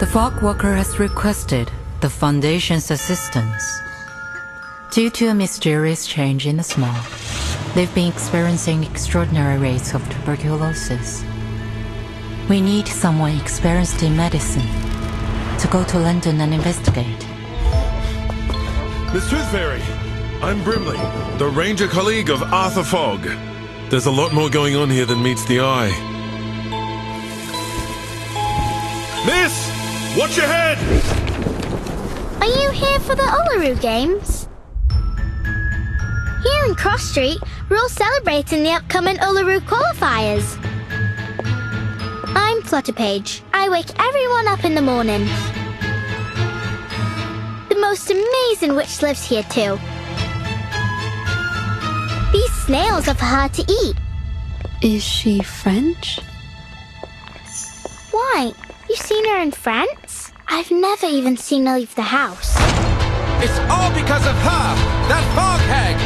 The Fogwalker has requested the Foundation's assistance. Due to a mysterious change in the Smog, they've been experiencing extraordinary rates of tuberculosis. We need someone experienced in medicine to go to London and investigate. Miss Tooth Fairy, I'm Brimley, the ranger colleague of Arthur Fogg. There's a lot more going on here than meets the eye. Miss! Watch your head! Are you here for the Uluru Games? Here in Cross Street, we're all celebrating the upcoming Uluru Qualifiers. I'm Flutterpage. I wake everyone up in the morning. The most amazing witch lives here too. These snails are for her to eat. Is she French? Why? You've seen her in France? I've never even seen her leave the house. It's all because of her! That fog hag!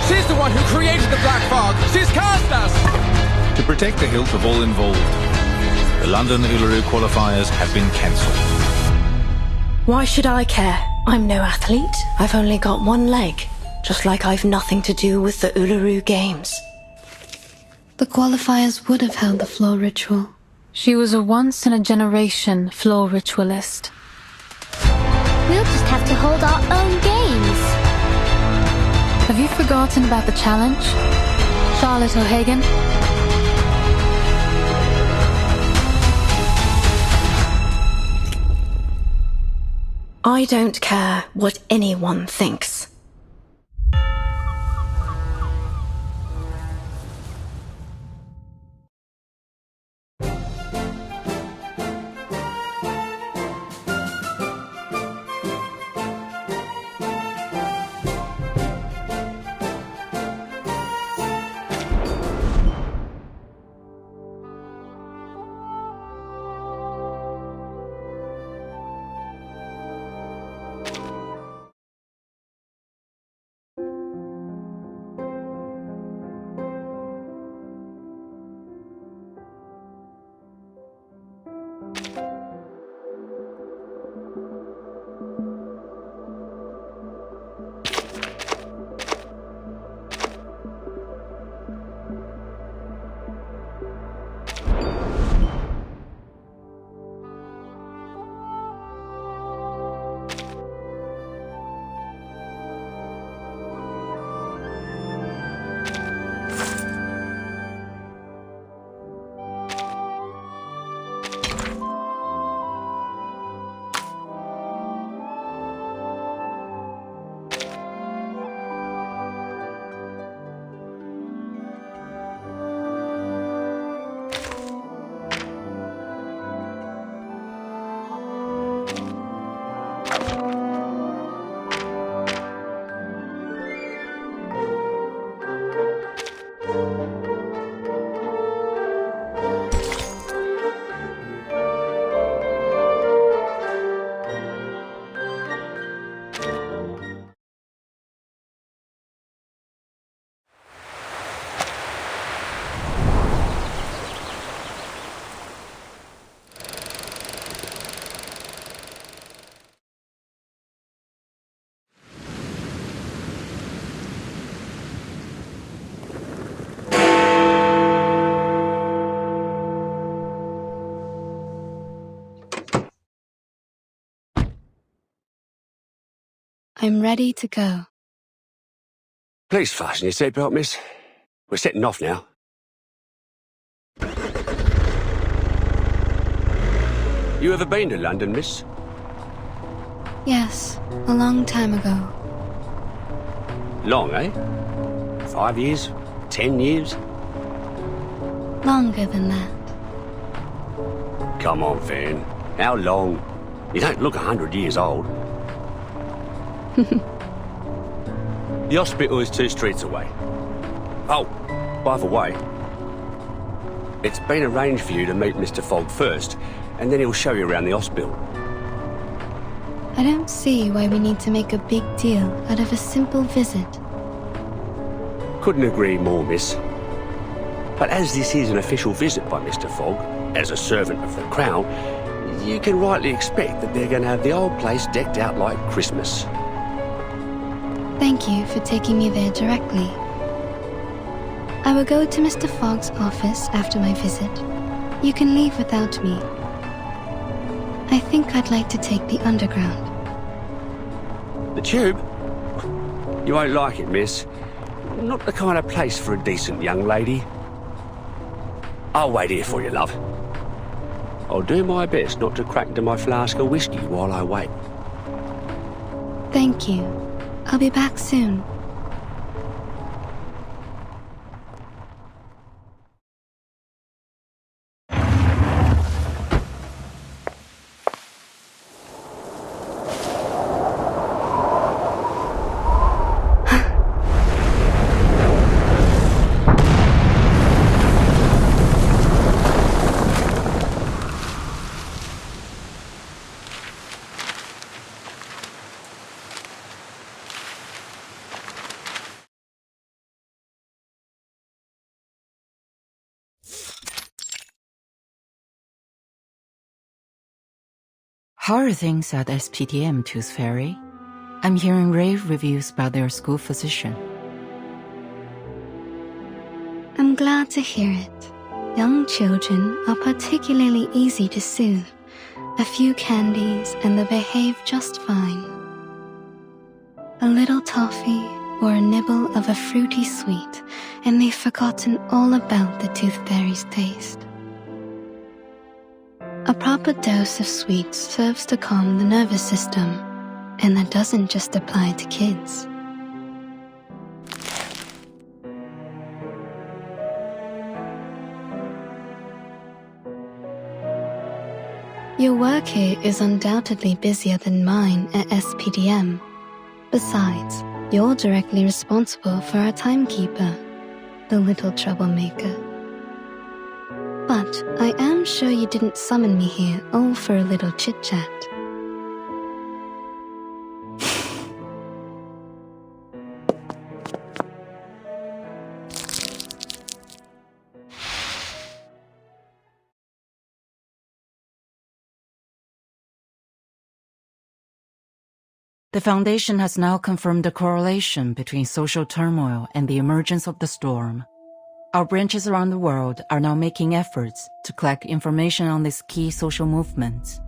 She's the one who created the black fog! She's cursed us! To protect the health of all involved, the London Uluru Qualifiers have been cancelled. Why should I care? I'm no athlete. I've only got one leg. Just like I've nothing to do with the Uluru Games. The Qualifiers would have held the Floor Ritual. She was a once-in-a-generation Floor Ritualist. We'll just have to hold our own games. Have you forgotten about the challenge, Charlotte O'Hagan? I don't care what anyone thinks. I'm ready to go. Please fasten your seatbelt, miss. We're setting off now. You ever been to London, miss? Yes, a long time ago. Long, eh? 5 years? 10 years? Longer than that. Come on, Fan. How long? You don't look 100 years old. The hospital is 2 streets away. Oh, by the way, it's been arranged for you to meet Mr. Fogg first, and then he'll show you around the hospital. I don't see why we need to make a big deal out of a simple visit. Couldn't agree more, miss. But as this is an official visit by Mr. Fogg, as a servant of the Crown, you can rightly expect that they're going to have the old place decked out like Christmas. Thank you for taking me there directly. I will go to Mr. Fogg's office after my visit. You can leave without me. I think I'd like to take the underground. The tube? You won't like it, miss. Not the kind of place for a decent young lady. I'll wait here for you, love. I'll do my best not to crack into my flask of whiskey while I wait. Thank you. I'll be back soon. How are things at SPDM, Tooth Fairy? I'm hearing rave reviews about their school physician. I'm glad to hear it. Young children are particularly easy to soothe. A few candies and they behave just fine. A little toffee or a nibble of a fruity sweet and they've forgotten all about the Tooth Fairy's taste. A proper dose of sweets serves to calm the nervous system, and that doesn't just apply to kids. Your work here is undoubtedly busier than mine at SPDM. Besides, you're directly responsible for our timekeeper, the little troublemaker. But I am sure you didn't summon me here all for a little chit-chat. The Foundation has now confirmed the correlation between social turmoil and the emergence of the storm. Our branches around the world are now making efforts to collect information on this key social movement.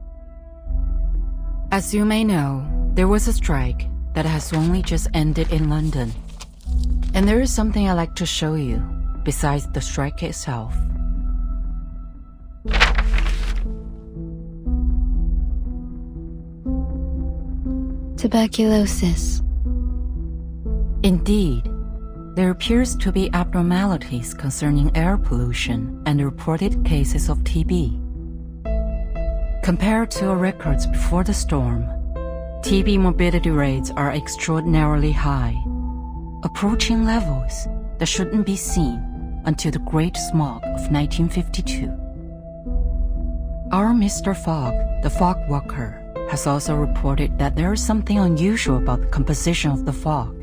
As you may know, there was a strike that has only just ended in London. And there is something I'd like to show you, besides the strike itself. Tuberculosis. Indeed, there appears to be abnormalities concerning air pollution and reported cases of TB. Compared to our records before the storm, TB morbidity rates are extraordinarily high, approaching levels that shouldn't be seen until the Great Smog of 1952. Our Mr. Fogg, the Fogwalker, has also reported that there is something unusual about the composition of the fog.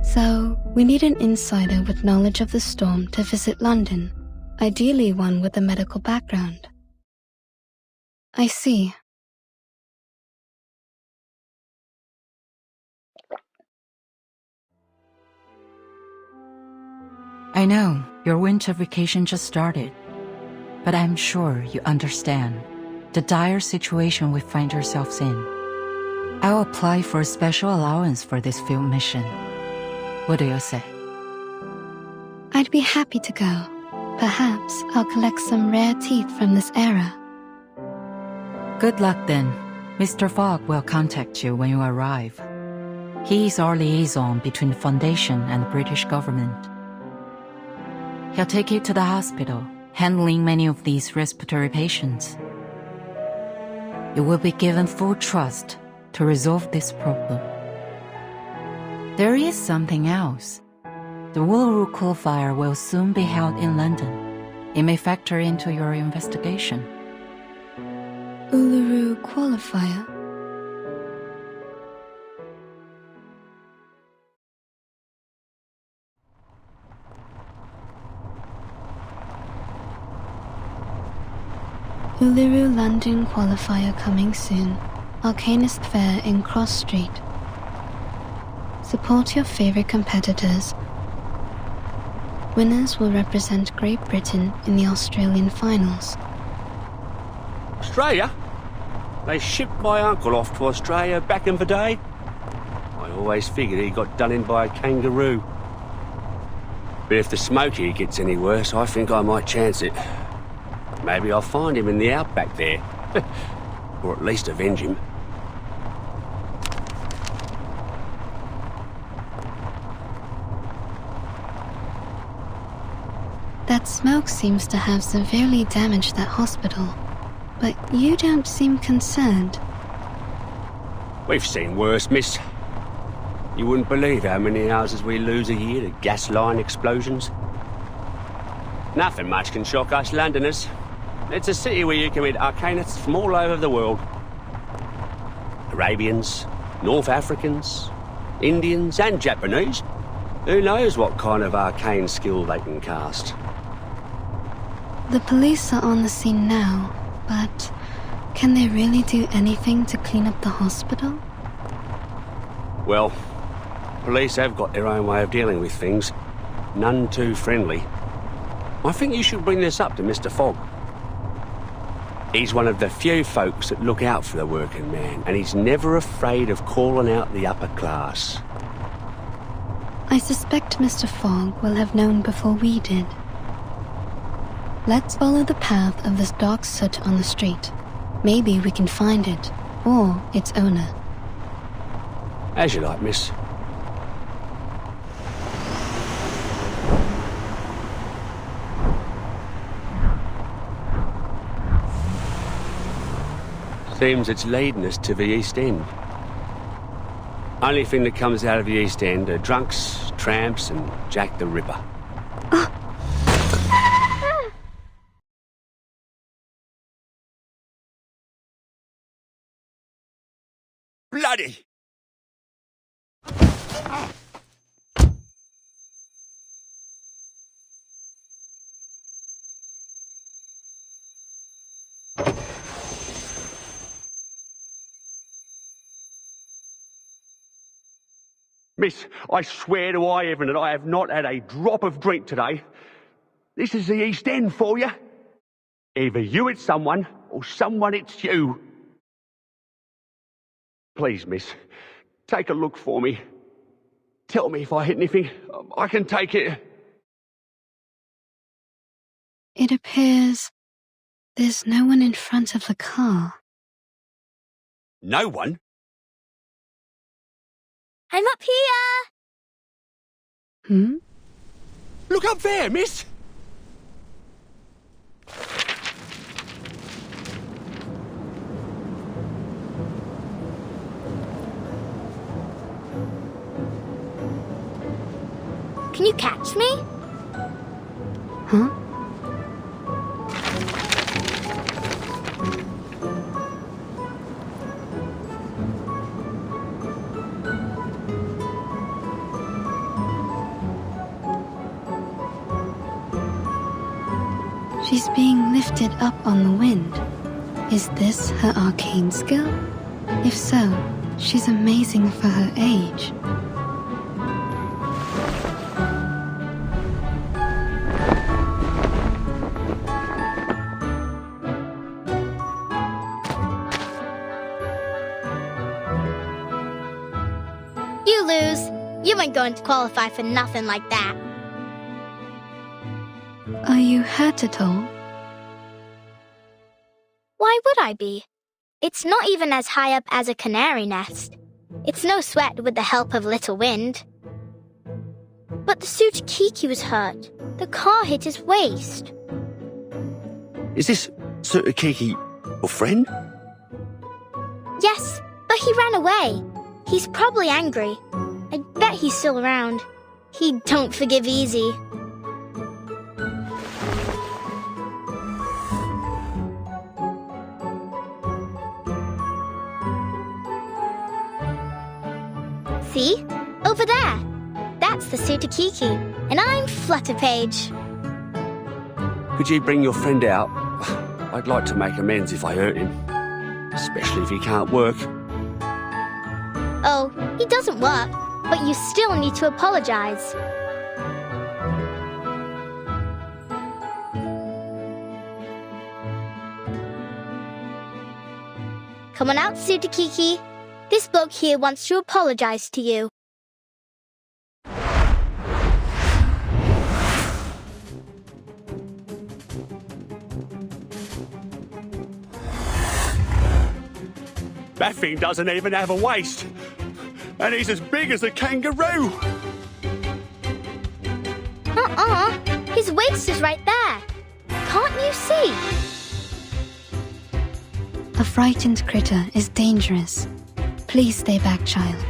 So, we need an insider with knowledge of the storm to visit London, ideally one with a medical background. I see. I know your winter vacation just started, but I'm sure you understand the dire situation we find ourselves in. I'll apply for a special allowance for this field mission. What do you say? I'd be happy to go. Perhaps I'll collect some rare teeth from this era. Good luck then. Mr. Fogg will contact you when you arrive. He is our liaison between the Foundation and the British government. He'll take you to the hospital, handling many of these respiratory patients. You will be given full trust to resolve this problem. There is something else. The Uluru Qualifier will soon be held in London. It may factor into your investigation. Uluru Qualifier? Uluru London Qualifier coming soon. Arcanist Fair in Cross Street. Support your favorite competitors. Winners will represent Great Britain in the Australian finals. Australia? They shipped my uncle off to Australia back in the day. I always figured he got done in by a kangaroo. But if the smoky gets any worse, I think I might chance it. Maybe I'll find him in the outback there. Or at least avenge him. That smoke seems to have severely damaged that hospital, but you don't seem concerned. We've seen worse, miss. You wouldn't believe how many houses we lose a year to gas line explosions. Nothing much can shock us Londoners. It's a city where you can meet arcanists from all over the world. Arabians, North Africans, Indians and Japanese. Who knows what kind of arcane skill they can cast? The police are on the scene now, but can they really do anything to clean up the hospital? Well, police have got their own way of dealing with things. None too friendly. I think you should bring this up to Mr. Fogg. He's one of the few folks that look out for the working man, and he's never afraid of calling out the upper class. I suspect Mr. Fogg will have known before we did. Let's follow the path of this dark soot on the street. Maybe we can find it, or its owner. As you like, miss. Seems it's leading us to the East End. Only thing that comes out of the East End are drunks, tramps, and Jack the Ripper. Bloody! Miss, I swear to High Heaven that I have not had a drop of drink today. This is the East End for you. Either you it's someone, or someone it's you. Please, miss, take a look for me. Tell me if I hit anything. I can take it. It appears there's no one in front of the car. No one? I'm up here! Look up there, miss! Can you catch me? Huh? She's being lifted up on the wind. Is this her arcane skill? If so, she's amazing for her age. You lose. You ain't going to qualify for nothing like that. Are you hurt at all? Why would I be? It's not even as high up as a canary nest. It's no sweat with the help of little wind. But the Soot Kiki was hurt. The car hit his waist. Is this Soot Kiki your friend? Yes, but he ran away. He's probably angry. I bet he's still around. He don't forgive easy. See? Over there. That's the Soot Kiki, and I'm Flutterpage. Could you bring your friend out? I'd like to make amends if I hurt him. Especially if he can't work. Oh, he doesn't work, but you still need to apologize. Come on out, Sutakiki. This bloke here wants to apologize to you. That thing doesn't even have a waist. And he's as big as a kangaroo. His waist is right there. Can't you see? A frightened critter is dangerous. Please stay back, child.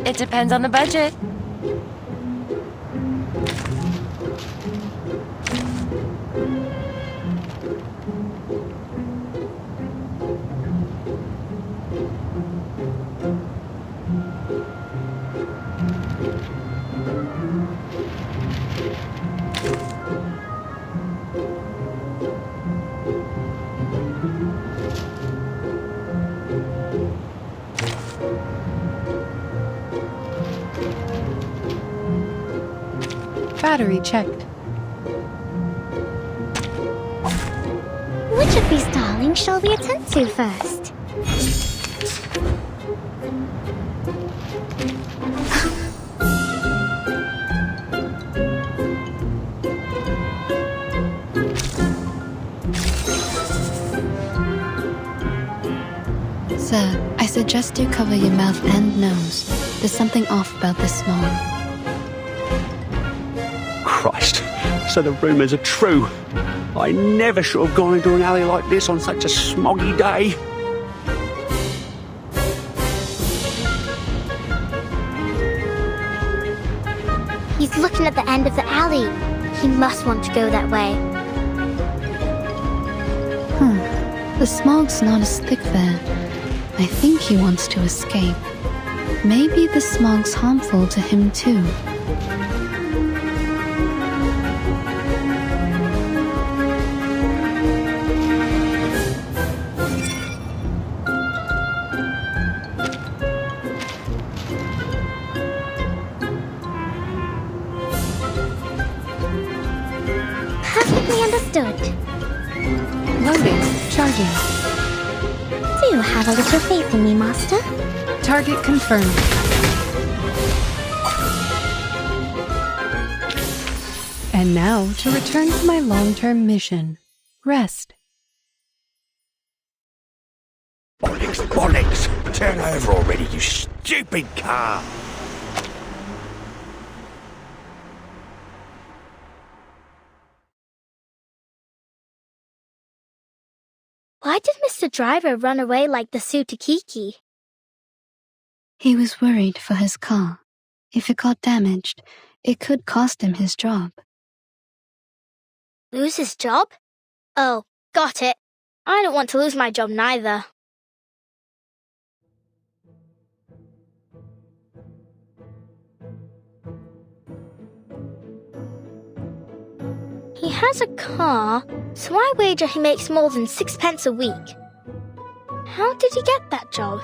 It depends on the budget. Battery checked. Which of these darlings shall we attend to first? Sir, I suggest you cover your mouth and nose. There's something off about this smog. Christ, so the rumours are true. I never should have gone into an alley like this on such a smoggy day. He's looking at the end of the alley. He must want to go that way. The smog's not as thick there. I think he wants to escape. Maybe the smog's harmful to him too. Perfectly understood. Loading. Charging. Do have a little faith in me, Master. Target confirmed. And now to return to my long-term mission. Rest. Bollocks, bollocks! Turn over already, you stupid car! Why did Mr. Driver run away like the Sutakiki? He was worried for his car. If it got damaged, it could cost him his job. Lose his job? Oh, got it. I don't want to lose my job neither. He has a car, so I wager he makes more than 6 pence a week. How did he get that job?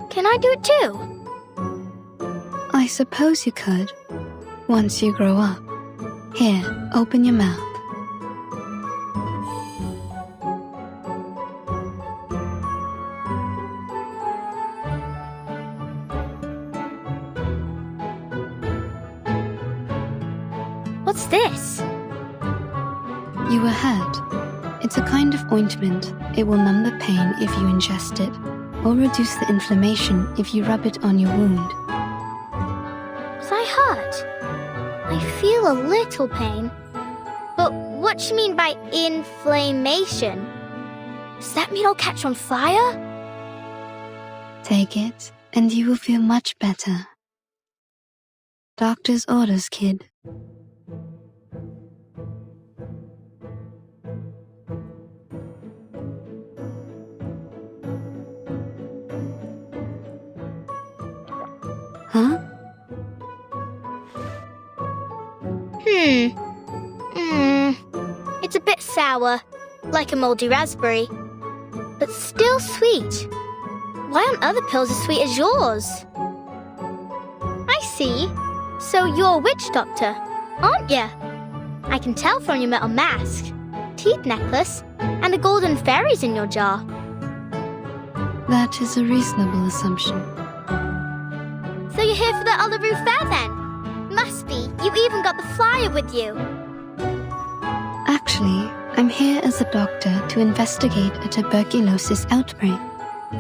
Can I do it too? I suppose you could, once you grow up. Here, open your mouth. What's this? You were hurt. It's a kind of ointment. It will numb the pain if you ingest it, or reduce the inflammation if you rub it on your wound. Was I hurt? I feel a little pain. But what do you mean by inflammation? Does that mean I'll catch on fire? Take it, and you will feel much better. Doctor's orders, kid. Huh? It's a bit sour, like a moldy raspberry, but still sweet. Why aren't other pills as sweet as yours? I see. So you're a witch doctor, aren't you? I can tell from your metal mask, teeth necklace, and the golden fairies in your jar. That is a reasonable assumption. So you're here for the Uluru Fair then? Must be. You even got the flyer with you. Actually, I'm here as a doctor to investigate a tuberculosis outbreak,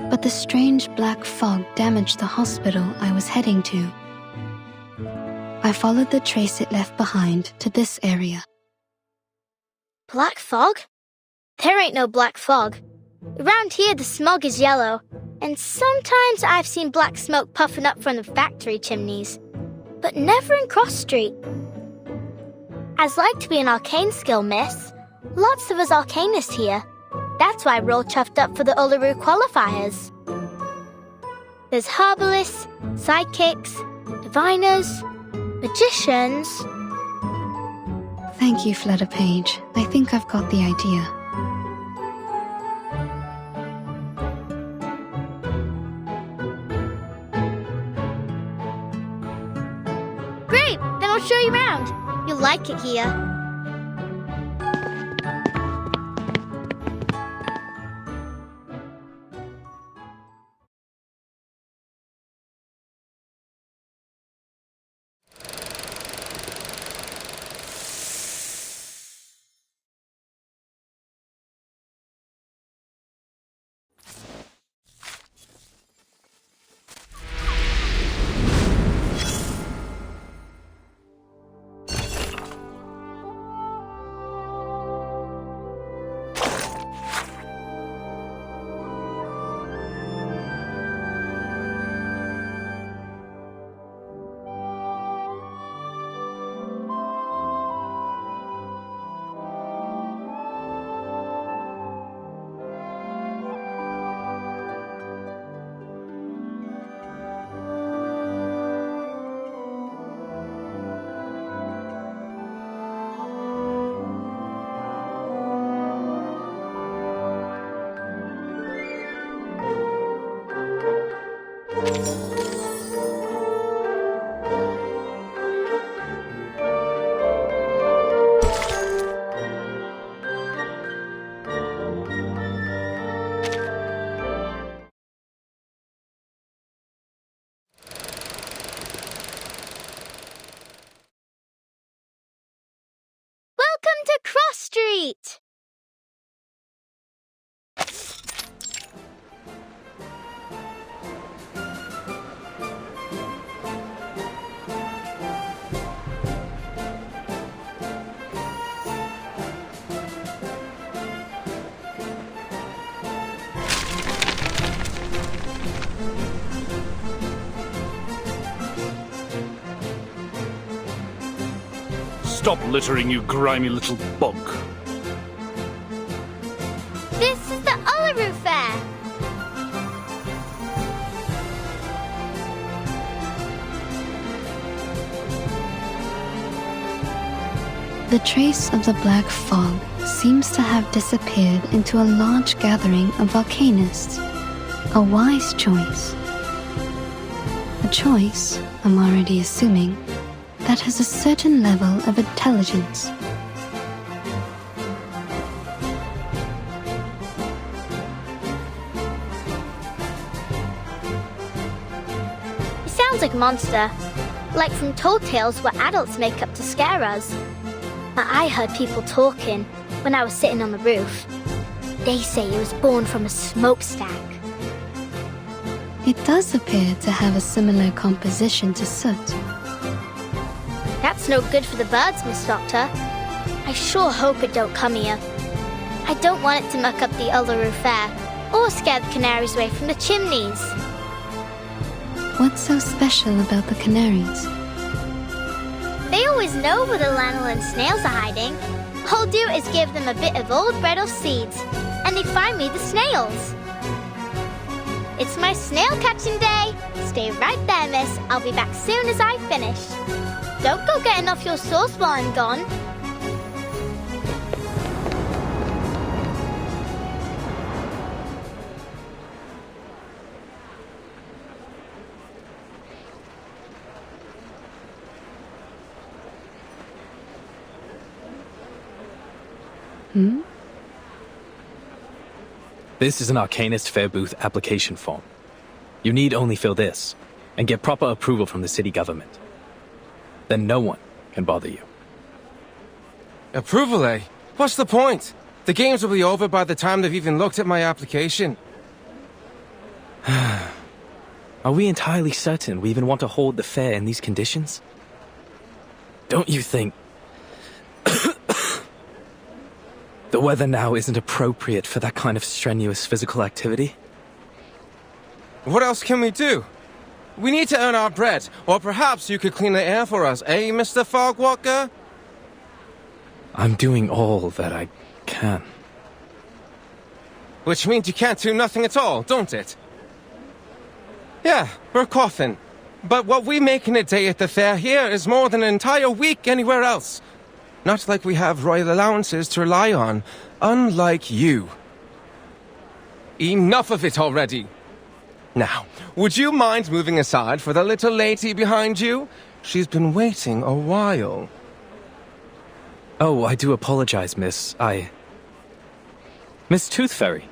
but the strange black fog damaged the hospital I was heading to. I followed the trace it left behind to this area. Black fog? There ain't no black fog. Around here the smog is yellow, and sometimes I've seen black smoke puffing up from the factory chimneys, but never in Cross Street. I'd like to be an arcane skill, miss. Lots of us arcanists here. That's why we're all chuffed up for the Uluru Qualifiers. There's herbalists, sidekicks, diviners, magicians. Thank you, Flutterpage. I think I've got the idea. Great! Then I'll show you around. You'll like it here. Street. Stop littering, you grimy little bug. This is the Uluru Fair. The trace of the black fog seems to have disappeared into a large gathering of volcanists. A wise choice. A choice, I'm already assuming, that has a certain level of intelligence. It sounds like a monster, like from tall tales where adults make up to scare us. But I heard people talking, when I was sitting on the roof. They say it was born from a smokestack. It does appear to have a similar composition to Soot. That's no good for the birds, Miss Doctor. I sure hope it don't come here. I don't want it to muck up the Uluru Fair, or scare the canaries away from the chimneys. What's so special about the canaries? They always know where the lanolin snails are hiding. All I'll do is give them a bit of old bread or seeds, and they find me the snails. It's my snail catching day. Stay right there, miss. I'll be back soon as I finish. Don't go getting off your sauce while I'm gone. This is an Arcanist Fair Booth application form. You need only fill this, and get proper approval from the city government. Then no one can bother you. Approval, eh? What's the point? The games will be over by the time they've even looked at my application. Are we entirely certain we even want to hold the fair in these conditions? Don't you think the weather now isn't appropriate for that kind of strenuous physical activity? What else can we do? We need to earn our bread, or perhaps you could clean the air for us, eh, Mr. Fogwalker? I'm doing all that I can. Which means you can't do nothing at all, don't it? Yeah, we're coughing. But what we make in a day at the fair here is more than an entire week anywhere else. Not like we have royal allowances to rely on, unlike you. Enough of it already. Now, would you mind moving aside for the little lady behind you? She's been waiting a while. Oh, I do apologize, miss. Miss Tooth Fairy.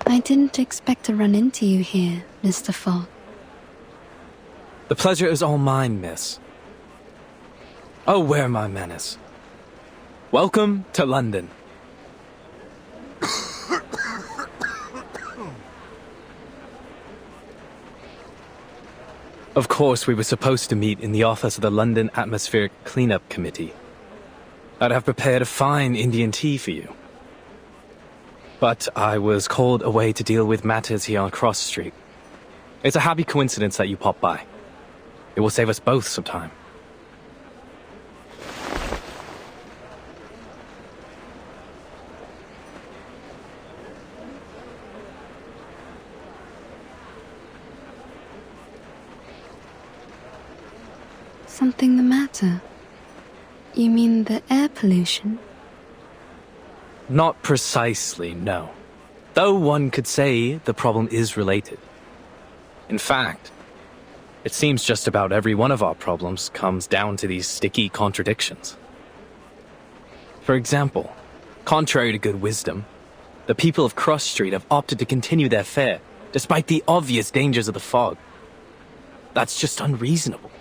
I didn't expect to run into you here, Mr. Fogg. The pleasure is all mine, miss. Oh, where my manners. Welcome to London. Of course, we were supposed to meet in the office of the London Atmospheric Cleanup Committee. I'd have prepared a fine Indian tea for you. But I was called away to deal with matters here on Cross Street. It's a happy coincidence that you popped by. It will save us both some time. Something the matter? You mean the air pollution? Not precisely, no. Though one could say the problem is related. In fact, it seems just about every one of our problems comes down to these sticky contradictions. For example, contrary to good wisdom, the people of Cross Street have opted to continue their fair, despite the obvious dangers of the fog. That's just unreasonable.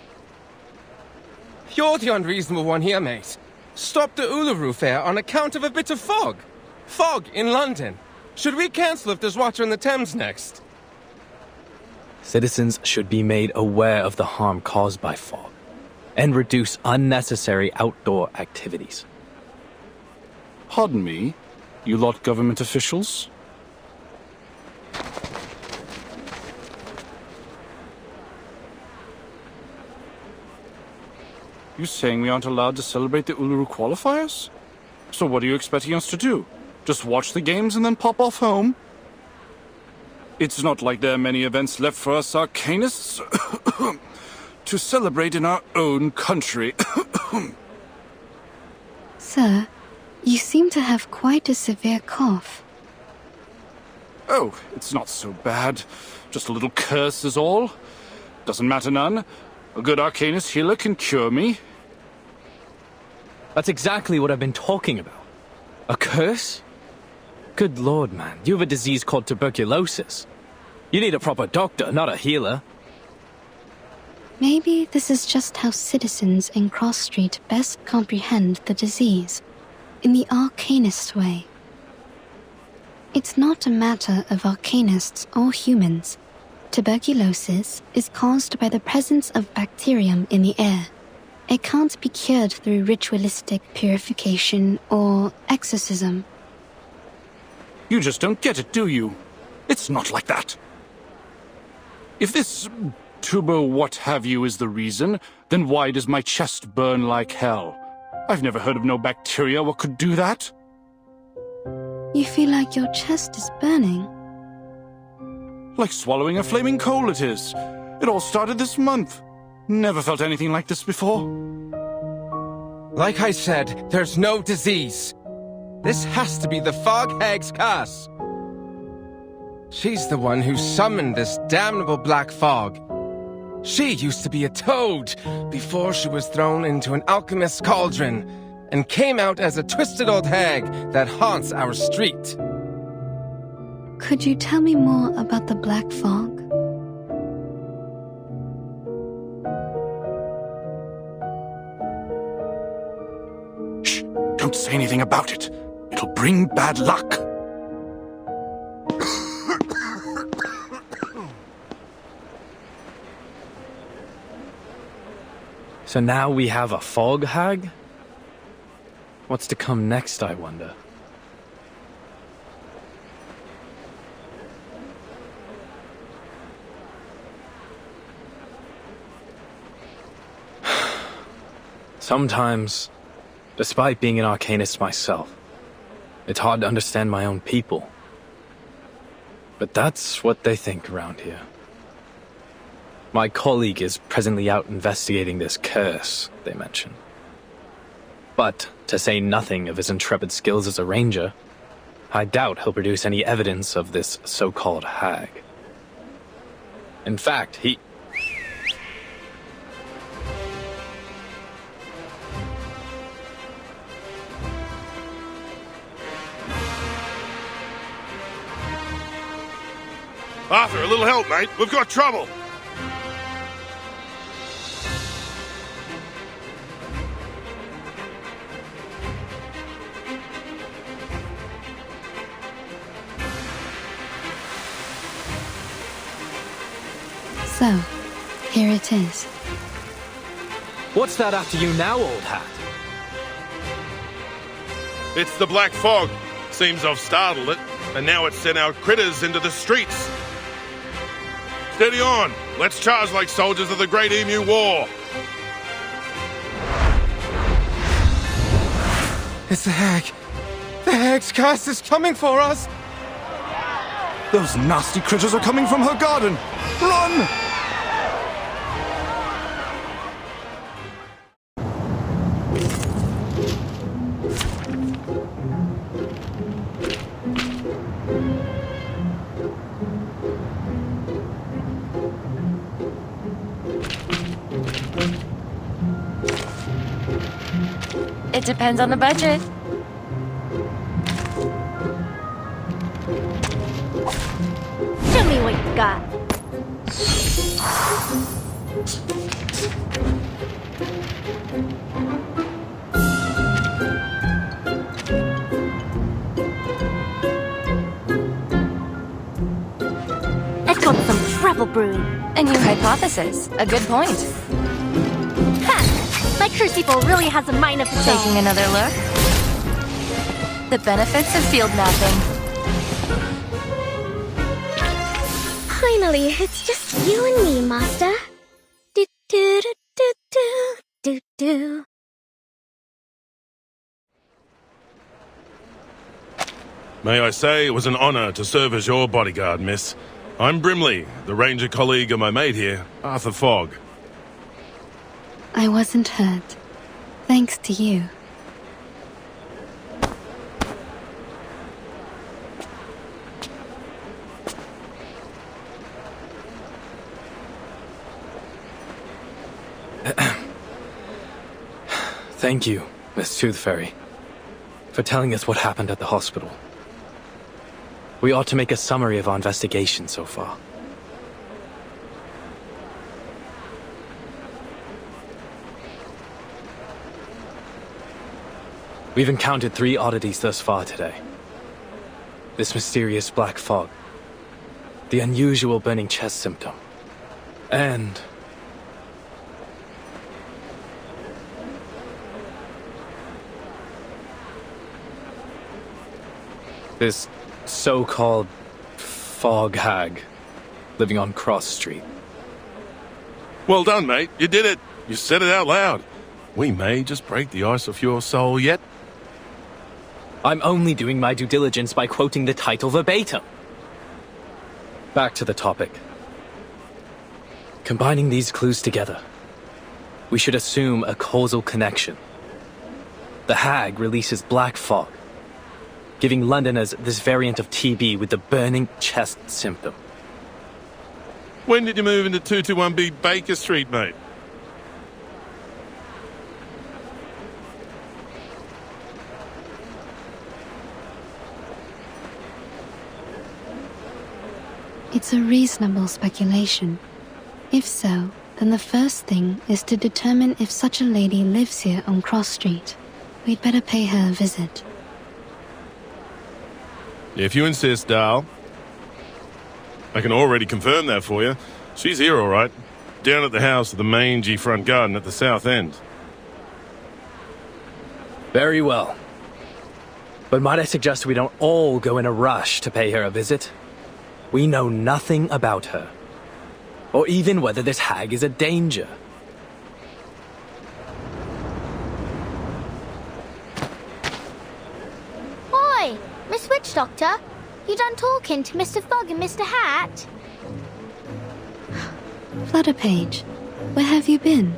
You're the unreasonable one here, mate. Stop the Uluru Fair on account of a bit of fog. Fog in London. Should we cancel if there's water in the Thames next? Citizens should be made aware of the harm caused by fog, and reduce unnecessary outdoor activities. Pardon me, you lot government officials? You saying we aren't allowed to celebrate the Uluru Qualifiers? So what are you expecting us to do? Just watch the games and then pop off home? It's not like there are many events left for us Arcanists to celebrate in our own country. Sir, you seem to have quite a severe cough. Oh, it's not so bad. Just a little curse is all. Doesn't matter none. A good Arcanist healer can cure me. That's exactly what I've been talking about. A curse? Good lord, man. You have a disease called tuberculosis. You need a proper doctor, not a healer. Maybe this is just how citizens in Cross Street best comprehend the disease. in the arcanist way. It's not a matter of arcanists or humans. Tuberculosis is caused by the presence of bacterium in the air. It can't be cured through ritualistic purification or exorcism. You just don't get it, do you? It's not like that. If this tuber what have you is the reason, then why does my chest burn like hell? I've never heard of no bacteria what could do that. You feel like your chest is burning? Like swallowing a flaming coal it is. It all started this month. Never felt anything like this before. Like I said, there's no disease. This has to be the Fog Hag's curse. She's the one who summoned this damnable black fog. She used to be a toad before she was thrown into an alchemist's cauldron and came out as a twisted old hag that haunts our street. Could you tell me more about the black fog? Shh! Don't say anything about it. It'll bring bad luck. So now we have a fog hag? What's to come next, I wonder? Sometimes, despite being an arcanist myself, it's hard to understand my own people. But that's what they think around here. My colleague is presently out investigating this curse they mention. But, to say nothing of his intrepid skills as a ranger, I doubt he'll produce any evidence of this so-called hag. In fact, he... Arthur, a little help, mate. We've got trouble. So, here it is. What's that after you now, old hat? It's the black fog. Seems I've startled it, and now it's sent our critters into the streets. Steady on. Let's charge like soldiers of the Great Emu War. It's the hag. The hag's curse is coming for us. Those nasty critters are coming from her garden. Run! It depends on the budget. Show me what you got. I've got some trouble brewing. A new hypothesis. A good point. Ha! My crucible really has a mind of its own. Taking another look? The benefits of field mapping. Finally, it's just you and me, Master. Do do do do do do do. May I say it was an honor to serve as your bodyguard, miss. I'm Brimley, the ranger colleague of my mate here, Arthur Fogg. I wasn't hurt. Thanks to you. Thank you, Miss Tooth Fairy, for telling us what happened at the hospital. We ought to make a summary of our investigation so far. We've encountered 3 oddities thus far today. This mysterious black fog, the unusual burning chest symptom, and this so-called fog hag living on Cross Street. Well done, mate. You did it. You said it out loud. We may just break the ice of your soul yet. I'm only doing my due diligence by quoting the title verbatim. Back to the topic. Combining these clues together, we should assume a causal connection. The hag releases black fog, giving Londoners this variant of TB with the burning chest symptom. When did you move into 221B Baker Street, mate? It's a reasonable speculation. If so, then the first thing is to determine if such a lady lives here on Cross Street. We'd better pay her a visit. If you insist, Dal. I can already confirm that for you. She's here, all right. Down at the house of the mangy front garden at the south end. Very well. But might I suggest we don't all go in a rush to pay her a visit? We know nothing about her, or even whether this hag is a danger. Oi, Miss Witch Doctor, you done talking to Mr. Fogg and Mr. Hat? Flutterpage, where have you been?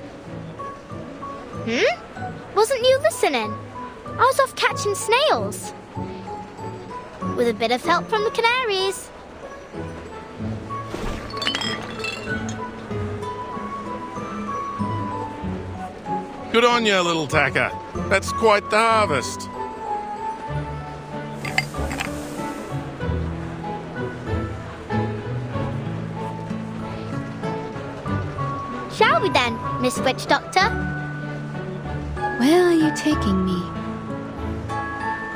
Wasn't you listening? I was off catching snails. With a bit of help from the canaries. Good on you, little tacker. That's quite the harvest. Shall we then, Miss Witch Doctor? Where are you taking me?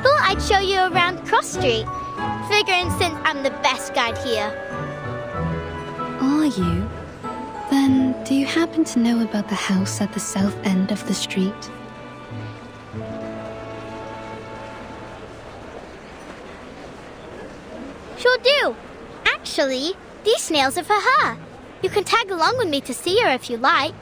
Thought I'd show you around Cross Street, figuring since I'm the best guide here. Are you? Then, do you happen to know about the house at the south end of the street? Sure do. Actually, these snails are for her. You can tag along with me to see her if you like.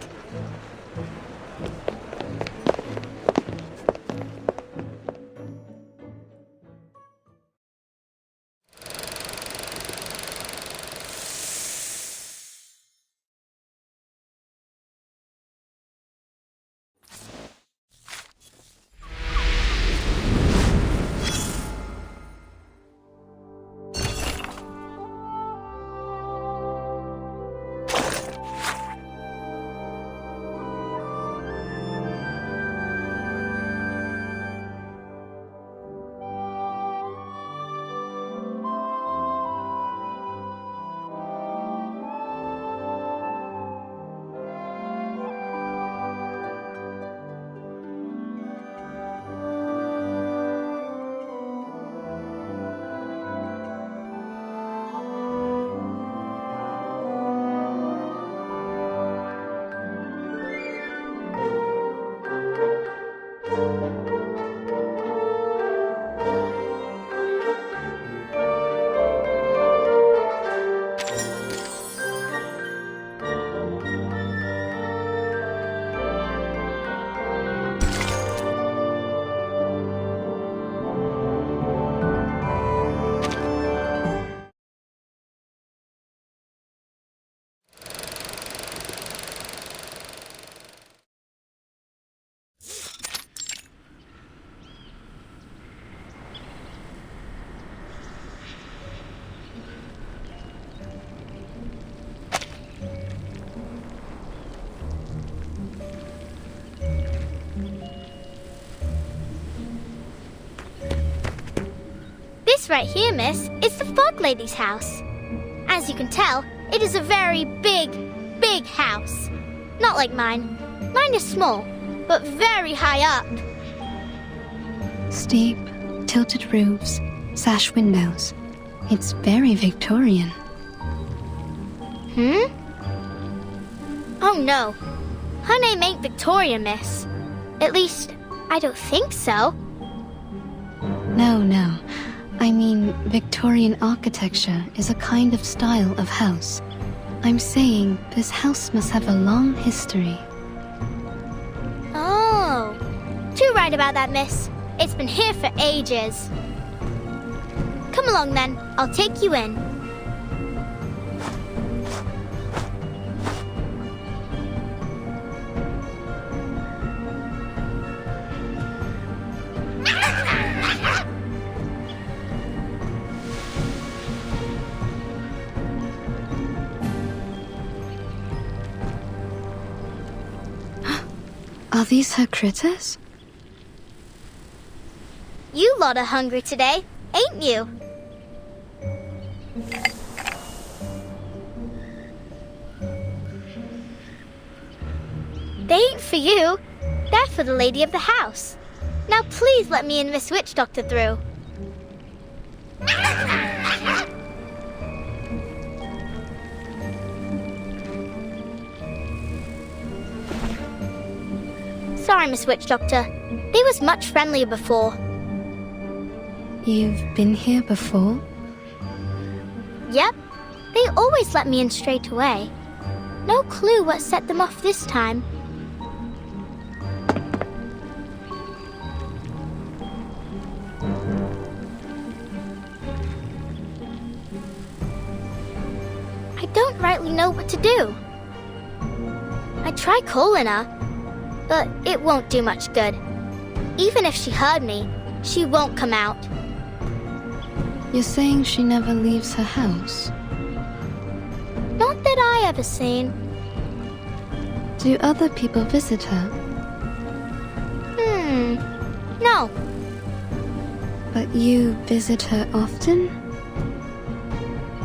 This right here, miss, is the Fog Lady's house. As you can tell, it is a very big, big house. Not like mine. Mine is small, but very high up. Steep, tilted roofs, sash windows. It's very Victorian. Oh no. Her name ain't Victoria, miss. At least, I don't think so. No. I mean, Victorian architecture is a kind of style of house. I'm saying this house must have a long history. Oh. Too right about that, miss. It's been here for ages. Come along then, I'll take you in. Are these her critters? You lot are hungry today, ain't you? They ain't for you. They're for the lady of the house. Now please let me and Miss Witch Doctor through. Sorry, Miss Witch Doctor. They was much friendlier before. You've been here before? Yep. They always let me in straight away. No clue what set them off this time. I don't rightly know what to do. I try calling her, but it won't do much good. Even if she heard me, she won't come out. You're saying she never leaves her house? Not that I ever seen. Do other people visit her? No. But you visit her often?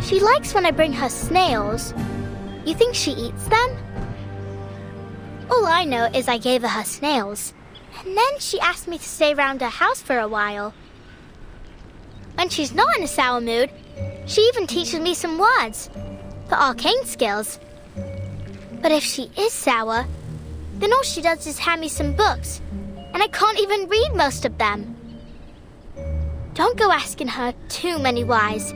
She likes when I bring her snails. You think she eats them? All I know is I gave her snails, and then she asked me to stay around her house for a while. When she's not in a sour mood, she even teaches me some words, for arcane skills. But if she is sour, then all she does is hand me some books, and I can't even read most of them. Don't go asking her too many whys.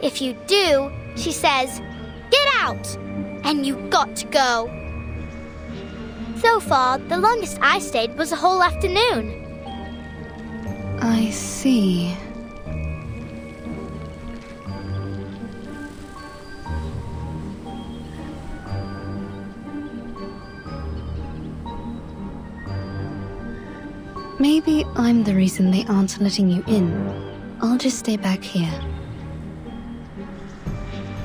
If you do, she says, "Get out!" and you got to go. So far, the longest I stayed was a whole afternoon. I see. Maybe I'm the reason they aren't letting you in. I'll just stay back here.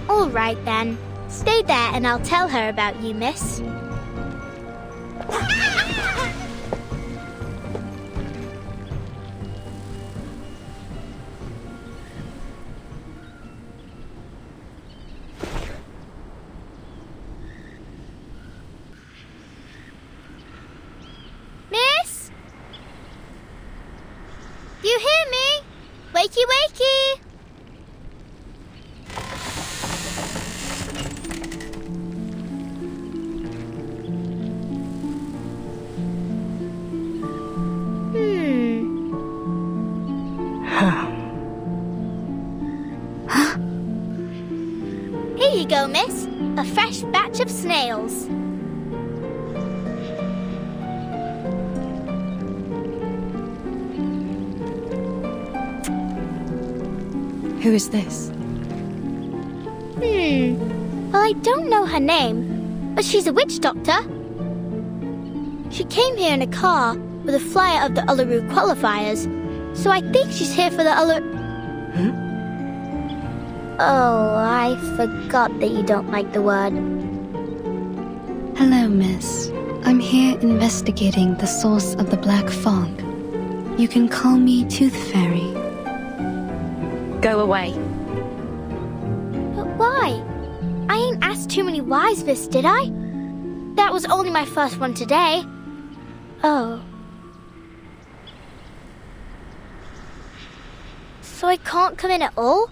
All right, then. Stay there and I'll tell her about you, miss. Miss? You hear me? Wakey, wakey! Here you go, miss. A fresh batch of snails. Who is this? Well, I don't know her name, but she's a witch doctor. She came here in a car with a flyer of the Uluru Qualifiers, so I think she's here for the Oh, I forgot that you don't like the word. Hello, miss. I'm here investigating the source of the black fog. You can call me Tooth Fairy. Go away. But why? I ain't asked too many whys, miss, did I? That was only my first one today. Oh. So I can't come in at all?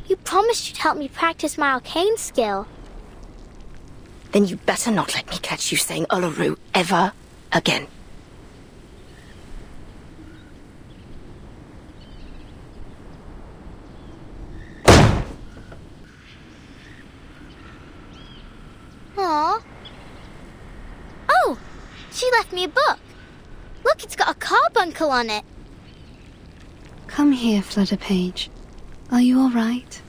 You promised you'd help me practice my arcane skill. Then you better not let me catch you saying Uluru ever again. Aww. Oh! She left me a book. Look, it's got a carbuncle on it. Come here, Flutterpage. Are you all right?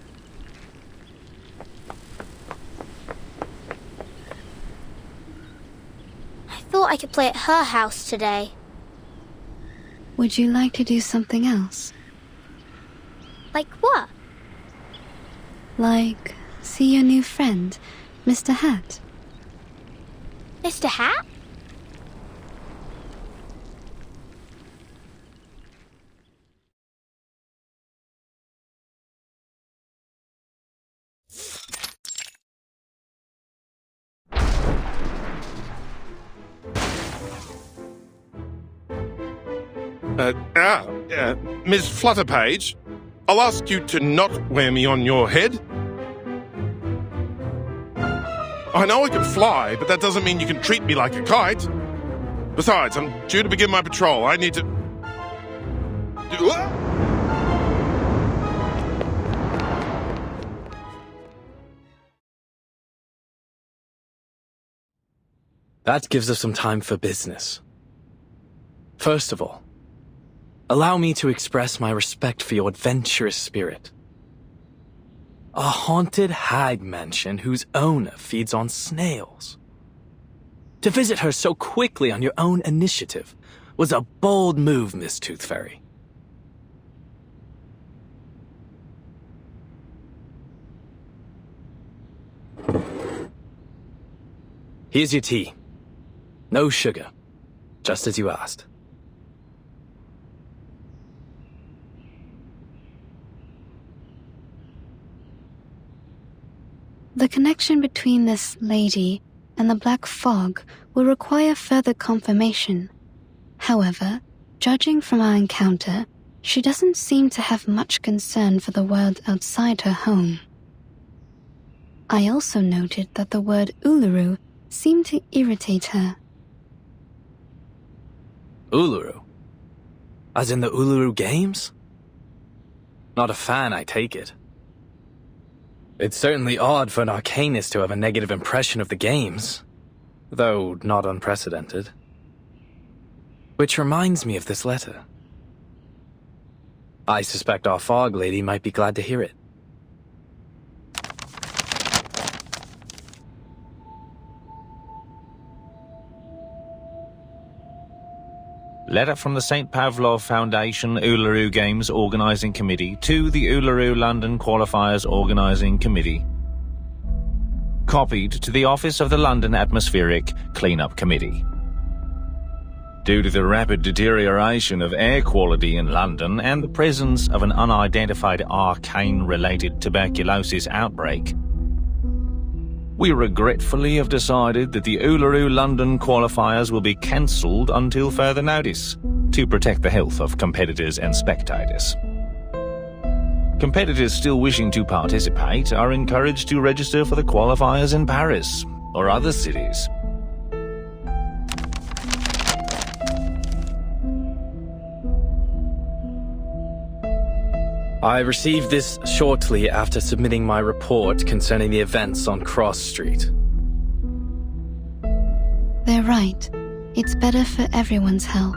I thought I could play at her house today. Would you like to do something else? Like what? Like, see your new friend, Mr. Hat? Mr. Hat? Miss Flutterpage, I'll ask you to not wear me on your head. I know I can fly, but that doesn't mean you can treat me like a kite. Besides, I'm due to begin my patrol. I need to... That gives us some time for business. First of all, allow me to express my respect for your adventurous spirit. A haunted hag mansion whose owner feeds on snails. To visit her so quickly on your own initiative was a bold move, Miss Tooth Fairy. Here's your tea. No sugar, just as you asked. The connection between this lady and the black fog will require further confirmation. However, judging from our encounter, she doesn't seem to have much concern for the world outside her home. I also noted that the word Uluru seemed to irritate her. Uluru? As in the Uluru Games? Not a fan, I take it. It's certainly odd for an arcanist to have a negative impression of the games, though not unprecedented. Which reminds me of this letter. I suspect our fog lady might be glad to hear it. Letter from the St. Pavlov Foundation Uluru Games Organising Committee to the Uluru London Qualifiers Organising Committee. Copied to the Office of the London Atmospheric Cleanup Committee. Due to the rapid deterioration of air quality in London and the presence of an unidentified arcane-related tuberculosis outbreak, we regretfully have decided that the Uluru London Qualifiers will be cancelled until further notice, to protect the health of competitors and spectators. Competitors still wishing to participate are encouraged to register for the qualifiers in Paris or other cities. I received this shortly after submitting my report concerning the events on Cross Street. They're right. It's better for everyone's health.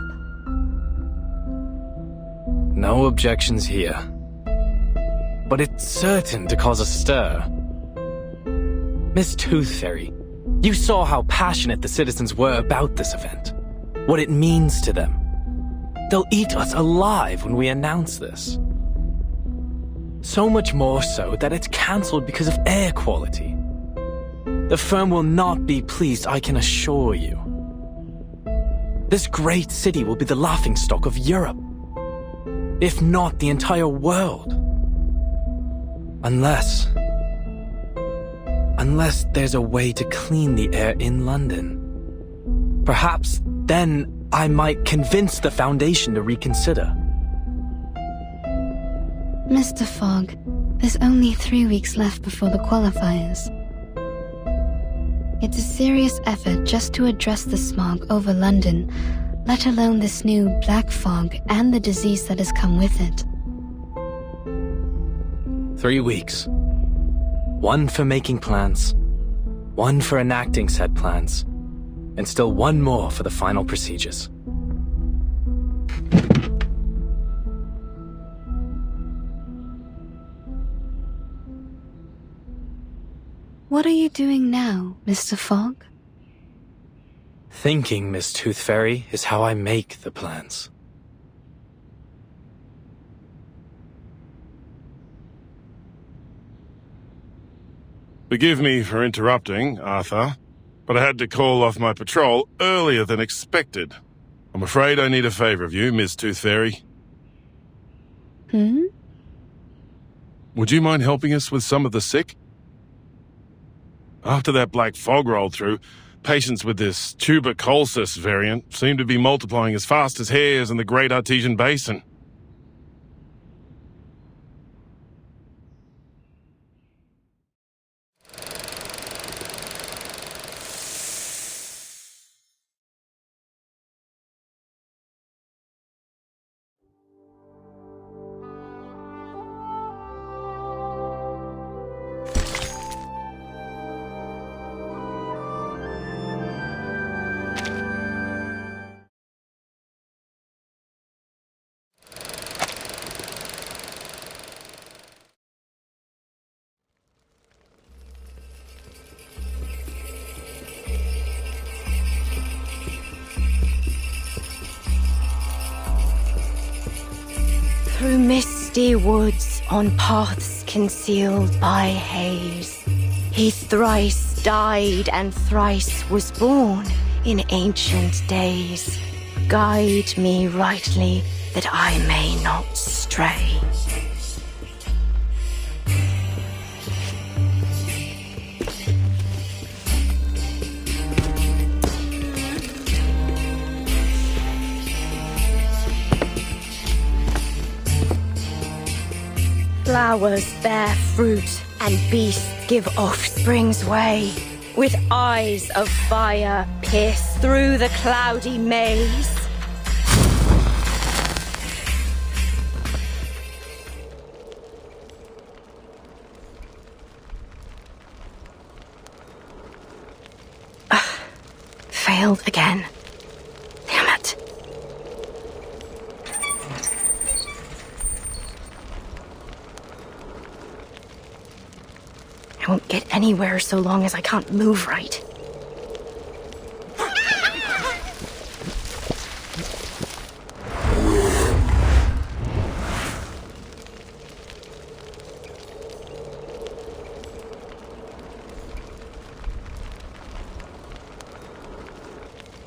No objections here. But it's certain to cause a stir. Miss Tooth Fairy, you saw how passionate the citizens were about this event. What it means to them. They'll eat us alive when we announce this. So much more so that it's cancelled because of air quality. The firm will not be pleased, I can assure you. This great city will be the laughingstock of Europe, if not the entire world. Unless there's a way to clean the air in London. Perhaps then I might convince the Foundation to reconsider. Mr. Fogg, there's only 3 weeks left before the qualifiers. It's a serious effort just to address the smog over London, let alone this new black fog and the disease that has come with it. 3 weeks. 1 for making plans, 1 for enacting said plans, and still 1 more for the final procedures. What are you doing now, Mr. Fogg? Thinking, Miss Tooth Fairy, is how I make the plans. Forgive me for interrupting, Arthur, but I had to call off my patrol earlier than expected. I'm afraid I need a favor of you, Miss Tooth Fairy. Would you mind helping us with some of the sick? After that black fog rolled through, patients with this tuberculosis variant seem to be multiplying as fast as hares in the Great Artesian Basin. Through misty woods on paths concealed by haze, he thrice died and thrice was born in ancient days. Guide me rightly that I may not stray. Flowers bear fruit, and beasts give offspring's way. With eyes of fire pierce through the cloudy maze. Failed again. Damn it. I won't get anywhere so long as I can't move right.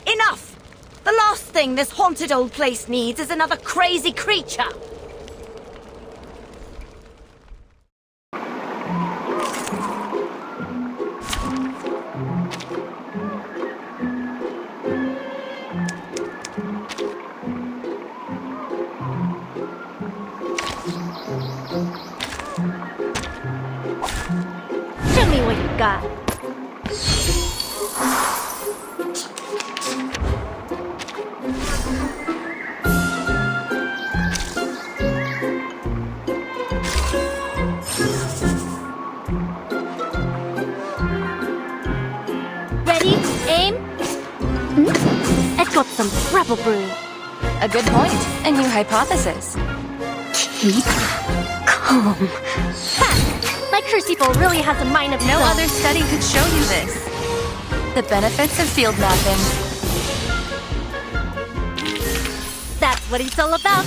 Enough! The last thing this haunted old place needs is another crazy creature! Show me what you got. Ready? Aim? I've got some rebel brew. A good point. A new hypothesis. Keep calm. Ha! My crucible really has a mind of its No own. other study could show you this. The benefits of field mapping. That's what it's all about.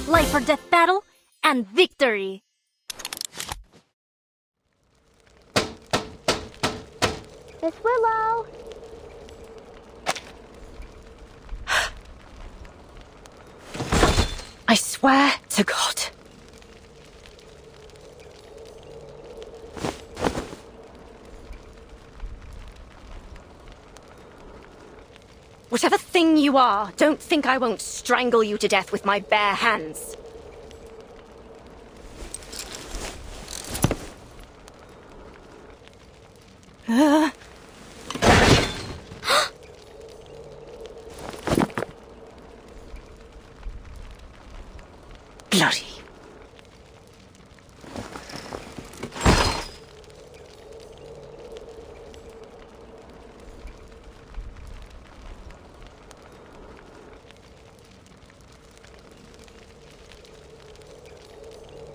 Life or death battle and victory. Miss Willow. I swear to God. Whatever thing you are, don't think I won't strangle you to death with my bare hands. Bloody.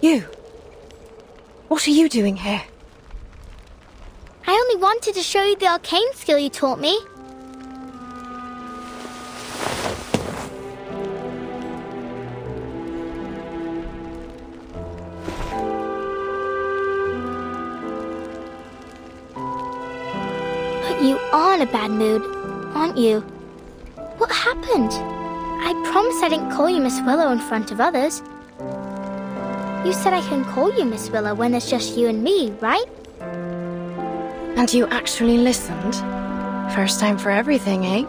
You. What are you doing here? I only wanted to show you the arcane skill you taught me. But you are in a bad mood, aren't you? What happened? I promised I didn't call you Miss Willow in front of others. You said I can call you Miss Willow when it's just you and me, right? And you actually listened? First time for everything, eh?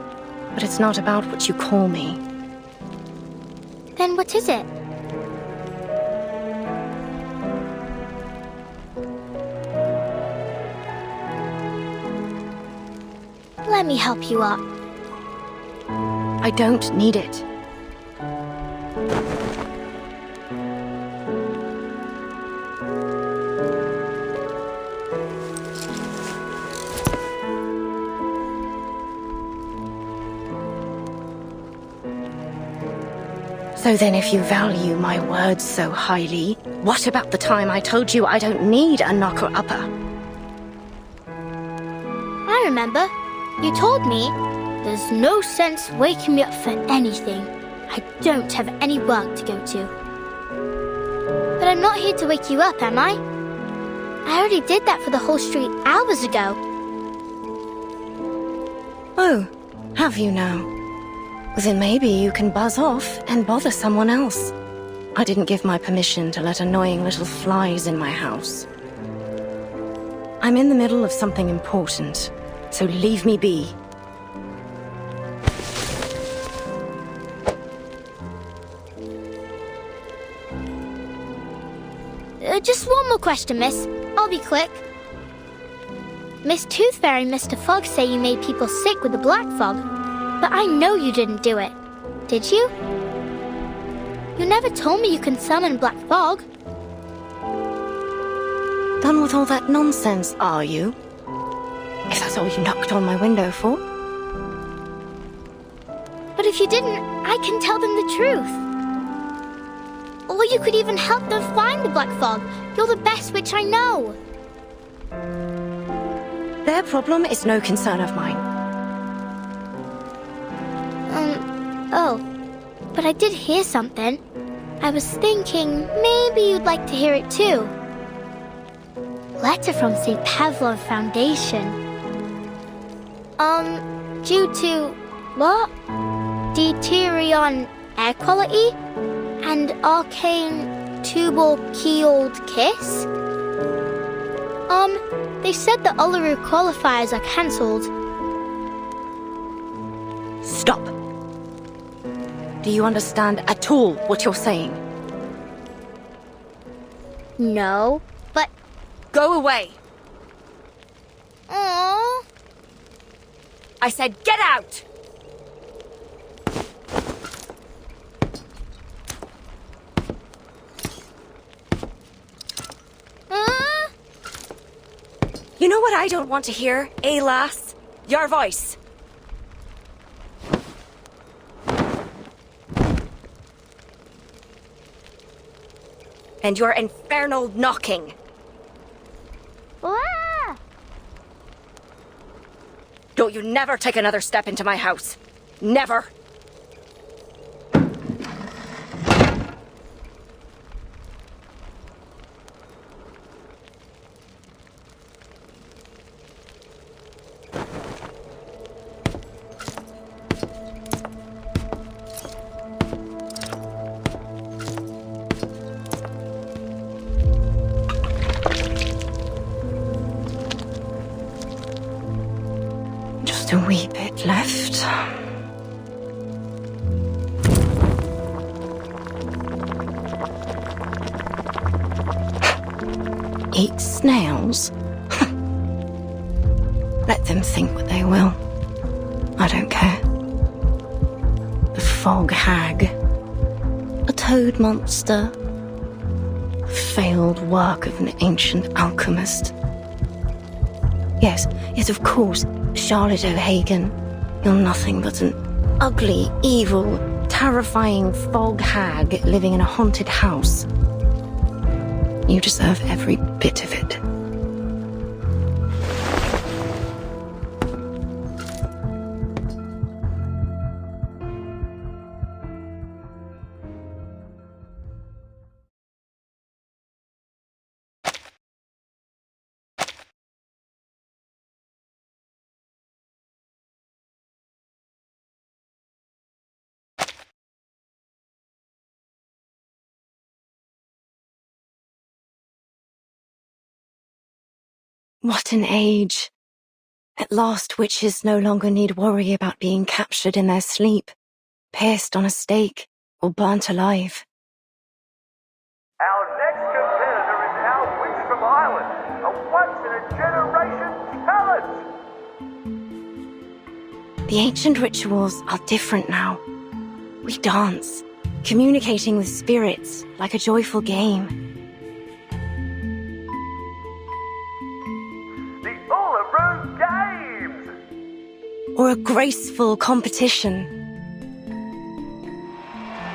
But it's not about what you call me. Then what is it? Let me help you up. I don't need it. So then if you value my words so highly, what about the time I told you I don't need a knocker-upper? I remember. You told me, there's no sense waking me up for anything. I don't have any work to go to. But I'm not here to wake you up, am I? I already did that for the whole street hours ago. Oh, have you now? Then maybe you can buzz off and bother someone else. I didn't give my permission to let annoying little flies in my house. I'm in the middle of something important, so leave me be. Just one more question, miss. I'll be quick. Miss Tooth Fairy and Mr. Fog say you made people sick with the black fog. But I know you didn't do it. Did you? You never told me you can summon black fog. Done with all that nonsense, are you? If that's all you knocked on my window for. But if you didn't, I can tell them the truth. Or you could even help them find the black fog. You're the best witch I know. Their problem is no concern of mine. Oh. But I did hear something. I was thinking maybe you'd like to hear it too. Letter from St. Pavlov Foundation. Due to... what? Deuterion air quality? And arcane tuberculosis kiss? They said the Uluru Qualifiers are cancelled. Stop. Do you understand at all what you're saying? No, but... Go away. Aww. I said get out! You know what I don't want to hear, eh, lass? Your voice. And your infernal knocking. Ah! Don't you never take another step into my house. Never. Just a wee bit left. Eat snails? Let them think what they will. I don't care. The fog hag. A toad monster. Failed work of an ancient alchemist. Yes, of course, Charlotte O'Hagan. You're nothing but an ugly, evil, terrifying fog hag living in a haunted house. You deserve every bit of it. What an age. At last witches no longer need worry about being captured in their sleep, pierced on a stake, or burnt alive. Our next competitor is our witch from Ireland, a once-in-a-generation talent. The ancient rituals are different now. We dance, communicating with spirits like a joyful game. The Uluru Games! Or a graceful competition.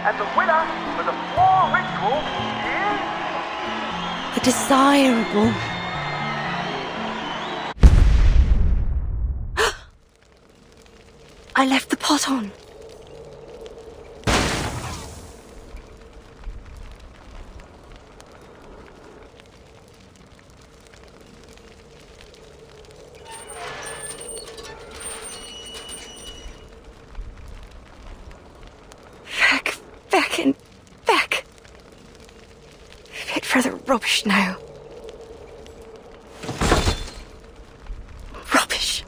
And the winner for the Floor Ritual is... The desirable. I left the pot on. Back. Fit for the rubbish now. Rubbish.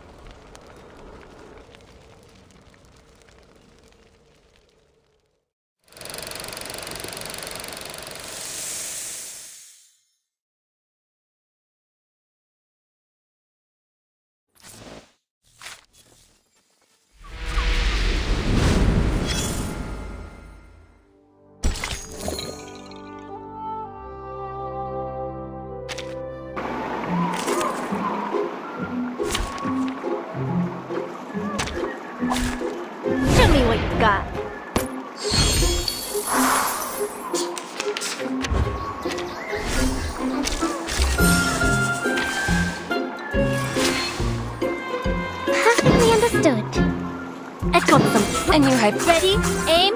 And you hype. Ready? Aim?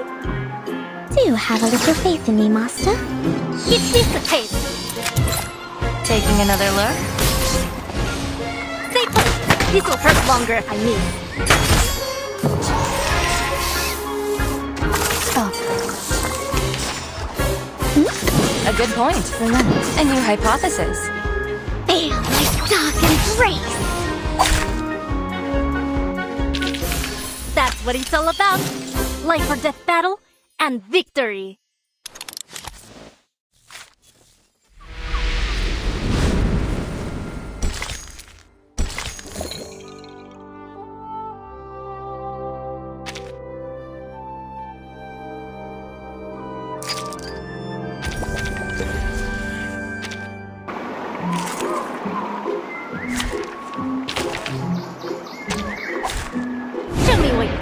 Do you have a little faith in me, Master? It's dissipate. Taking another look? Stay put. This will hurt longer if I miss. Stop. A good point. A new hypothesis. Feel my dark embrace. That's what it's all about. Life or death battle and victory.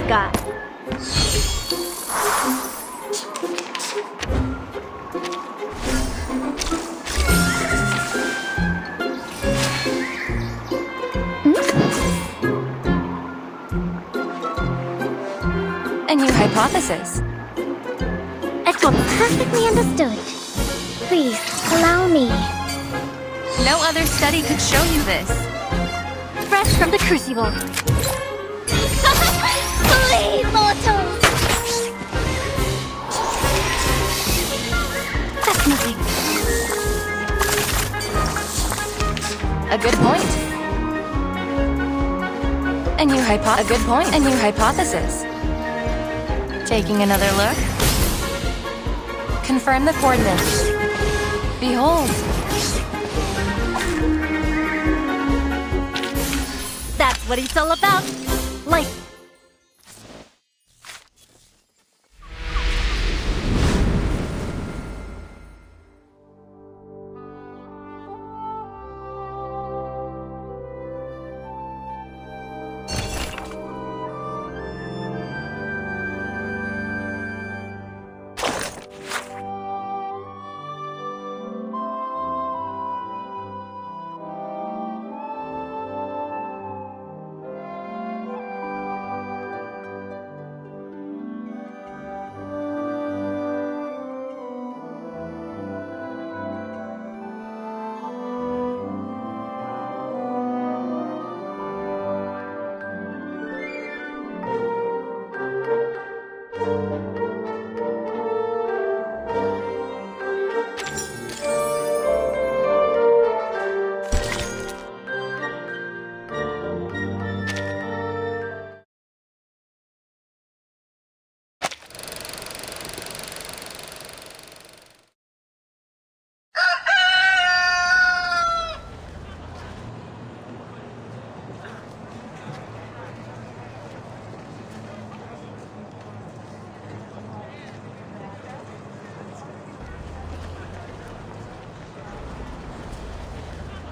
God. A new hypothesis. It's got perfectly understood. Please, allow me. No other study could show you this. Fresh from the crucible. Flee, mortals! That's nothing. A good point. A new hypothesis. Taking another look. Confirm the coordinates. Behold. That's what it's all about. Like...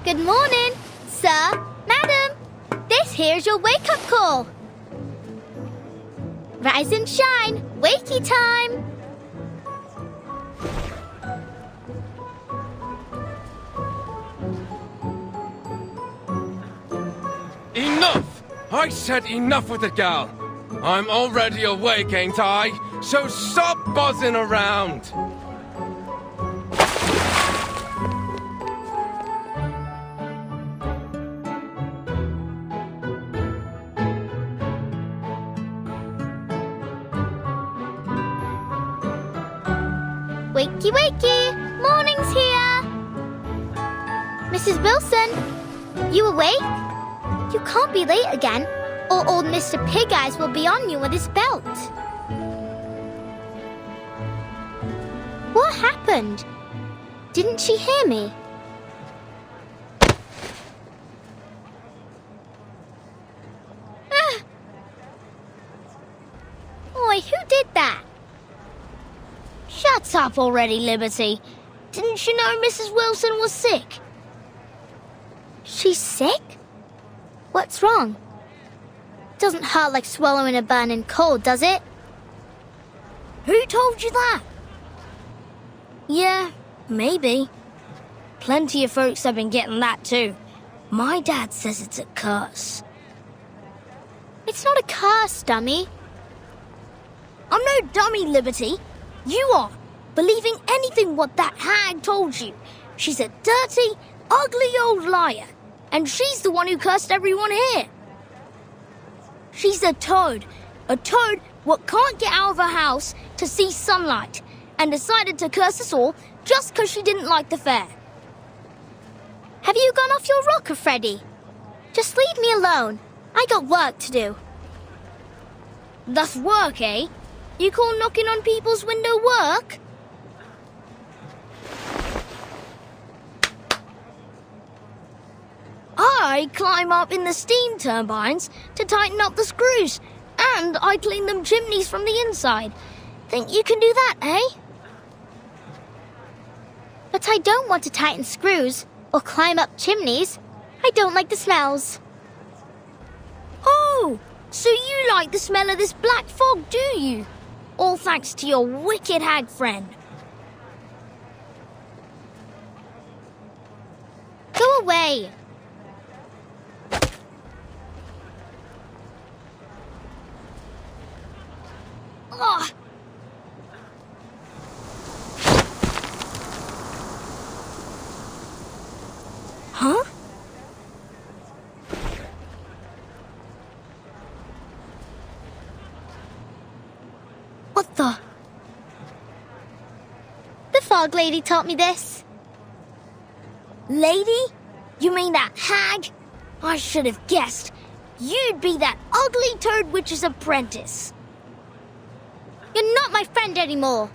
Good morning, sir, madam. This here's your wake-up call. Rise and shine, wakey time. Enough! I said enough with the gal. I'm already awake, ain't I? So stop buzzing around. Wakey, wakey! Morning's here! Mrs. Wilson, you awake? You can't be late again, or old Mr. Pig Eyes will be on you with his belt. What happened? Didn't she hear me? Ah! Oi, who did that? Shut up already, Liberty. Didn't you know Mrs. Wilson was sick? She's sick? What's wrong? Doesn't hurt like swallowing a burning coal, does it? Who told you that? Yeah, maybe. Plenty of folks have been getting that too. My dad says it's a curse. It's not a curse, dummy. I'm no dummy, Liberty. You are, believing anything what that hag told you. She's a dirty, ugly old liar, and she's the one who cursed everyone here. She's a toad what can't get out of her house to see sunlight, and decided to curse us all just 'cause she didn't like the fair. Have you gone off your rocker, Freddy? Just leave me alone. I got work to do. That's work, eh? You call knocking on people's window work? I climb up in the steam turbines to tighten up the screws, and I clean them chimneys from the inside. Think you can do that, eh? But I don't want to tighten screws or climb up chimneys. I don't like the smells. Oh, so you like the smell of this black fog, do you? All thanks to your wicked hag friend. Go away. Ugh. Huh? What the? The fog lady taught me this. Lady? You mean that hag? I should have guessed. You'd be that ugly toad witch's apprentice. You're not my friend anymore.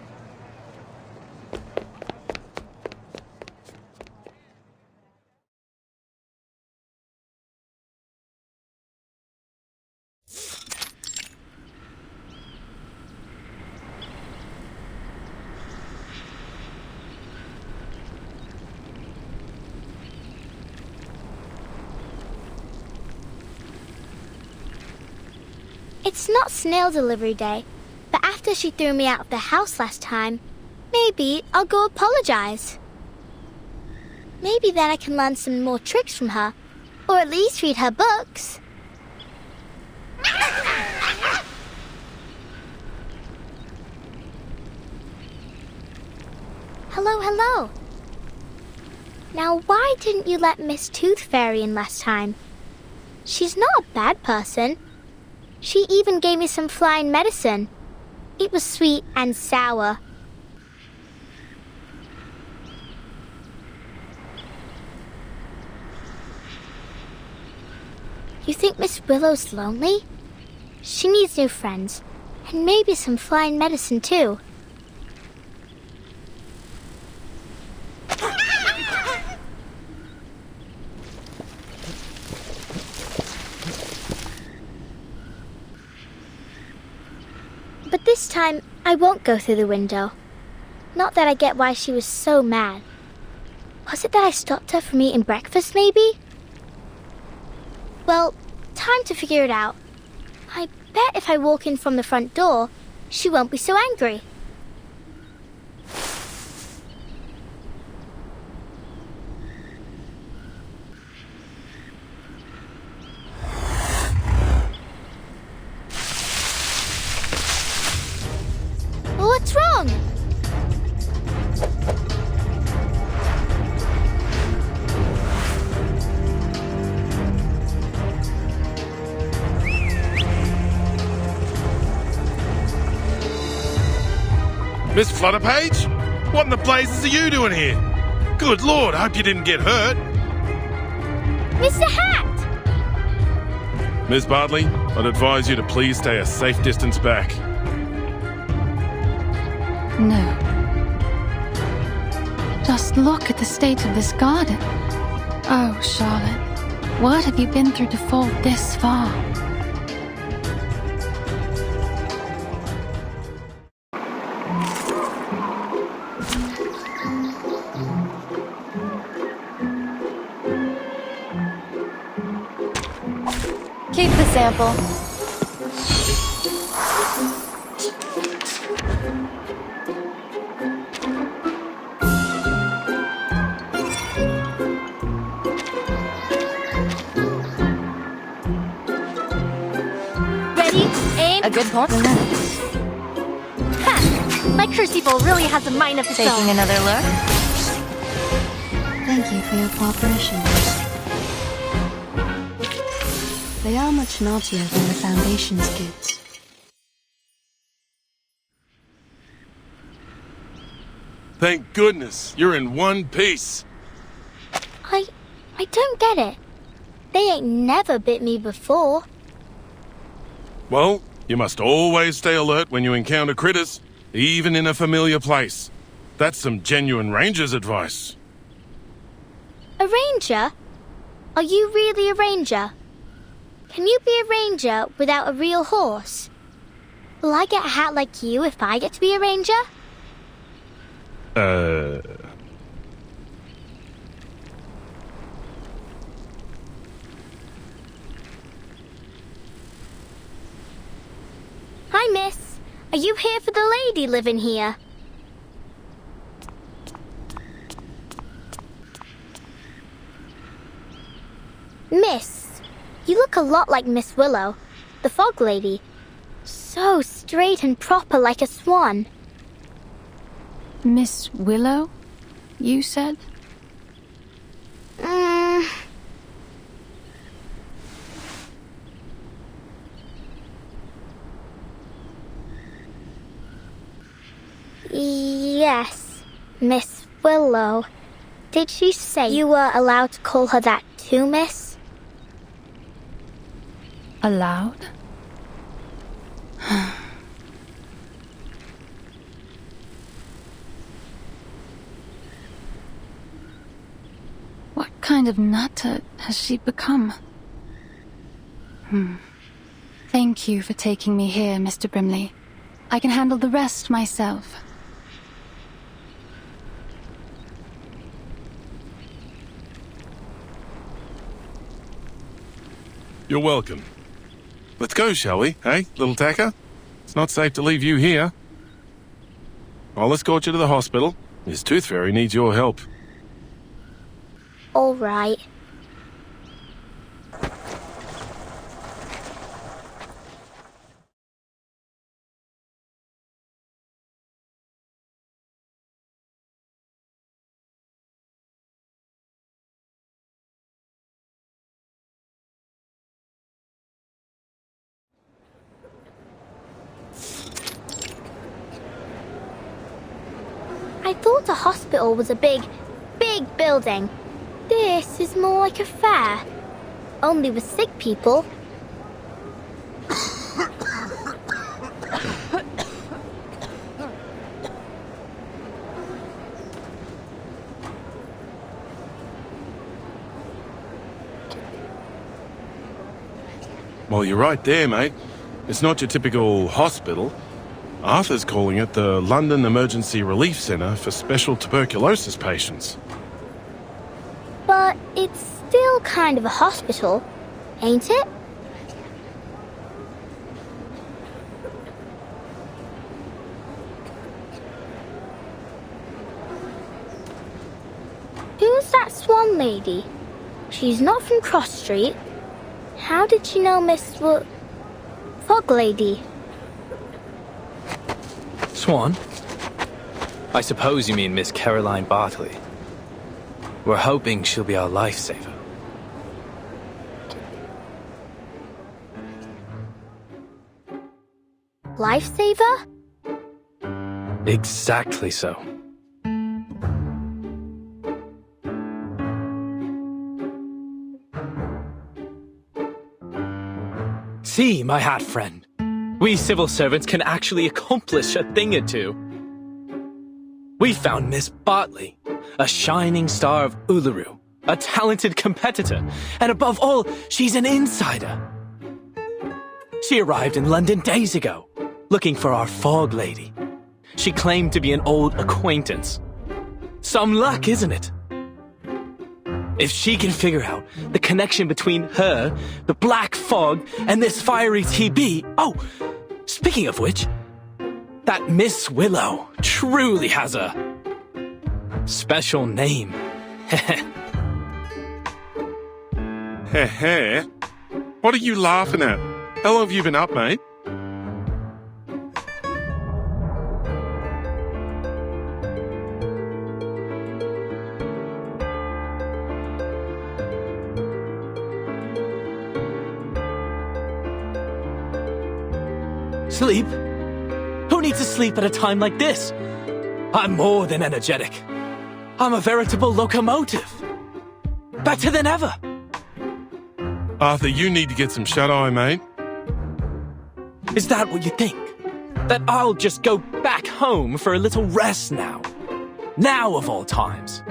It's not snail delivery day, but after she threw me out of the house last time, maybe I'll go apologize. Maybe then I can learn some more tricks from her, or at least read her books. Hello, hello. Now, why didn't you let Miss Tooth Fairy in last time? She's not a bad person. She even gave me some flying medicine. It was sweet and sour. You think Miss Willow's lonely? She needs new friends, and maybe some flying medicine too. But this time, I won't go through the window. Not that I get why she was so mad. Was it that I stopped her from eating breakfast, maybe? Well, time to figure it out. I bet if I walk in from the front door, she won't be so angry. What's wrong? Miss Flutterpage? What in the blazes are you doing here? Good Lord, I hope you didn't get hurt. Mr. Hat! Miss Bartley, I'd advise you to please stay a safe distance back. No. Just look at the state of this garden. Oh, Charlotte, what have you been through to fall this far? Keep the sample. Ready, aim. A good point. Ha! My crucible really has a mind of its own. Taking another look. Thank you for your cooperation. They are much naughtier than the Foundation's kids. Thank goodness, you're in one piece. I don't get it. They ain't never bit me before. Well, you must always stay alert when you encounter critters, even in a familiar place. That's some genuine ranger's advice. A ranger? Are you really a ranger? Can you be a ranger without a real horse? Will I get a hat like you if I get to be a ranger? Hi, miss. Are you here for the lady living here? Miss, you look a lot like Miss Willow, the fog lady. So straight and proper like a swan. Miss Willow, you said? Yes, Miss Willow. Did she say you were allowed to call her that too, miss? Allowed? What kind of nutter has she become? Thank you for taking me here, Mr. Brimley. I can handle the rest myself. You're welcome. Let's go, shall we? Hey, little tacker? It's not safe to leave you here. I'll escort you to the hospital. His tooth fairy needs your help. All right. I thought a hospital was a big building. This is more like a fair. Only with sick people. Well, you're right there, mate. It's not your typical hospital. Arthur's calling it the London Emergency Relief Centre for Special Tuberculosis Patients. But it's still kind of a hospital, ain't it? Who's that Swan lady? She's not from Cross Street. How did she know Miss Fog Lady? Swan? I suppose you mean Miss Caroline Bartley. We're hoping she'll be our lifesaver. Lifesaver? Exactly so. See, my hat friend. We civil servants can actually accomplish a thing or two. We found Miss Bartley, a shining star of Uluru, a talented competitor, and above all, she's an insider. She arrived in London days ago, looking for our Fog Lady. She claimed to be an old acquaintance. Some luck, isn't it? If she can figure out the connection between her, the Black Fog, and this fiery TB... Oh, speaking of which, that Miss Willow truly has a special name. Heh. What are you laughing at? How long have you been up, mate? Sleep? Who needs to sleep at a time like this? I'm more than energetic. I'm a veritable locomotive. Better than ever. Arthur, you need to get some shut-eye, mate. Is that what you think? That I'll just go back home for a little rest now? Now of all times?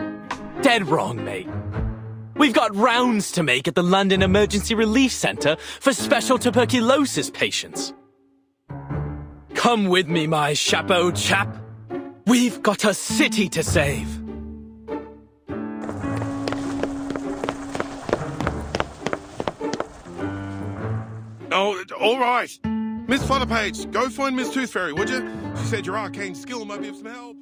Dead wrong, mate. We've got rounds to make at the London Emergency Relief Centre for Special Tuberculosis patients. Come with me, my chapeau chap. We've got a city to save. Oh, all right. Miss Flutterpage, go find Miss Tooth Fairy, would you? She said your arcane skill might be of some help.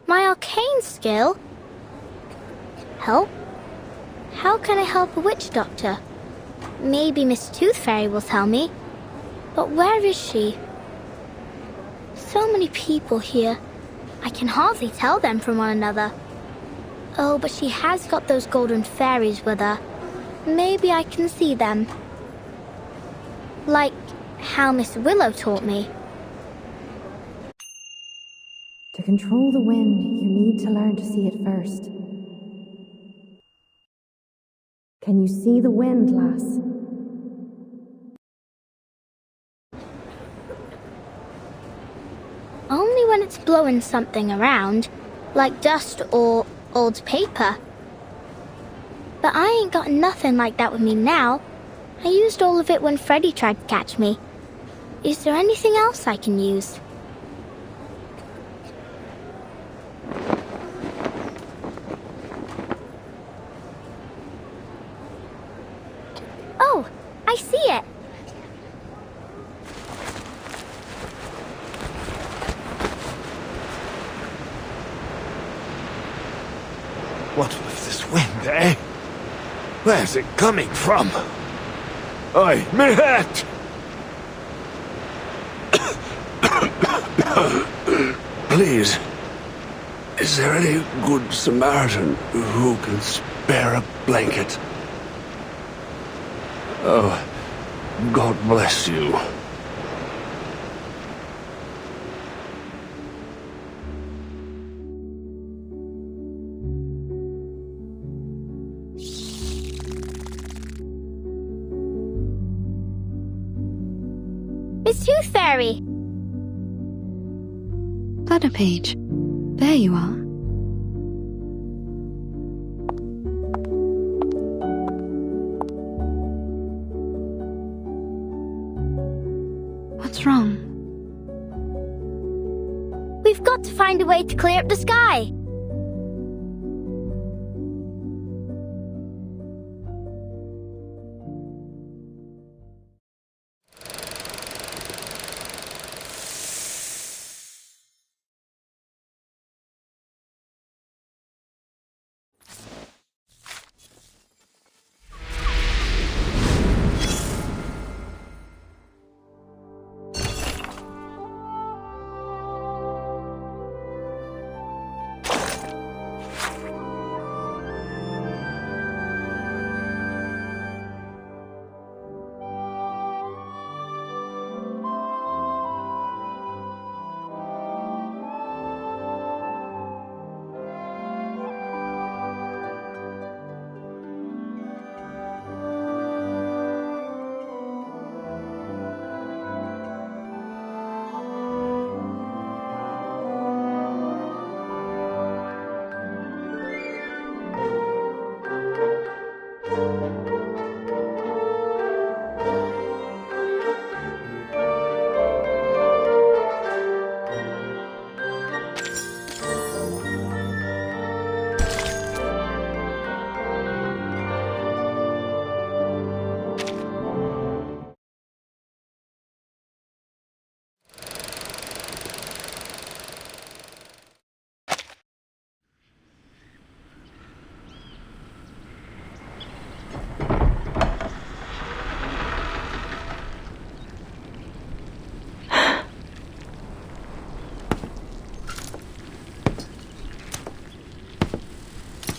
My arcane skill? Help? How can I help a witch doctor? Maybe Miss Tooth Fairy will tell me. But where is she? So many people here. I can hardly tell them from one another. Oh, but she has got those golden fairies with her. Maybe I can see them. Like how Miss Willow taught me. To control the wind, you need to learn to see it first. Can you see the wind, lass? Only when it's blowing something around, like dust or old paper. But I ain't got nothing like that with me now. I used all of it when Freddy tried to catch me. Is there anything else I can use? What with this wind, eh? Where's it coming from? Oi, me hat! Please, is there any good Samaritan who can spare a blanket? Oh, God bless you. Miss Tooth Fairy! Flutterpage, there you are. What's wrong? We've got to find a way to clear up the sky.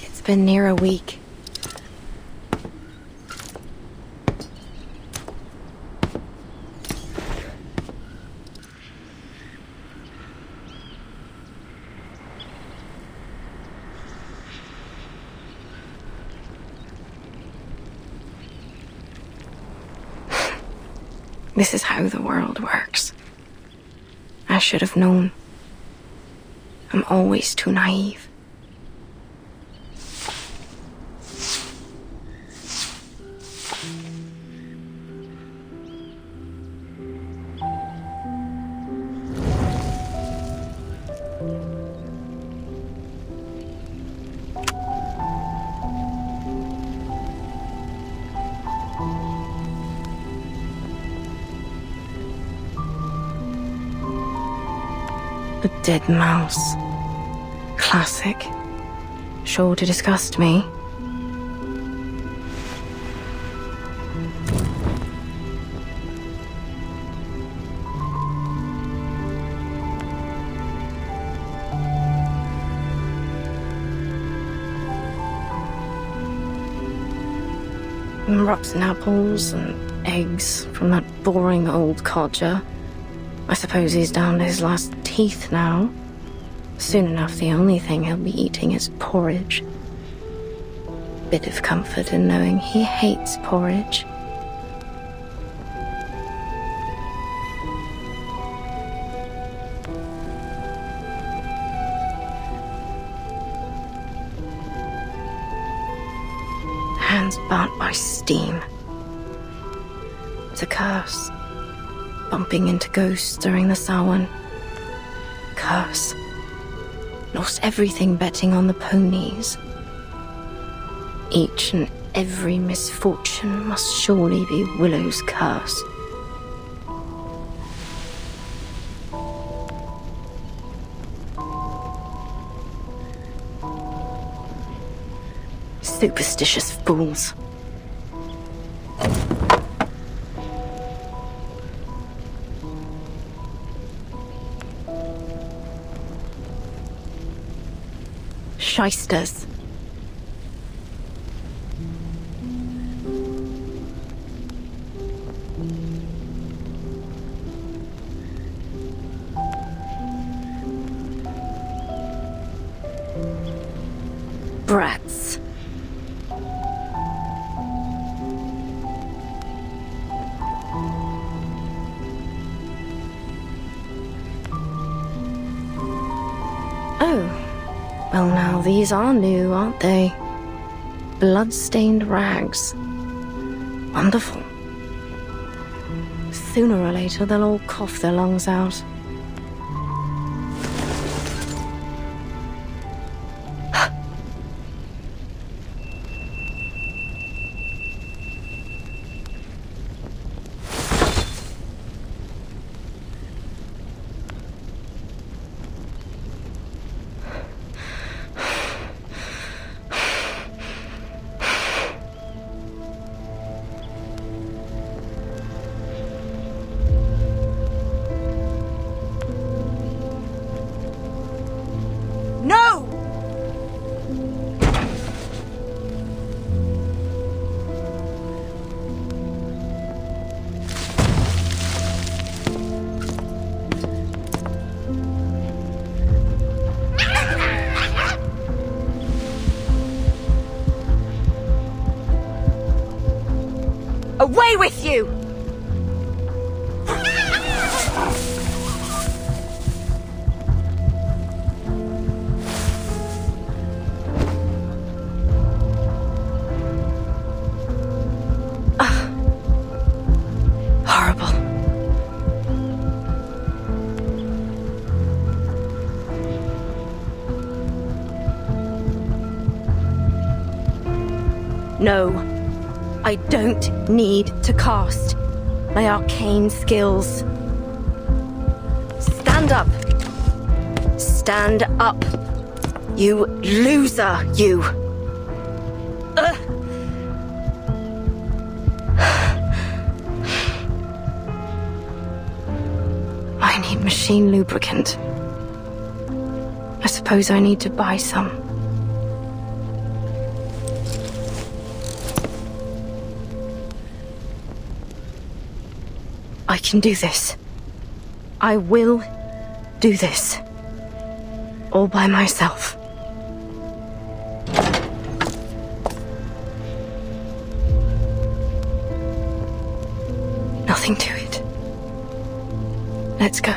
It's been near a week. This is how the world works. I should have known. I'm always too naive. A dead mouse. Classic. Sure to disgust me. Rotten apples and eggs from that boring old codger. I suppose he's down to his last teeth now. Soon enough, the only thing he'll be eating is porridge. Bit of comfort in knowing he hates porridge. Hands burnt by steam. It's a curse. Bumping into ghosts during the Samhain. Curse. Lost everything betting on the ponies. Each and every misfortune must surely be Willow's curse. Superstitious fools. Shysters. Brats. Oh. Well, now these are new, aren't they? Blood-stained rags. Wonderful. Sooner or later, they'll all cough their lungs out. Away with you! Horrible. No. I don't need to cast my arcane skills. Stand up. Stand up. You loser, you. I need machine lubricant. I suppose I need to buy some. I can do this. I will do this. All by myself. Nothing to it. Let's go.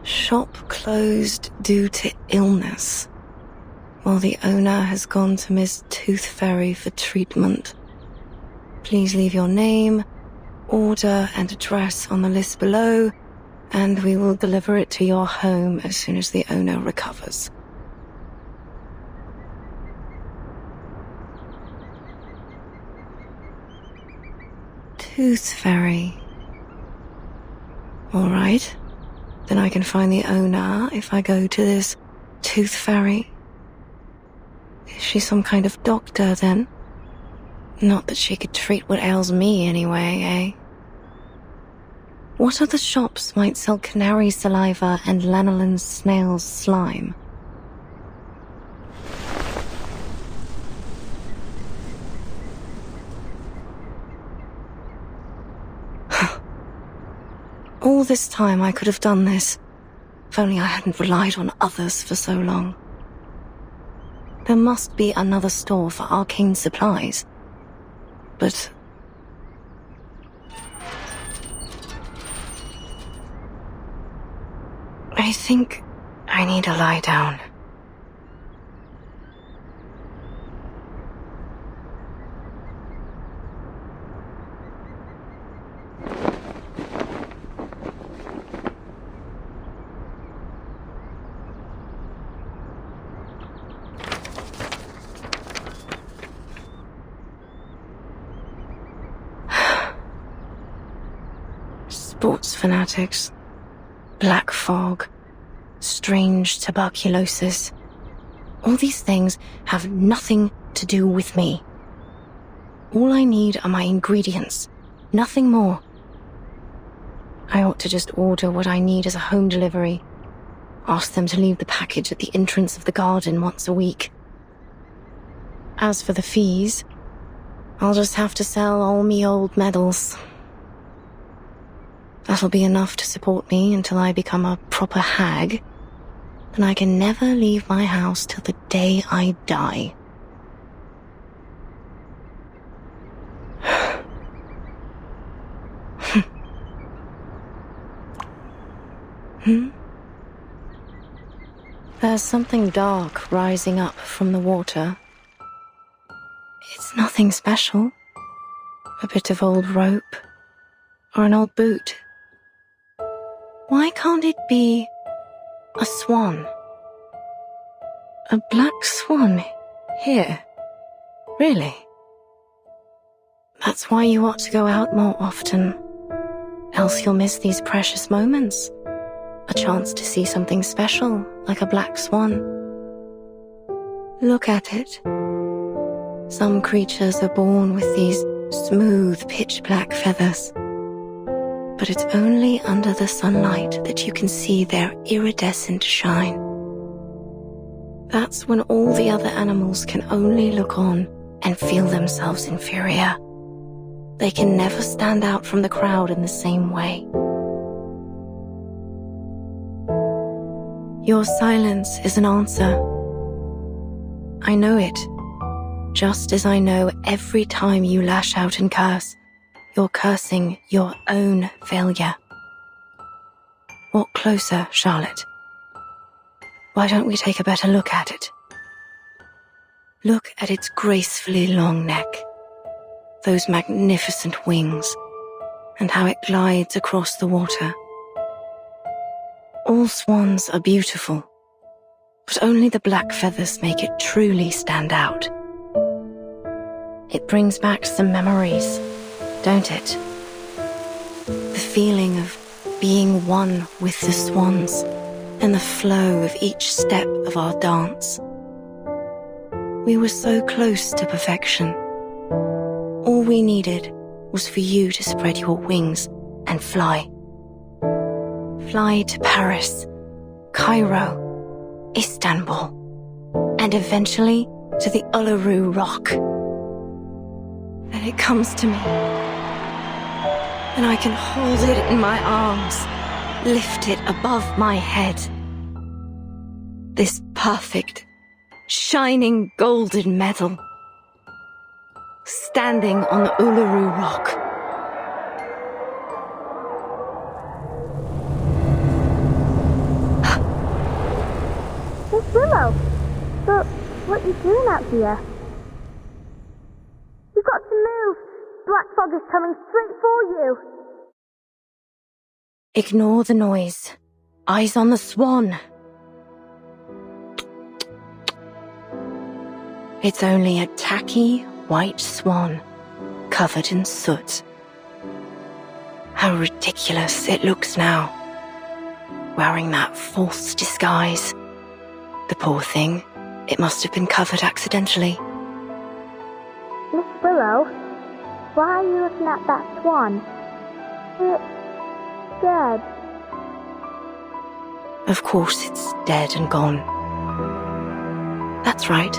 Shop closed due to illness, while the owner has gone to Miss Tooth Fairy for treatment. Please leave your name, order and address on the list below, and we will deliver it to your home as soon as the owner recovers. Tooth Fairy. All right. Then I can find the owner if I go to this Tooth Fairy. Is she some kind of doctor, then? Not that she could treat what ails me anyway, eh? What other shops might sell canary saliva and lanolin snail's slime? All this time I could have done this, if only I hadn't relied on others for so long. There must be another store for arcane supplies, but... I think I need to lie down. Sports fanatics, black fog, strange tuberculosis. All these things have nothing to do with me. All I need are my ingredients, nothing more. I ought to just order what I need as a home delivery. Ask them to leave the package at the entrance of the garden once a week. As for the fees, I'll just have to sell all me old medals. That'll be enough to support me until I become a proper hag. Then I can never leave my house till the day I die. There's something dark rising up from the water. It's nothing special. A bit of old rope, or an old boot. Why can't it be a swan? A black swan here? Really? That's why you ought to go out more often. Else you'll miss these precious moments. A chance to see something special, like a black swan. Look at it. Some creatures are born with these smooth, pitch-black feathers. But it's only under the sunlight that you can see their iridescent shine. That's when all the other animals can only look on and feel themselves inferior. They can never stand out from the crowd in the same way. Your silence is an answer. I know it, just as I know every time you lash out and curse, you're cursing your own failure. Walk closer, Charlotte. Why don't we take a better look at it? Look at its gracefully long neck, those magnificent wings, and how it glides across the water. All swans are beautiful, but only the black feathers make it truly stand out. It brings back some memories, don't it? The feeling of being one with the swans and the flow of each step of our dance. We were so close to perfection. All we needed was for you to spread your wings and fly. Fly to Paris, Cairo, Istanbul, and eventually to the Uluru Rock. Then it comes to me, and I can hold it in my arms, lift it above my head. This perfect, shining golden medal, standing on the Uluru Rock. Miss Willow, but what are you doing out here? You've got to move. Black fog is coming straight for you. Ignore the noise. Eyes on the swan. It's only a tacky white swan covered in soot. How ridiculous it looks now, wearing that false disguise. The poor thing, it must have been covered accidentally. Miss Willow, why are you looking at that swan? It's dead. Of course it's dead and gone. That's right.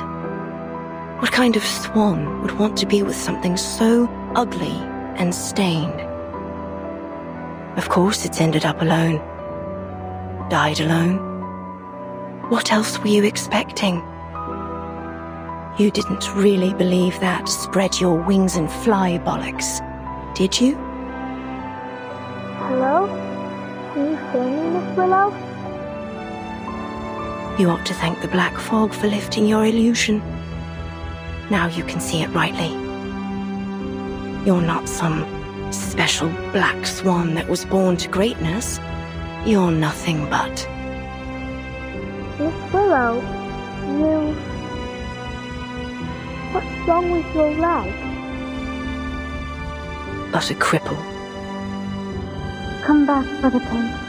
What kind of swan would want to be with something so ugly and stained? Of course it's ended up alone. Died alone. What else were you expecting? You didn't really believe that spread your wings and fly bollocks, did you? Hello? Can you hear me, Miss Willow? You ought to thank the black fog for lifting your illusion. Now you can see it rightly. You're not some special black swan that was born to greatness. You're nothing but... Miss Willow, you... What's wrong with your leg? but a cripple. Come back, Flutterpage.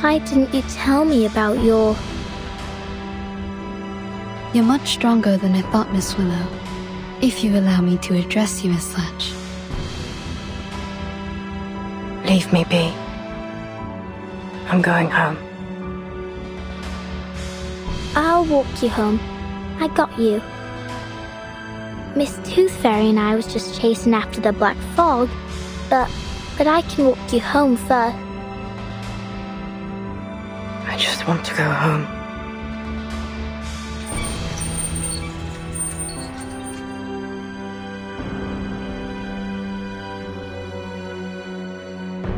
Why didn't you tell me about your... You're much stronger than I thought, Miss Willow, if you allow me to address you as such. Leave me be. I'm going home. I'll walk you home. I got you. Miss Tooth Fairy and I was just chasing after the black fog, but I can walk you home first. I just want to go home.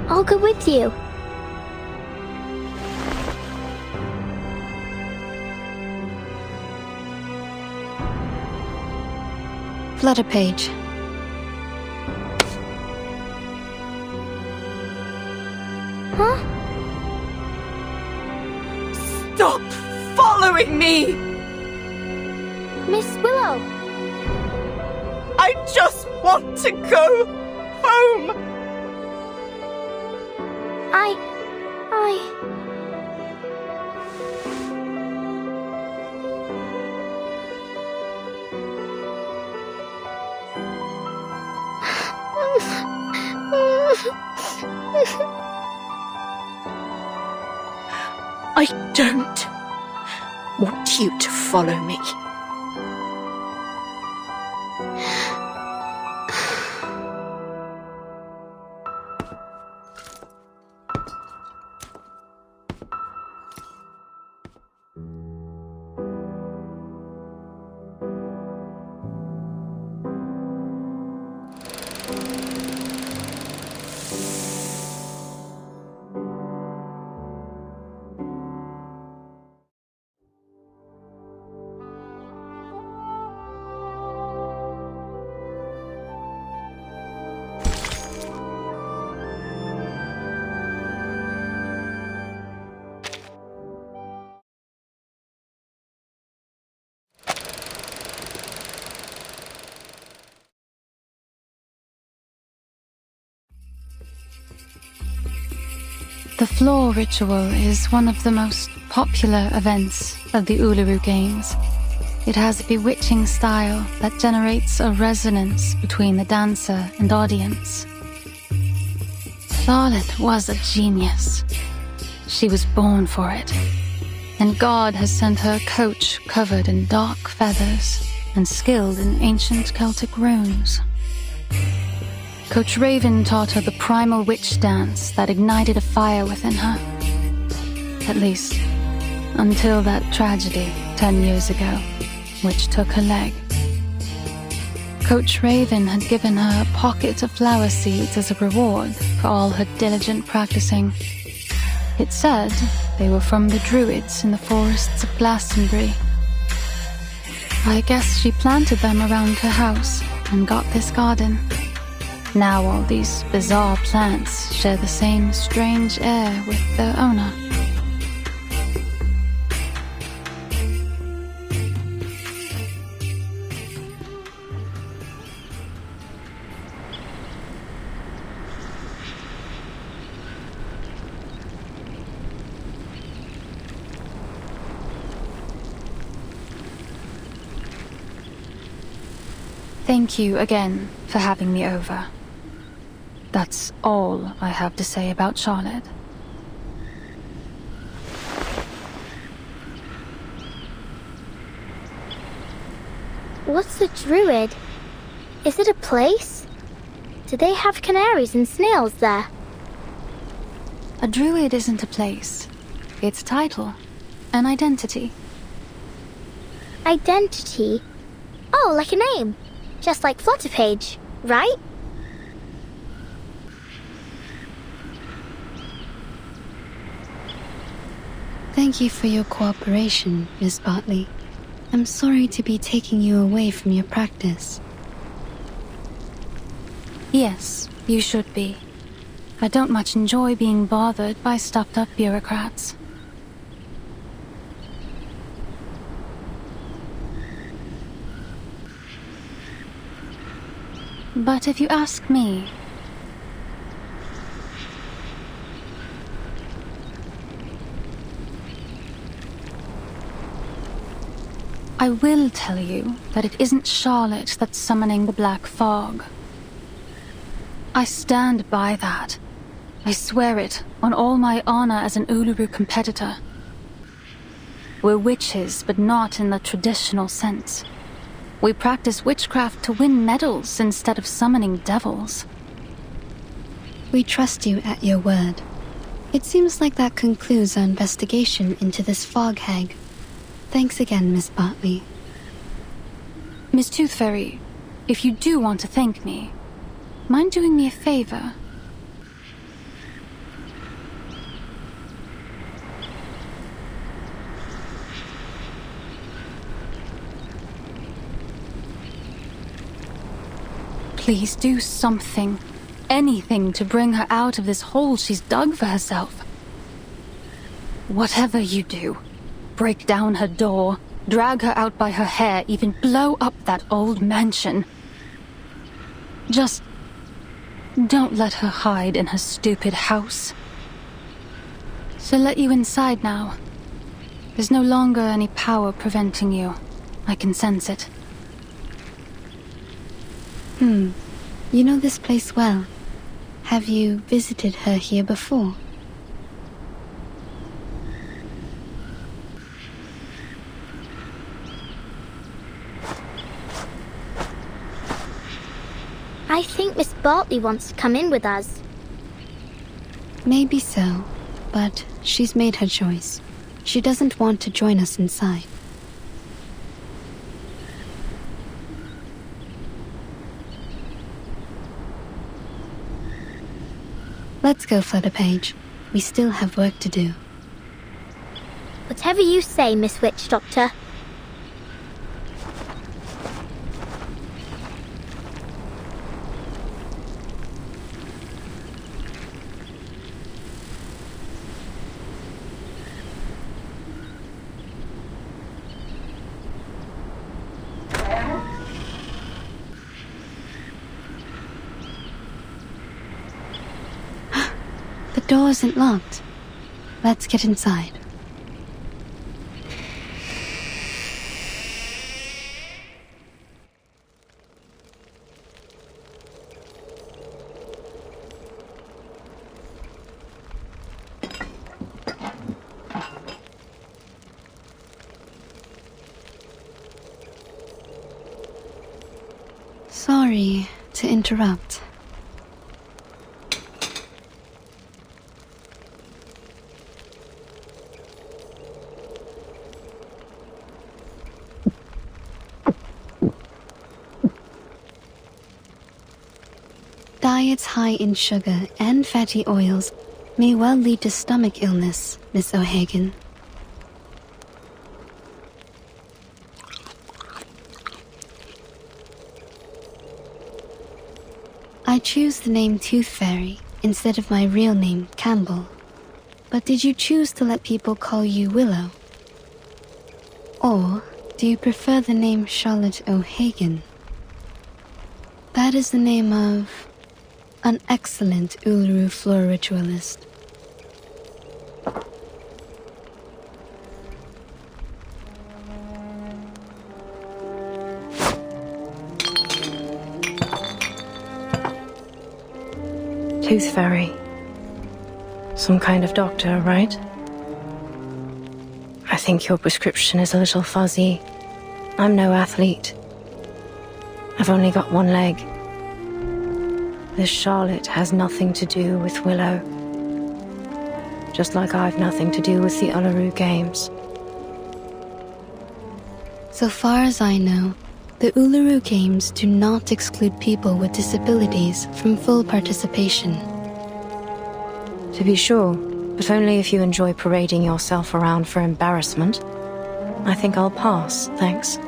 I'll go with you. Flutterpage. Huh? Stop following me! Miss Willow! I just want to go home! I don't want you to follow me. The Floor Ritual is one of the most popular events of the Uluru Games. It has a bewitching style that generates a resonance between the dancer and audience. Charlotte was a genius. She was born for it, and God has sent her a coach covered in dark feathers and skilled in ancient Celtic runes. Coach Raven taught her the primal witch dance that ignited a fire within her. At least, until that tragedy 10 years ago, which took her leg. Coach Raven had given her a pocket of flower seeds as a reward for all her diligent practicing. It said they were from the druids in the forests of Glastonbury. I guess she planted them around her house and got this garden. Now all these bizarre plants share the same strange air with their owner. Thank you again for having me over. That's all I have to say about Charlotte. What's a druid? Is it a place? Do they have canaries and snails there? A druid isn't a place. It's a title. An identity. Identity? Oh, like a name. Just like Flutterpage, right? Thank you for your cooperation, Miss Bartley. I'm sorry to be taking you away from your practice. Yes, you should be. I don't much enjoy being bothered by stuffed-up bureaucrats. But if you ask me, I will tell you that it isn't Charlotte that's summoning the black fog. I stand by that. I swear it on all my honor as an Uluru competitor. We're witches, but not in the traditional sense. We practice witchcraft to win medals instead of summoning devils. We trust you at your word. It seems like that concludes our investigation into this fog hag. Thanks again, Miss Bartley. Miss Tooth Fairy, if you do want to thank me, mind doing me a favor? Please do something, anything to bring her out of this hole she's dug for herself. Whatever you do, break down her door, drag her out by her hair, even blow up that old mansion. Just don't let her hide in her stupid house. She'll let you inside now. There's no longer any power preventing you. I can sense it. You know this place well. Have you visited her here before? I think Miss Bartley wants to come in with us. Maybe so, but she's made her choice. She doesn't want to join us inside. Let's go, Flutterpage. We still have work to do. Whatever you say, Miss Witch Doctor. The door isn't locked. Let's get inside. Sorry to interrupt. Diets high in sugar and fatty oils may well lead to stomach illness, Miss O'Hagan. I choose the name Tooth Fairy instead of my real name, Campbell. But did you choose to let people call you Willow? Or do you prefer the name Charlotte O'Hagan? That is the name of an excellent Uluru Floor Ritualist. Tooth Fairy. Some kind of doctor, right? I think your prescription is a little fuzzy. I'm no athlete. I've only got one leg. This Charlotte has nothing to do with Willow. Just like I've nothing to do with the Uluru Games. So far as I know, the Uluru Games do not exclude people with disabilities from full participation. To be sure, but but only if you enjoy parading yourself around for embarrassment. I think I'll pass, thanks.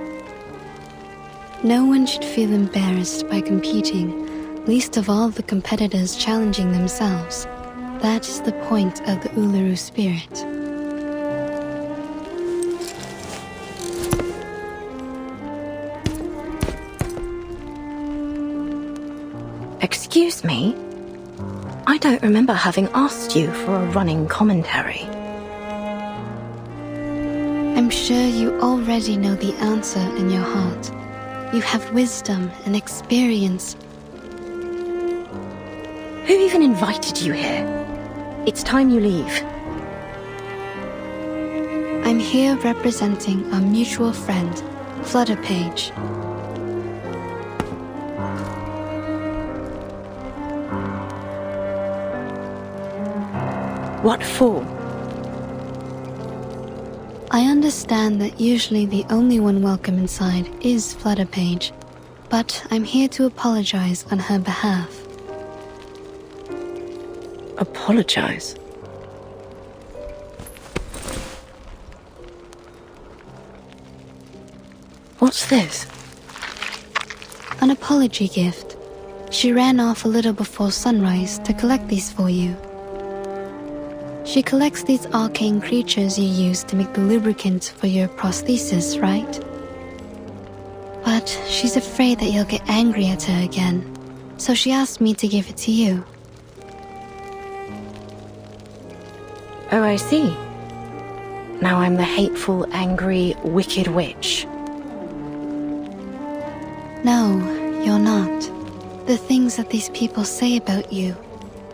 No one should feel embarrassed by competing, least of all the competitors challenging themselves. That is the point of the Uluru spirit. Excuse me? I don't remember having asked you for a running commentary. I'm sure you already know the answer in your heart. You have wisdom and experience. Who even invited you here? It's time you leave. I'm here representing our mutual friend, Flutterpage. What for? I understand that usually the only one welcome inside is Flutterpage, but I'm here to apologize on her behalf. Apologize? What's this? An apology gift. She ran off a little before sunrise to collect these for you. She collects these arcane creatures you use to make the lubricant for your prosthesis, right? But she's afraid that you'll get angry at her again, so she asked me to give it to you. Oh, I see. Now I'm the hateful, angry, wicked witch. No, you're not. The things that these people say about you,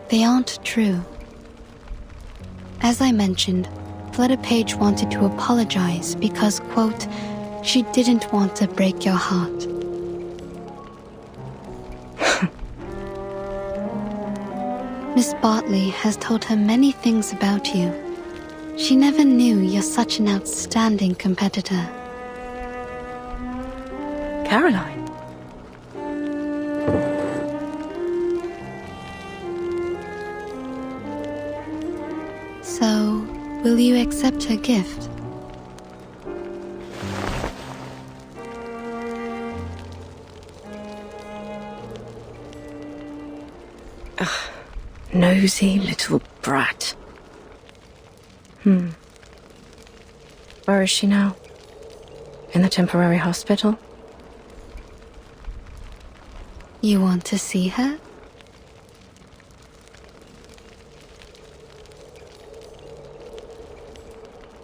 they aren't true. As I mentioned, Flutterpage wanted to apologize because, quote, she didn't want to break your heart. Miss Bartley has told her many things about you. She never knew you're such an outstanding competitor. Caroline? So, will you accept her gift? Ugh, nosy little brat. Where is she now? In the temporary hospital? You want to see her?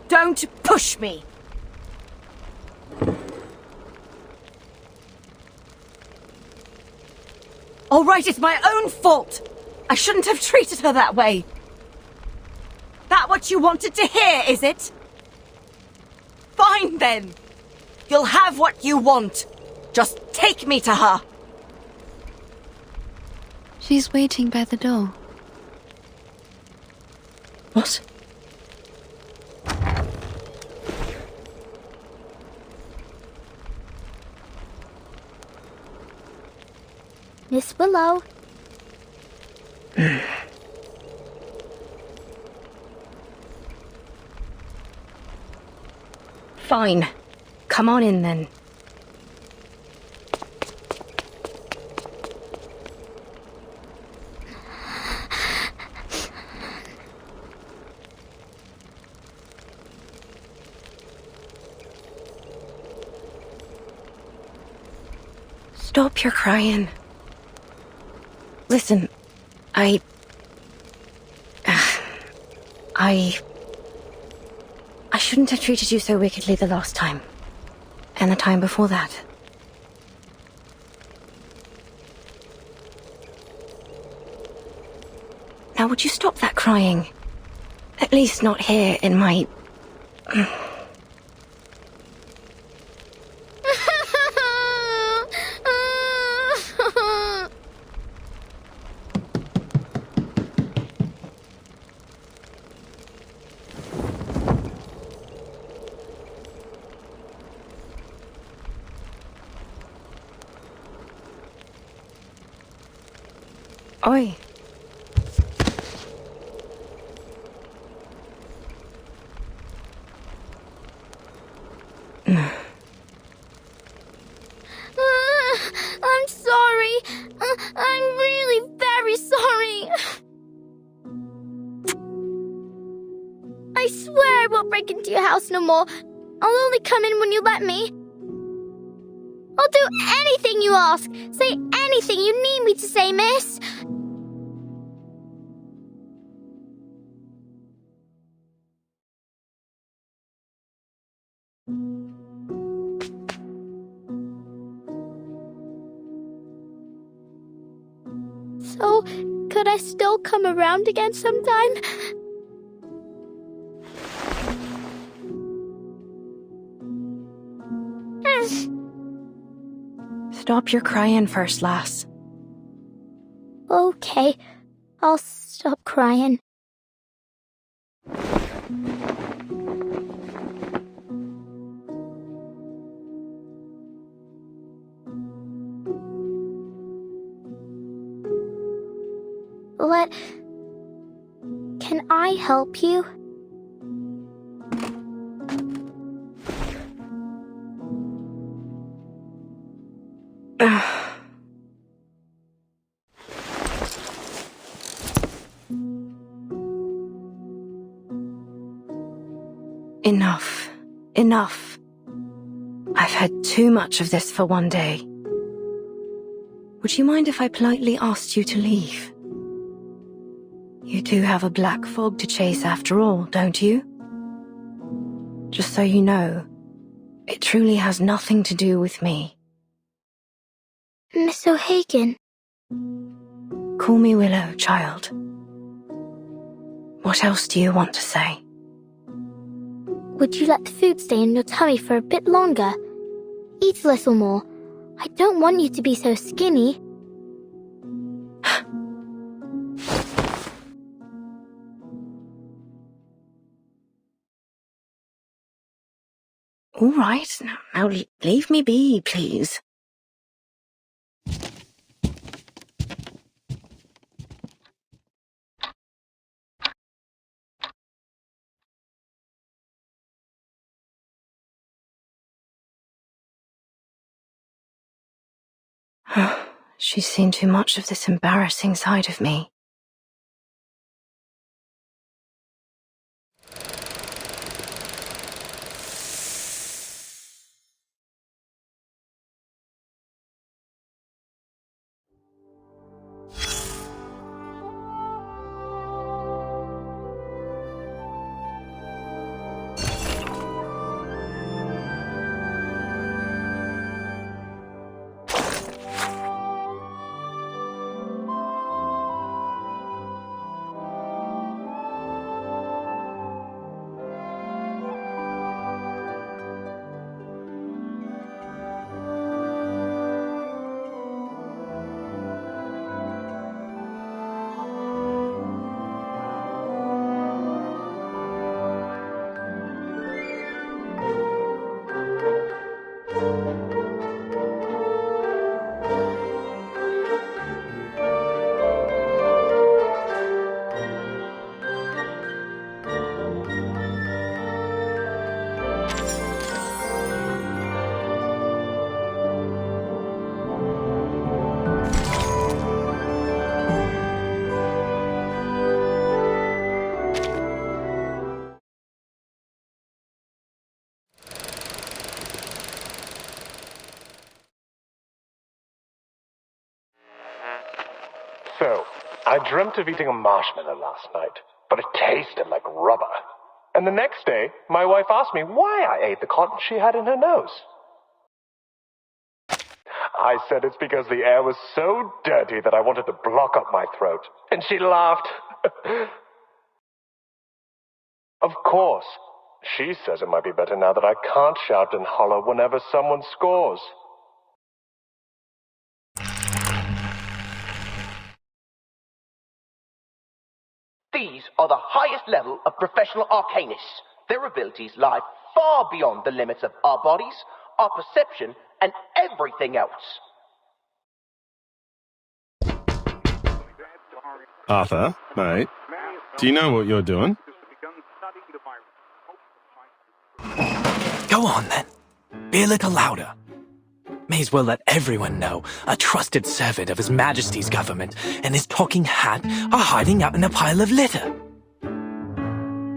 Don't push me! All right, it's my own fault. I shouldn't have treated her that way. That what you wanted to hear, is it? Fine then. You'll have what you want. Just take me to her. She's waiting by the door. What? Miss Willow. Fine. Come on in then. Stop your crying. Listen, I shouldn't have treated you so wickedly the last time. And the time before that. Now would you stop that crying? At least not here in my... Oi. back into your house no more. I'll only come in when you let me. I'll do anything you ask. Say anything you need me to say, miss. So, could I still come around again sometime? Stop your crying first, lass. Okay, I'll stop crying. Can I help you? Enough. Enough. I've had too much of this for one day. Would you mind if I politely asked you to leave? You do have a black fog to chase after all, don't you? Just so you know, it truly has nothing to do with me. Miss O'Hagan. Call me Willow, child. What else do you want to say? Would you let the food stay in your tummy for a bit longer? Eat a little more. I don't want you to be so skinny. All right, now leave me be, please. She's seen too much of this embarrassing side of me. So, I dreamt of eating a marshmallow last night, but it tasted like rubber. And the next day, my wife asked me why I ate the cotton she had in her nose. I said it's because the air was so dirty that I wanted to block up my throat. And she laughed. Of course, she says it might be better now that I can't shout and holler whenever someone scores. These are the highest level of professional arcanists. Their abilities lie far beyond the limits of our bodies, our perception, and everything else. Arthur, mate, do you know what you're doing? Go on then. Be a little louder. May as well let everyone know a trusted servant of His Majesty's government and his talking hat are hiding out in a pile of litter.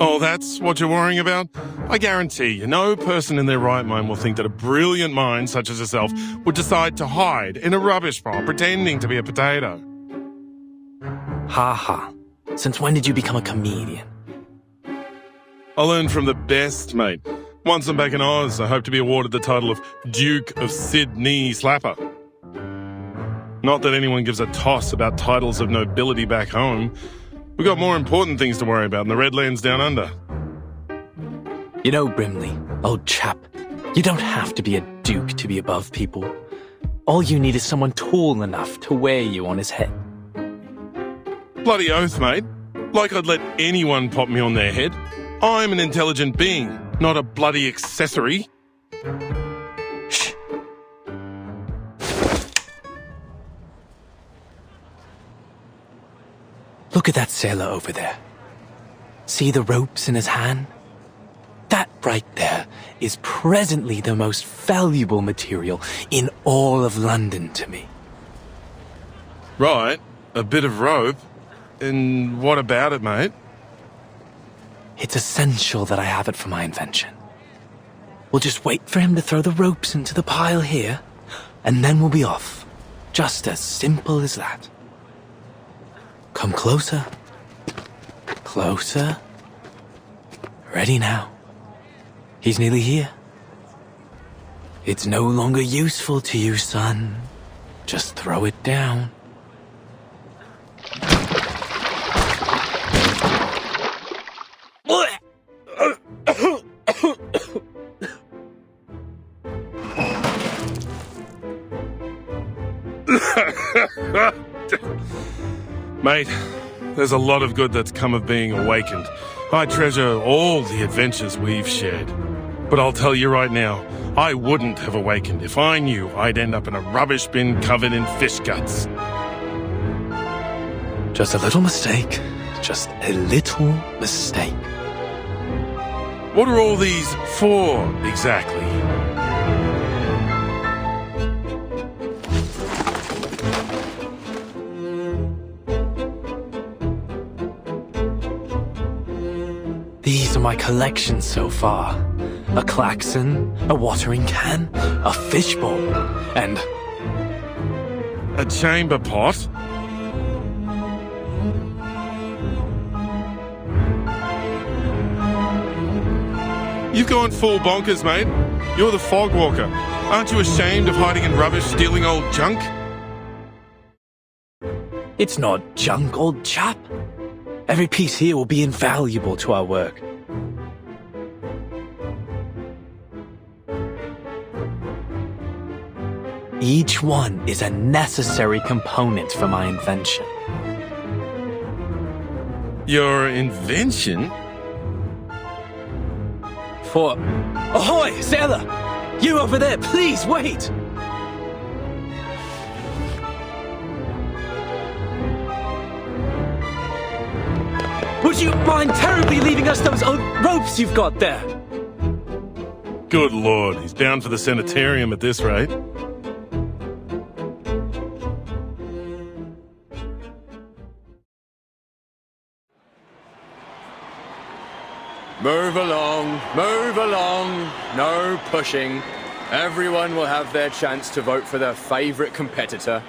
Oh, that's what you're worrying about? I guarantee you, no person in their right mind will think that a brilliant mind such as yourself would decide to hide in a rubbish pile pretending to be a potato. Ha ha. Since when did you become a comedian? I learned from the best, mate. Once I'm back in Oz, I hope to be awarded the title of Duke of Sydney Slapper. Not that anyone gives a toss about titles of nobility back home. We've got more important things to worry about in the Redlands down under. You know, Brimley, old chap, you don't have to be a duke to be above people. All you need is someone tall enough to wear you on his head. Bloody oath, mate. Like I'd let anyone pop me on their head. I'm an intelligent being, not a bloody accessory. Shh. Look at that sailor over there. See the ropes in his hand? That right there is presently the most valuable material in all of London to me. Right, a bit of rope. And what about it, mate? It's essential that I have it for my invention. We'll just wait for him to throw the ropes into the pile here, and then we'll be off. Just as simple as that. Come closer. Closer. Ready now. He's nearly here. It's no longer useful to you, son. Just throw it down. Mate, there's a lot of good that's come of being awakened. I treasure all the adventures we've shared. But I'll tell you right now, I wouldn't have awakened if I knew I'd end up in a rubbish bin covered in fish guts. Just a little mistake. Just a little mistake. What are all these for, exactly? These are my collections so far. A klaxon, a watering can, a fishbowl, and... a chamber pot? You've gone full bonkers, mate. You're the Fogwalker. Aren't you ashamed of hiding in rubbish, stealing old junk? It's not junk, old chap. Every piece here will be invaluable to our work. Each one is a necessary component for my invention. Your invention? For... Ahoy, sailor! You over there, please wait! Would you mind terribly leaving us those old ropes you've got there? Good lord, he's bound for the sanitarium at this rate. Move along, no pushing. Everyone will have their chance to vote for their favourite competitor.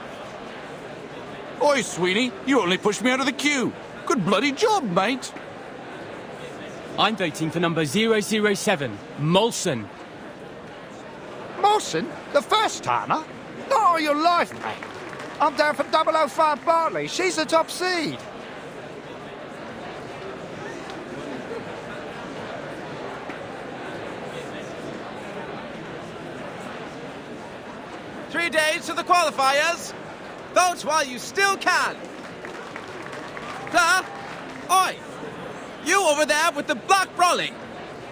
Oi, Sweeney, you only pushed me out of the queue. Good bloody job, mate. I'm voting for number 007, Molson. Molson? The first timer? Not all your life, mate. I'm down for 005 Bartley. She's the top seed. "3 days to the qualifiers. Vote while you still can. Oi! You over there with the black brolly.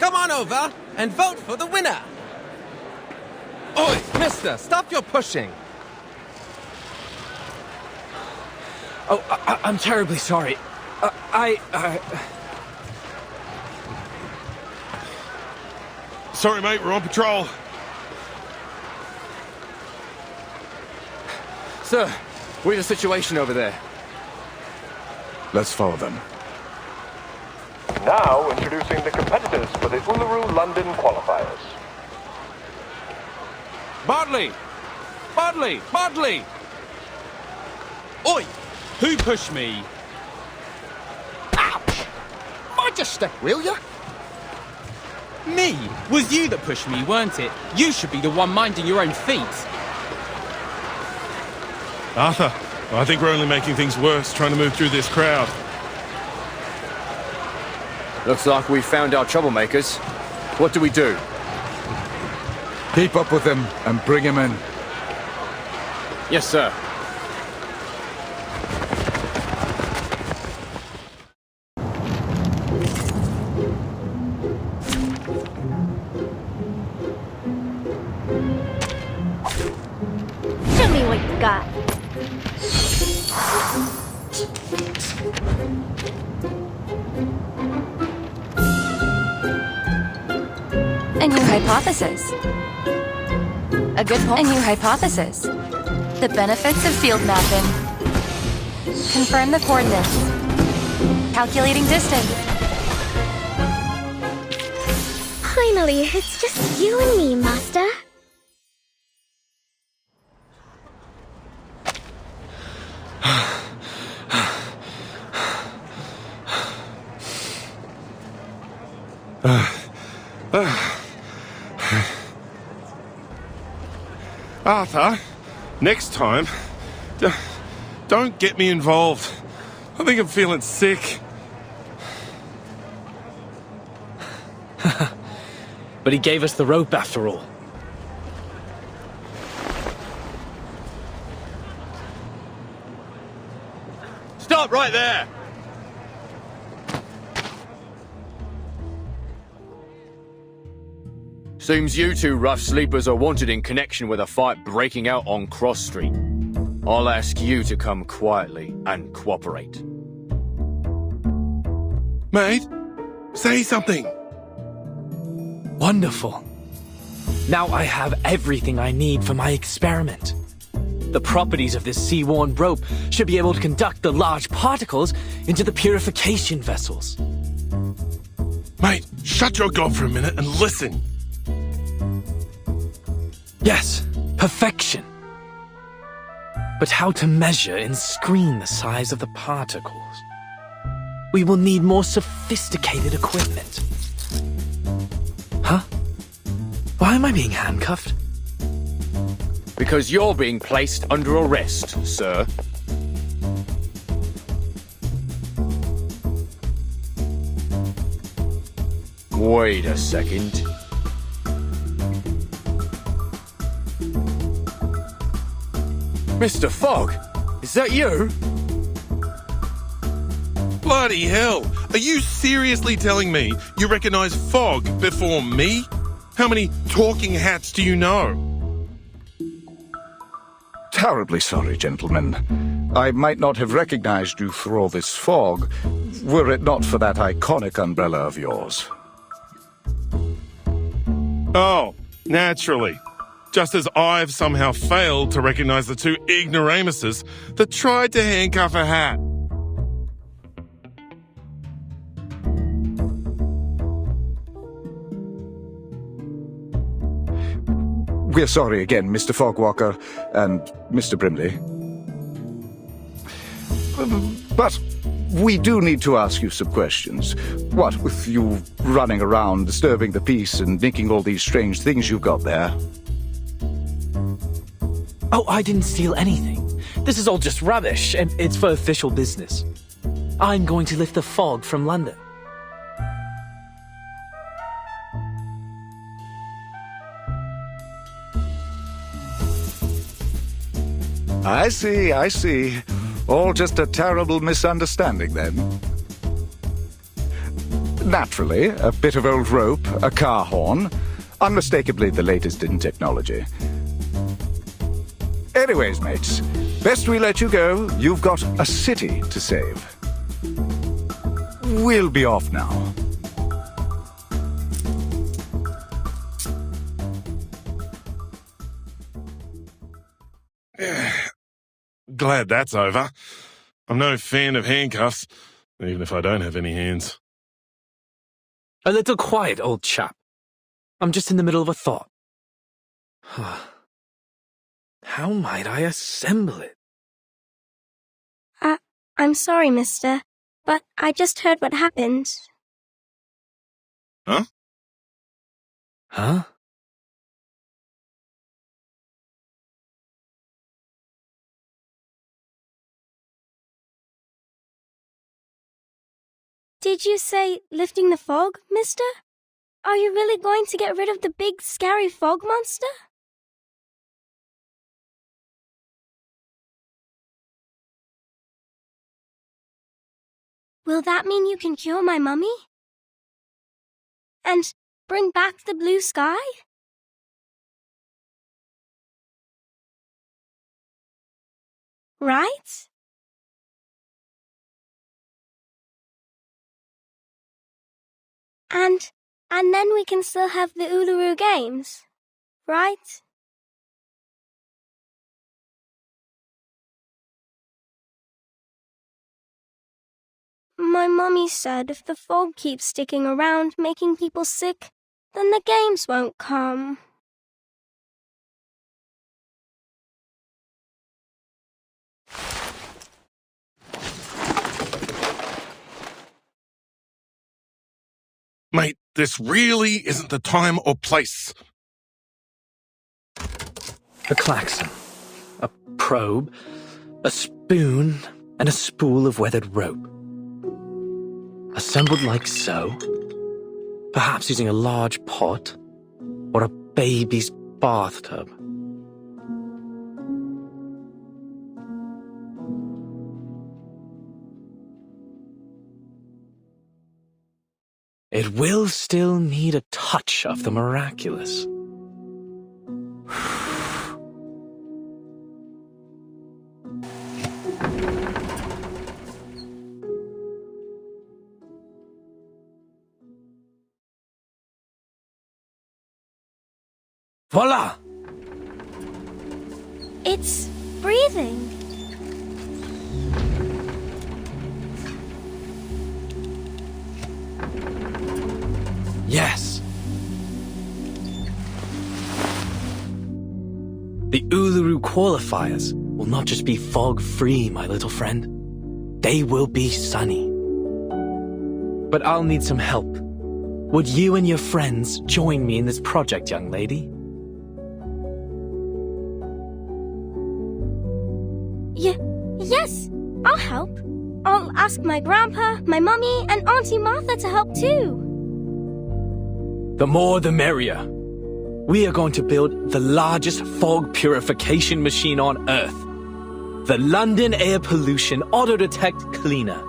Come on over and vote for the winner. Oi, mister, stop your pushing. Oh, I'm terribly sorry. Sorry, mate, we're on patrol. Sir, what's the situation over there? Let's follow them. Now introducing the competitors for the Uluru London Qualifiers. Bartley! Bartley! Bartley! Oi! Who pushed me? Ouch! Mind your step, will you? Me? Was you that pushed me, weren't it? You should be the one minding your own feet. Arthur, I think we're only making things worse trying to move through this crowd. Looks like we found our troublemakers. What do we do? Keep up with them and bring him in. Yes, sir. Show me what you got. A new hypothesis. A good point. A new hypothesis. The benefits of field mapping. Confirm the coordinates. Calculating distance. Finally, it's just you and me, Master. Arthur, next time, don't get me involved. I think I'm feeling sick. But he gave us the rope after all. Stop right there! Seems you two rough sleepers are wanted in connection with a fight breaking out on Cross Street. I'll ask you to come quietly and cooperate. Mate, say something. Wonderful. Now I have everything I need for my experiment. The properties of this sea-worn rope should be able to conduct the large particles into the purification vessels. Mate, shut your gob for a minute and listen. Yes, perfection. But how to measure and screen the size of the particles? We will need more sophisticated equipment. Huh? Why am I being handcuffed? Because you're being placed under arrest, sir. Wait a second. Mr. Fogg, is that you? Bloody hell! Are you seriously telling me you recognize Fogg before me? How many talking hats do you know? Terribly sorry, gentlemen. I might not have recognized you through all this fog, were it not for that iconic umbrella of yours. Oh, naturally. Just as I've somehow failed to recognize the two ignoramuses that tried to handcuff a hat. We're sorry again, Mr. Fogwalker and Mr. Brimley. But we do need to ask you some questions. What with you running around, disturbing the peace and making all these strange things you've got there? Oh, I didn't steal anything. This is all just rubbish, and it's for official business. I'm going to lift the fog from London. I see. All just a terrible misunderstanding, then. Naturally, a bit of old rope, a car horn, unmistakably the latest in technology. Anyways, mates, best we let you go. You've got a city to save. We'll be off now. Glad that's over. I'm no fan of handcuffs, even if I don't have any hands. A little quiet, old chap. I'm just in the middle of a thought. How might I assemble it? I'm sorry, mister, but I just heard what happened. Huh? Huh? Did you say lifting the fog, mister? Are you really going to get rid of the big, scary fog monster? Will that mean you can cure my mummy? And bring back the blue sky? Right? And then we can still have the Uluru Games, right? My mummy said if the fog keeps sticking around making people sick, then the games won't come. Mate, this really isn't the time or place. A klaxon, a probe, a spoon, and a spool of weathered rope. Assembled like so, perhaps using a large pot or a baby's bathtub. It will still need a touch of the miraculous. Voila! It's breathing. Yes. The Uluru Qualifiers will not just be fog-free, my little friend. They will be sunny. But I'll need some help. Would you and your friends join me in this project, young lady? Yes, I'll help. I'll ask my grandpa, my mummy, and Auntie Martha to help too. The more the merrier. We are going to build the largest fog purification machine on Earth. The London Air Pollution Auto-Detect Cleaner.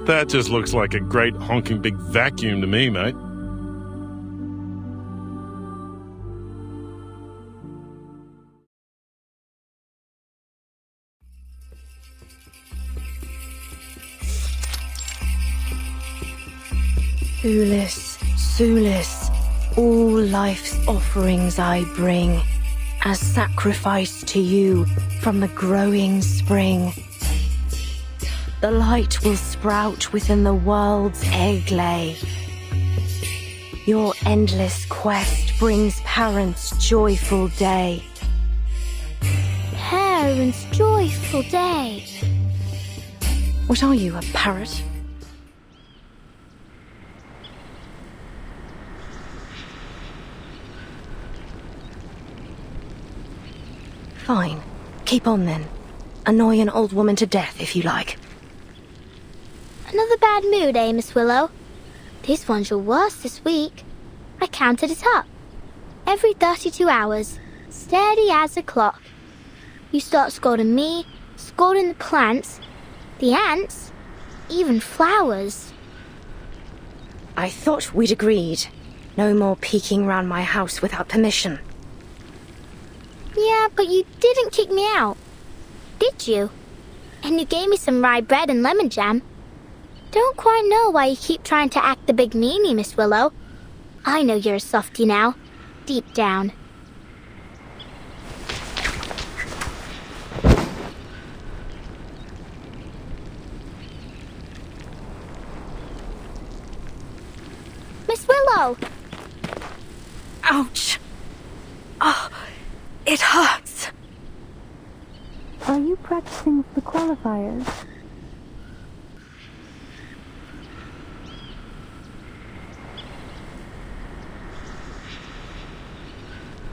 That just looks like a great honking big vacuum to me, mate. Sulis, Sulis, all life's offerings I bring, as sacrifice to you from the growing spring. The light will sprout within the world's egg lay. Your endless quest brings parents' joyful day. Parents' joyful day. What are you, a parrot? Fine. Keep on then. Annoy an old woman to death if you like. Another bad mood, eh, Miss Willow? This one's your worst this week. I counted it up. Every 32 hours, steady as a clock. You start scolding me, scolding the plants, the ants, even flowers. I thought we'd agreed. No more peeking round my house without permission. Yeah, but you didn't kick me out, did you? And you gave me some rye bread and lemon jam. Don't quite know why you keep trying to act the big meanie, Miss Willow. I know you're a softie now, deep down. Miss Willow! Ouch! Oh, it hurts. Are you practicing the qualifiers?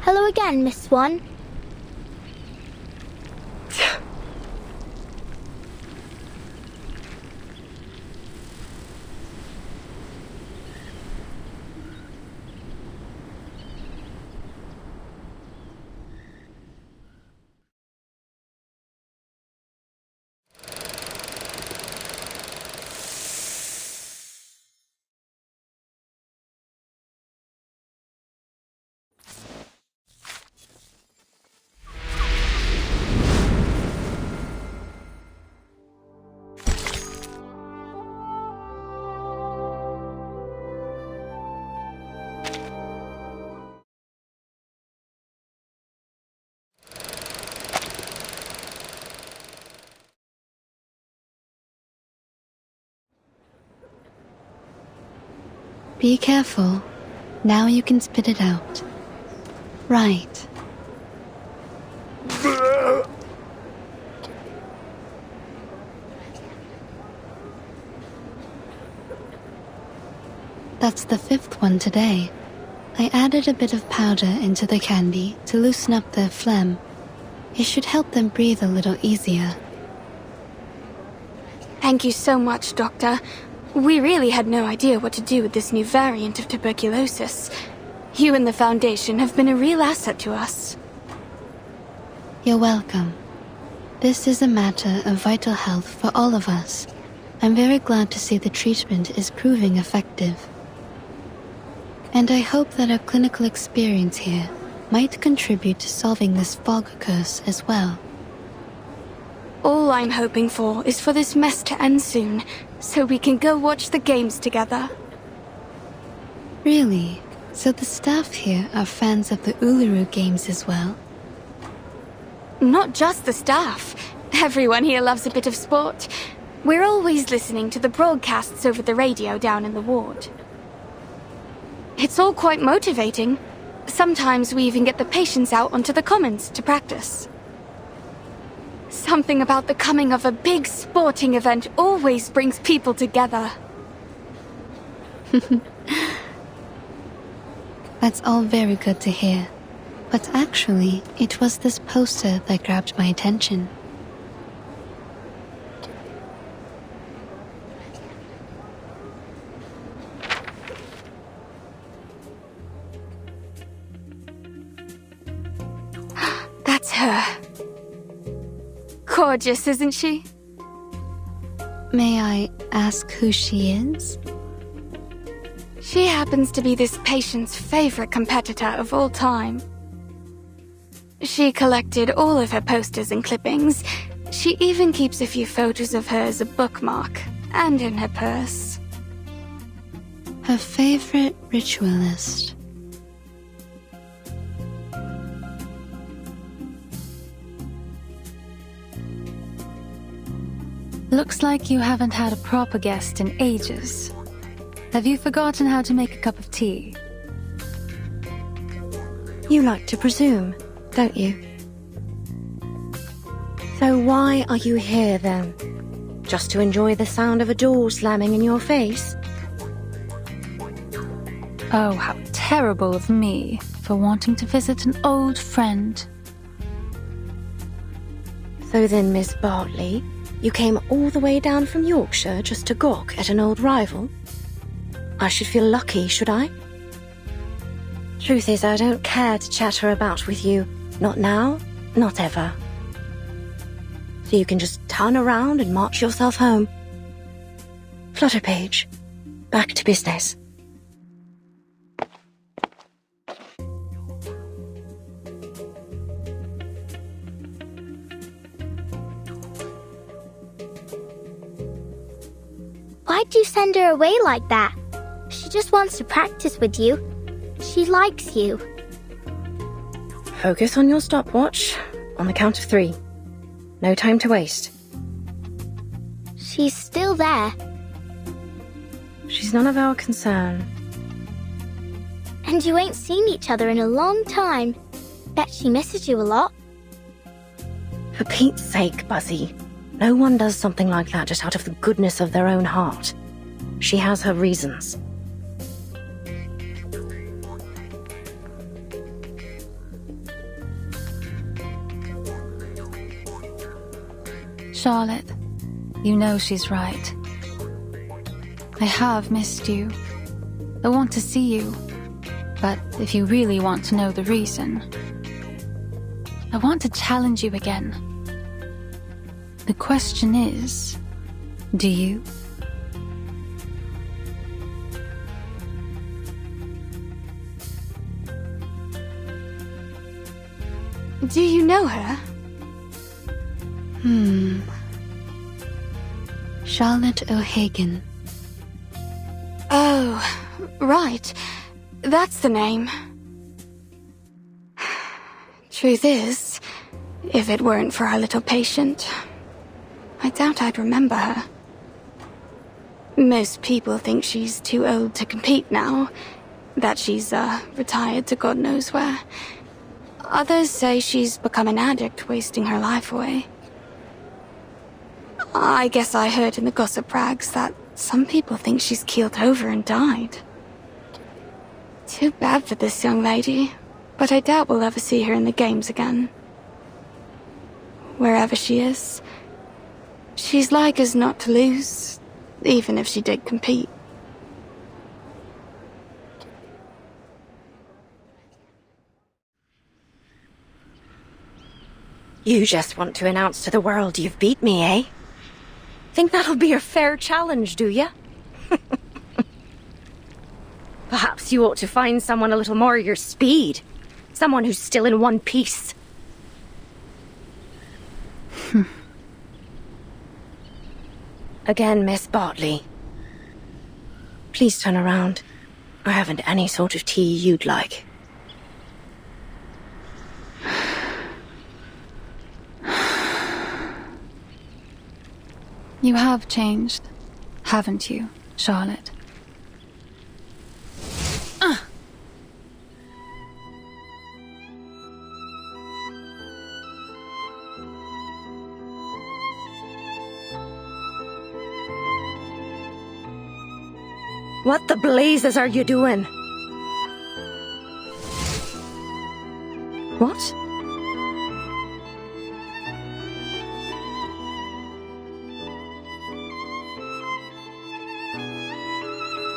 Hello again, Miss Swan. Be careful. Now you can spit it out. Right. That's the 5th one today. I added a bit of powder into the candy to loosen up their phlegm. It should help them breathe a little easier. Thank you so much, Doctor. We really had no idea what to do with this new variant of tuberculosis. You and the Foundation have been a real asset to us. You're welcome. This is a matter of vital health for all of us. I'm very glad to see the treatment is proving effective. And I hope that our clinical experience here might contribute to solving this fog curse as well. All I'm hoping for is for this mess to end soon, so we can go watch the games together. Really? So the staff here are fans of the Uluru Games as well? Not just the staff. Everyone here loves a bit of sport. We're always listening to the broadcasts over the radio down in the ward. It's all quite motivating. Sometimes we even get the patients out onto the commons to practice. Something about the coming of a big sporting event always brings people together. That's all very good to hear. But actually, it was this poster that grabbed my attention. That's her. Gorgeous, isn't she? May I ask who she is? She happens to be this patient's favorite competitor of all time. She collected all of her posters and clippings. She even keeps a few photos of her as a bookmark, and in her purse. Her favorite ritualist. Looks like you haven't had a proper guest in ages. Have you forgotten how to make a cup of tea? You like to presume, don't you? So why are you here then? Just to enjoy the sound of a door slamming in your face? Oh, how terrible of me for wanting to visit an old friend. So then, Miss Bartley, you came all the way down from Yorkshire just to gawk at an old rival? I should feel lucky, should I? Truth is, I don't care to chatter about with you. Not now, not ever. So you can just turn around and march yourself home. Flutterpage, back to business. Why'd you send her away like that? She just wants to practice with you. She likes you. Focus on your stopwatch. On the count of 3. No time to waste. She's still there. She's none of our concern. And you ain't seen each other in a long time. Bet she misses you a lot. For Pete's sake, Buzzy. No one does something like that just out of the goodness of their own heart. She has her reasons. Charlotte, you know she's right. I have missed you. I want to see you. But if you really want to know the reason, I want to challenge you again. The question is, do you? Do you know her? Charlotte O'Hagan. Oh, right. That's the name. Truth is, if it weren't for our little patient, I doubt I'd remember her. Most people think she's too old to compete now, that she's, retired to God knows where. Others say she's become an addict, wasting her life away. I guess I heard in the gossip rags that some people think she's keeled over and died. Too bad for this young lady, but I doubt we'll ever see her in the games again. Wherever she is, she's like as not to lose, even if she did compete. You just want to announce to the world you've beat me, eh? Think that'll be a fair challenge, do ya? Perhaps you ought to find someone a little more your speed. Someone who's still in one piece. Again, Miss Bartley. Please turn around. I haven't any sort of tea you'd like. You have changed, haven't you, Charlotte? What the blazes are you doing? What?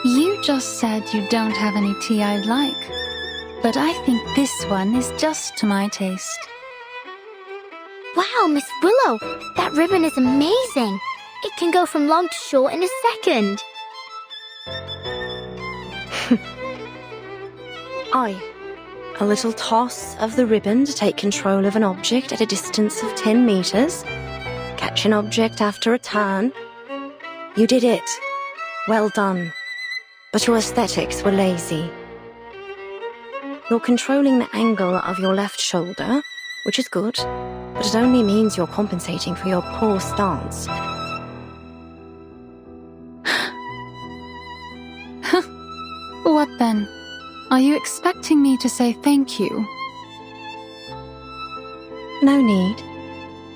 You just said you don't have any tea I'd like, but I think this one is just to my taste. Wow, Miss Willow, that ribbon is amazing. It can go from long to short in a second. A little toss of the ribbon to take control of an object at a distance of 10 meters. Catch an object after a turn. You did it. Well done. But your aesthetics were lazy. You're controlling the angle of your left shoulder, which is good, but it only means you're compensating for your poor stance. What then? Are you expecting me to say thank you? No need.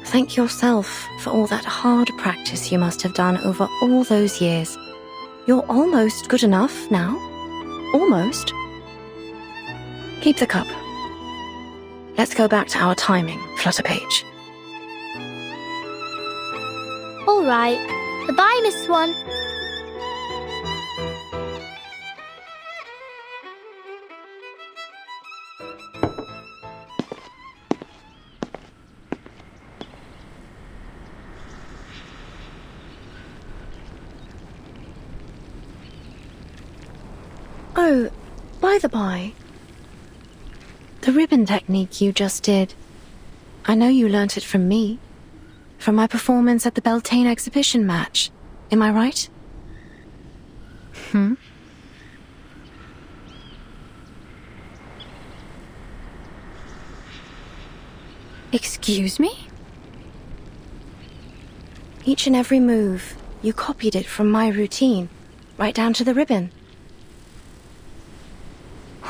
Thank yourself for all that hard practice you must have done over all those years. You're almost good enough now. Almost. Keep the cup. Let's go back to our timing, Flutterpage. All right. Goodbye, Miss Swan. Oh, by the by, the ribbon technique you just did, I know you learnt it from me, from my performance at the Beltane exhibition match. Am I right? Excuse me? Each and every move, you copied it from my routine, right down to the ribbon.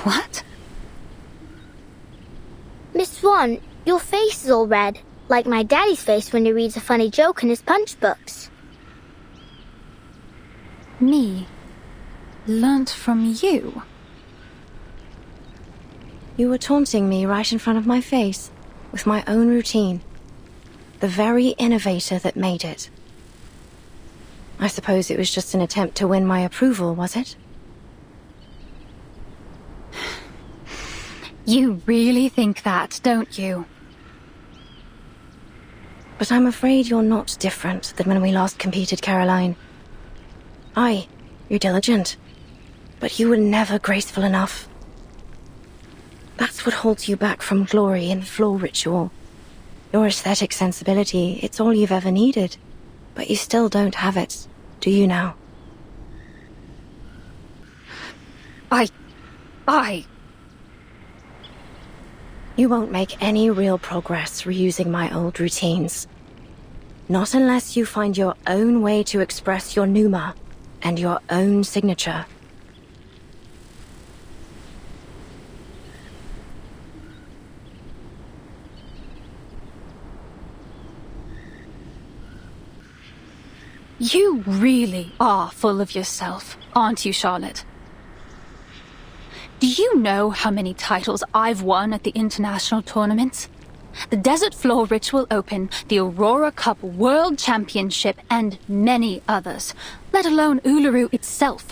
What? Miss Swan, your face is all red, like my daddy's face when he reads a funny joke in his punch books. Me? Learnt from you? You were taunting me right in front of my face, with my own routine. The very innovator that made it. I suppose it was just an attempt to win my approval, was it? You really think that, don't you? But I'm afraid you're not different than when we last competed, Caroline. Aye, you're diligent, but you were never graceful enough. That's what holds you back from glory in Floor Ritual. Your aesthetic sensibility, it's all you've ever needed. But you still don't have it, do you now? You won't make any real progress reusing my old routines. Not unless you find your own way to express your pneuma and your own signature. You really are full of yourself, aren't you, Charlotte? Do you know how many titles I've won at the international tournaments? The Desert Floor Ritual Open, the Aurora Cup World Championship, and many others, let alone Uluru itself.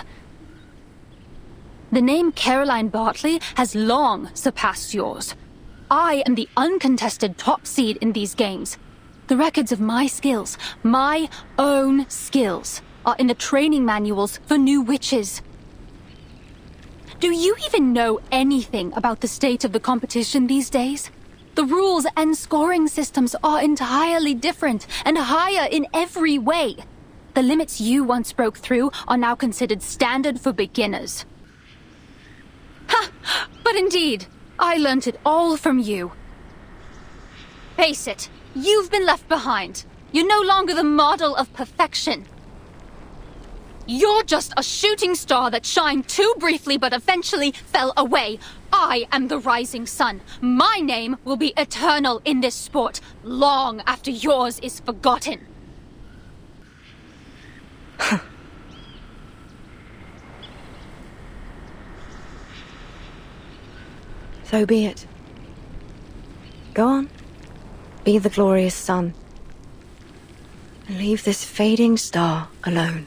The name Caroline Bartley has long surpassed yours. I am the uncontested top seed in these games. The records of my skills, my own skills, are in the training manuals for new witches. Do you even know anything about the state of the competition these days? The rules and scoring systems are entirely different and higher in every way. The limits you once broke through are now considered standard for beginners. Ha! But indeed, I learnt it all from you. Face it, you've been left behind. You're no longer the model of perfection. You're just a shooting star that shined too briefly but eventually fell away. I am the rising sun. My name will be eternal in this sport, long after yours is forgotten. So be it. Go on. Be the glorious sun. And leave this fading star alone.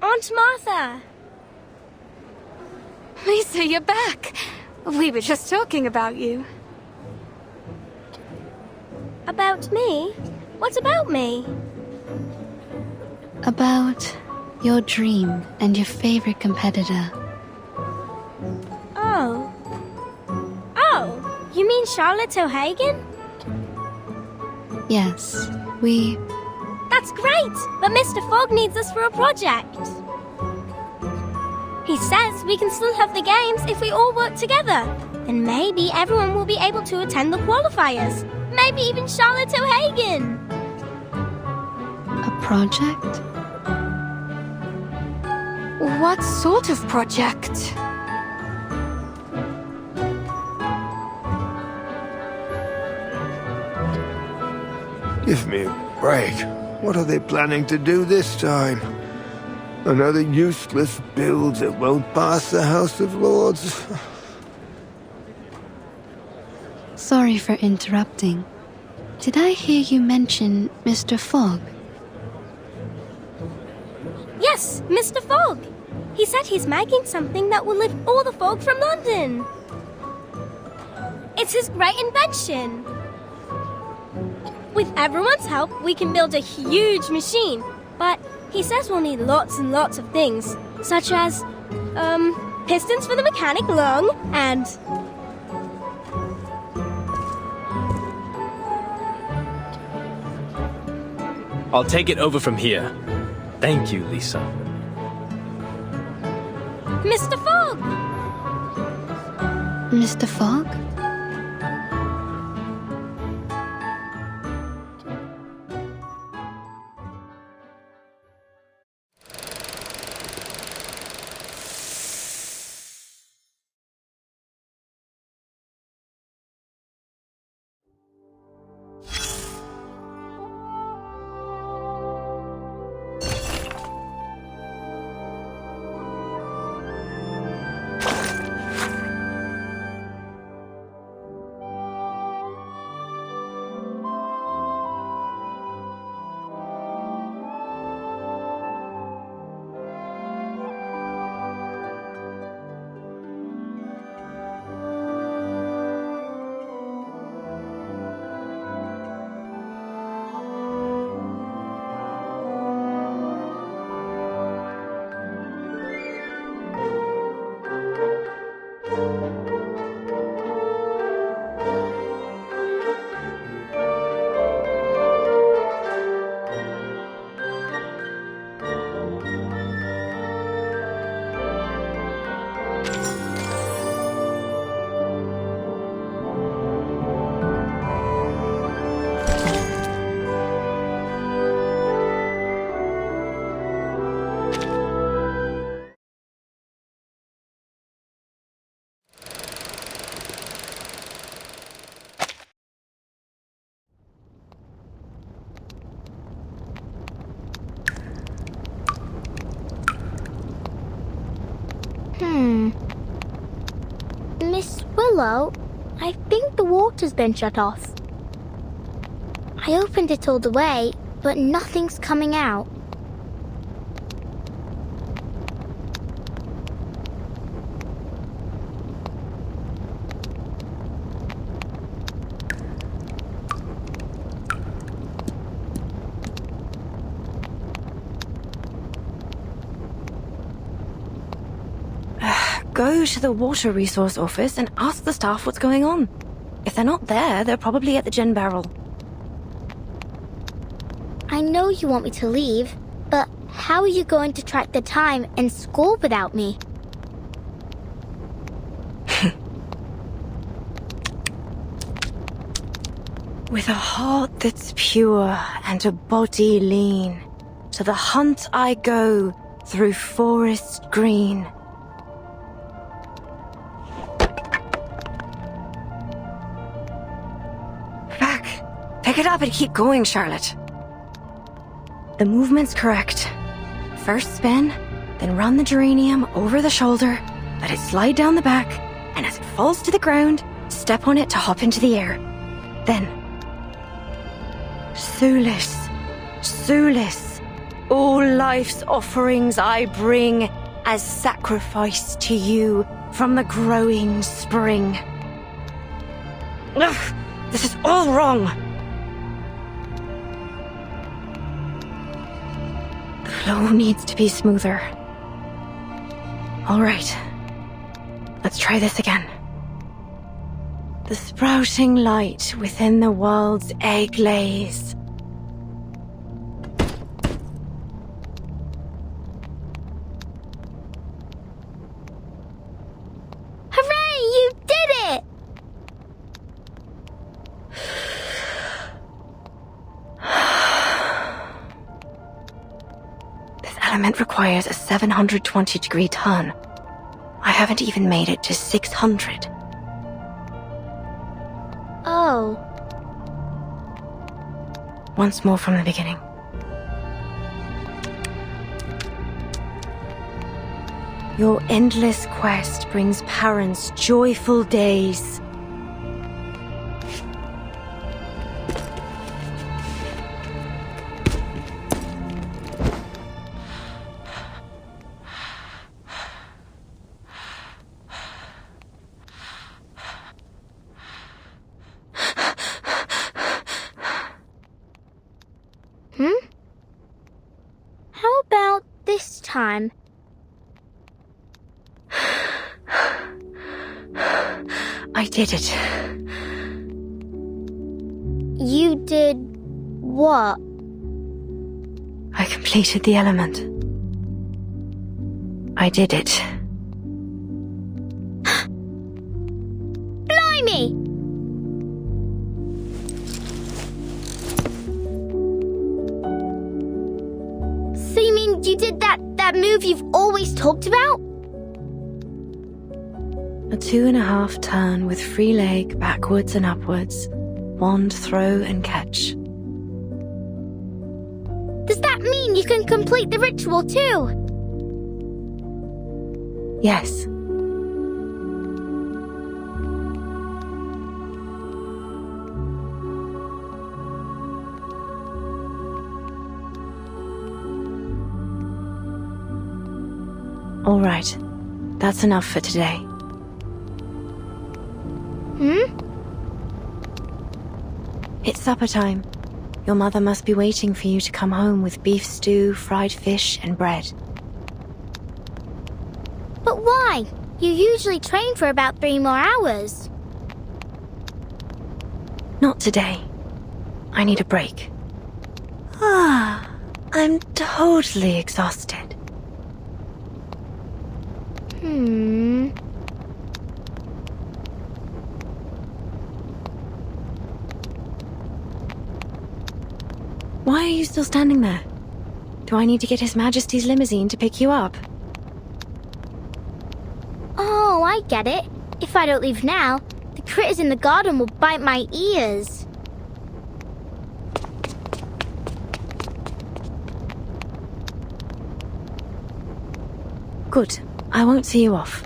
Aunt Martha! Lisa, you're back. We were just talking about you. About me? What about me? About your dream and your favorite competitor. Oh. Oh, you mean Charlotte O'Hagan? Yes, That's great, but Mr. Fogg needs us for a project. He says we can still have the games if we all work together. And maybe everyone will be able to attend the qualifiers. Maybe even Charlotte O'Hagan. A project? What sort of project? Give me a break. What are they planning to do this time? Another useless build that won't pass the House of Lords. Sorry for interrupting. Did I hear you mention Mr. Fogg? Yes, Mr. Fogg. He said he's making something that will lift all the fog from London. It's his great invention. With everyone's help, we can build a huge machine. But he says we'll need lots and lots of things, such as, pistons for the mechanic lung, and... I'll take it over from here. Thank you, Lisa. Mr. Fogg! Mr. Fogg? Miss Willow, I think the water's been shut off. I opened it all the way, but nothing's coming out. Go to the water resource office and ask the staff what's going on. If they're not there, they're probably at the gin barrel. I know you want me to leave, but how are you going to track the time and score without me? With a heart that's pure and a body lean, to the hunt I go through forest green. Pick it up and keep going, Charlotte. The movement's correct. First spin, then run the geranium over the shoulder, let it slide down the back, and as it falls to the ground, step on it to hop into the air. Then, Sulis, Sulis, all life's offerings I bring as sacrifice to you from the growing spring. Ugh, this is all wrong. The flow needs to be smoother. All right, let's try this again. The sprouting light within the world's egg lays. Hooray! You did it! This element requires a 720-degree turn. I haven't even made it to 600. Oh. Once more from the beginning. Your endless quest brings parents joyful days. How about this time? I did it. You did what? I completed the element. I did it. you did that move you've always talked about? A 2.5 turn with free leg backwards and upwards. Wand throw and catch. Does that mean you can complete the ritual too? Yes. All right. That's enough for today. It's supper time. Your mother must be waiting for you to come home with beef stew, fried fish, and bread. But why? You usually train for about 3 more hours. Not today. I need a break. I'm totally exhausted. Why are you still standing there? Do I need to get His Majesty's limousine to pick you up? Oh, I get it. If I don't leave now, the critters in the garden will bite my ears. Good. I won't see you off.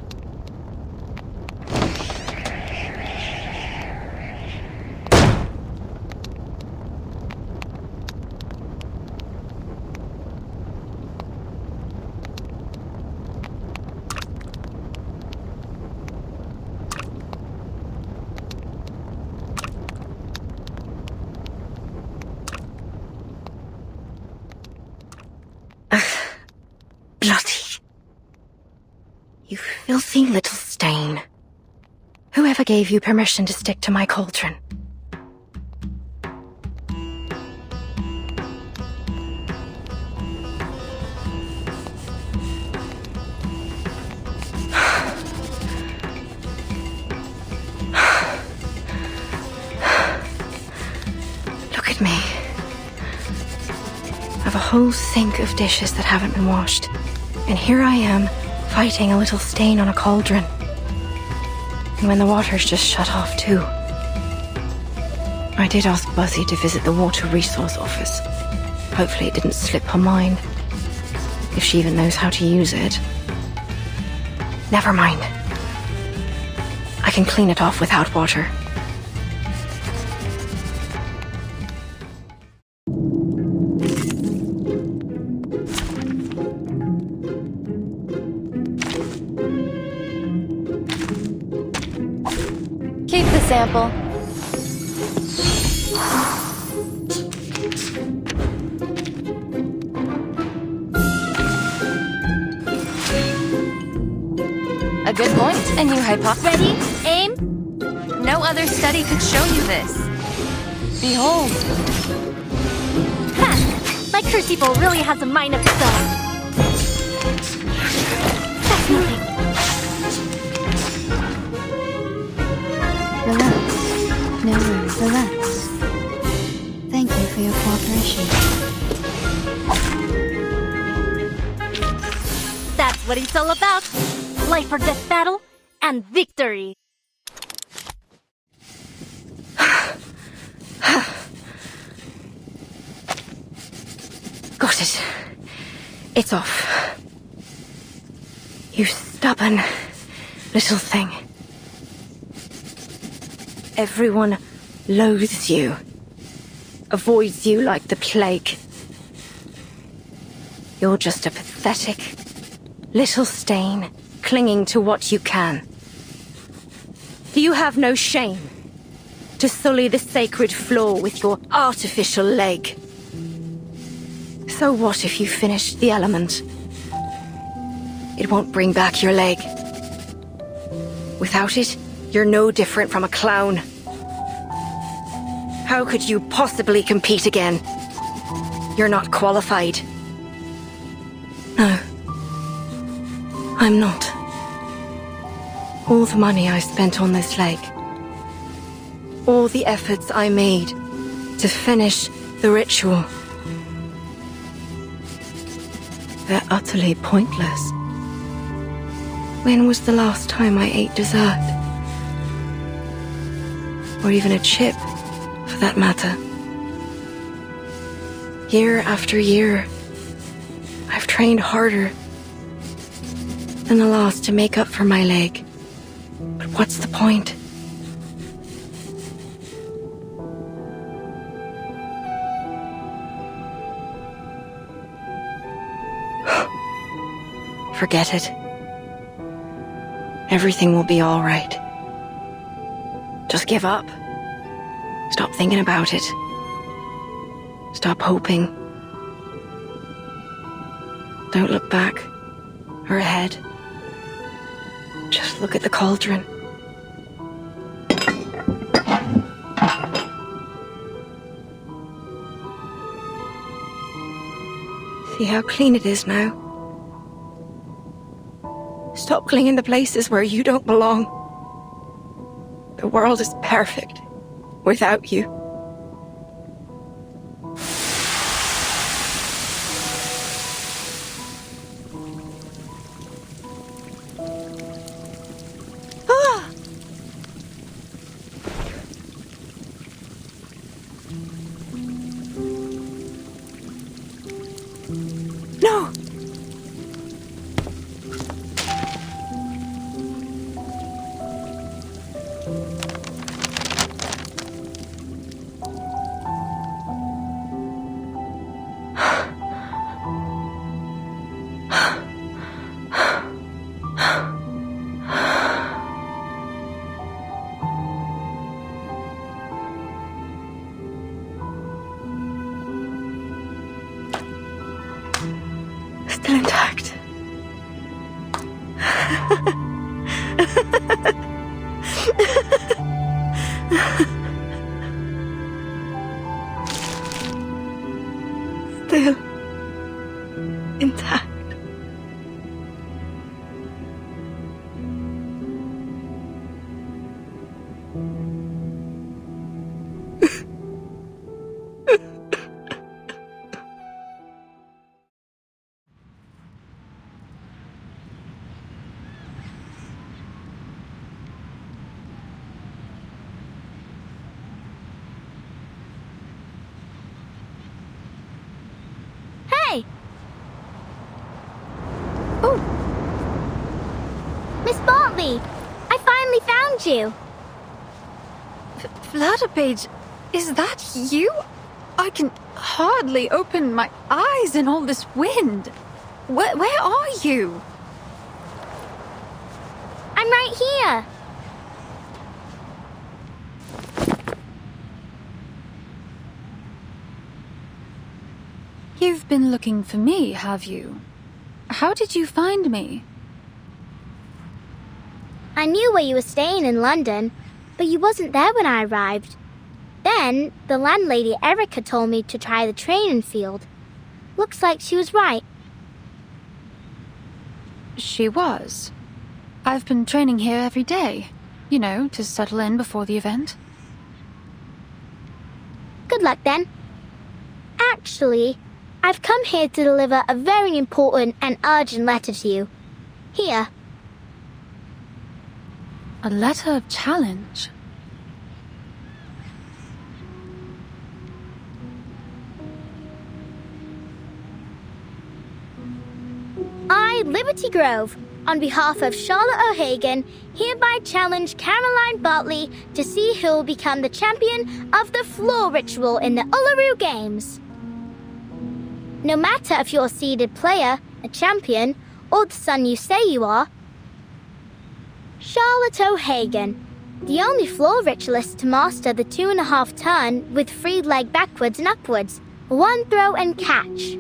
You filthy little stain. Whoever gave you permission to stick to my cauldron? Look at me. I have a whole sink of dishes that haven't been washed. And here I am, fighting a little stain on a cauldron. And when the water's just shut off too. I did ask Buzzy to visit the Water Resource Office. Hopefully it didn't slip her mind. If she even knows how to use it. Never mind. I can clean it off without water. Keep the sample. A good point. A new hypothesis. Ready? Aim. No other study could show you this. Behold. Ha! My crucible really has a mind of its own. That's nothing. Relax. No worries, relax. Thank you for your cooperation. That's what it's all about. Life or death battle, and victory. Got it. It's off. You stubborn little thing. Everyone loathes you. Avoids you like the plague. You're just a pathetic little stain, clinging to what you can. Do you have no shame to sully the sacred floor with your artificial leg? So what if you finish the element? It won't bring back your leg. Without it, you're no different from a clown. How could you possibly compete again? You're not qualified. No. I'm not. All the money I spent on this leg, all the efforts I made to finish the ritual, They're utterly pointless. When was the last time I ate dessert? Or even a chip, for that matter. Year after year, I've trained harder. And alas, to make up for my leg. But what's the point? Forget it. Everything will be all right. Just give up. Stop thinking about it. Stop hoping. Don't look back or ahead. Just look at the cauldron. See how clean it is now? Stop clinging to places where you don't belong. The world is perfect without you. Ah! No! Still intact. Still intact. Hey! Oh! Miss Bartley! I finally found you! Flutterpage, is that you? I can hardly open my eyes in all this wind. Where are you? I'm right here! You've been looking for me, have you? How did you find me? I knew where you were staying in London, but you wasn't there when I arrived. Then, the landlady Erica told me to try the training field. Looks like she was right. She was. I've been training here every day. You know, to settle in before the event. Good luck then. Actually, I've come here to deliver a very important and urgent letter to you. Here. A letter of challenge. I, Liberty Grove, on behalf of Charlotte O'Hagan, hereby challenge Caroline Bartley to see who will become the champion of the Floor Ritual in the Uluru Games. No matter if you're a seeded player, a champion, or the son you say you are, Charlotte O'Hagan, the only Floor Ritualist to master the 2.5 turn with free leg backwards and upwards, 1 throw and catch,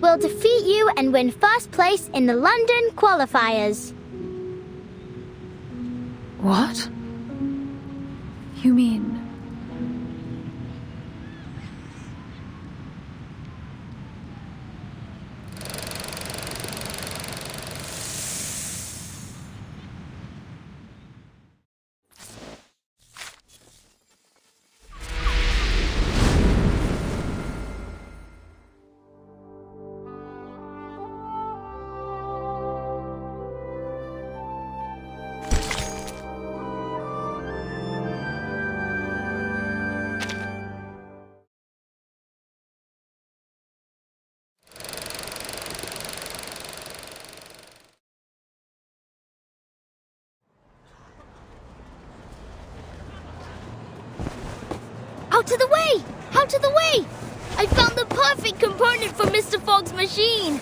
will defeat you and win first place in the London Qualifiers. What? You mean... Out of the way! Out of the way! I found the perfect component for Mr. Fogg's machine!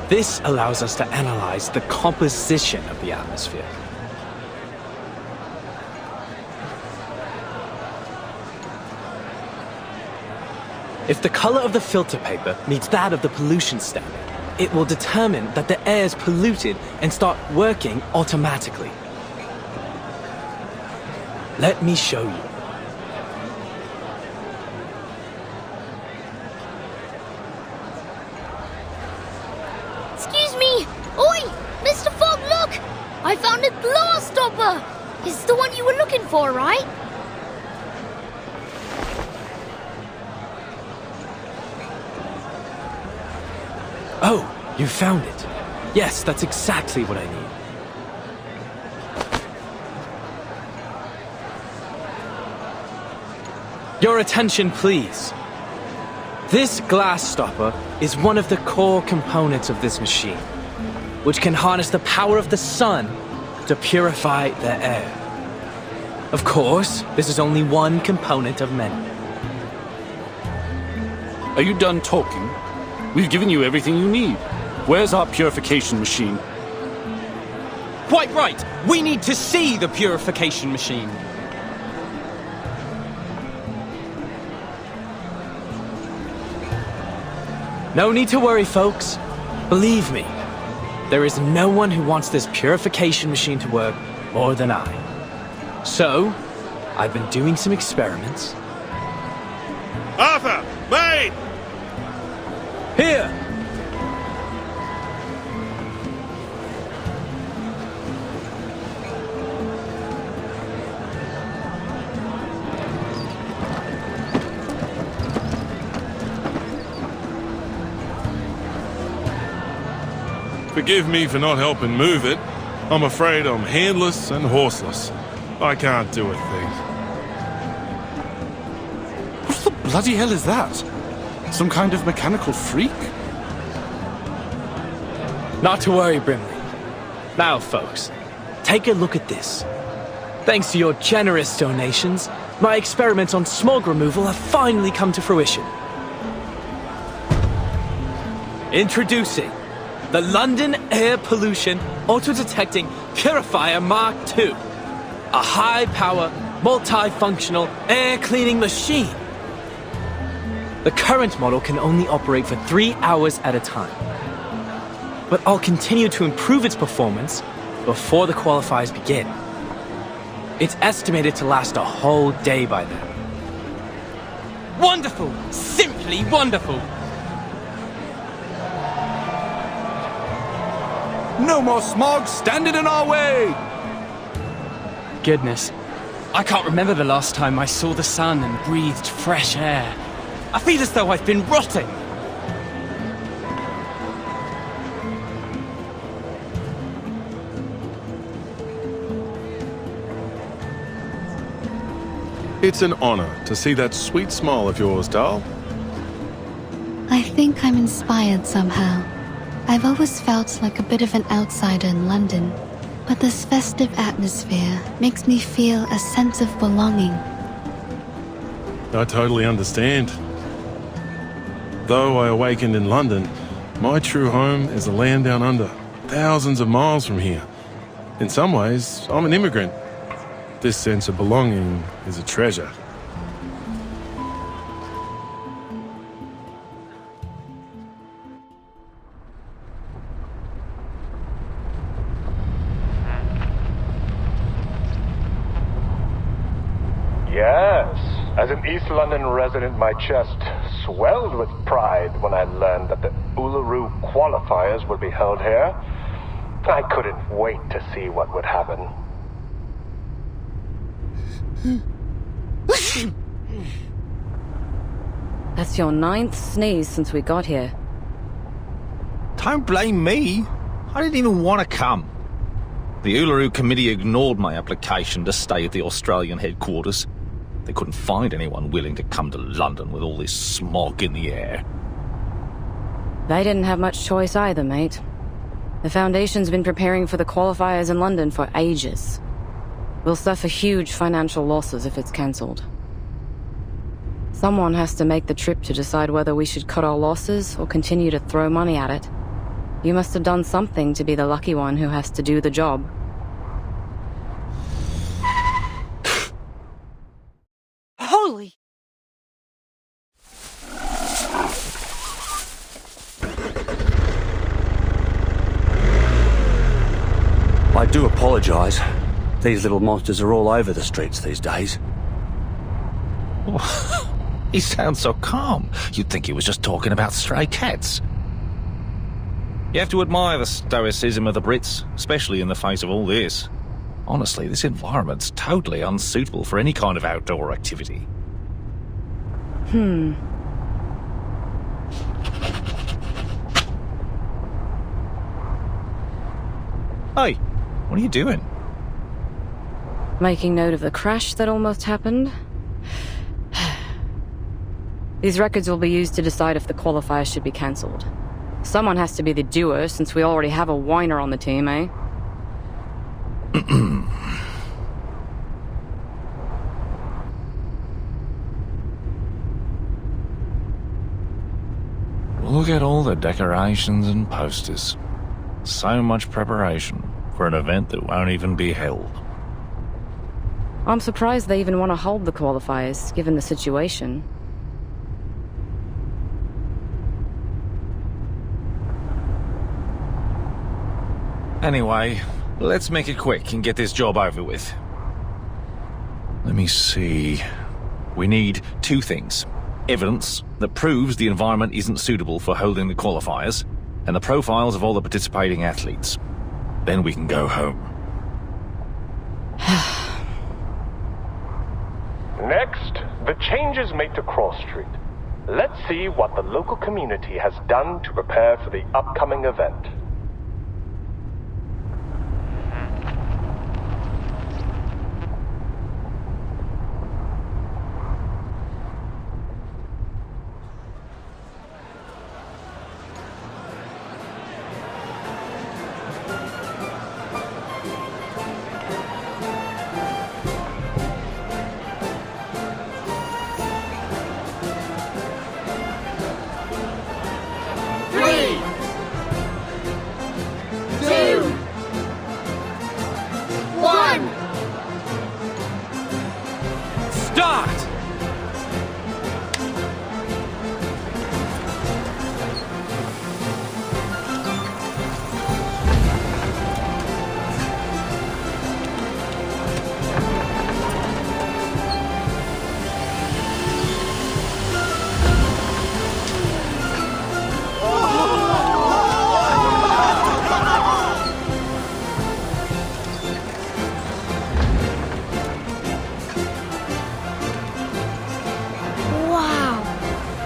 This allows us to analyze the composition of the atmosphere. If the color of the filter paper meets that of the pollution standard, it will determine that the air is polluted and start working automatically. Let me show you. Excuse me! Oi! Mr. Fogg, look! I found a glass stopper! It's the one you were looking for, right? Oh, you found it. Yes, that's exactly what I need. Your attention, please. This glass stopper is one of the core components of this machine, which can harness the power of the sun to purify the air. Of course, this is only one component of many. Are you done talking? We've given you everything you need. Where's our purification machine? Quite right! We need to see the purification machine. No need to worry, folks. Believe me, there is no one who wants this purification machine to work more than I. So, I've been doing some experiments. Arthur! Wait! Here! Forgive me for not helping move it. I'm afraid I'm handless and horseless. I can't do a thing. What the bloody hell is that? Some kind of mechanical freak? Not to worry, Brimley. Now, folks, take a look at this. Thanks to your generous donations, my experiments on smog removal have finally come to fruition. Introducing the London Air Pollution Auto-Detecting Purifier Mark II. A high-power, multifunctional air-cleaning machine. The current model can only operate for 3 hours at a time. But I'll continue to improve its performance before the qualifiers begin. It's estimated to last a whole day by then. Wonderful! Simply wonderful! No more smog standing in our way! Goodness, I can't remember the last time I saw the sun and breathed fresh air. I feel as though I've been rotting. It's an honor to see that sweet smile of yours, Dal. I think I'm inspired somehow. I've always felt like a bit of an outsider in London, but this festive atmosphere makes me feel a sense of belonging. I totally understand. Though I awakened in London, my true home is the land down under, thousands of miles from here. In some ways, I'm an immigrant. This sense of belonging is a treasure. Yes, as an East London resident, my chest swelled with pride when I learned that the Uluru Qualifiers would be held here. I couldn't wait to see what would happen. That's your 9th sneeze since we got here. Don't blame me. I didn't even want to come. The Uluru Committee ignored my application to stay at the Australian headquarters. They couldn't find anyone willing to come to London with all this smog in the air. They didn't have much choice either, mate. The Foundation's been preparing for the qualifiers in London for ages. We'll suffer huge financial losses if it's cancelled. Someone has to make the trip to decide whether we should cut our losses or continue to throw money at it. You must have done something to be the lucky one who has to do the job. Holy! I do apologise. These little monsters are all over the streets these days. He sounds so calm. You'd think he was just talking about stray cats. You have to admire the stoicism of the Brits, especially in the face of all this. Honestly, this environment's totally unsuitable for any kind of outdoor activity. Hey, what are you doing? Making note of the crash that almost happened. These records will be used to decide if the qualifiers should be cancelled. Someone has to be the doer, since we already have a whiner on the team, eh? Look at all the decorations and posters. So much preparation for an event that won't even be held. I'm surprised they even want to hold the qualifiers, given the situation. Anyway, let's make it quick and get this job over with. Let me see. We need 2 things. Evidence that proves the environment isn't suitable for holding the qualifiers, and the profiles of all the participating athletes. Then we can go home. Next, the changes made to Cross Street. Let's see what the local community has done to prepare for the upcoming event.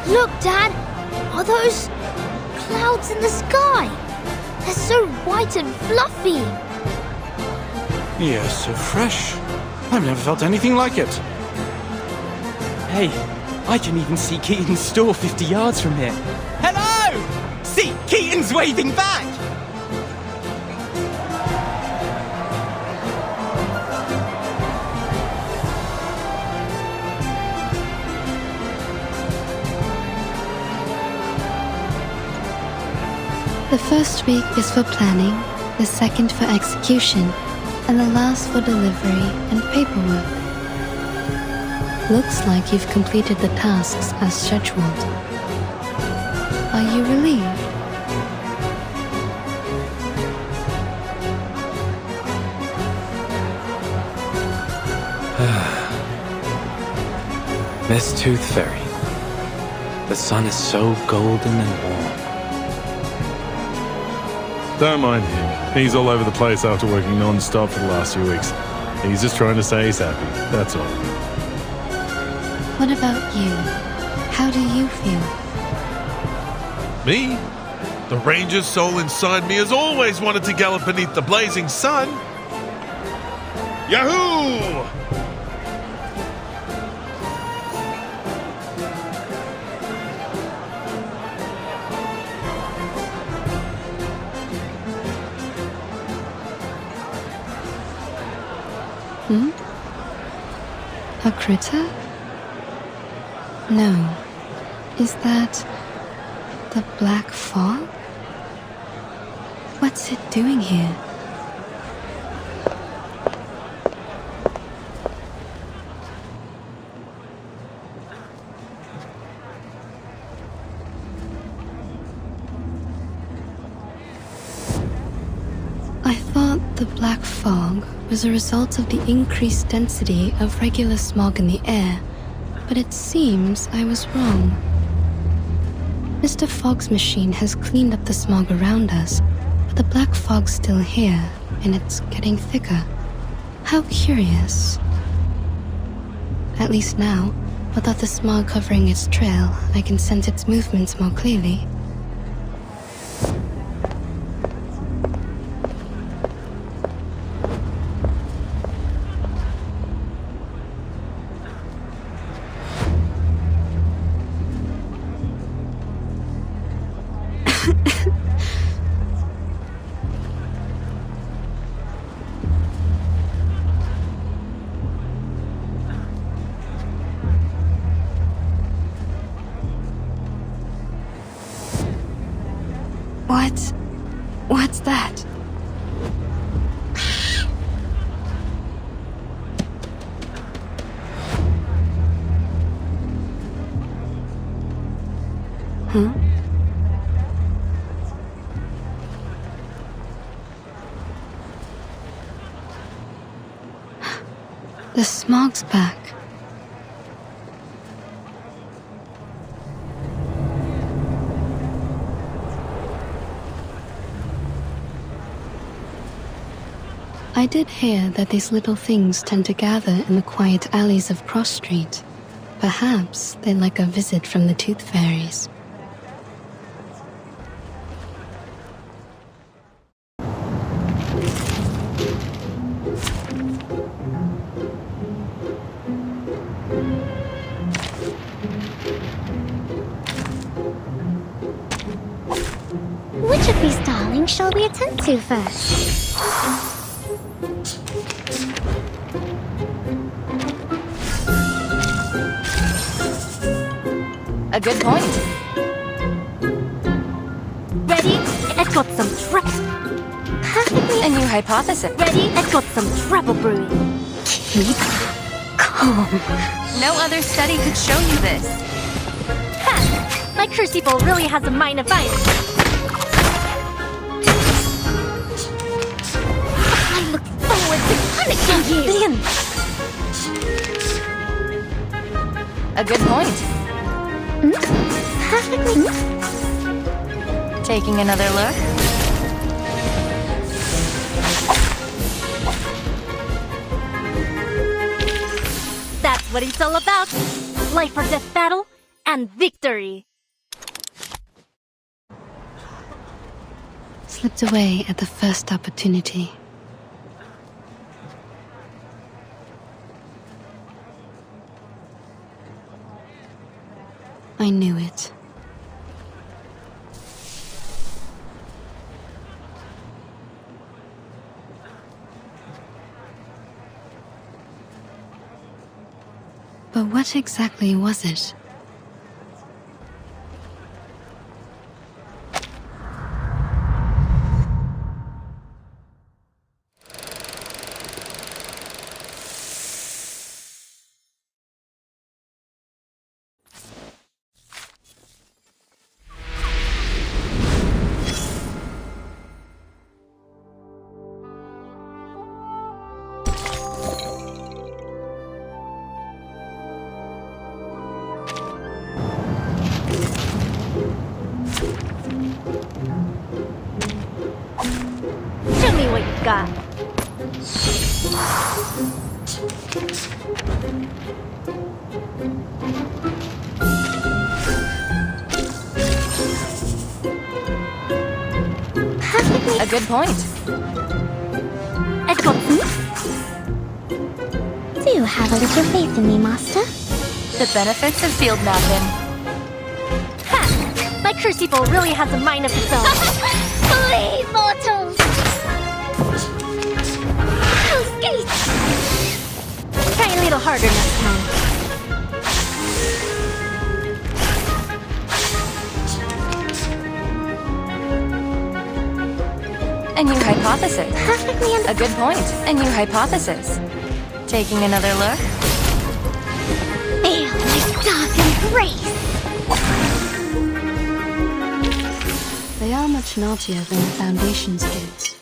Look, Dad! Are those clouds in the sky? They're so white and fluffy. Yes, so fresh. I've never felt anything like it. Hey, I can even see Keaton's store 50 yards from here. Hello! See, Keaton's waving back! The first week is for planning, the second for execution, and the last for delivery and paperwork. Looks like you've completed the tasks as scheduled. Are you relieved? Miss Tooth Fairy. The sun is so golden and warm. Don't mind him. He's all over the place after working non-stop for the last few weeks. He's just trying to say he's happy, that's all. What about you? How do you feel? Me? The ranger soul inside me has always wanted to gallop beneath the blazing sun. Yahoo! Hmm? A critter? No. Is that the black fog? What's it doing here? I thought the black fog was a result of the increased density of regular smog in the air, but it seems I was wrong. Mr. Fogg's machine has cleaned up the smog around us, but the black fog's still here, and it's getting thicker. How curious. At least now, without the smog covering its trail, I can sense its movements more clearly. What's that? Huh? The smog's back. I did hear that these little things tend to gather in the quiet alleys of Cross Street. Perhaps they'd like a visit from the Tooth Fairies. Which of these darlings shall we attend to first? A good point. Ready? I've got some trouble. Perfectly. A new hypothesis. Ready? I've got some trouble brewing. Keep calm. No other study could show you this. Ha! My crucible really has a mind of iron. I look forward to punishing you. A good point. Perfectly. Taking another look. That's what it's all about. Life or death battle and victory. Slipped away at the first opportunity. I knew it. But what exactly was it? God. A good point. I've got Do have a little faith in me, Master. The benefits of field mapping. Ha! My crucible really has a mind of its own. Flee, mortals! Those gates! Try a little harder next time. A new hypothesis. Perfectly A good point. A new hypothesis. Taking another look. Feel my dark embrace! They are much naughtier than the Foundation's kids.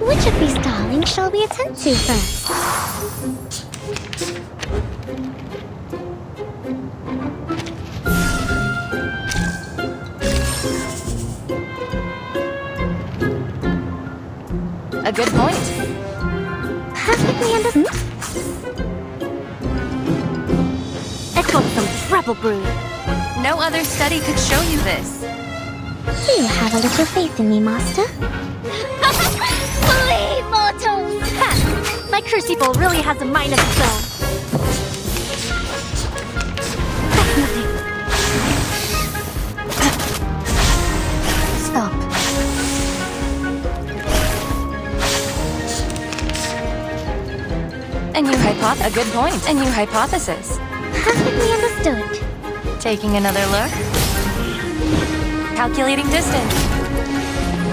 Which of these darlings shall we attend to first? A good point. Perfectly understood. It's got some treble brew. No other study could show you this. Do you have a little faith in me, Master? Flee, mortals! Ha! My crucible really has a mind of its own. That's nothing. Stop. A new hypothesis. A good point. A new hypothesis. Perfectly understood. Taking another look. Calculating distance.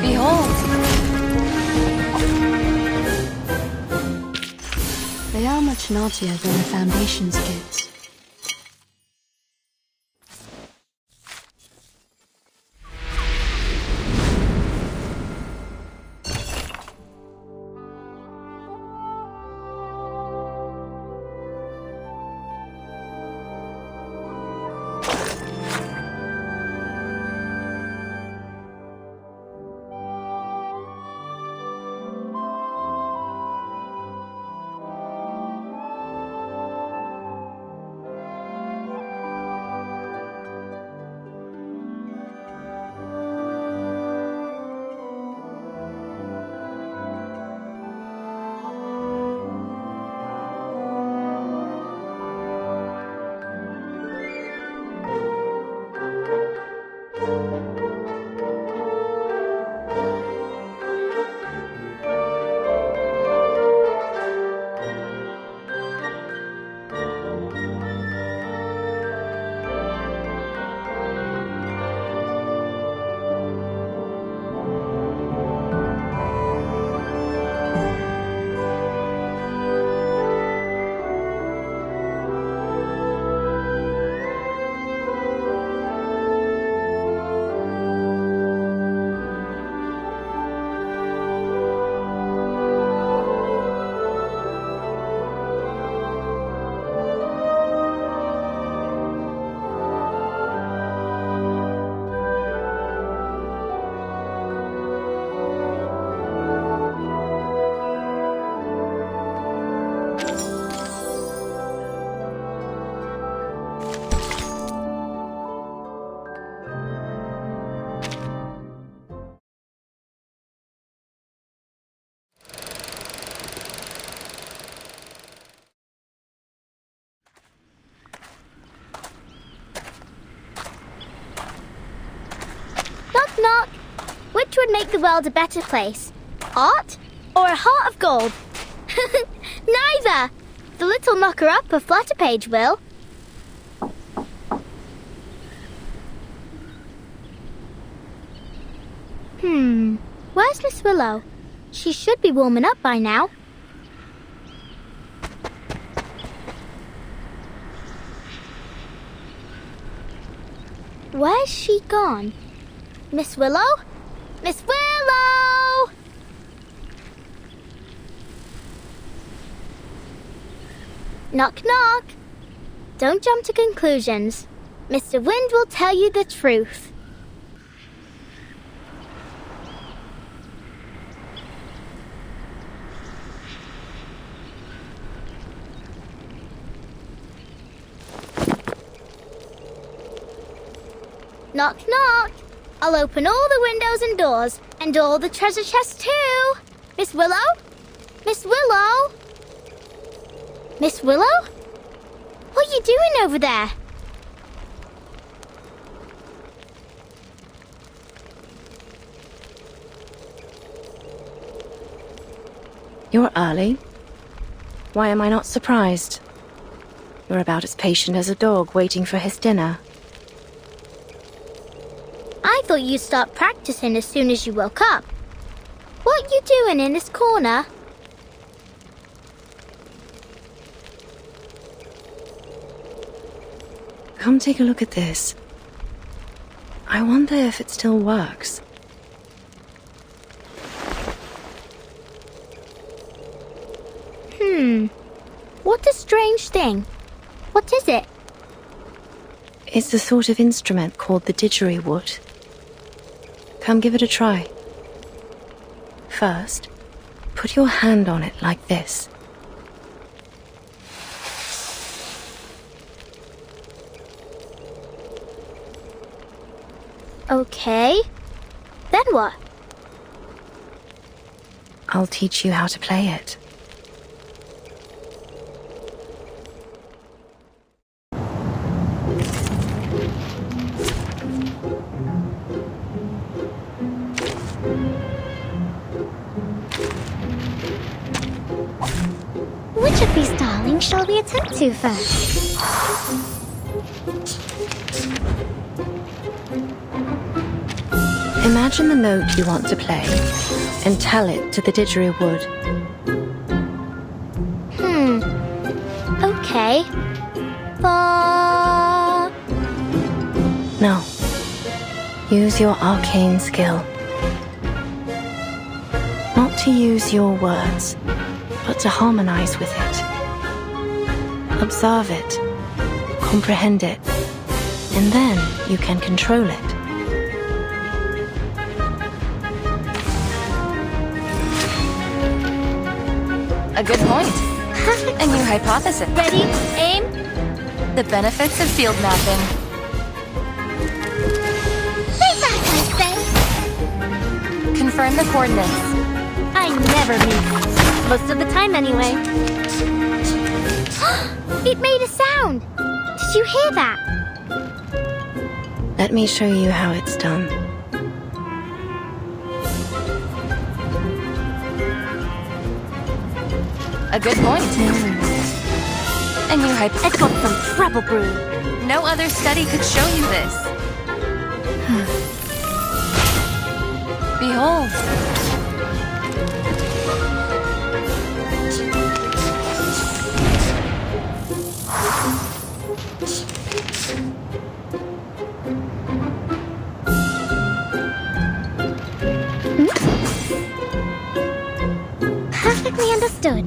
Behold. They are much naughtier than the Foundation's kids. Knock, knock. Which would make the world a better place? Art or a heart of gold? Neither. The little knocker-up of Flutterpage will. Where's Miss Willow? She should be warming up by now. Where's she gone? Miss Willow? Miss Willow! Knock, knock. Don't jump to conclusions. Mr. Wind will tell you the truth. Knock, knock. I'll open all the windows and doors, and all the treasure chests too. Miss Willow? Miss Willow? Miss Willow? What are you doing over there? You're early. Why am I not surprised? You're about as patient as a dog waiting for his dinner. I thought you'd start practicing as soon as you woke up. What you doing in this corner? Come take a look at this. I wonder if it still works. What a strange thing. What is it? It's a sort of instrument called the didgeridoo. Come give it a try. First, put your hand on it like this. Okay. Then what? I'll teach you how to play it. Which of these darlings shall we attempt to first? Imagine the note you want to play and tell it to the didgeridoo. Okay. Fa. Now, use your arcane skill. Not to use your words, but to harmonize with it. Observe it, comprehend it, and then you can control it. A good point. A new hypothesis. Ready, aim. The benefits of field mapping. Stay back, I say. Confirm the coordinates. I never miss. Most of the time, anyway. It made a sound. Did you hear that? Let me show you how it's done. A good point. A new hypothesis. I've got some trouble brewing. No other study could show you this. Behold. Perfectly understood.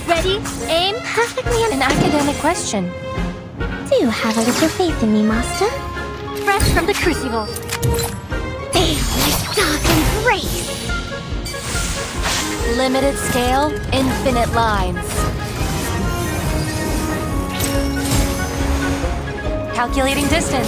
Ready, aim, perfectly An academic question. Do have a little faith in me, Master? Fresh from the crucible. Feel like dark embrace. Limited scale, infinite lines. Calculating distance.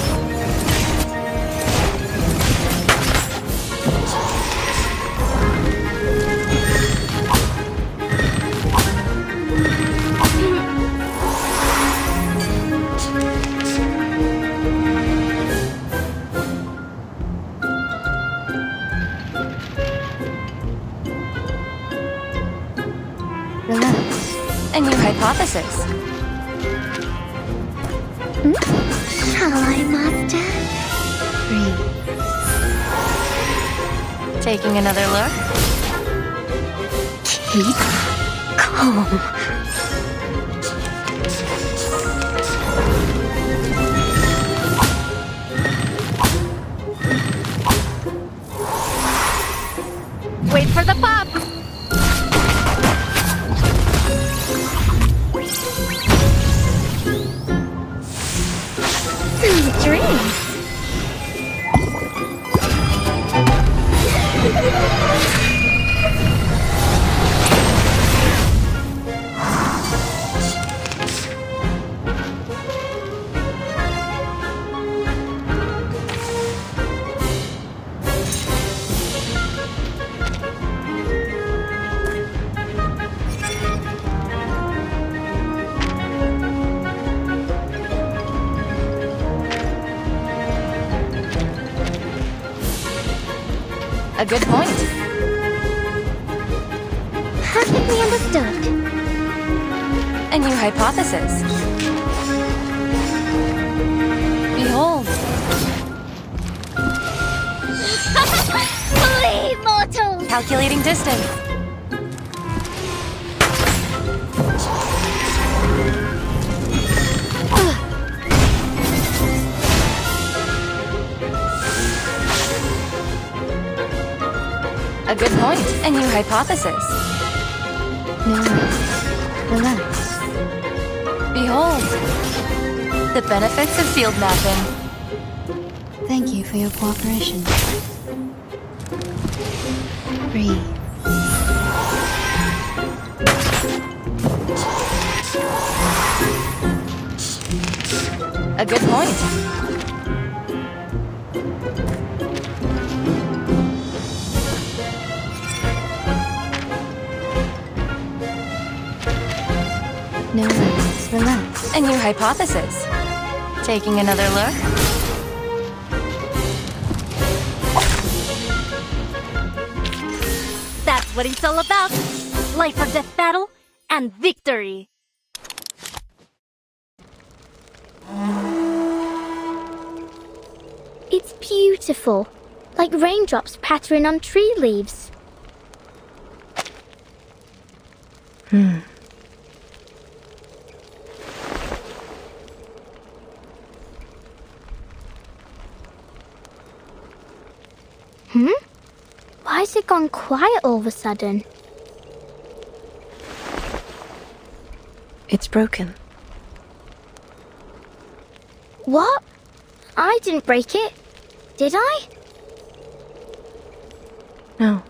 A new hypothesis. Shall I, Master? Taking another look. Keep calm. Wait for the pop. Sweet dreams. A good point. Perfectly understood. A new hypothesis. Behold. Flee, mortals! Calculating distance. A good point. A new hypothesis. No, relax. Behold. The benefits of field mapping. Thank you for your cooperation. Breathe. A good point. No, relax. A new hypothesis. Taking another look. That's what it's all about. Life or death battle and victory. It's beautiful, like raindrops pattering on tree leaves. Why has it gone quiet all of a sudden? It's broken. What? I didn't break it, did I? No.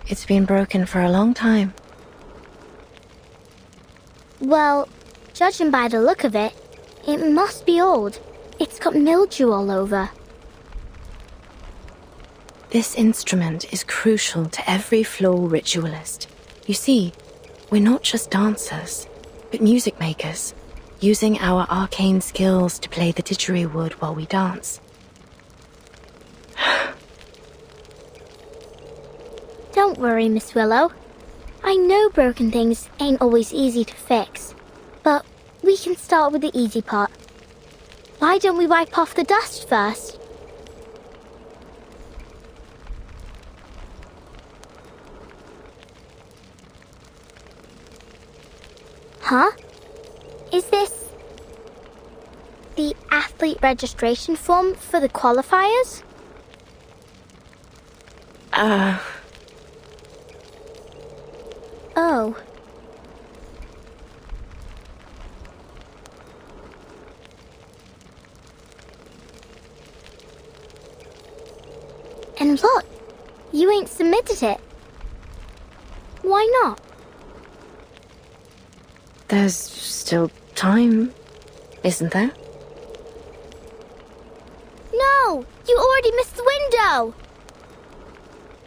It's been broken for a long time. Well, judging by the look of it, it must be old. It's got mildew all over. This instrument is crucial to every floor ritualist. You see, we're not just dancers, but music makers, using our arcane skills to play the didgeridoo while we dance. Don't worry, Miss Willow. I know broken things ain't always easy to fix, but we can start with the easy part. Why don't we wipe off the dust first? Huh? Is this the athlete registration form for the qualifiers? Oh. And look, you ain't submitted it. Why not? There's still time, isn't there? No! You already missed the window!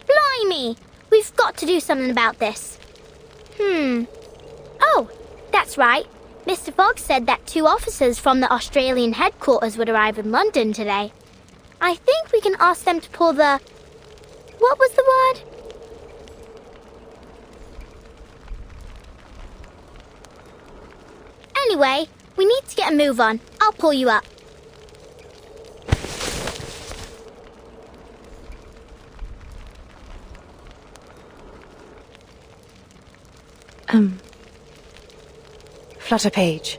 Blimey! We've got to do something about this. Oh, that's right. Mr. Fogg said that 2 officers from the Australian headquarters would arrive in London today. I think we can ask them to pull the... What was the word? Anyway, we need to get a move on. I'll pull you up. Flutterpage.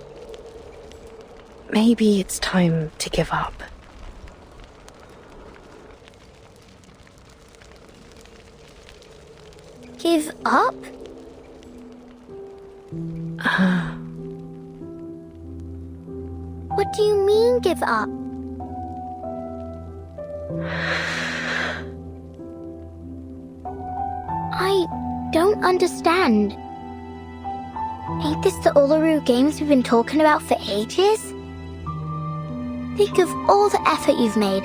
Maybe it's time to give up. Give up? What do you mean, give up? I don't understand. Ain't this the Uluru Games we've been talking about for ages? Think of all the effort you've made.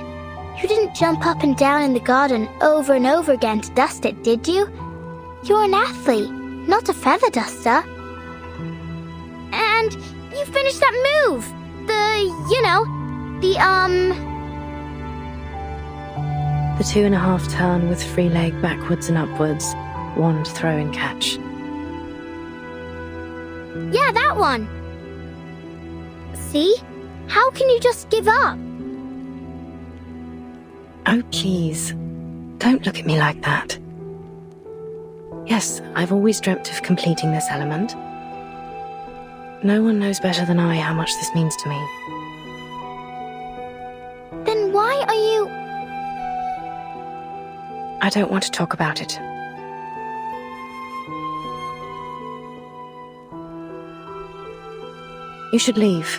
You didn't jump up and down in the garden over and over again to dust it, did you? You're an athlete, not a feather duster. And you finished that move! The 2.5 turn with free leg backwards and upwards, wand throw and catch. Yeah, that one. See? How can you just give up? Oh, please. Don't look at me like that. Yes, I've always dreamt of completing this element. No one knows better than I how much this means to me. Then why are you... I don't want to talk about it. You should leave.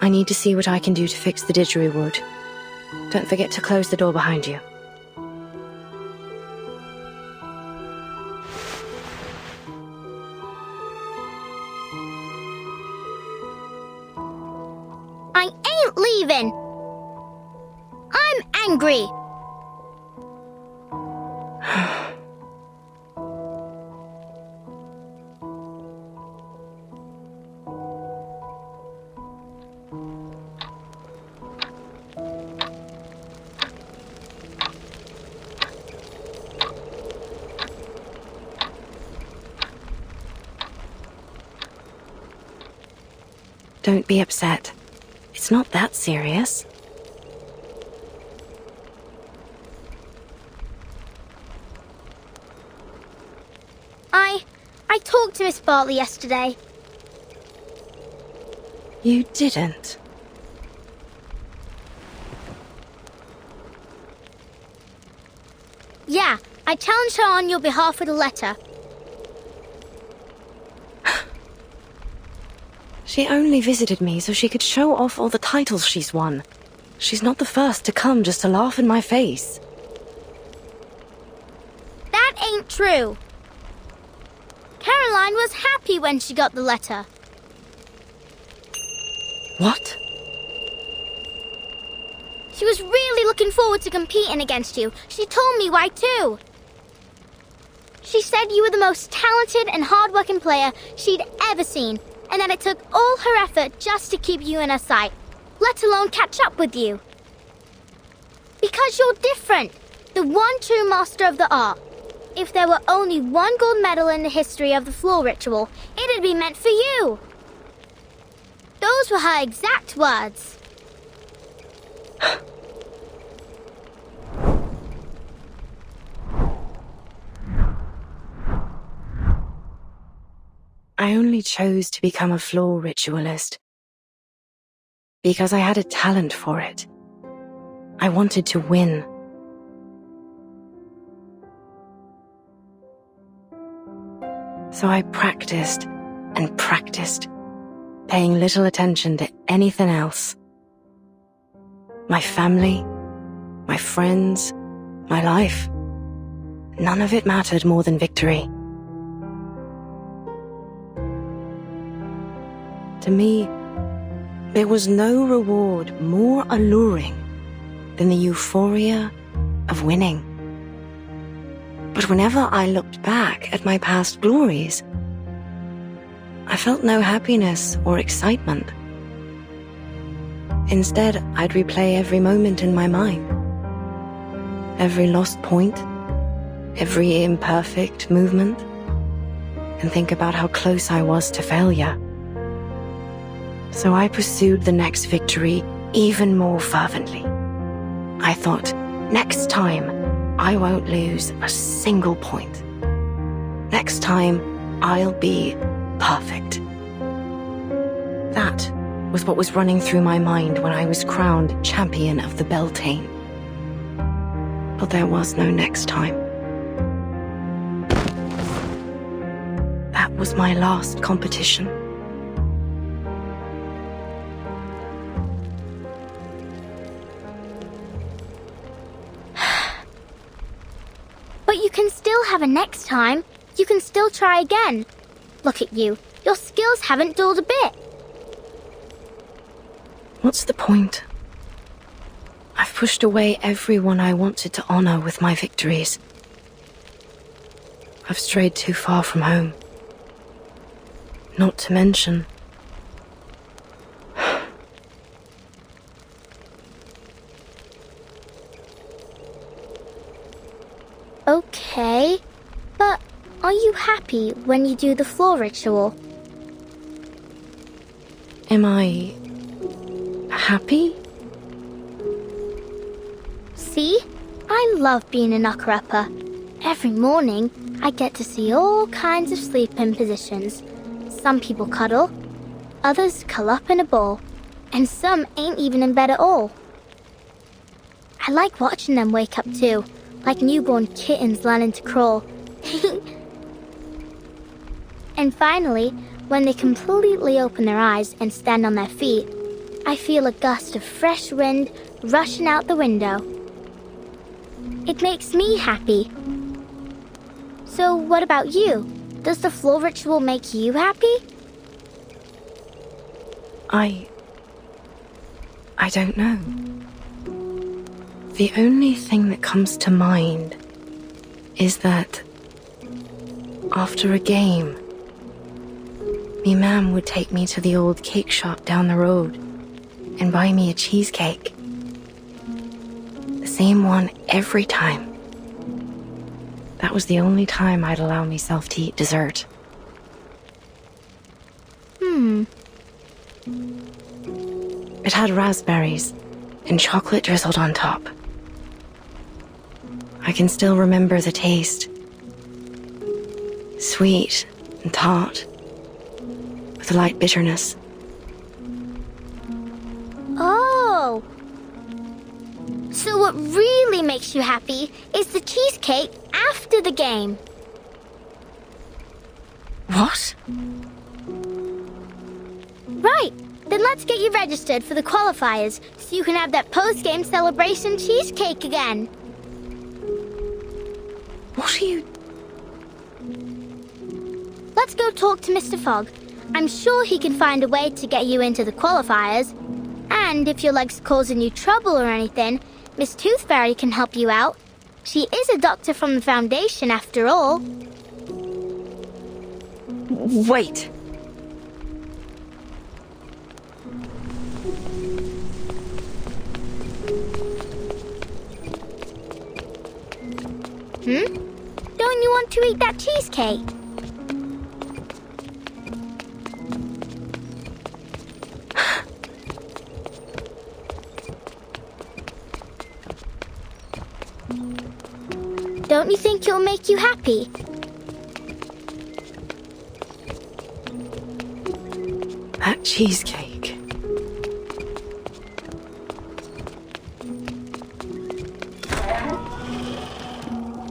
I need to see what I can do to fix the didgeridoo. Don't forget to close the door behind you. I ain't leaving. I'm angry. Don't be upset. It's not that serious. I talked to Miss Bartley yesterday. You didn't? Yeah, I challenged her on your behalf with a letter. She only visited me so she could show off all the titles she's won. She's not the first to come just to laugh in my face. That ain't true. Caroline was happy when she got the letter. What? She was really looking forward to competing against you. She told me why too. She said you were the most talented and hard-working player she'd ever seen, and that it took all her effort just to keep you in her sight, let alone catch up with you. Because you're different, the one true master of the art. If there were only one gold medal in the history of the floor ritual, it'd be meant for you. Those were her exact words. I only chose to become a floor ritualist because I had a talent for it. I wanted to win. So I practiced and practiced, paying little attention to anything else. My family, my friends, my life. None of it mattered more than victory. To me, there was no reward more alluring than the euphoria of winning. But whenever I looked back at my past glories, I felt no happiness or excitement. Instead, I'd replay every moment in my mind. Every lost point, every imperfect movement, and think about how close I was to failure. So I pursued the next victory even more fervently. I thought, next time, I won't lose a single point. Next time, I'll be perfect. That was what was running through my mind when I was crowned champion of the Beltane. But there was no next time. That was my last competition. But you can still have a next time. You can still try again. Look at you. Your skills haven't dulled a bit. What's the point? I've pushed away everyone I wanted to honor with my victories. I've strayed too far from home. Not to mention... Okay, but are you happy when you do the floor ritual? Am I happy? See? I love being a knocker-upper. Every morning, I get to see all kinds of sleeping positions. Some people cuddle, others curl up in a ball, and some ain't even in bed at all. I like watching them wake up too, like newborn kittens learning to crawl. And finally, when they completely open their eyes and stand on their feet, I feel a gust of fresh wind rushing out the window. It makes me happy. So what about you? Does the floor ritual make you happy? I don't know. The only thing that comes to mind is that after a game, me mam would take me to the old cake shop down the road and buy me a cheesecake. The same one every time. That was the only time I'd allow myself to eat dessert. It had raspberries and chocolate drizzled on top. I can still remember the taste. Sweet and tart, with a light bitterness. Oh! So what really makes you happy is the cheesecake after the game. What? Right. Then let's get you registered for the qualifiers so you can have that post-game celebration cheesecake again. What are you... Let's go talk to Mr. Fogg. I'm sure he can find a way to get you into the qualifiers. And if your leg's causing you trouble or anything, Miss Tooth Fairy can help you out. She is a doctor from the Foundation after all. Wait. Don't you want to eat that cheesecake? Don't you think it'll make you happy? That cheesecake.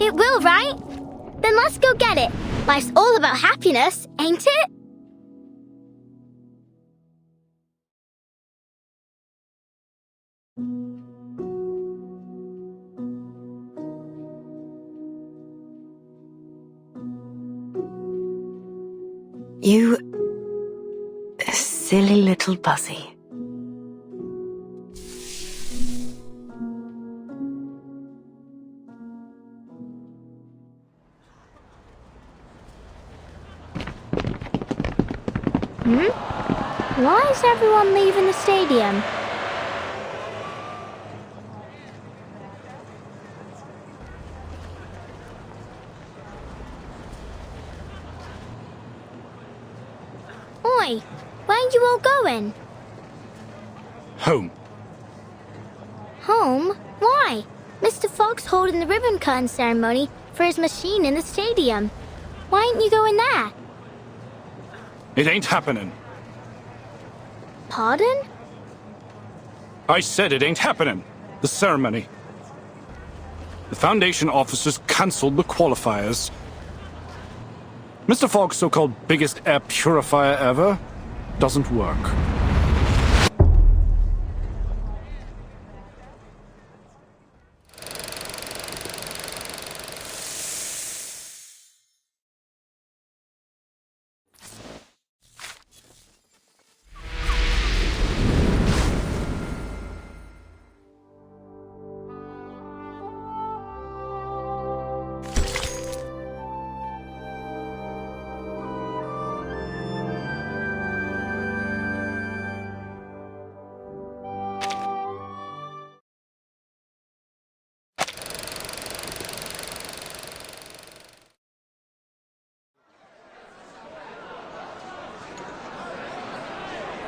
It will, right? Then let's go get it. Life's all about happiness, ain't it? You silly little Buzzy. Why is everyone leaving the stadium? Oi, where are you all going? Home. Home? Why? Mr. Fogg's holding the ribbon cutting ceremony for his machine in the stadium. Why ain't you going there? It ain't happening. Pardon? I said it ain't happening. The ceremony. The Foundation officers cancelled the qualifiers. Mr. Fogg's so-called biggest air purifier ever doesn't work.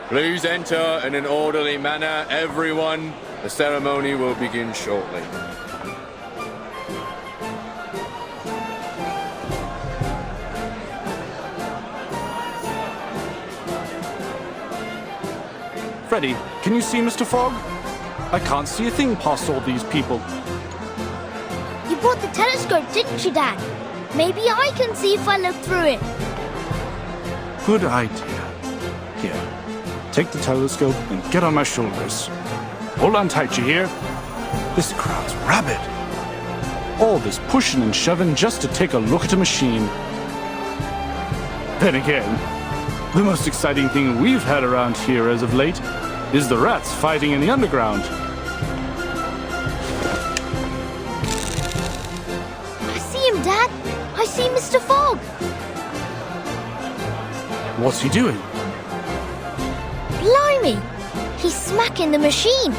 Please enter in an orderly manner, everyone. The ceremony will begin shortly. Freddy, can you see Mr. Fogg? I can't see a thing past all these people. You brought the telescope, didn't you, Dad? Maybe I can see if I look through it. Good idea. Here, take the telescope and get on my shoulders. Hold on tight, you hear? This crowd's rabid. All this pushing and shoving just to take a look at a machine. Then again, the most exciting thing we've had around here as of late is the rats fighting in the underground. I see him, Dad. I see Mr. Fogg. What's he doing? Blimey! He's smacking the machine.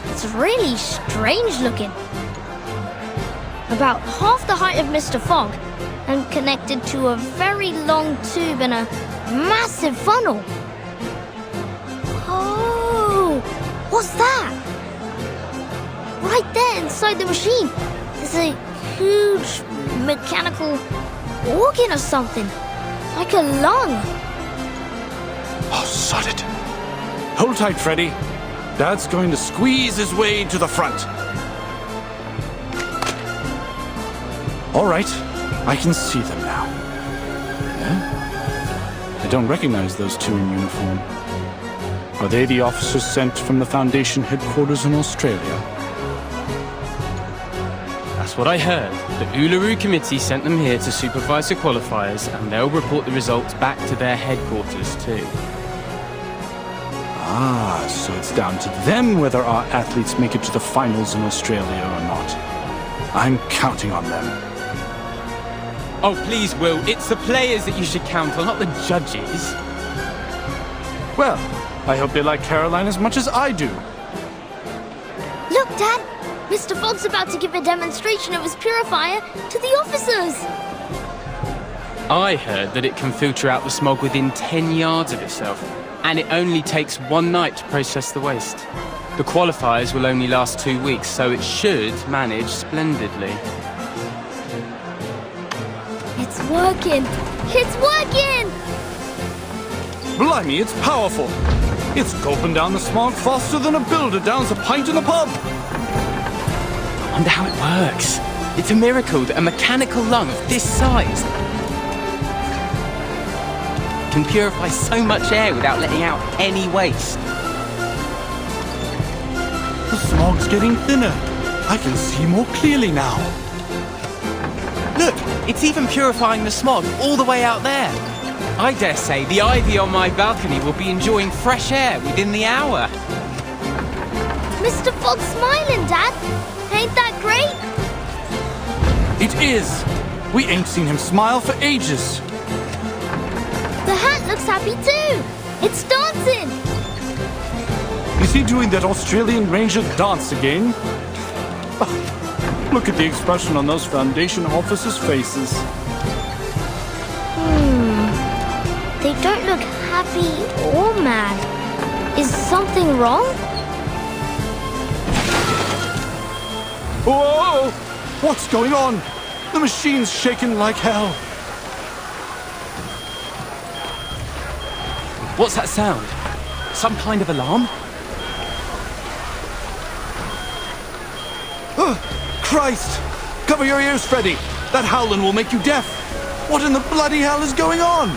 It's really strange looking. About half the height of Mr. Fogg and connected to a very long tube and a massive funnel. Oh! What's that? Right there inside the machine, there's a huge mechanical organ or something. Like a lung. Oh, sod it. Hold tight, Freddy. Dad's going to squeeze his way to the front. All right, I can see them now. Yeah? I don't recognize those two in uniform. Are they the officers sent from the Foundation headquarters in Australia? That's what I heard. The Uluru Committee sent them here to supervise the qualifiers, and they'll report the results back to their headquarters too. Ah, so it's down to them whether our athletes make it to the finals in Australia or not. I'm counting on them. Oh, please, Will. It's the players that you should count on, not the judges. Well, I hope they like Caroline as much as I do. Look, Dad! Mr. Fogg's about to give a demonstration of his purifier to the officers! I heard that it can filter out the smog within 10 yards of itself, and it only takes one night to process the waste. The qualifiers will only last 2 weeks, so it should manage splendidly. It's working! It's working! Blimey, it's powerful! It's gulping down the smog faster than a builder downs a pint in the pub! I wonder how it works. It's a miracle that a mechanical lung of this size can purify so much air without letting out any waste. The smog's getting thinner. I can see more clearly now. Look, it's even purifying the smog all the way out there. I dare say the ivy on my balcony will be enjoying fresh air within the hour. Mr. Fogg's smiling, Dad! Ain't that great? It is! We ain't seen him smile for ages. The hat looks happy too! It's dancing! Is he doing that Australian Ranger dance again? Look at the expression on those Foundation officers' faces. They don't look happy or mad. Is something wrong? Whoa! What's going on? The machine's shaking like hell. What's that sound? Some kind of alarm? Christ! Cover your ears, Freddy! That howling will make you deaf! What in the bloody hell is going on?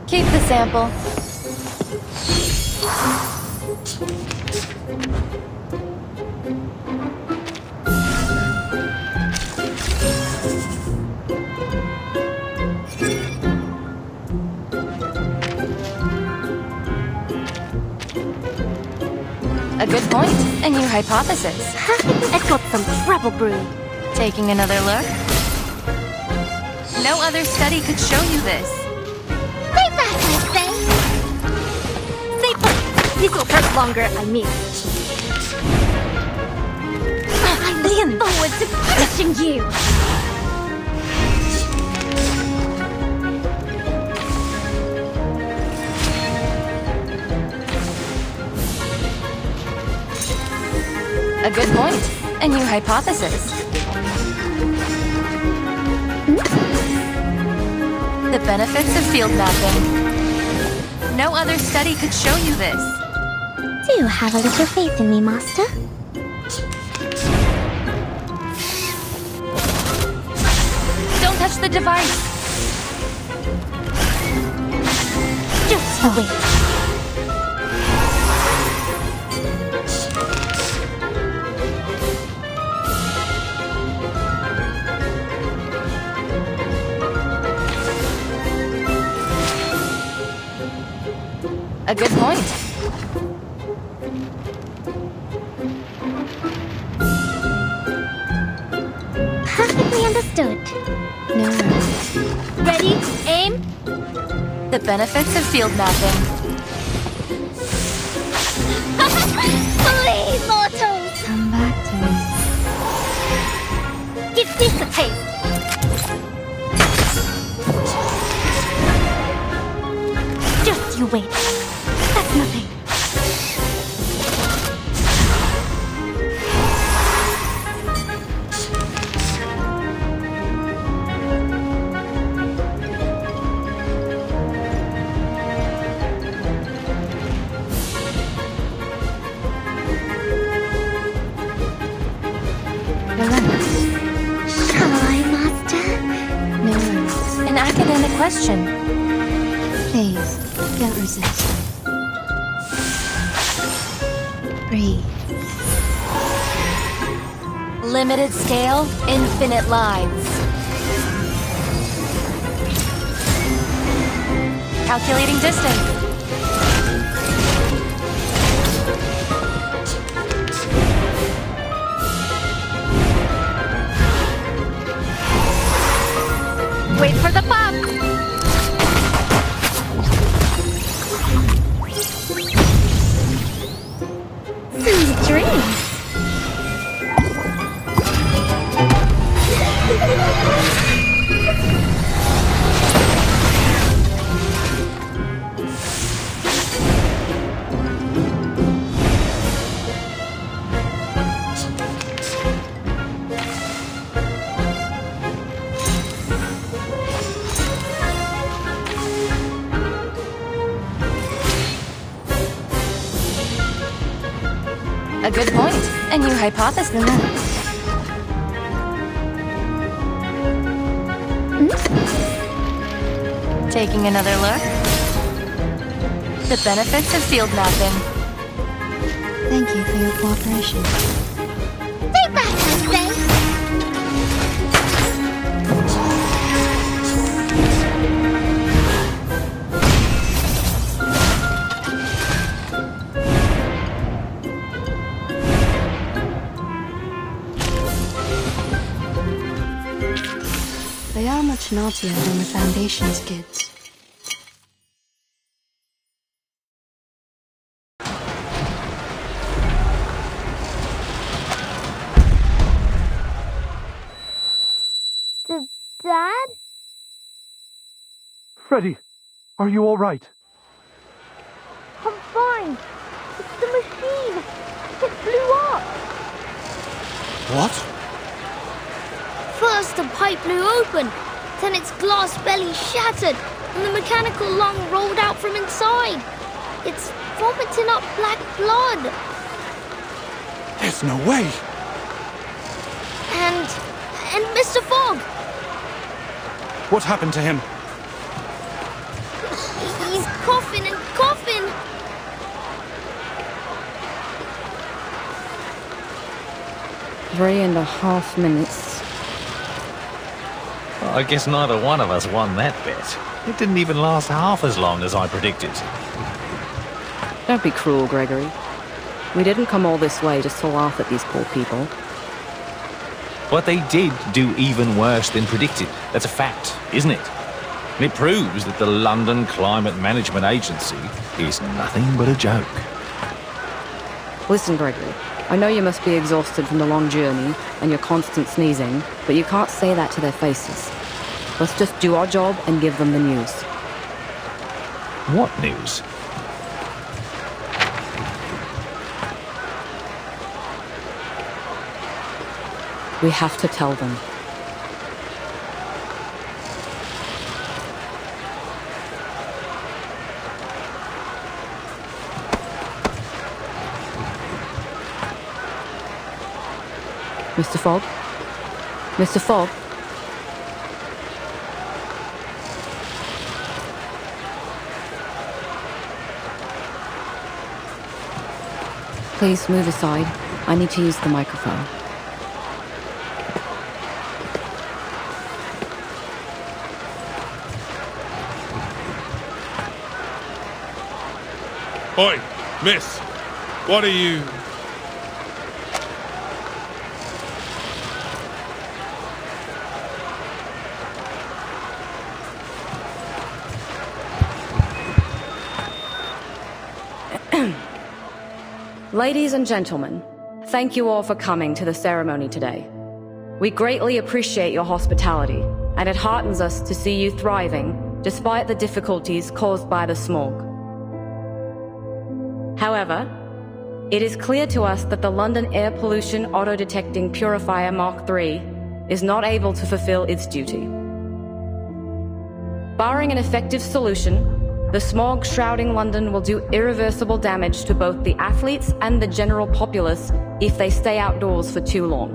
Keep the sample. A good point. A new hypothesis. I've got some trouble brewing. Taking another look? No other study could show you this. Stay back, I say! Stay put! This will take longer, I mean. I'm looking forward to crushing you! A good point. A new hypothesis. The benefits of field mapping. No other study could show you this. Do have a little faith in me, Master. Don't touch the device. Just you wait. A good point. Perfectly understood. No worries. Ready? Aim? The benefits of field mapping. Please, mortals! Come back to me. Give this a taste! Just you wait. That's nothing. Shall I, Master? No worries. An academic question. Please, don't resist. Breathe. Limited scale, infinite lines. Calculating distance. Wait for the pop! Sweet dreams! A good point. A new hypothesis. Taking another look. The benefits of field mapping. Thank you for your cooperation. Stay back, I say! They are much naughtier than the Foundation's kids. Dad? Freddy, are you all right? I'm fine. It's the machine. It blew up. What? First, the pipe blew open, then its glass belly shattered, and the mechanical lung rolled out from inside. It's vomiting up black blood. There's no way. And Mr. Fogg. What happened to him? He's coughing and coughing. 3.5 minutes. Well, I guess neither one of us won that bet. It didn't even last half as long as I predicted. Don't be cruel, Gregory. We didn't come all this way just to laugh at these poor people. But they did do even worse than predicted. That's a fact, isn't it? And it proves that the London Climate Management Agency is nothing but a joke. Listen, Gregory, I know you must be exhausted from the long journey and your constant sneezing, but you can't say that to their faces. Let's just do our job and give them the news. What news? We have to tell them. Mr. Fogg? Mr. Fogg? Please move aside. I need to use the microphone. Oi, miss, what are you... Ladies and gentlemen, thank you all for coming to the ceremony today. We greatly appreciate your hospitality, and it heartens us to see you thriving despite the difficulties caused by the smog. However, it is clear to us that the London Air Pollution Auto-Detecting Purifier Mark III is not able to fulfill its duty. Barring an effective solution, the smog shrouding London will do irreversible damage to both the athletes and the general populace if they stay outdoors for too long.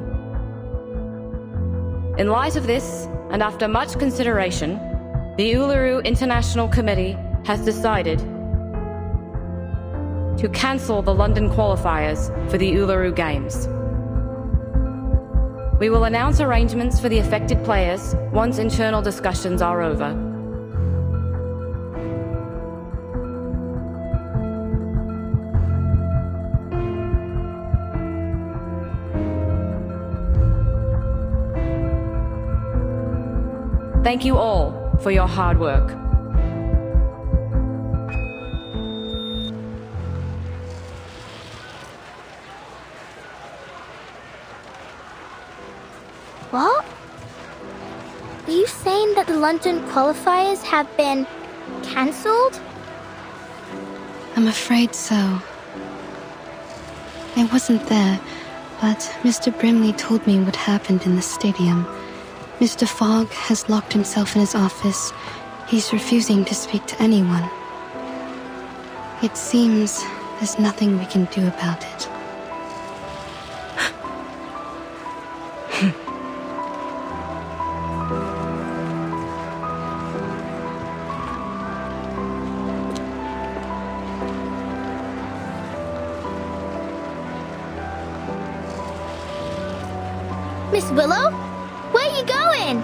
In light of this, and after much consideration, the Uluru International Committee has decided to cancel the London qualifiers for the Uluru Games. We will announce arrangements for the affected players once internal discussions are over. Thank you all for your hard work. What? Are you saying that the London qualifiers have been cancelled? I'm afraid so. I wasn't there, but Mr. Brimley told me what happened in the stadium. Mr. Fogg has locked himself in his office. He's refusing to speak to anyone. It seems there's nothing we can do about it. Miss Willow? Where are you going?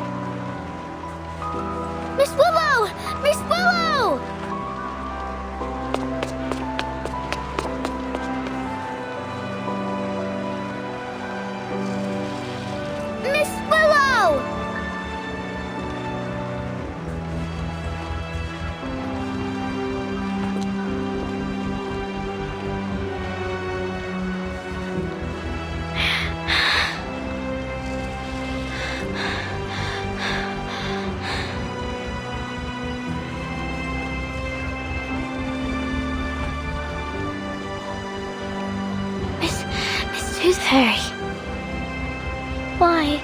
Miss Willow! Miss Willow! Miss Willow! Tooth Fairy. Why?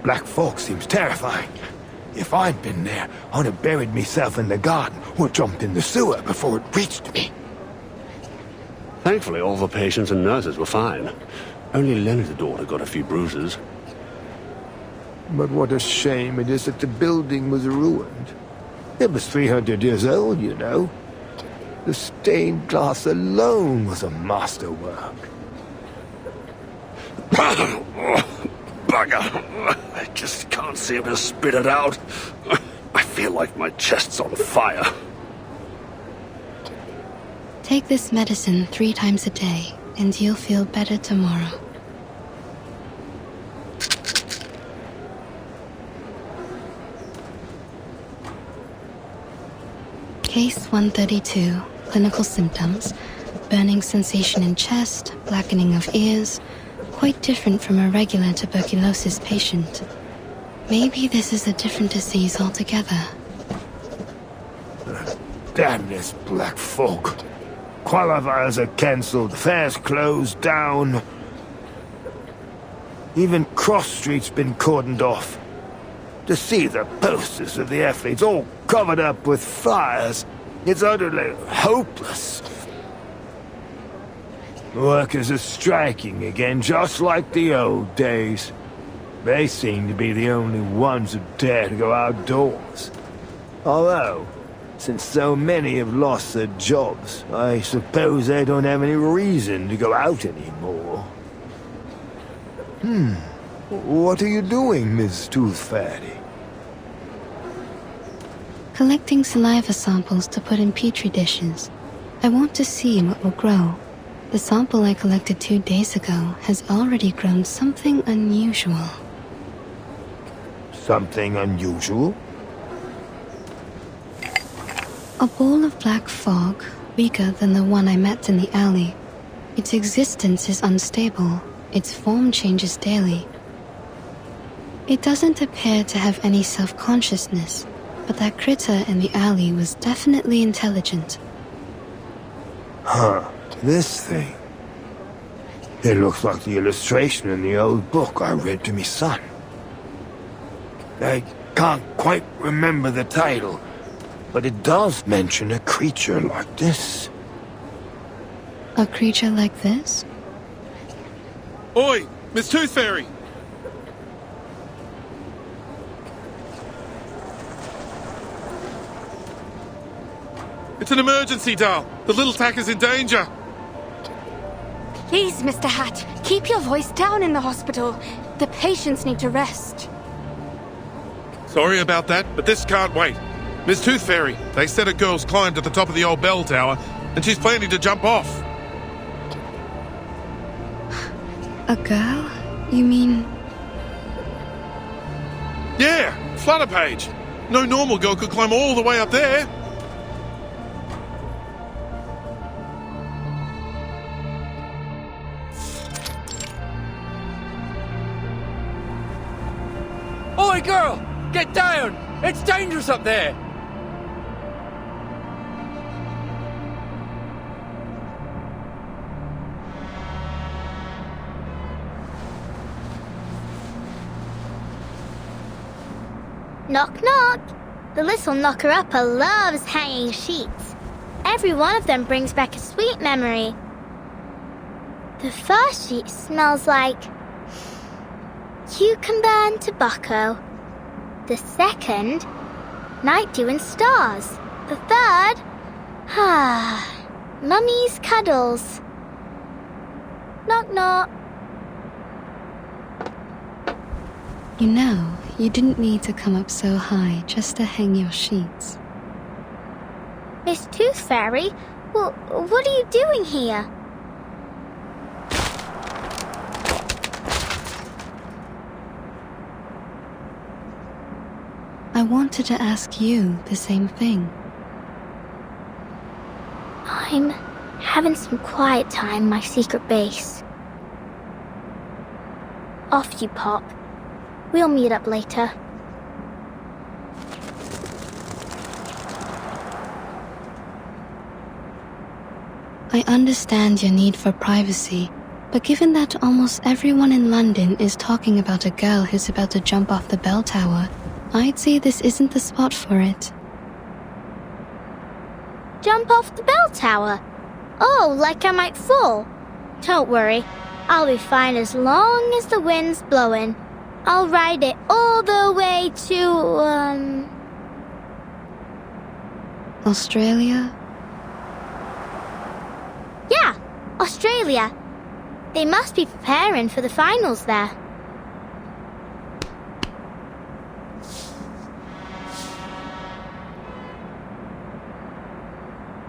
black fog seems terrifying. If I'd been there, I'd have buried myself in the garden or jumped in the sewer before it reached me. Thankfully, all the patients and nurses were fine. Only Leonard's daughter got a few bruises. But what a shame it is that the building was ruined. It was 300 years old, you know. The stained glass alone was a masterwork. Bugger! I just can't seem to spit it out. I feel like my chest's on fire. Take this medicine 3 times a day, and you'll feel better tomorrow. Case 132, clinical symptoms, burning sensation in chest, blackening of ears, quite different from a regular tuberculosis patient. Maybe this is a different disease altogether. Damn this black fog. Qualifiers are cancelled, fairs closed down. Even Cross Street's been cordoned off. To see the posters of the athletes all covered up with fires, it's utterly hopeless. Workers are striking again, just like the old days. They seem to be the only ones who dare to go outdoors. Although, since so many have lost their jobs, I suppose they don't have any reason to go out anymore. What are you doing, Miss Tooth Fairy? Collecting saliva samples to put in Petri dishes. I want to see what will grow. The sample I collected 2 days ago has already grown something unusual. Something unusual? A ball of black fog, weaker than the one I met in the alley. Its existence is unstable. Its form changes daily. It doesn't appear to have any self-consciousness, but that critter in the alley was definitely intelligent. Huh, this thing. It looks like the illustration in the old book I read to me son. I can't quite remember the title, but it does mention a creature like this. A creature like this? Oi, Miss Tooth Fairy! It's an emergency, Dal. The little tack is in danger. Please, Mr. Hat, keep your voice down in the hospital. The patients need to rest. Sorry about that, but this can't wait. Miss Tooth Fairy, they said a girl's climbed to the top of the old bell tower, and she's planning to jump off. A girl? You mean... Yeah, Flutterpage. No normal girl could climb all the way up there. Oi, girl! Get down! It's dangerous up there! Knock, knock. The little knocker-upper loves hanging sheets. Every one of them brings back a sweet memory. The first sheet smells like cucumber and tobacco. The second, night dew and stars. The third, mummy's cuddles. Knock, knock. You know, you didn't need to come up so high just to hang your sheets. Miss Tooth Fairy, well, what are you doing here? I wanted to ask you the same thing. I'm having some quiet time in my secret base. Off you pop. We'll meet up later. I understand your need for privacy, But given that almost everyone in London is talking about a girl who's about to jump off the bell tower, I'd say this isn't the spot for it. Jump off the bell tower? Oh, like I might fall? Don't worry, I'll be fine as long as the wind's blowing. I'll ride it all the way to, Australia? Yeah, Australia. They must be preparing for the finals there.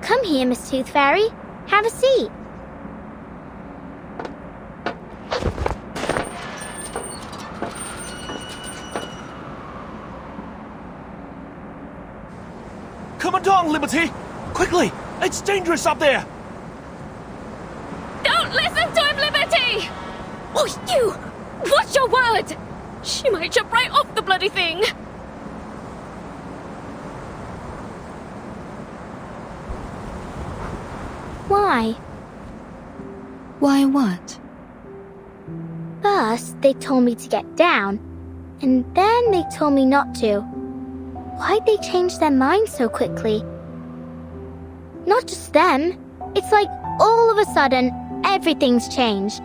Come here, Miss Tooth Fairy. Have a seat. Come along, Liberty! Quickly! It's dangerous up there! Don't listen to him, Liberty! Oh, you! Watch your word! She might jump right off the bloody thing! Why? Why what? First, they told me to get down, and then they told me not to. Why'd they change their minds so quickly? Not just them. It's like all of a sudden, everything's changed.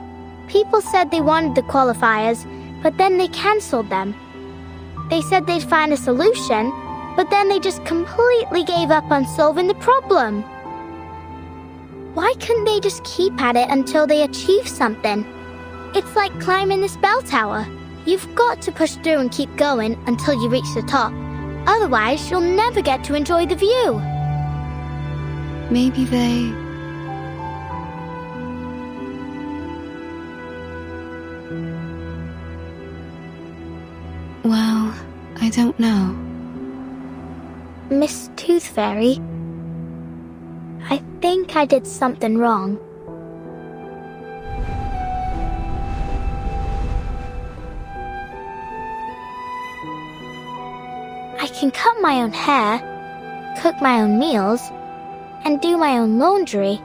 People said they wanted the qualifiers, but then they cancelled them. They said they'd find a solution, but then they just completely gave up on solving the problem. Why couldn't they just keep at it until they achieve something? It's like climbing this bell tower. You've got to push through and keep going until you reach the top. Otherwise, you'll never get to enjoy the view. Maybe they... Well, I don't know. Miss Tooth Fairy, I think I did something wrong. I can cut my own hair, cook my own meals, and do my own laundry.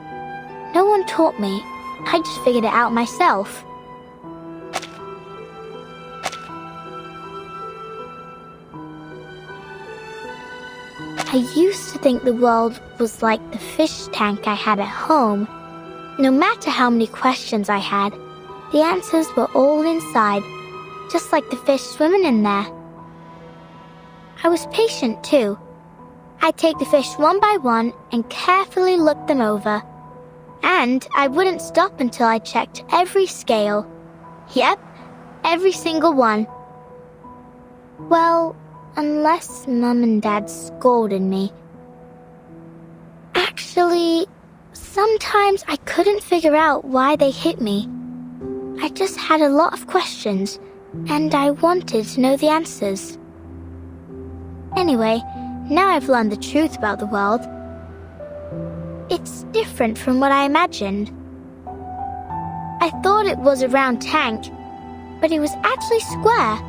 No one taught me. I just figured it out myself. I used to think the world was like the fish tank I had at home. No matter how many questions I had, the answers were all inside, just like the fish swimming in there. I was patient too. I'd take the fish one by one and carefully look them over. And I wouldn't stop until I checked every scale. Yep, every single one. Well, unless Mum and Dad scolded me. Actually, sometimes I couldn't figure out why they hit me. I just had a lot of questions, and I wanted to know the answers. Anyway, now I've learned the truth about the world. It's different from what I imagined. I thought it was a round tank, but it was actually square.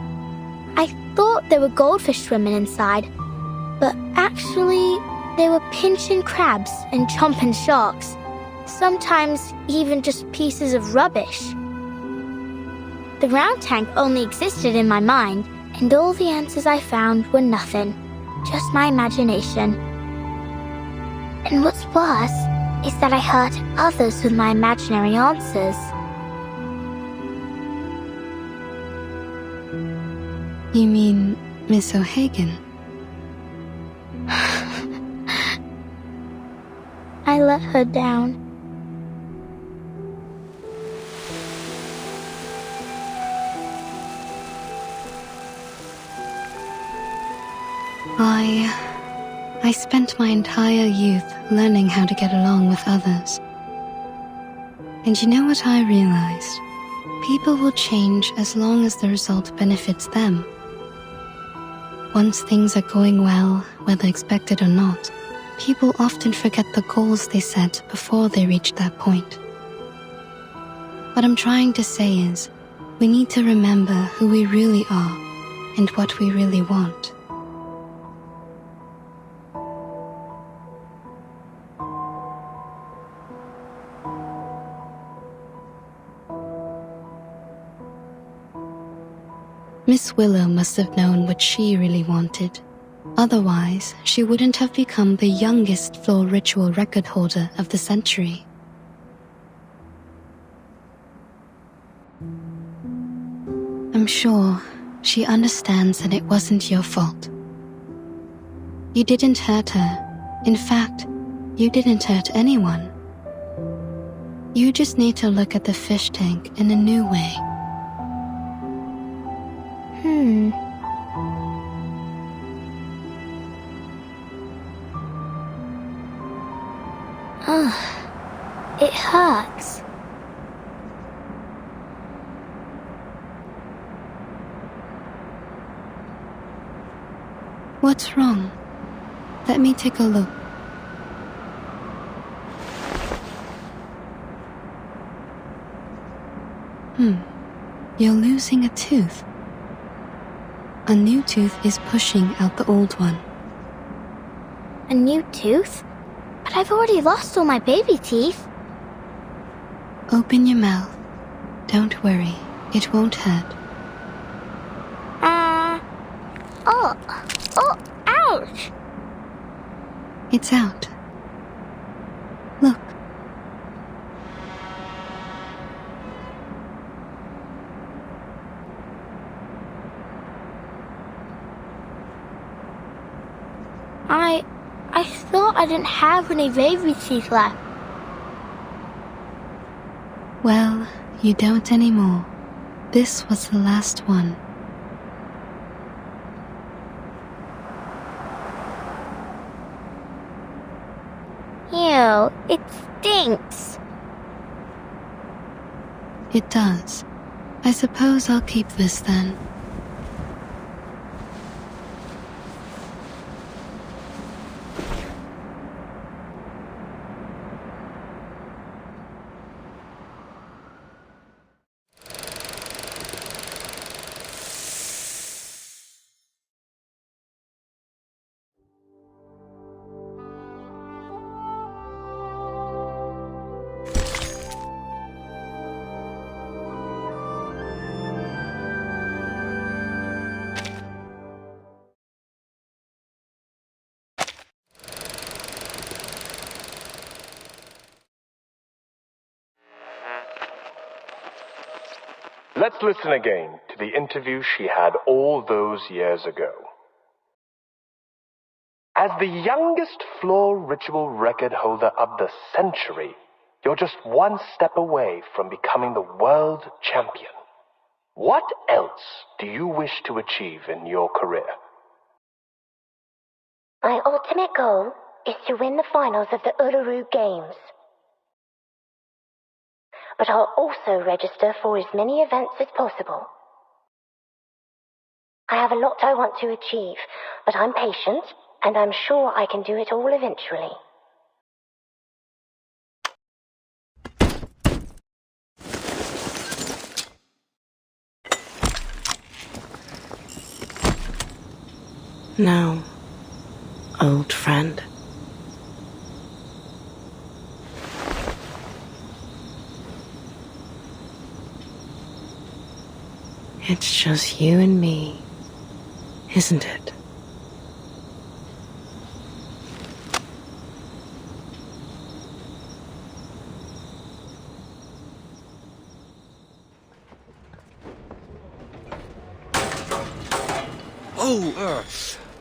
I thought there were goldfish swimming inside, but actually they were pinching crabs and chomping sharks, sometimes even just pieces of rubbish. The round tank only existed in my mind, and all the answers I found were nothing, just my imagination. And what's worse is that I hurt others with my imaginary answers. You mean Miss O'Hagan? I let her down. I spent my entire youth learning how to get along with others. And you know what I realized? People will change as long as the result benefits them. Once things are going well, whether expected or not, people often forget the goals they set before they reach that point. What I'm trying to say is, we need to remember who we really are and what we really want. Miss Willow must have known what she really wanted. Otherwise, she wouldn't have become the youngest floor ritual record holder of the century. I'm sure she understands that it wasn't your fault. You didn't hurt her. In fact, you didn't hurt anyone. You just need to look at the fish tank in a new way. It hurts. What's wrong? Let me take a look. You're losing a tooth. A new tooth is pushing out the old one. A new tooth? But I've already lost all my baby teeth. Open your mouth. Don't worry, it won't hurt. Ouch! It's out. Look. I thought I didn't have any baby teeth left. Well, you don't anymore. This was the last one. Ew, it stinks. It does. I suppose I'll keep this then. Let's listen again to the interview she had all those years ago. As the youngest floor ritual record holder of the century, you're just one step away from becoming the world champion. What else do you wish to achieve in your career? My ultimate goal is to win the finals of the Uluru Games. But I'll also register for as many events as possible. I have a lot I want to achieve, but I'm patient, and I'm sure I can do it all eventually. Now, old friend. It's just you and me, isn't it?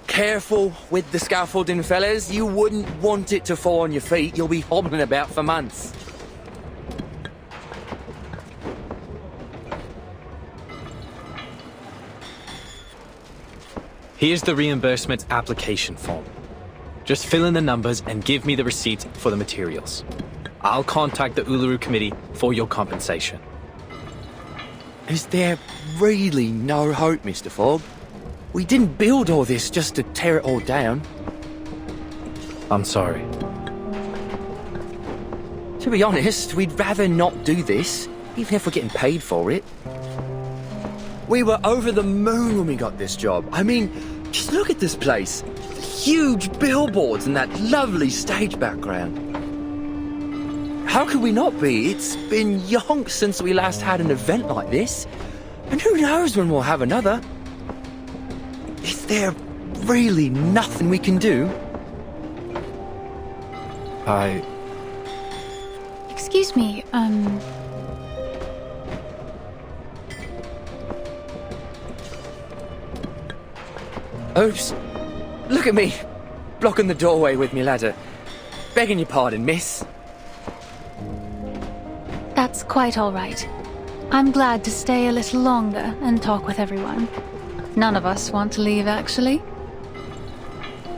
Careful with the scaffolding, fellas. You wouldn't want it to fall on your feet. You'll be hobbling about for months. Here's the reimbursement application form. Just fill in the numbers and give me the receipt for the materials. I'll contact the Uluru Committee for your compensation. Is there really no hope, Mr. Fogg? We didn't build all this just to tear it all down. I'm sorry. To be honest, we'd rather not do this, even if we're getting paid for it. We were over the moon when we got this job. I mean, just look at this place. The huge billboards and that lovely stage background. How could we not be? It's been yonks since we last had an event like this. And who knows when we'll have another. there really nothing we can do? Excuse me, Oops. Look at me, blocking the doorway with me ladder. Begging your pardon, miss. That's quite all right. I'm glad to stay a little longer and talk with everyone. None of us want to leave, actually.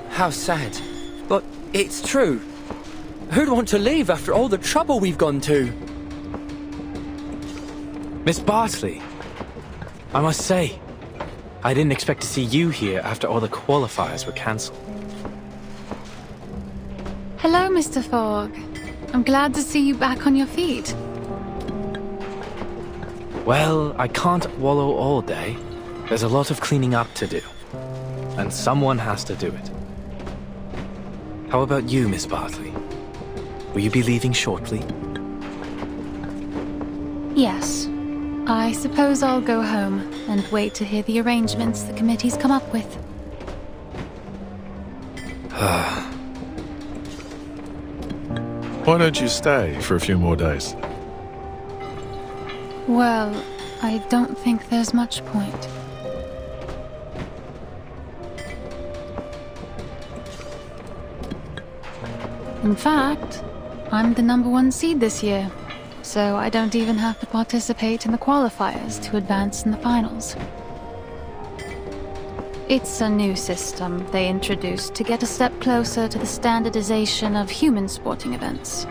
How sad. But it's true. Who'd want to leave after all the trouble we've gone to? Miss Bartley, I must say, I didn't expect to see you here after all the qualifiers were cancelled. Hello, Mr. Fogg. I'm glad to see you back on your feet. Well, I can't wallow all day. There's a lot of cleaning up to do. And someone has to do it. How about you, Miss Bartley? Will you be leaving shortly? Yes. I suppose I'll go home and wait to hear the arrangements the committee's come up with. Why don't you stay for a few more days? Well, I don't think there's much point. In fact, I'm the #1 seed this year, so I don't even have to participate in the qualifiers to advance in the finals. It's a new system they introduced to get a step closer to the standardization of human sporting events.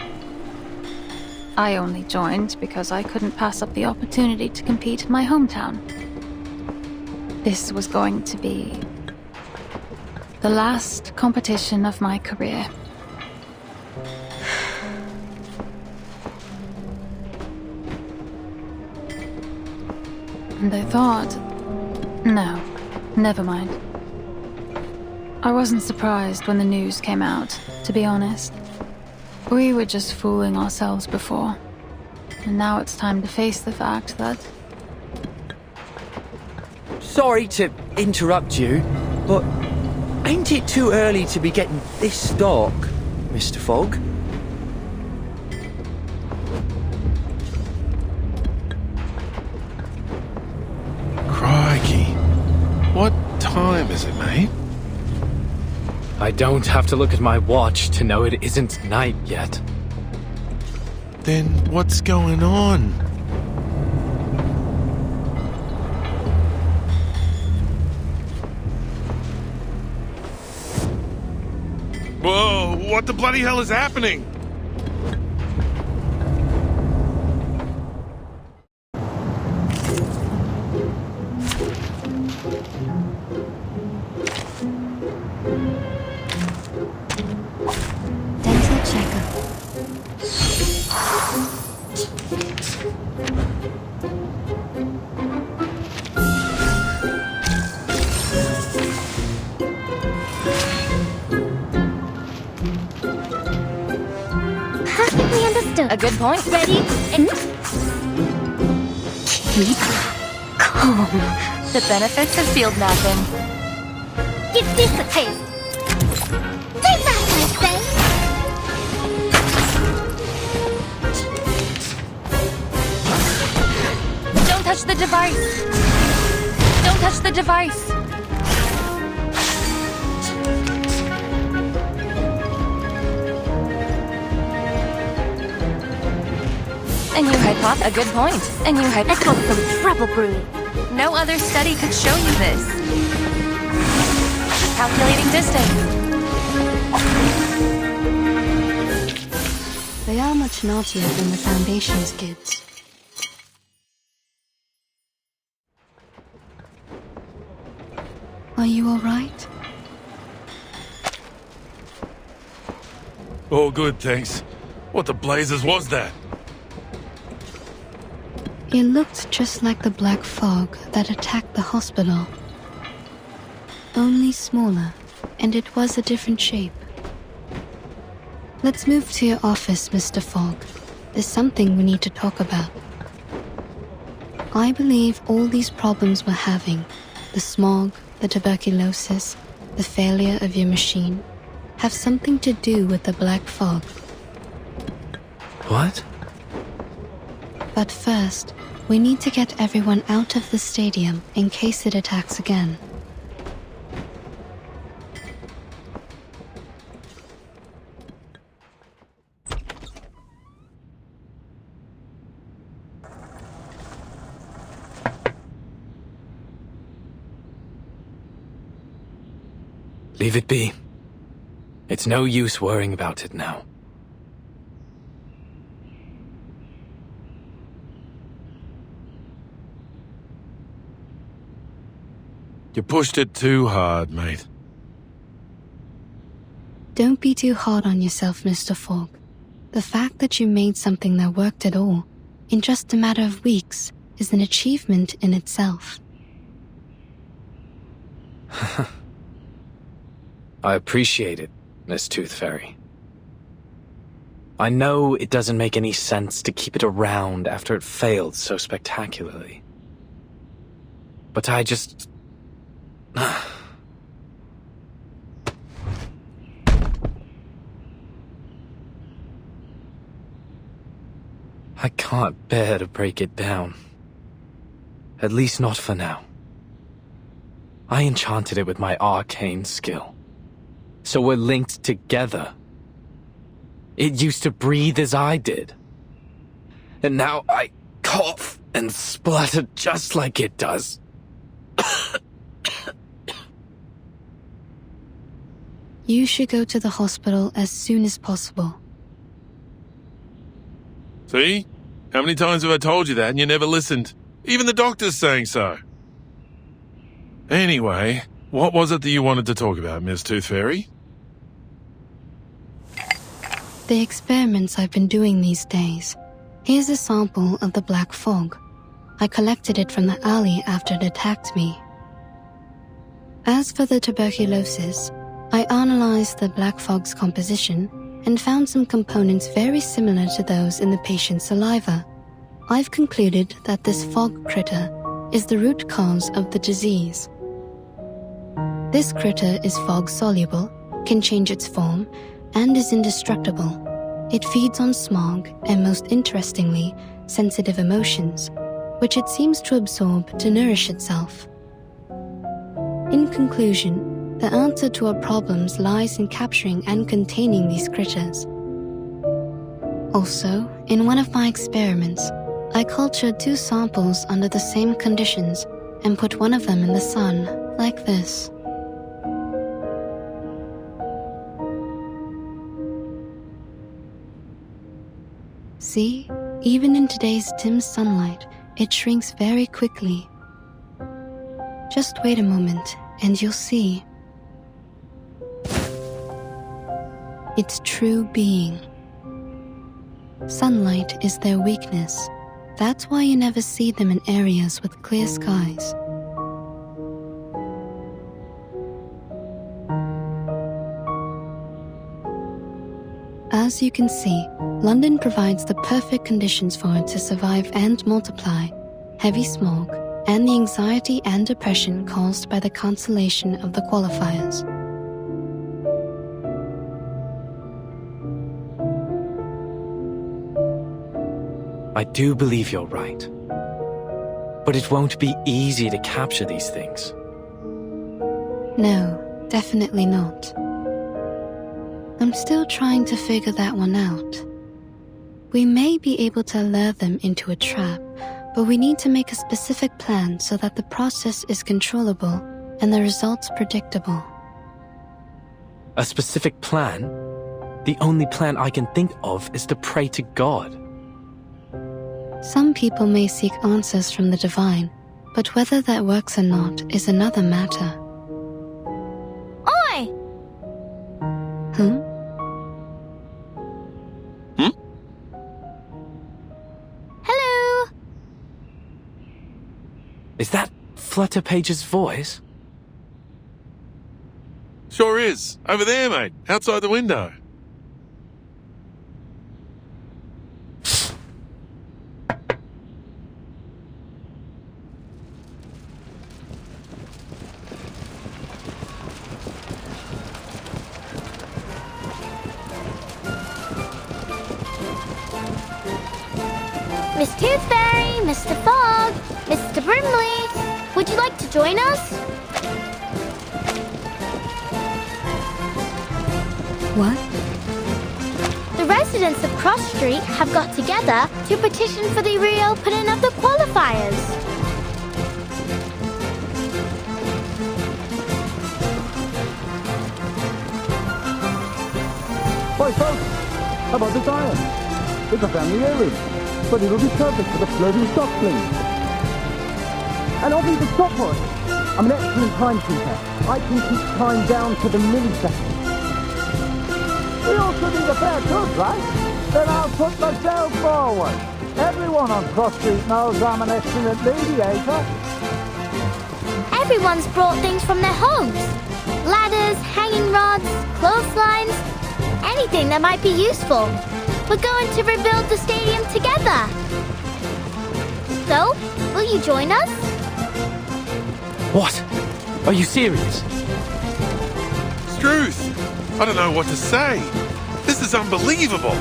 I only joined because I couldn't pass up the opportunity to compete in my hometown. This was going to be the last competition of my career. And I thought, no, never mind. I wasn't surprised when the news came out, to be honest. We were just fooling ourselves before. And now it's time to face the fact that... Sorry to interrupt you, but ain't it too early to be getting this stock, Mr. Fogg? Crikey. What time is it, mate? I don't have to look at my watch to know it isn't night yet. Then what's going on? Whoa, what the bloody hell is happening? Perfectly understood. A good point. Ready? Keep calm. The benefits of field mapping. Give this a taste. Take that, I say. Don't touch the device. Don't touch the device. A new hypothesis. A good point. A new hypothesis. Let's got some trouble brewing. No other study could show you this. Calculating distance. They are much naughtier than the Foundation's kids. Are you all right? All good, thanks. What the blazes was that? It looked just like the black fog that attacked the hospital. Only smaller, and it was a different shape. Let's move to your office, Mr. Fogg. There's something we need to talk about. I believe all these problems we're having, the smog, the tuberculosis, the failure of your machine, have something to do with the black fog. What? But first, we need to get everyone out of the stadium in case it attacks again. Leave it be. It's no use worrying about it now. You pushed it too hard, mate. Don't be too hard on yourself, Mr. Fogg. The fact that you made something that worked at all, in just a matter of weeks, is an achievement in itself. I appreciate it, Miss Tooth Fairy. I know it doesn't make any sense to keep it around after it failed so spectacularly. But I just... I can't bear to break it down. At least not for now. I enchanted it with my arcane skill. So we're linked together. It used to breathe as I did. And now I cough and splutter just like it does. You should go to the hospital as soon as possible. See? How many times have I told you that and you never listened? Even the doctor's saying so. Anyway, what was it that you wanted to talk about, Miss Tooth Fairy? The experiments I've been doing these days. Here's a sample of the black fog. I collected it from the alley after it attacked me. As for the tuberculosis, I analyzed the black fog's composition and found some components very similar to those in the patient's saliva. I've concluded that this fog critter is the root cause of the disease. This critter is fog-soluble, can change its form, and is indestructible. It feeds on smog and, most interestingly, sensitive emotions, which it seems to absorb to nourish itself. In conclusion, the answer to our problems lies in capturing and containing these critters. Also, in one of my experiments, I cultured 2 samples under the same conditions and put one of them in the sun, like this. See, even in today's dim sunlight, it shrinks very quickly. Just wait a moment and you'll see. Its true being. Sunlight is their weakness. That's why you never see them in areas with clear skies. As you can see, London provides the perfect conditions for it to survive and multiply, heavy smog, and the anxiety and depression caused by the cancellation of the qualifiers. I do believe you're right. But it won't be easy to capture these things. No, definitely not. I'm still trying to figure that one out. We may be able to lure them into a trap, but we need to make a specific plan so that the process is controllable and the results predictable. A specific plan? The only plan I can think of is to pray to God. Some people may seek answers from the divine, but whether that works or not is another matter. Oi! Hello? Is that Flutterpage's voice? Sure is. Over there, mate. Outside the window. Miss Tooth Fairy, Mr. Fogg, Mr. Brimley, would you like to join us? What? The residents of Cross Street have got together to petition for the reopening of the qualifiers. Hi folks, how about this iron? It's a family heirloom, but it'll be perfect for the floating stock fleet. And I'll be the stopwatch. I'm an excellent timekeeper. I can keep time down to the millisecond. We also need a fair cook, right? Then I'll put myself forward. Everyone on Cross Street knows I'm an excellent mediator. Everyone's brought things from their homes. Ladders, hanging rods, clotheslines, anything that might be useful. We're going to rebuild the stadium together. So, will you join us? What? Are you serious? Struth! I don't know what to say. This is unbelievable.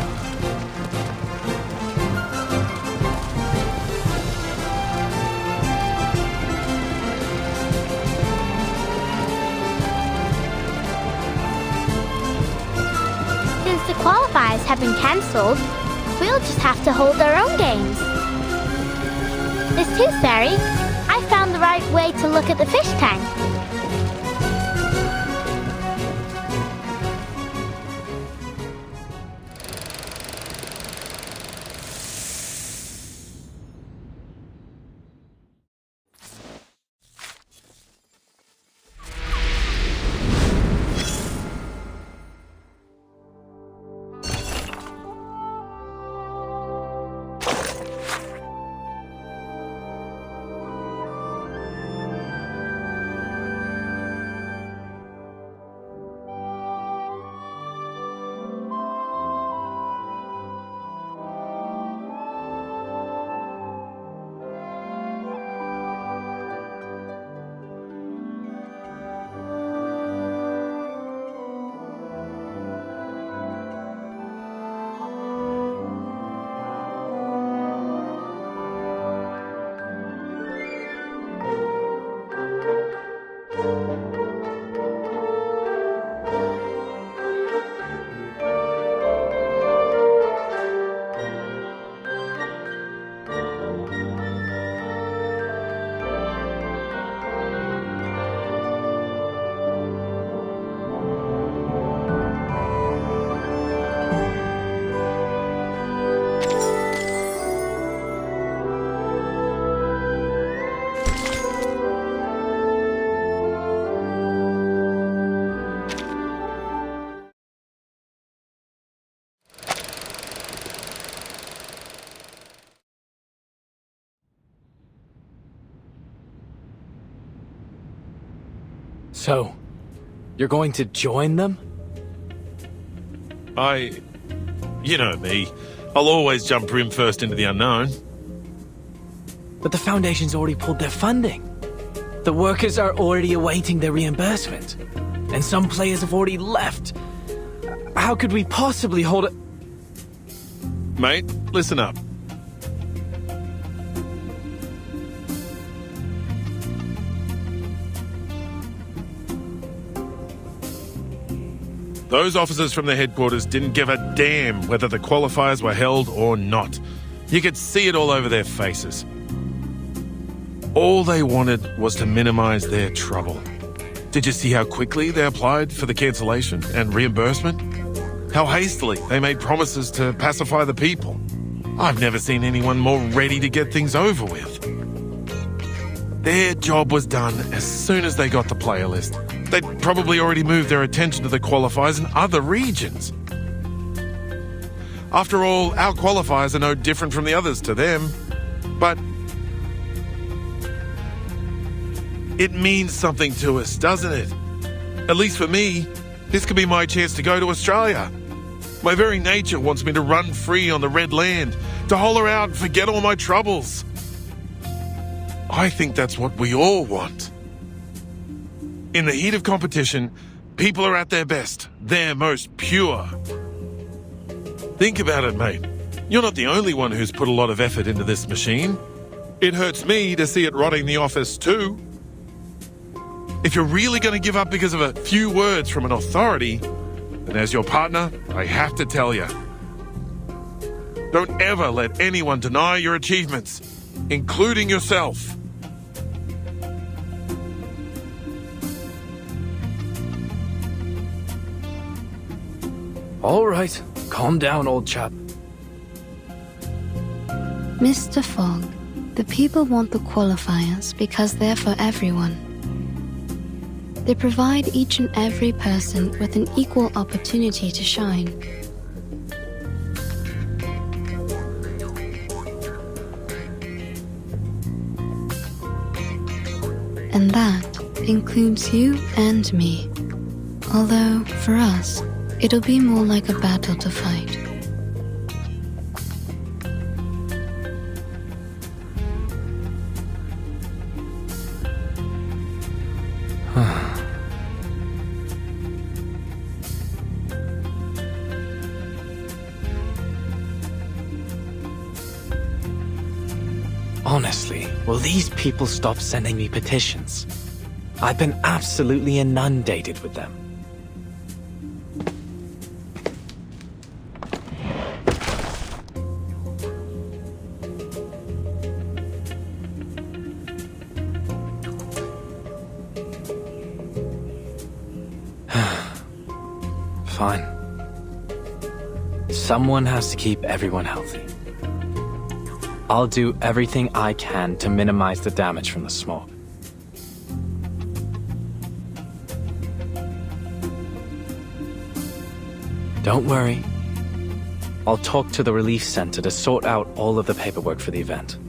Since the qualifiers have been cancelled, we'll just have to hold our own games. Miss Tooth Fairy, I found the right way to look at the fish tank. So, you're going to join them? You know me. I'll always jump rim first into the unknown. But the Foundation's already pulled their funding. The workers are already awaiting their reimbursement. And some players have already left. How could we possibly hold it? Mate, listen up. Those officers from the headquarters didn't give a damn whether the qualifiers were held or not. You could see it all over their faces. All they wanted was to minimize their trouble. Did you see how quickly they applied for the cancellation and reimbursement? How hastily they made promises to pacify the people. I've never seen anyone more ready to get things over with. Their job was done as soon as they got the player list. They'd probably already moved their attention to the qualifiers in other regions. After all, our qualifiers are no different from the others to them. But it means something to us, doesn't it? At least for me, this could be my chance to go to Australia. My very nature wants me to run free on the Red Land, to holler out and forget all my troubles. I think that's what we all want. In the heat of competition, people are at their best, their most pure. Think about it, mate. You're not the only one who's put a lot of effort into this machine. It hurts me to see it rotting the office too. If you're really going to give up because of a few words from an authority, then as your partner, I have to tell you. Don't ever let anyone deny your achievements, including yourself. All right, calm down, old chap. Mr. Fogg, the people want the qualifiers because they're for everyone. They provide each and every person with an equal opportunity to shine. And that includes you and me. Although, for us, it'll be more like a battle to fight. Honestly, will these people stop sending me petitions? I've been absolutely inundated with them. Fine. Someone has to keep everyone healthy. I'll do everything I can to minimize the damage from the smog. Don't worry. I'll talk to the relief center to sort out all of the paperwork for the event.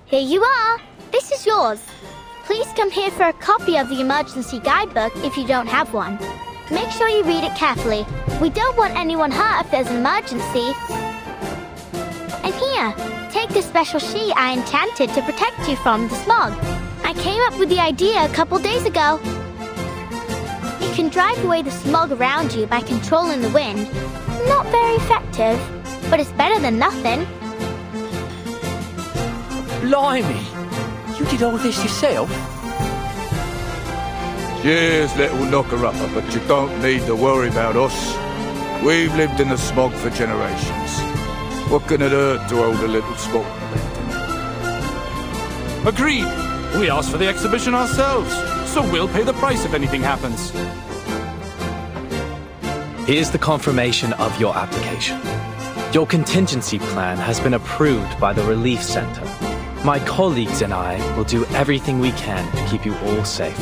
Here you are. This is yours. Please come here for a copy of the emergency guidebook if you don't have one. Make sure you read it carefully. We don't want anyone hurt if there's an emergency. And here, take this special sheet I enchanted to protect you from the smog. I came up with the idea a couple days ago. You can drive away the smog around you by controlling the wind. Not very effective, but it's better than nothing. Blimey! You did all this yourself? Cheers, little knocker-upper, but you don't need to worry about us. We've lived in the smog for generations. What can it hurt to hold a little sport event? Agreed. We asked for the exhibition ourselves, so we'll pay the price if anything happens. Here's the confirmation of your application. Your contingency plan has been approved by the Relief Center. My colleagues and I will do everything we can to keep you all safe.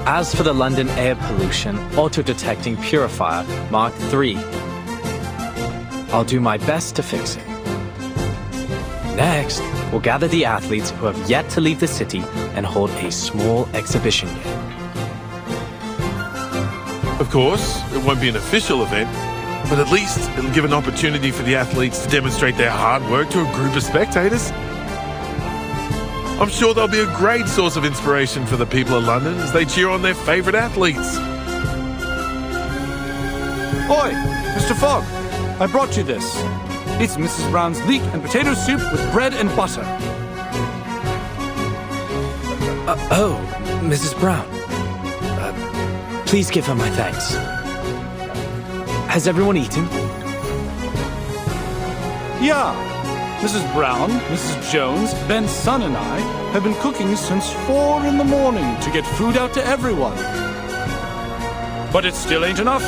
As for the London air pollution auto-detecting purifier Mark III, I'll do my best to fix it. Next, we'll gather the athletes who have yet to leave the city and hold a small exhibition game. Of course, it won't be an official event, but at least it'll give an opportunity for the athletes to demonstrate their hard work to a group of spectators. I'm sure they'll be a great source of inspiration for the people of London as they cheer on their favourite athletes. Oi, Mr. Fogg, I brought you this. It's Mrs. Brown's leek and potato soup with bread and butter. Oh, Mrs. Brown. Please give her my thanks. Has everyone eaten? Yeah. Mrs. Brown, Mrs. Jones, Ben's son and I have been cooking since 4 in the morning to get food out to everyone. But it still ain't enough.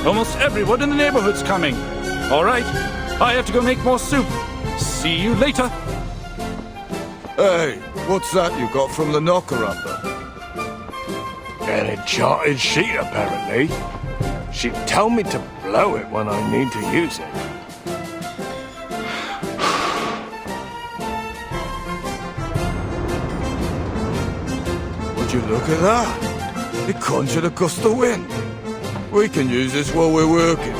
Almost everyone in the neighborhood's coming. All right, I have to go make more soup. See you later. Hey, what's that you got from the knocker-upper? An enchanted sheet, apparently. She'd tell me to blow it when I need to use it. Would you look at that? It conjured a gust of wind. We can use this while we're working.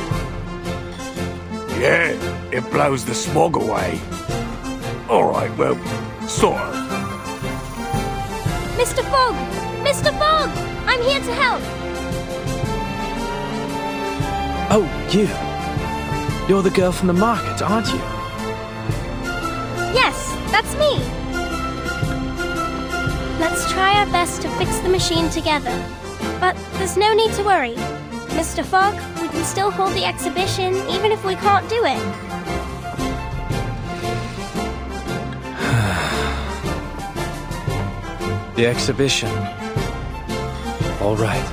Yeah, it blows the smog away. All right, well, sort of. Mr. Fogg! Mr. Fogg! I'm here to help! Oh, you. You're the girl from the market, aren't you? Yes, that's me. Let's try our best to fix the machine together. But there's no need to worry. Mr. Fogg, we can still hold the exhibition even if we can't do it. The exhibition. All right.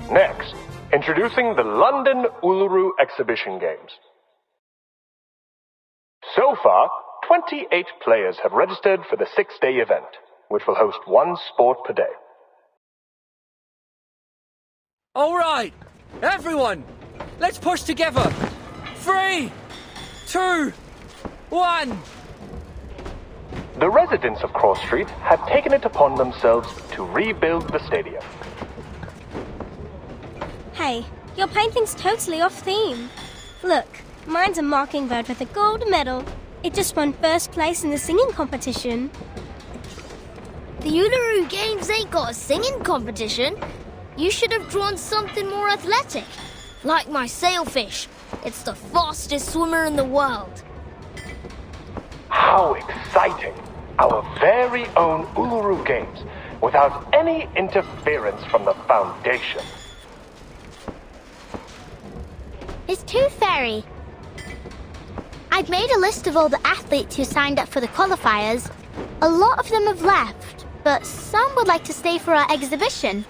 Next, introducing the London Uluru Exhibition Games. So far, 28 players have registered for the 6-day event, which will host one sport per day. All right, everyone, let's push together. 3, 2, 1. The residents of Cross Street have taken it upon themselves to rebuild the stadium. Hey, your painting's totally off theme. Look, mine's a mockingbird with a gold medal. It just won first place in the singing competition. The Uluru Games ain't got a singing competition. You should have drawn something more athletic. Like my sailfish. It's the fastest swimmer in the world. How exciting! Our very own Uluru Games, without any interference from the Foundation. It's Tooth Fairy. I've made a list of all the athletes who signed up for the qualifiers. A lot of them have left, but some would like to stay for our exhibition.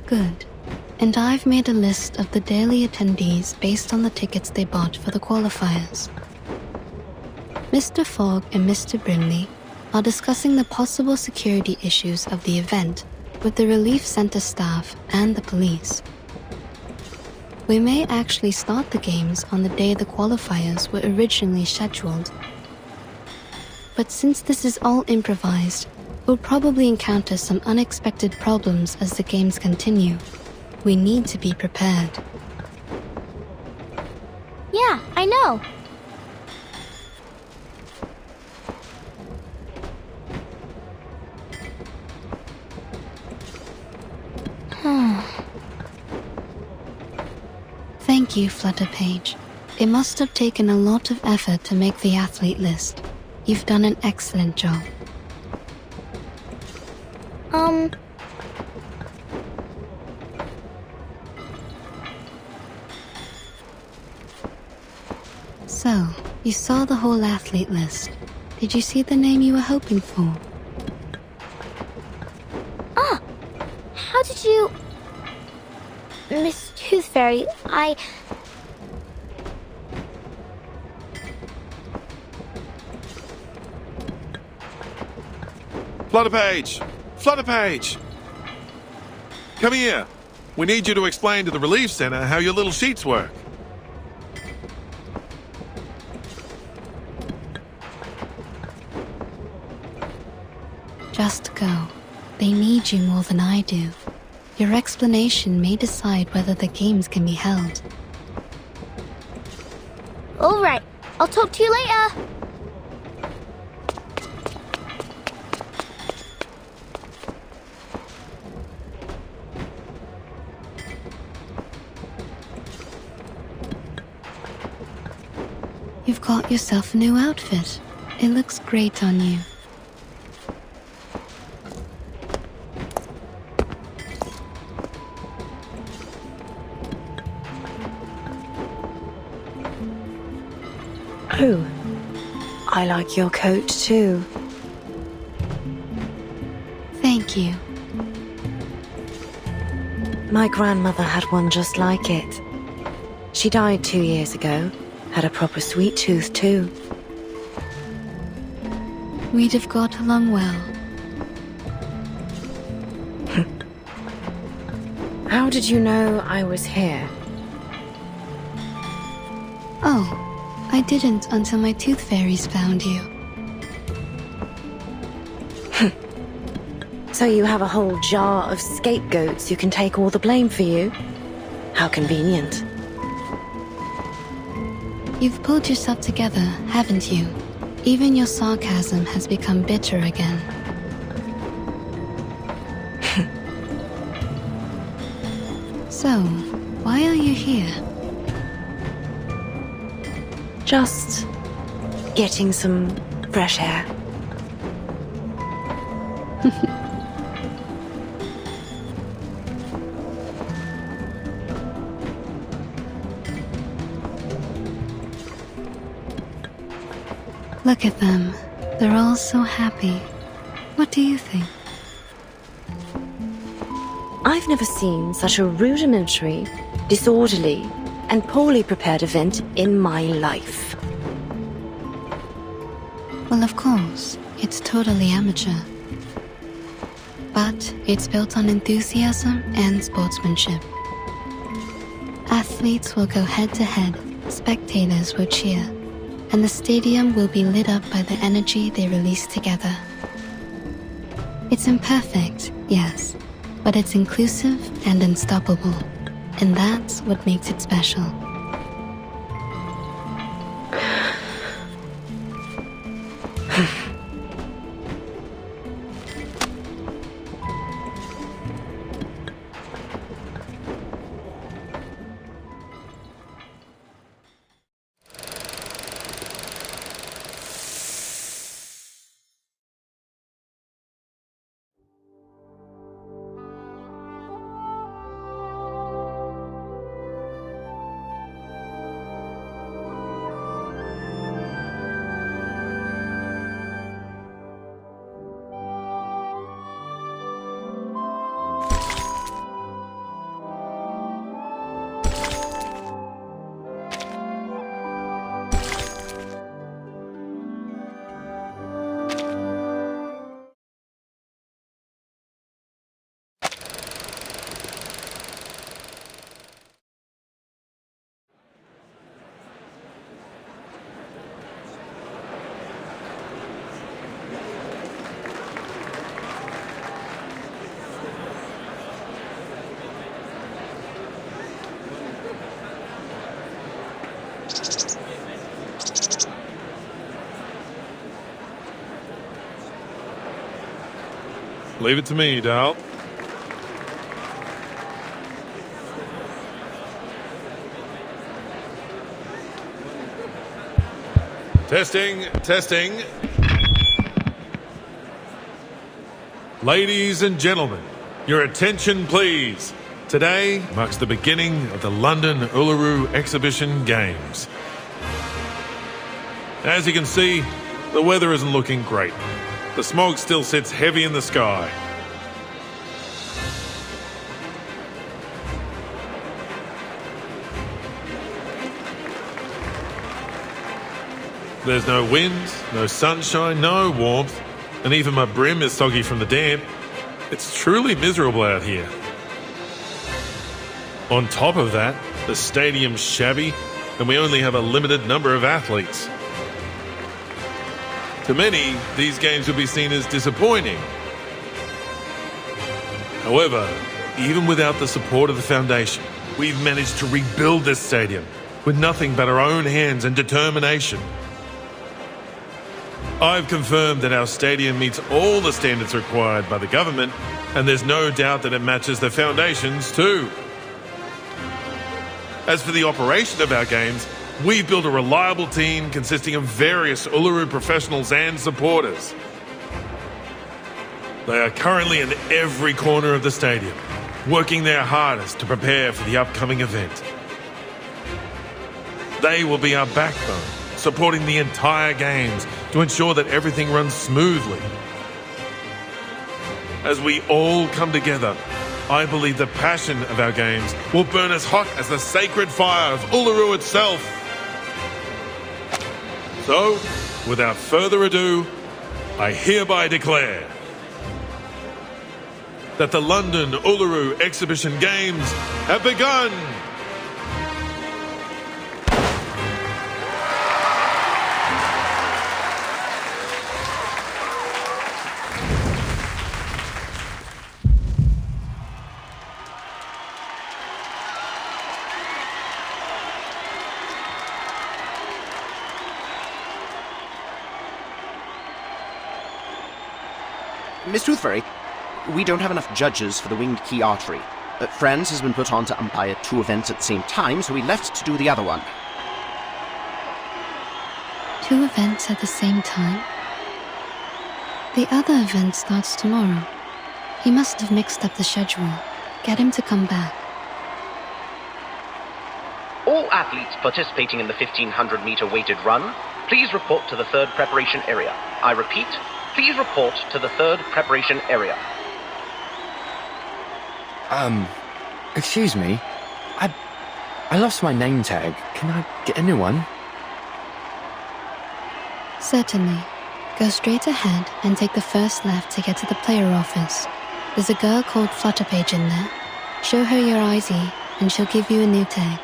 Good. And I've made a list of the daily attendees based on the tickets they bought for the qualifiers. Mr. Fogg and Mr. Brimley are discussing the possible security issues of the event with the Relief Center staff and the police. We may actually start the games on the day the qualifiers were originally scheduled. But since this is all improvised, we'll probably encounter some unexpected problems as the games continue. We need to be prepared. Yeah, I know. Thank you, Flutterpage. It must have taken a lot of effort to make the athlete list. You've done an excellent job. So, you saw the whole athlete list. Did you see the name you were hoping for? Ah! How did you... Miss Tooth Fairy, Flutterpage! Flutterpage! Come here. We need you to explain to the Relief Center how your little sheets work. Just go. They need you more than I do. Your explanation may decide whether the games can be held. All right, I'll talk to you later. You've got yourself a new outfit. It looks great on you. Oh, I like your coat too. Thank you. My grandmother had one just like it. She died 2 years ago. Had a proper sweet tooth too. We'd have got along well. How did you know I was here? Oh, I didn't until my tooth fairies found you. So you have a whole jar of scapegoats who can take all the blame for you? How convenient. You've pulled yourself together, haven't you? Even your sarcasm has become bitter again. So, why are you here? Just getting some fresh air. Look at them. They're all so happy. What do you think? I've never seen such a rudimentary, disorderly, and poorly prepared event in my life. Well, of course, it's totally amateur. But it's built on enthusiasm and sportsmanship. Athletes will go head-to-head, spectators will cheer, and the stadium will be lit up by the energy they release together. It's imperfect, yes, but it's inclusive and unstoppable, and that's what makes it special. Leave it to me, Dal. Testing, testing. Ladies and gentlemen, your attention please. Today marks the beginning of the London Uluru Exhibition Games. As you can see, the weather isn't looking great. The smog still sits heavy in the sky. There's no wind, no sunshine, no warmth, and even my brim is soggy from the damp. It's truly miserable out here. On top of that, the stadium's shabby, and we only have a limited number of athletes. To many, these games will be seen as disappointing. However, even without the support of the Foundation, we've managed to rebuild this stadium with nothing but our own hands and determination. I've confirmed that our stadium meets all the standards required by the government, and there's no doubt that it matches the Foundation's too. As for the operation of our games, we've built a reliable team consisting of various Uluru professionals and supporters. They are currently in every corner of the stadium, working their hardest to prepare for the upcoming event. They will be our backbone, supporting the entire games to ensure that everything runs smoothly. As we all come together, I believe the passion of our games will burn as hot as the sacred fire of Uluru itself. So, without further ado, I hereby declare that the London Uluru Exhibition Games have begun! Miss Toothfairy, we don't have enough judges for the Winged Key Archery. Franz has been put on to umpire 2 events at the same time, so we left to do the other one. 2 events at the same time? The other event starts tomorrow. He must have mixed up the schedule. Get him to come back. All athletes participating in the 1500-meter weighted run, please report to the 3rd preparation area. I repeat, please report to the 3rd preparation area. Excuse me. I lost my name tag. Can I get a new one? Certainly. Go straight ahead and take the first left to get to the player office. There's a girl called Flutterpage in there. Show her your ID and she'll give you a new tag.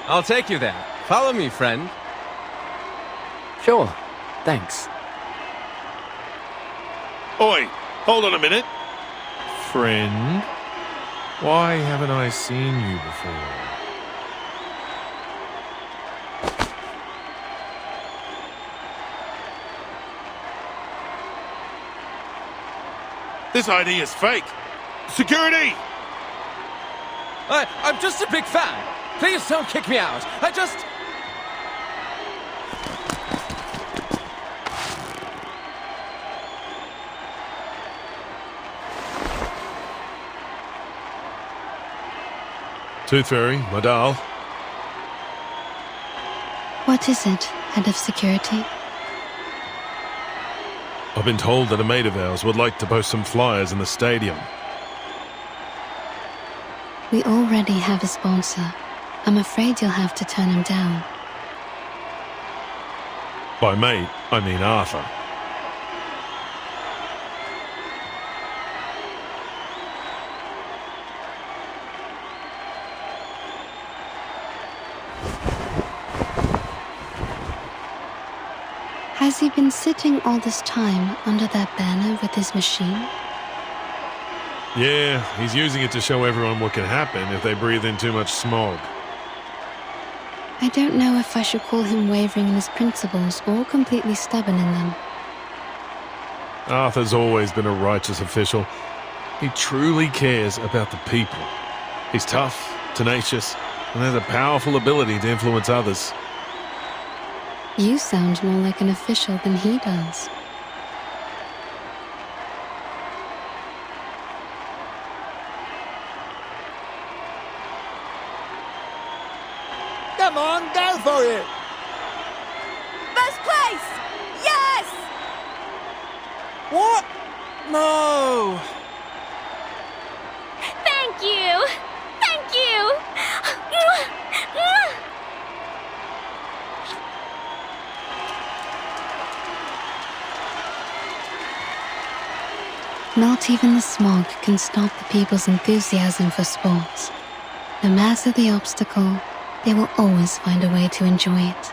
I'll take you there. Follow me, friend. Sure. Thanks. Oi, hold on a minute. Friend, why haven't I seen you before? This ID is fake. Security! I'm just a big fan. Please don't kick me out. I just... Tooth Fairy, my doll. What is it, Head of Security? I've been told that a mate of ours would like to post some flyers in the stadium. We already have a sponsor. I'm afraid you'll have to turn him down. By mate, I mean Arthur. Has he been sitting all this time under that banner with his machine? Yeah, he's using it to show everyone what can happen if they breathe in too much smog. I don't know if I should call him wavering in his principles or completely stubborn in them. Arthur's always been a righteous official. He truly cares about the people. He's tough, tenacious, and has a powerful ability to influence others. You sound more like an official than he does. Come on, go for it! First place! Yes! What? No! Thank you! Thank you! Not even the smog can stop the people's enthusiasm for sports. No matter the obstacle, they will always find a way to enjoy it.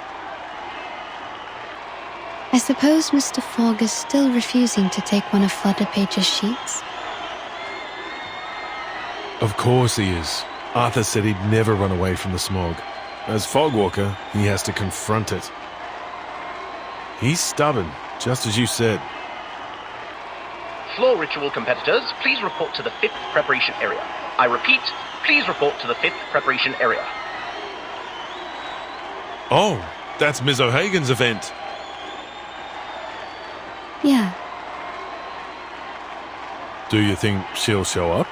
I suppose Mr. Fogg is still refusing to take one of Flutterpage's sheets? Of course he is. Arthur said he'd never run away from the smog. As Fogwalker, he has to confront it. He's stubborn, just as you said. Floor Ritual competitors, please report to the 5th preparation area. I repeat, please report to the 5th preparation area. Oh, that's Ms. O'Hagan's event. Yeah. Do you think she'll show up?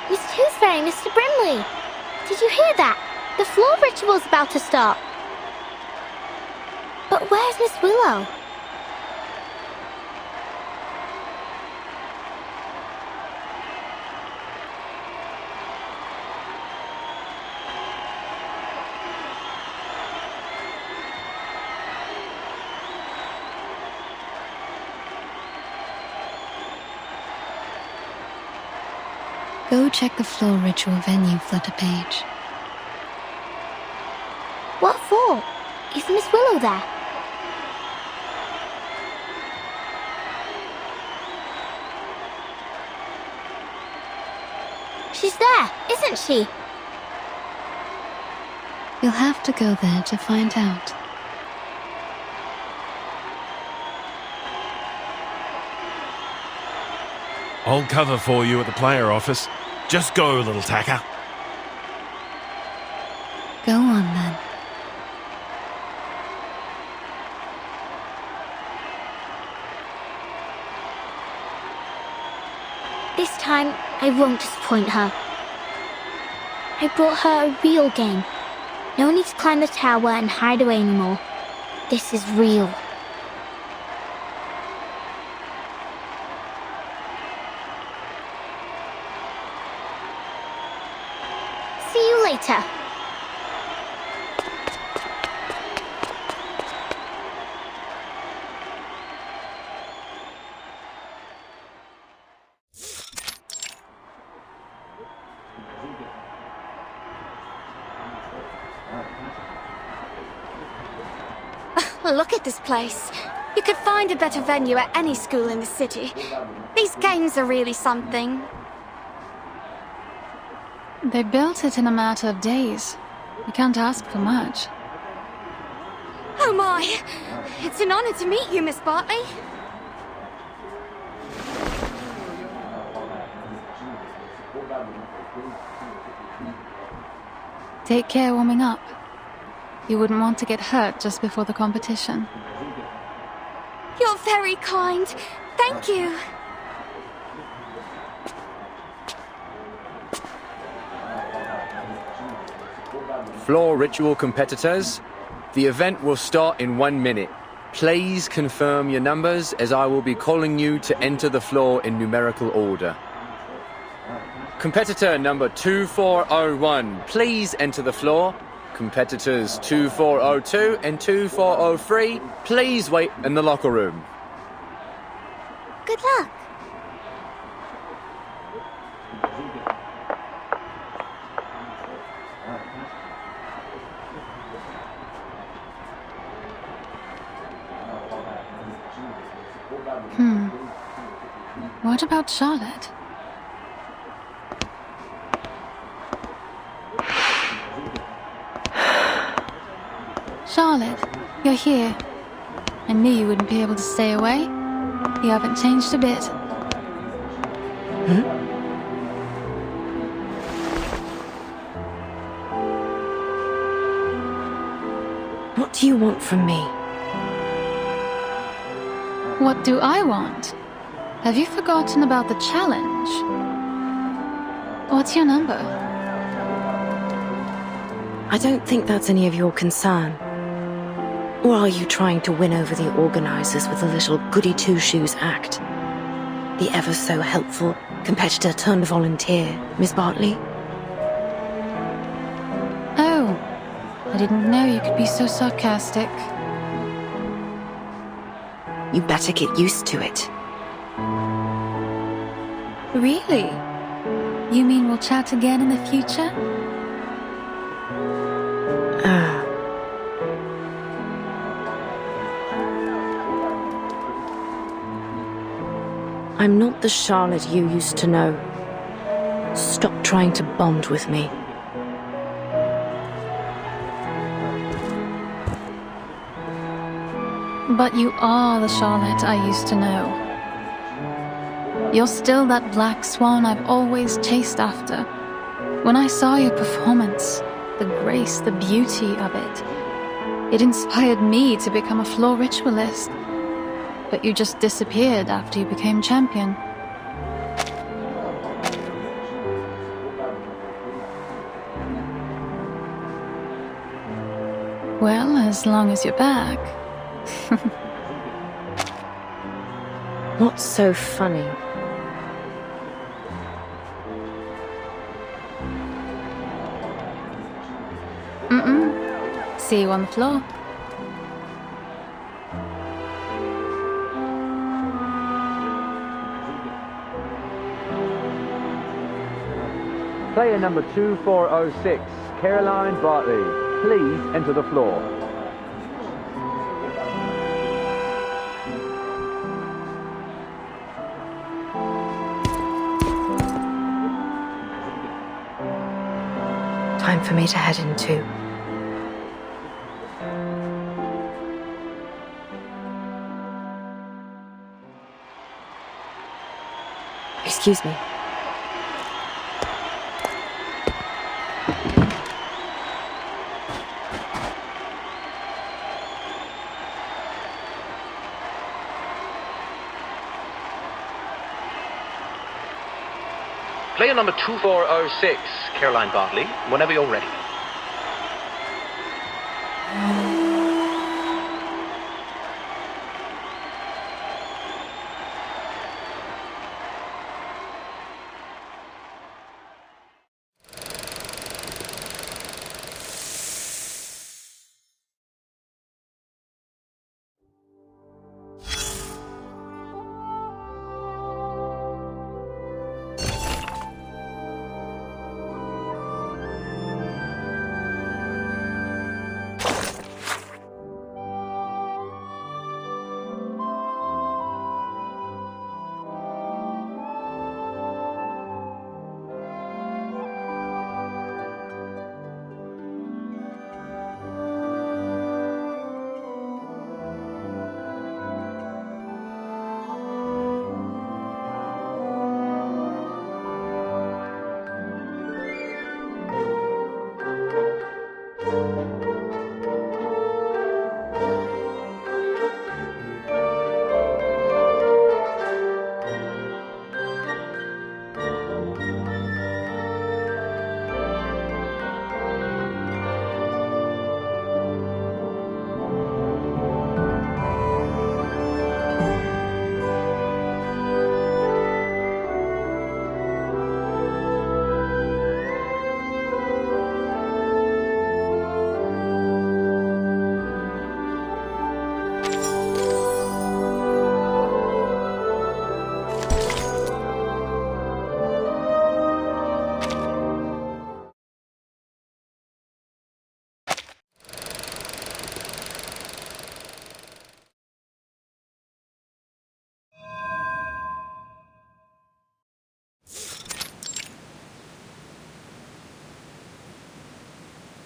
Miss Toothfairy, Mr. Brimley! Did you hear that? The floor ritual's about to start. But where's Miss Willow? Go check the floor ritual venue, Flutterpage. What for? Is Miss Willow there? She's there, isn't she? You'll have to go there to find out. I'll cover for you at the player office. Just go, little tacker. Go on then. This time, I won't disappoint her. I brought her a real game. No need to climb the tower and hide away anymore. This is real. See you later. Look at this place. You could find a better venue at any school in the city. These games are really something. They built it in a matter of days. You can't ask for much. Oh my! It's an honor to meet you, Miss Bartley. Take care warming up. You wouldn't want to get hurt just before the competition. You're very kind. Thank you. Floor Ritual competitors, the event will start in 1 minute. Please confirm your numbers as I will be calling you to enter the floor in numerical order. Competitor number 2401, please enter the floor. Competitors 2402 and 2403, please wait in the locker room. Good luck. What about Charlotte? Charlotte, you're here. I knew you wouldn't be able to stay away. You haven't changed a bit. What do you want from me? What do I want? Have you forgotten about the challenge? What's your number? I don't think that's any of your concern. Or are you trying to win over the organizers with a little goody-two-shoes act? The ever-so-helpful competitor-turned-volunteer, Miss Bartley? Oh, I didn't know you could be so sarcastic. You better get used to it. Really? You mean we'll chat again in the future? I'm not the Charlotte you used to know. Stop trying to bond with me. But you are the Charlotte I used to know. You're still that black swan I've always chased after. When I saw your performance, the grace, the beauty of it, it inspired me to become a floor ritualist. But you just disappeared after you became champion. Well, as long as you're back. What's so funny? See you on the floor. Player number 2406, Caroline Bartley, please enter the floor. Time for me to head in too. He's Excuse me. Player number 2406, Caroline Bartley, whenever you're ready.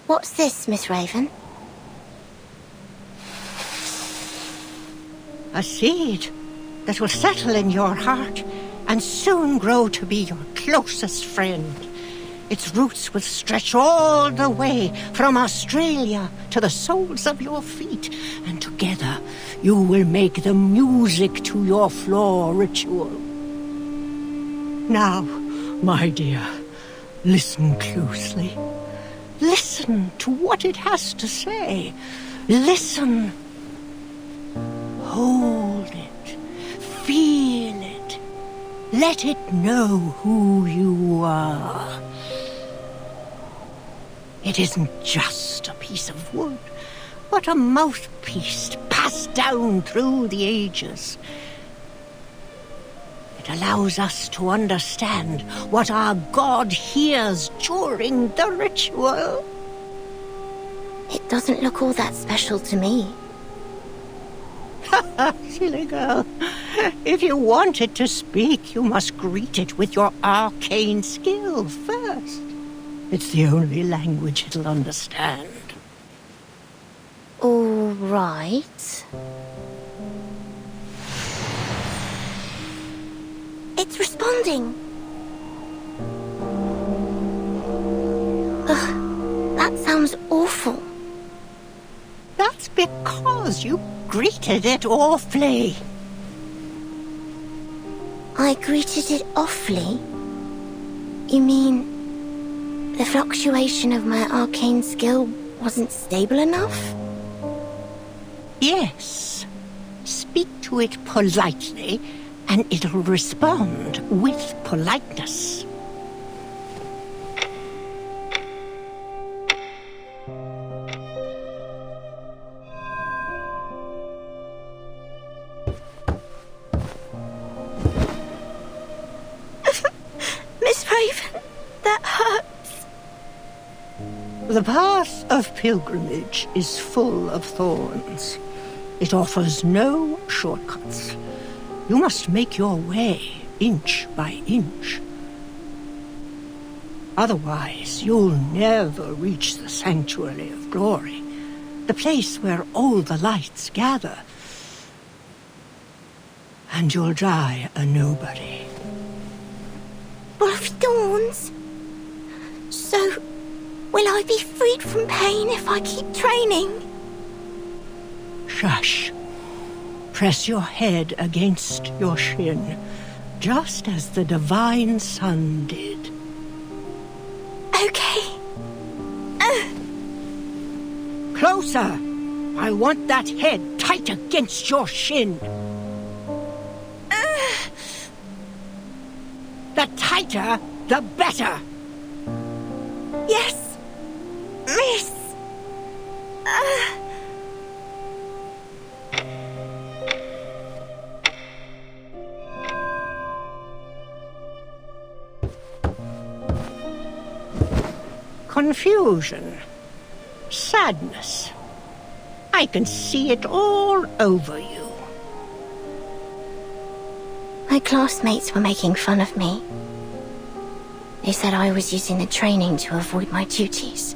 What's this, Miss Raven? A seed that will settle in your heart and soon grow to be your closest friend. Its roots will stretch all the way from Australia to the soles of your feet, and together you will make the music to your floor ritual. Now, my dear, listen closely. Listen to what it has to say. Listen. Hold it. Feel it. Let it know who you are. It isn't just a piece of wood, but a mouthpiece passed down through the ages. It allows us to understand what our God hears during the ritual. It doesn't look all that special to me. Silly girl. If you want it to speak, you must greet it with your arcane skill first. It's the only language it'll understand. All right. It's responding. Ugh, that sounds awful. That's because you greeted it awfully. I greeted it awfully? You mean the fluctuation of my arcane skill wasn't stable enough? Yes. Speak to it politely, and it'll respond with politeness. Miss Raven, that hurts. The path of pilgrimage is full of thorns. It offers no shortcuts. You must make your way inch by inch. Otherwise, you'll never reach the sanctuary of glory, the place where all the lights gather. And you'll die a nobody. of thorns. So, will I be freed from pain if I keep training? Shush. Press your head against your shin, just as the divine sun did. Okay. Closer! I want that head tight against your shin. The tighter, the better. Yes, miss. Confusion. Sadness. I can see it all over you. My classmates were making fun of me. They said I was using the training to avoid my duties.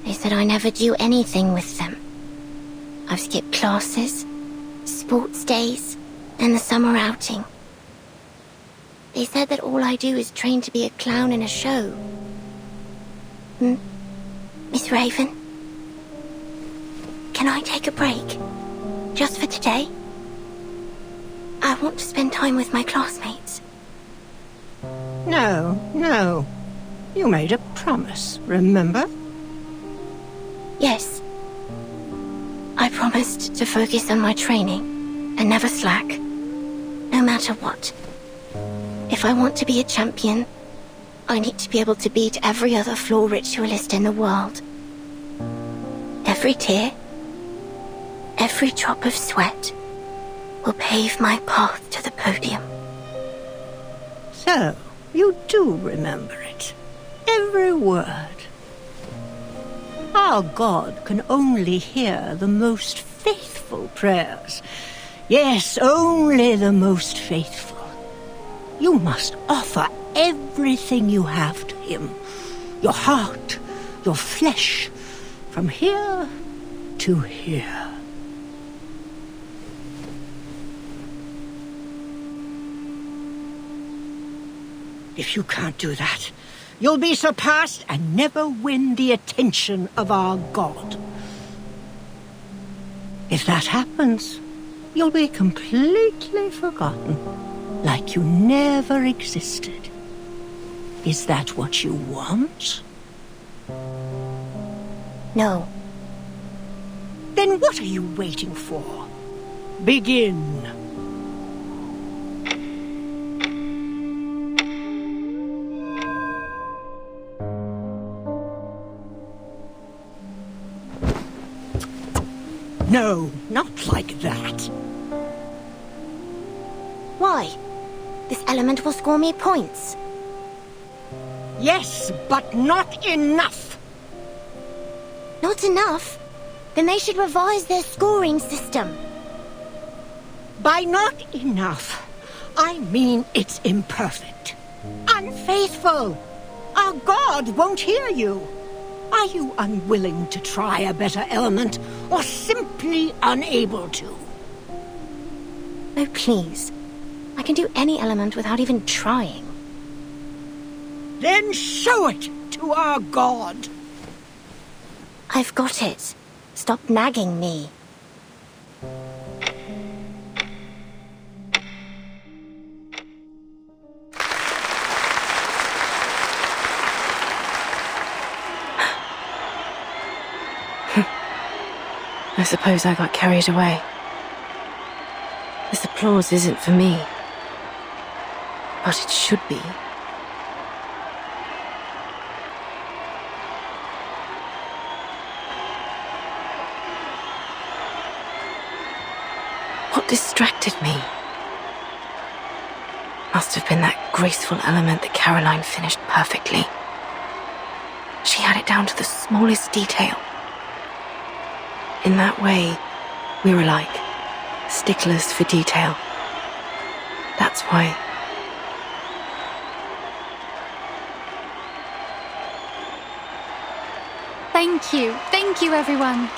They said I never do anything with them. I've skipped classes, sports days, and the summer outing. They said that all I do is train to be a clown in a show. Miss Raven? Can I take a break? Just for today? I want to spend time with my classmates. No. You made a promise, remember? Yes. I promised to focus on my training and never slack, no matter what. If I want to be a champion, I need to be able to beat every other Floor Ritualist in the world. Every tear, every drop of sweat will pave my path to the podium. So, you do remember it. Every word. Our God can only hear the most faithful prayers. Yes, only the most faithful. You must offer everything you have to him. Your heart, your flesh, from here to here. If you can't do that, you'll be surpassed and never win the attention of our God. If that happens, you'll be completely forgotten, like you never existed. Is that what you want? No. Then what are you waiting for? Begin. No, not like that. Why? This element will score me points. Yes, but not enough. Not enough? Then they should revise their scoring system. By not enough, I mean it's imperfect. Unfaithful. Our God won't hear you. Are you unwilling to try a better element, or simply unable to? Oh, please. I can do any element without even trying. Then show it to our God. I've got it. Stop nagging me. I suppose I got carried away. This applause isn't for me. But it should be. What distracted me? Must have been that graceful element that Caroline finished perfectly. She had it down to the smallest detail. In that way, we were like sticklers for detail. That's why. Thank you everyone.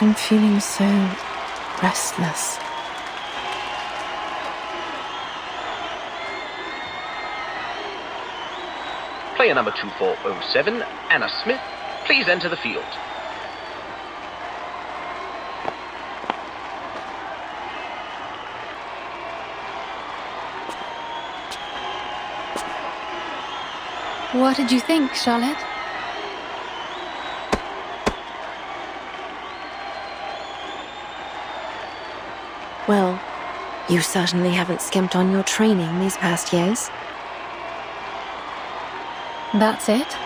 I'm feeling so restless. Player number 2407, Anna Smith, please enter the field. What did you think, Charlotte? Well, you certainly haven't skimped on your training these past years. That's it?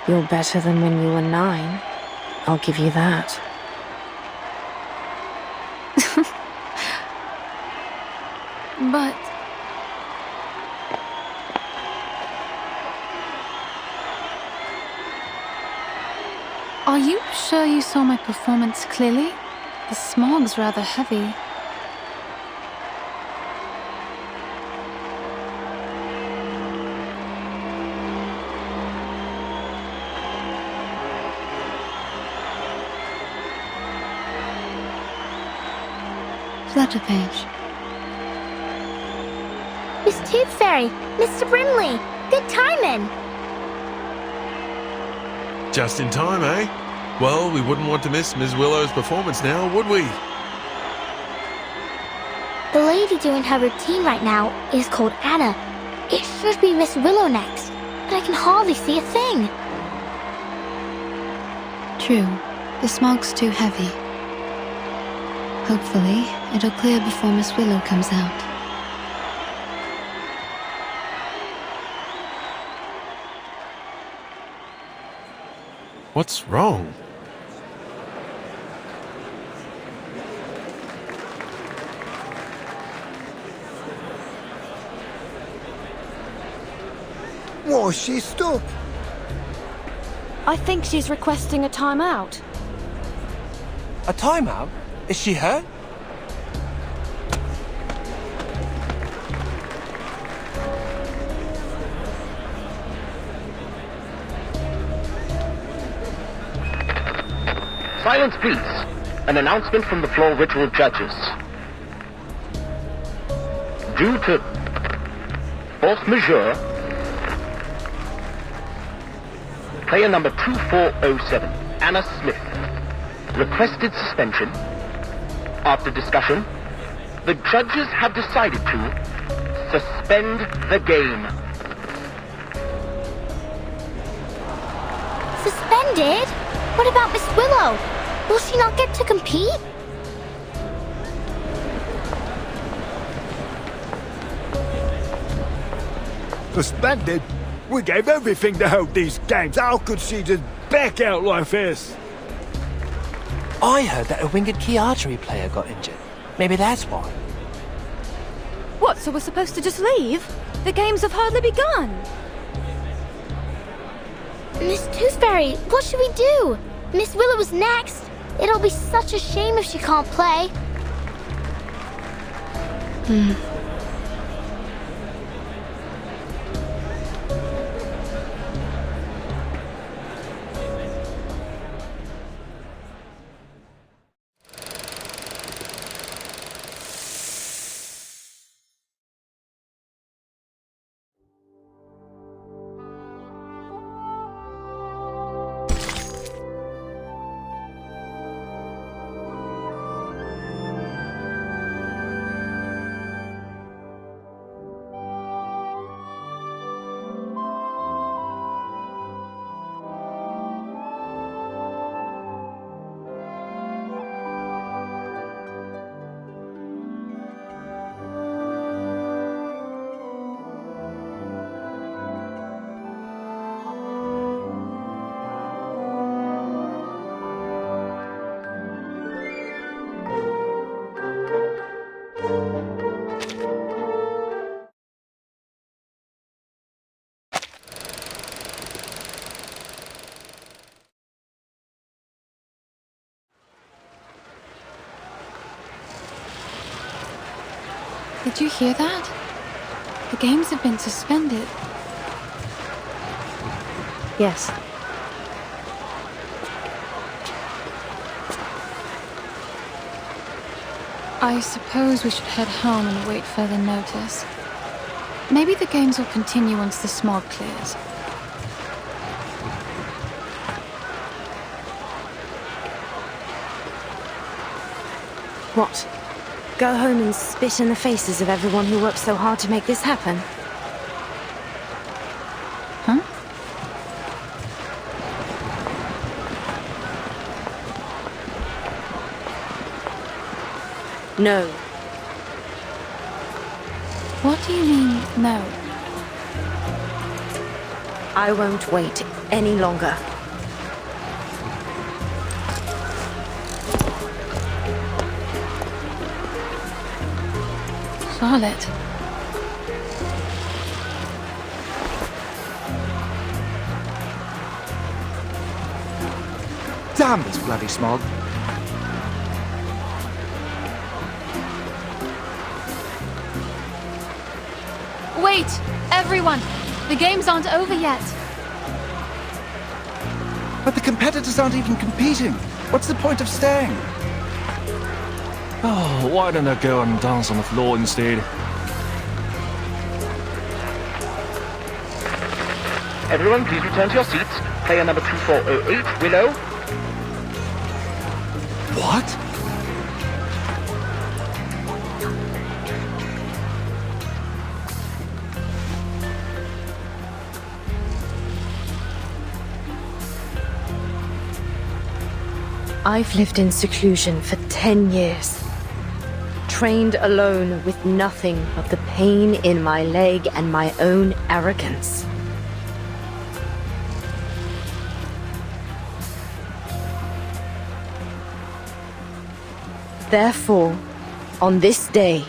You're better than when you were 9. I'll give you that. But... Are you sure you saw my performance clearly? The smog's rather heavy. Flutterpage. Miss Tooth Fairy, Mr. Brimley, good timing. Just in time, eh? Well, we wouldn't want to miss Ms. Willow's performance now, would we? The lady doing her routine right now is called Anna. It should be Miss Willow next, but I can hardly see a thing. True, the smog's too heavy. Hopefully, it'll clear before Miss Willow comes out. What's wrong? Was she stuck? I think she's requesting a timeout. A timeout? Is she hurt? Silence, please. An announcement from the Floor Ritual judges. Due to force majeure, player number 2407, Anna Smith, requested suspension. After discussion, the judges have decided to suspend the game. Suspended? What about Miss Willow? Will she not get to compete? Suspended? We gave everything to hold these games. How could she just back out like this? I heard that a winged key archery player got injured. Maybe that's why. What, so we're supposed to just leave? The games have hardly begun. Miss Tooth Fairy, what should we do? Miss Willow is next. It'll be such a shame if she can't play. Did you hear that? The games have been suspended. Yes. I suppose we should head home and await further notice. Maybe the games will continue once the smog clears. What? Go home and spit in the faces of everyone who worked so hard to make this happen? Huh? No. What do you mean, no? I won't wait any longer. Charlotte. Damn this bloody smog. Wait! Everyone! The games aren't over yet! But the competitors aren't even competing. What's the point of staying? Oh, why don't I go and dance on the floor instead? Everyone, please return to your seats. Player number 2408, Willow. What? I've lived in seclusion for 10 years. Trained alone with nothing but the pain in my leg and my own arrogance. Therefore, on this day,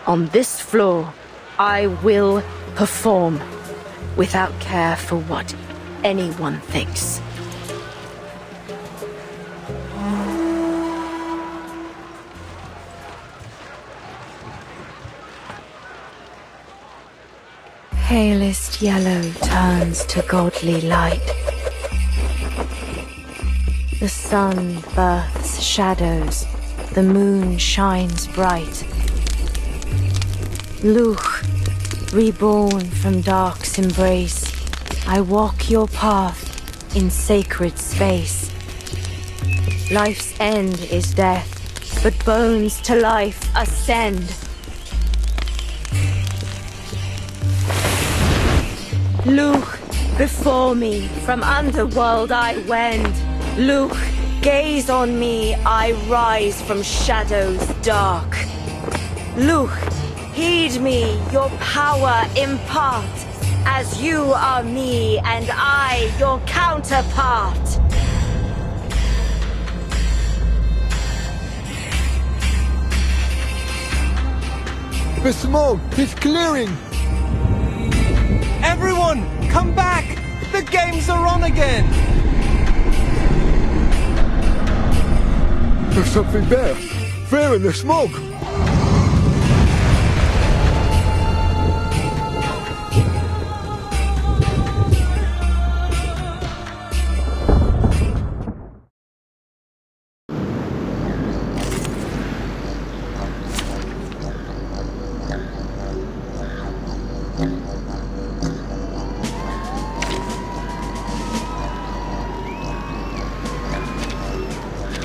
on this floor, I will perform without care for what anyone thinks. Palest yellow turns to godly light. The sun births shadows, the moon shines bright. Luch, reborn from dark's embrace, I walk your path in sacred space. Life's end is death, but bones to life ascend. Luch, before me, from underworld I wend. Luch, gaze on me, I rise from shadows dark. Luch, heed me, your power impart, as you are me and I your counterpart. The smoke is clearing! Everyone, come back! The games are on again! There's something there. There in the smoke.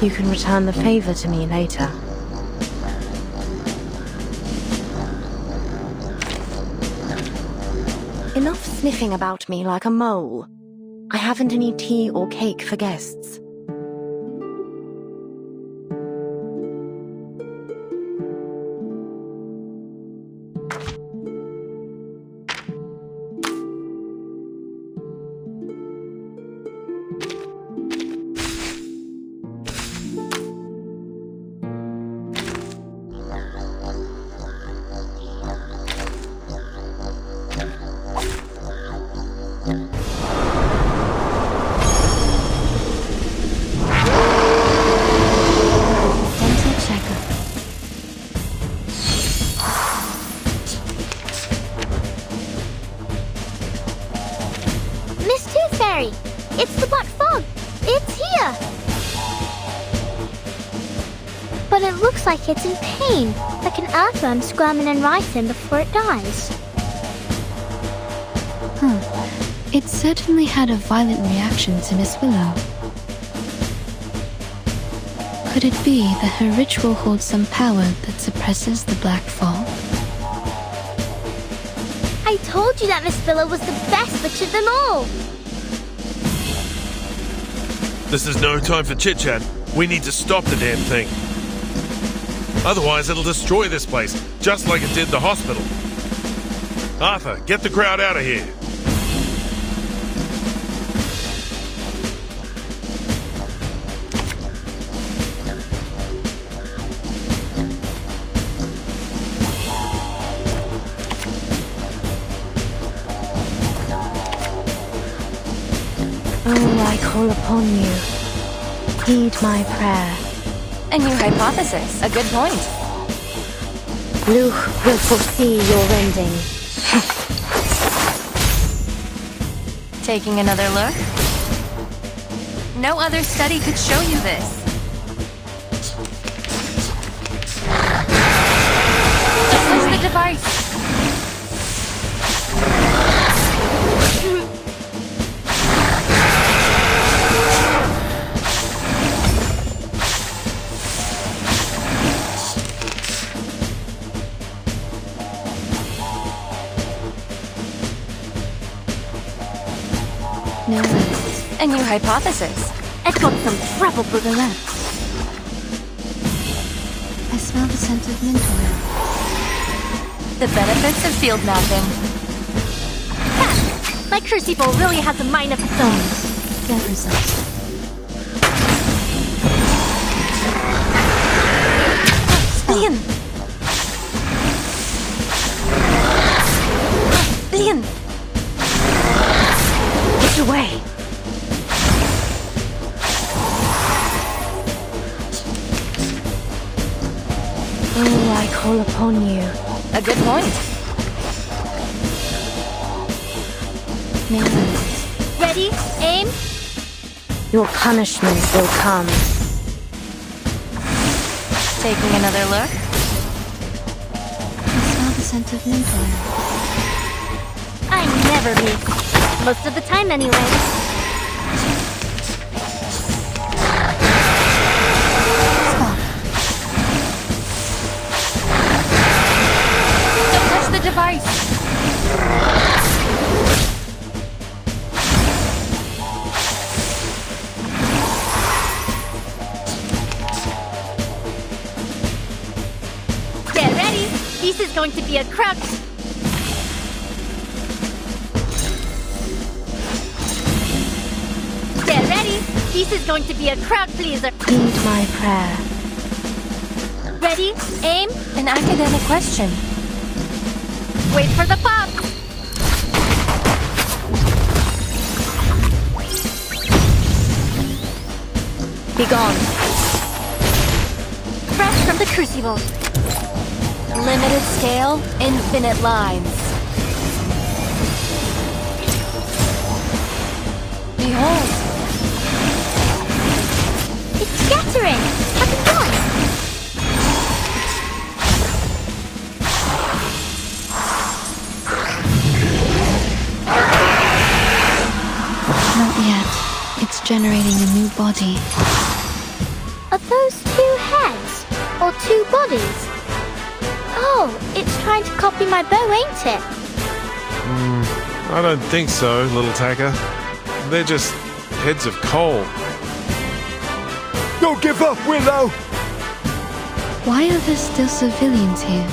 You can return the favor to me later. Enough sniffing about me like a mole. I haven't any tea or cake for guests. But it looks like it's in pain, like an earthworm squirming and writhing before it dies. It certainly had a violent reaction to Miss Willow. Could it be that her ritual holds some power that suppresses the Black Fall? I told you that Miss Willow was the best witch of them all. This is no time for chit-chat. We need to stop the damn thing. Otherwise, it'll destroy this place, just like it did the hospital. Arthur, get the crowd out of here. Oh, I call upon you. Heed my prayer. A new hypothesis. A good point. Luch will foresee your ending. Taking another look? No other study could show you this. This is the device. No. A new hypothesis. It's got some trouble for the lamp. I smell the scent of mint oil. The benefits of field mapping. My crucible really has a mind of its own. Get results. Billion! Billion! Get away! Oh, I call upon you. A good point. Ready? Aim? Your punishment will come. Taking another look? I smell the scent of mint oil. I never miss. Most of the time anyway. Don't touch the device! Get ready! This is going to be a crowd. Get ready! This is going to be a crowd pleaser. Heed my prayer. Ready? Aim? An academic question. Wait for the pop! Bygone. Fresh from the crucible. Limited scale, infinite lines. Behold. It's scattering! Up and down! Not yet. It's generating a new body. Are those two heads? Or two bodies? Oh, it's trying to copy my bow, ain't it? I don't think so, little tacker. They're just heads of coal. Don't give up, Willow! Why are there still civilians here?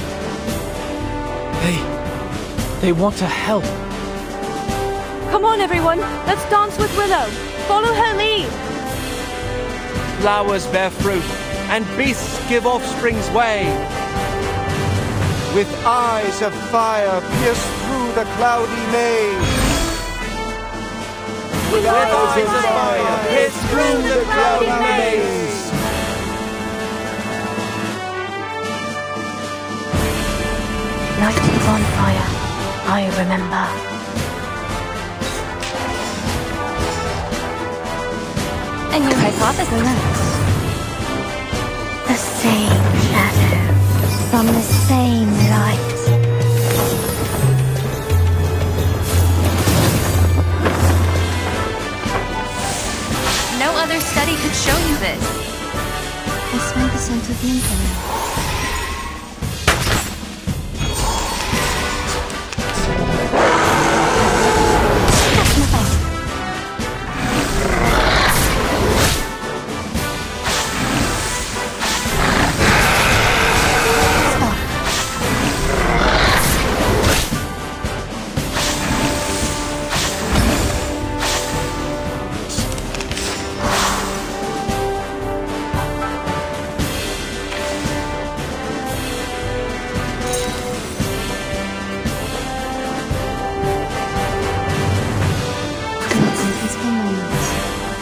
They want to help. Come on, everyone. Let's dance with Willow. Follow her lead. Flowers bear fruit, and beasts give offspring's way. With eyes of fire pierce through the cloudy maze. With eyes of fire pierce through the cloudy maze. Light the bonfire. I remember. A new hypothesis. The same shadow from the same light. No other study could show you this. I smell the scent of the Emperor.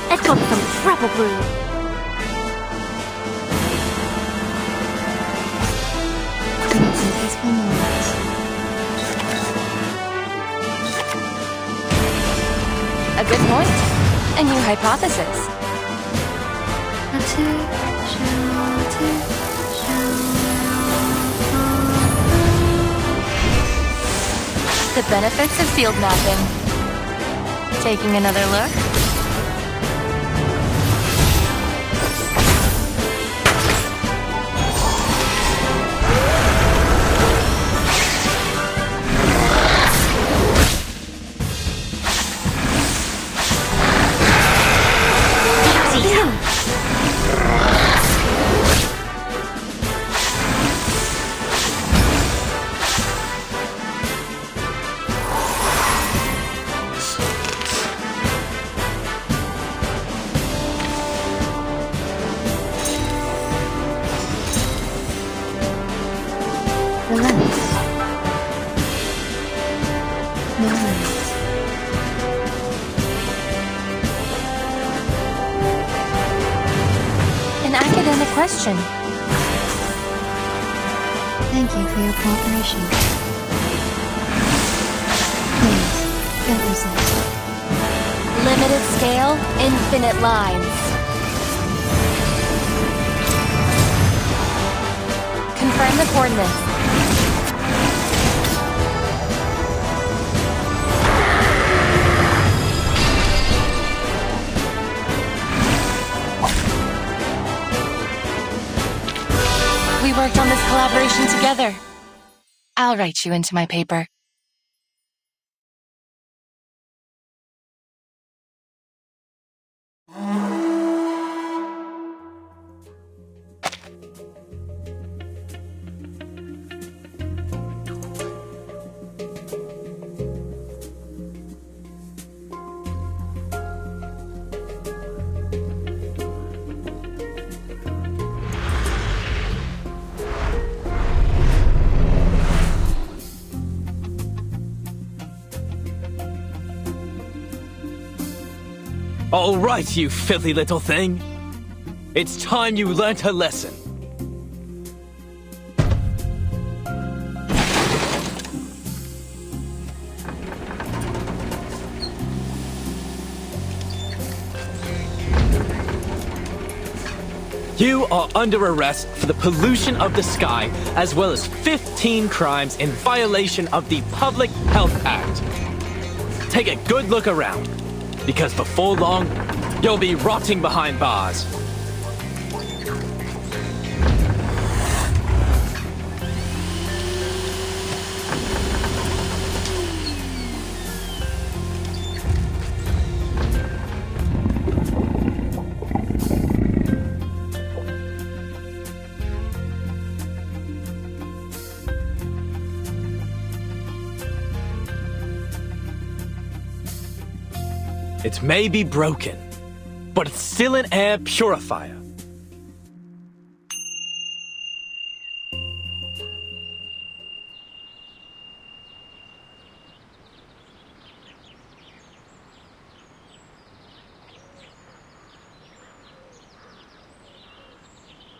Let's got some trouble brewing. A good point. A new hypothesis. The benefits of field mapping. Taking another look? Question. Thank you for your cooperation. Please, don't resist. Limited scale, infinite lines. Confirm the coordinates. We worked on this collaboration together. I'll write you into my paper. All right, you filthy little thing. It's time you learnt a lesson. You are under arrest for the pollution of the sky, as well as 15 crimes in violation of the Public Health Act. Take a good look around, because before long, you'll be rotting behind bars. It may be broken, but it's still an air purifier.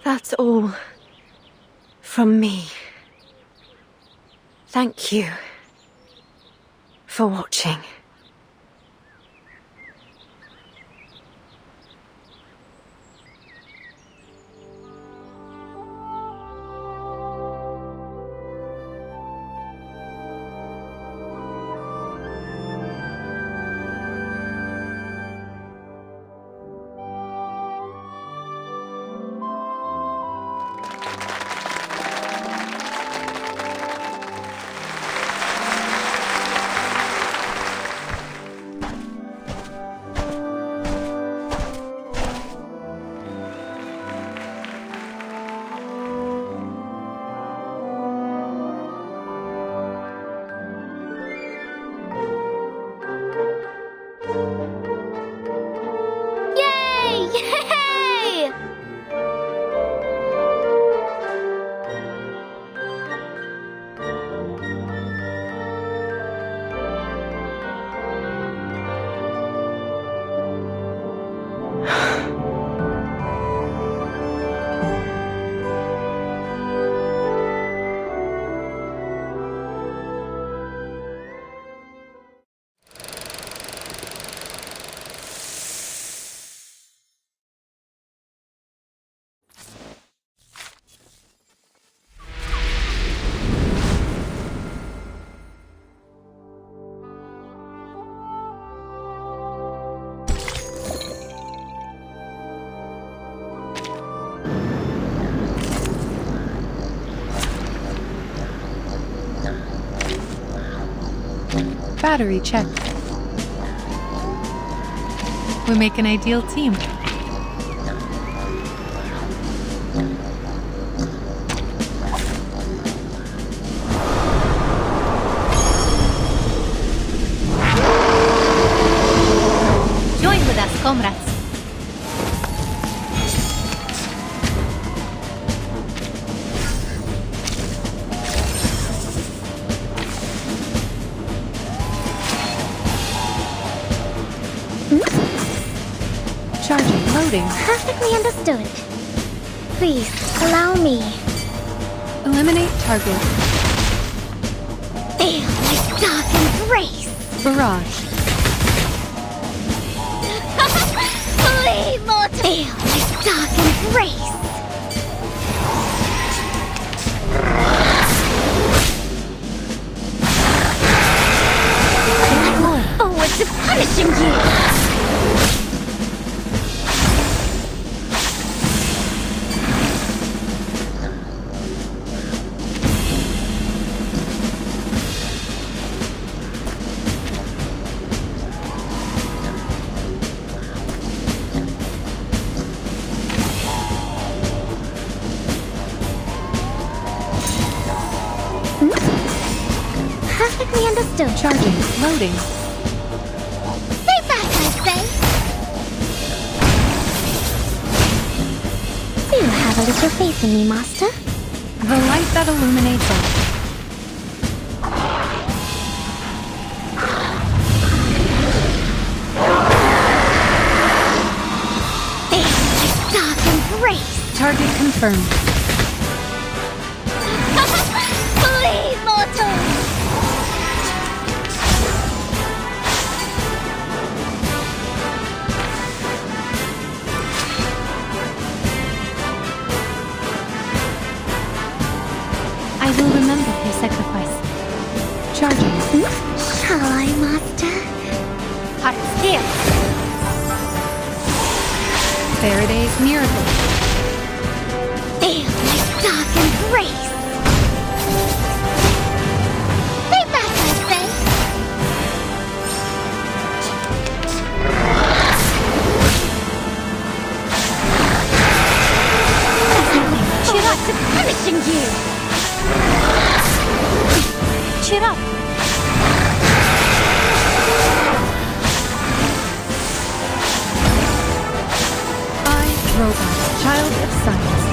That's all from me. Thank you for watching. Battery check. We make an ideal team. Join with us, comrades. Charging, loading. Perfectly understood. Please, allow me. Eliminate target. Feel my dark embrace. Barrage. Flee, mortal. Feel my dark embrace. I look forward to punishing you. Perfectly understood. Charging, loading. Stay back, I say. Do you have a little faith in me, Master? The light that illuminates all. Feel my dark embrace. Target confirmed. Flee, mortals. I will remember your sacrifice. Charging. Shall I, Master? Hearts here. Faraday's miracle. Feel my dark embrace. Stay back, I say. Cheer up to punishing you. Cheer up. Robot, child of science.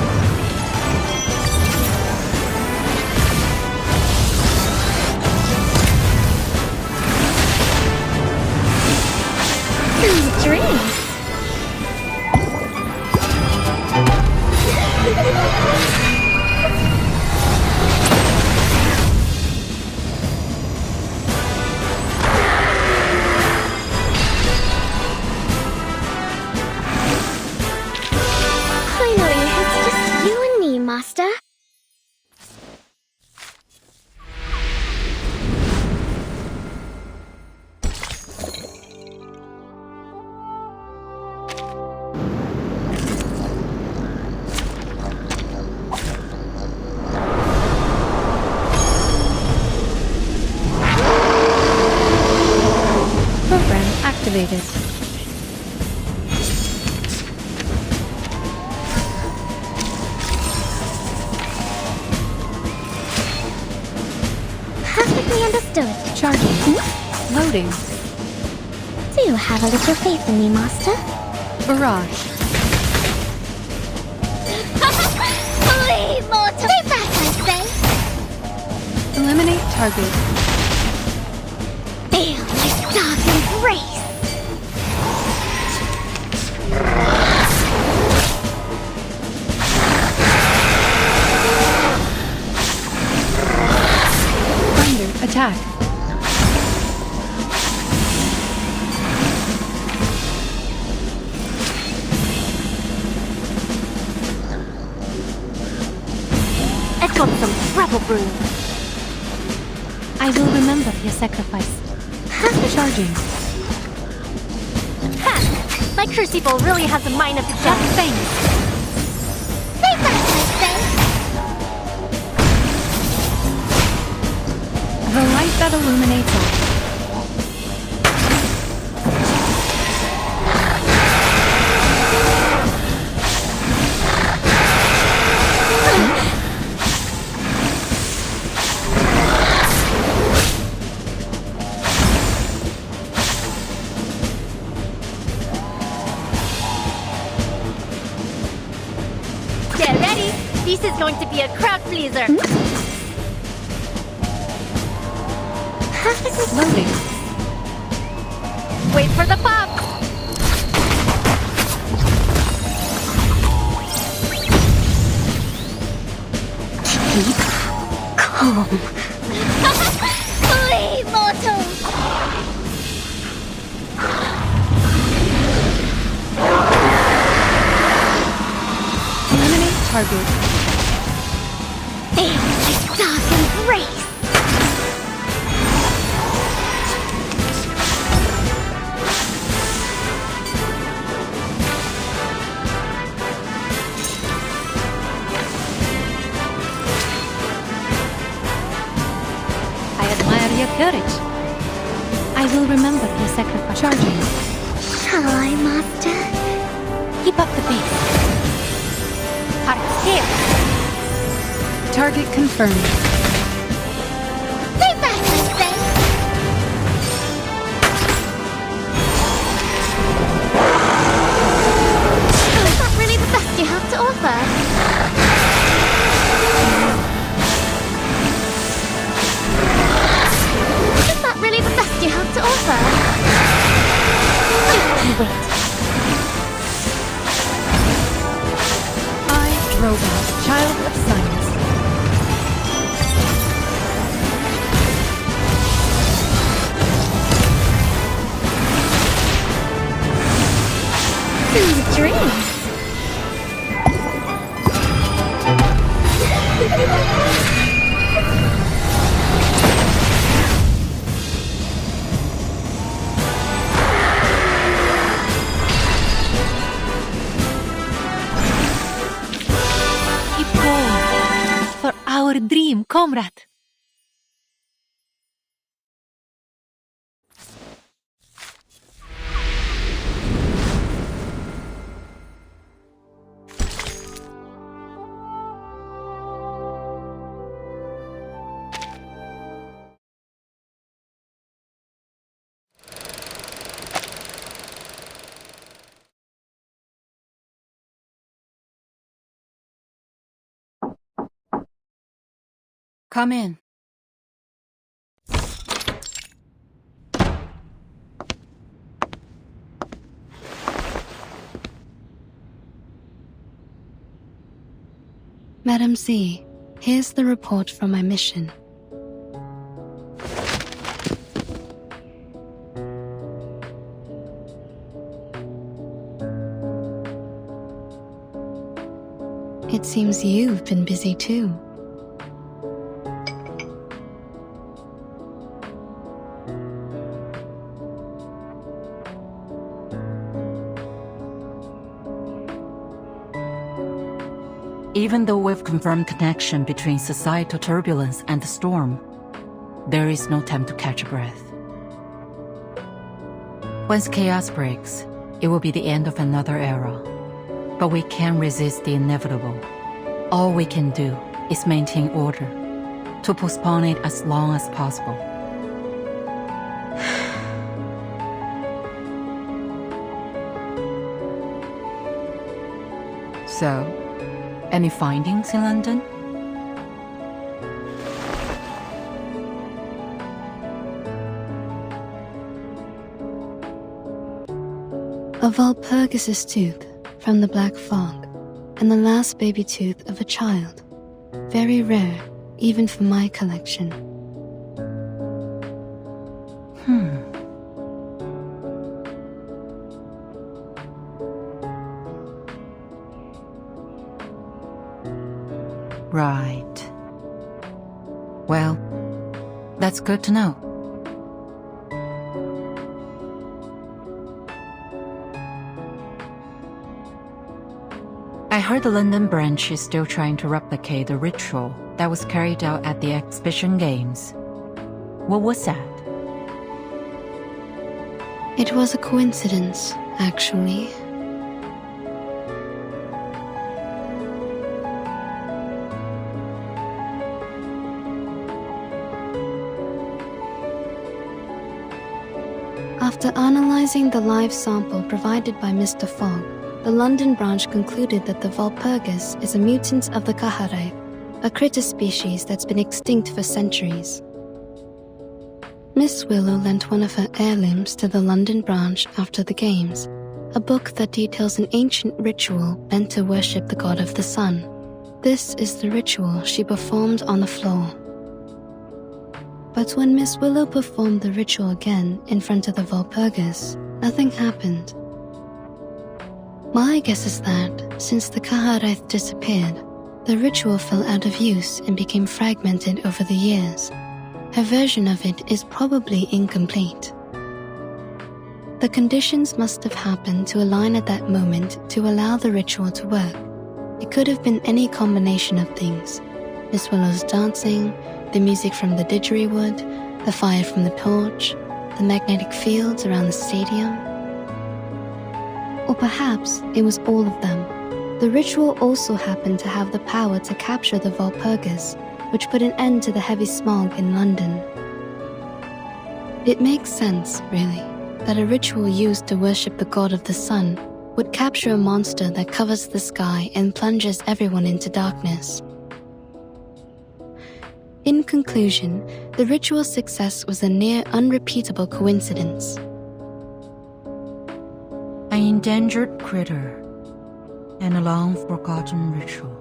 Dreams. Master? Program activated. Understood. Charging. Loading. Do you have a little faith in me, Master? Barrage. Flee, mortal! Stay back, I say! Eliminate target. Feel my dark embrace! Attack. I've got some trouble brewing. I will remember your sacrifice. Charging. Ha! My crucible really has a mind of its own. Thanks. Stay back, I say! The light that illuminates all. This is going to be a crowd pleaser. Loading. Wait for the pop. Keep calm. Flee, mortals! Eliminate target. Feel my dark embrace! I admire your courage. I will remember your sacrifice. Charging. Shall I, Master? Keep up the pace. Heart here. Target confirmed. Stay back, I say! Is that really the best you have to offer? Is that really the best you have to offer? Just wait. Robot, child of science. Sweet dreams. For our dream, comrade. Come in. Madam Z, here's the report from my mission. It seems you've been busy too. Even though we've confirmed connection between societal turbulence and the storm, there is no time to catch a breath. Once chaos breaks, it will be the end of another era. But we can't resist the inevitable. All we can do is maintain order, to postpone it as long as possible. So, any findings in London? A Walpurgis tooth from the Black Fog, and the last baby tooth of a child. Very rare, even for my collection. Right. Well, that's good to know. I heard the London branch is still trying to replicate the ritual that was carried out at the Exhibition Games. What was that? It was a coincidence, actually. After analyzing the live sample provided by Mr. Fogg, the London branch concluded that the Walpurgis is a mutant of the Kahare, a critter species that's been extinct for centuries. Miss Willow lent one of her heirlooms to the London branch after the games, a book that details an ancient ritual meant to worship the god of the sun. This is the ritual she performed on the floor. But when Miss Willow performed the ritual again in front of the Walpurgis, nothing happened. My guess is that, since the Kaharaith disappeared, the ritual fell out of use and became fragmented over the years. Her version of it is probably incomplete. The conditions must have happened to align at that moment to allow the ritual to work. It could have been any combination of things. Miss Willow's dancing, the music from the didgeridoo, the fire from the torch, the magnetic fields around the stadium. Or perhaps it was all of them. The ritual also happened to have the power to capture the Walpurgis, which put an end to the heavy smog in London. It makes sense, really, that a ritual used to worship the god of the sun would capture a monster that covers the sky and plunges everyone into darkness. In conclusion, the ritual's success was a near unrepeatable coincidence. An endangered critter and a long-forgotten ritual.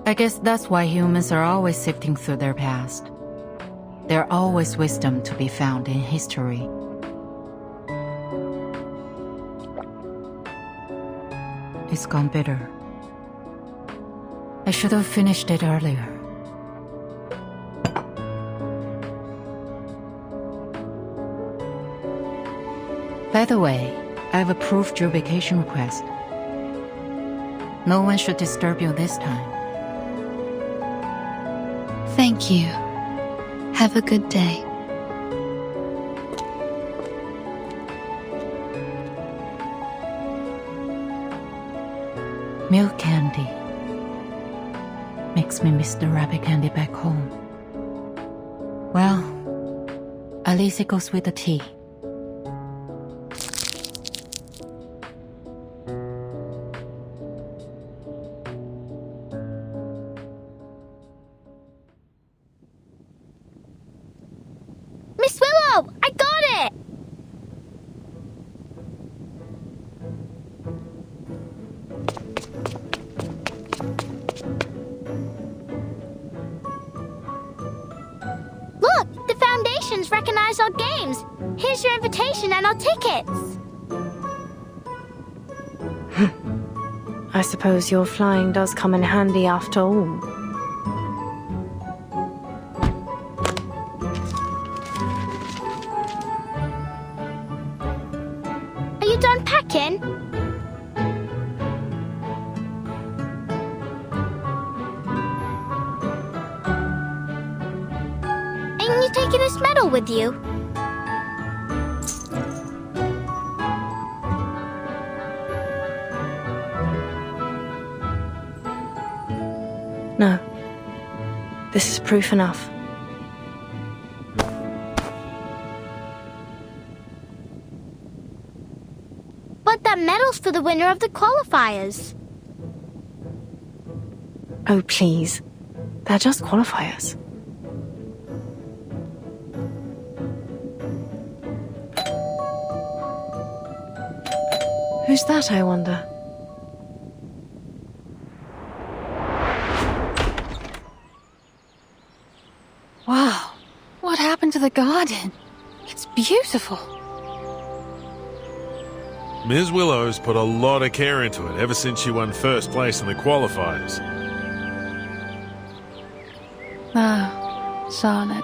I guess that's why humans are always sifting through their past. There's always wisdom to be found in history. It's gone bitter. I should have finished it earlier. By the way, I've approved your vacation request. No one should disturb you this time. Thank you. Have a good day. Milk candy makes me miss the rabbit candy back home. Well, at least it goes with the tea. Miss Willow, I got it! Look, the Foundations recognize our games. Here's your invitation and our tickets. I suppose your flying does come in handy after all. Are you done packing? Ain't you taking this medal with you? No. This is proof enough. But that medal's for the winner of the qualifiers. Oh, please. They're just qualifiers. Who's that, I wonder? Wow, what happened to the garden? It's beautiful. Ms. Willow's put a lot of care into it ever since she won first place in the qualifiers. Ah, Charlotte,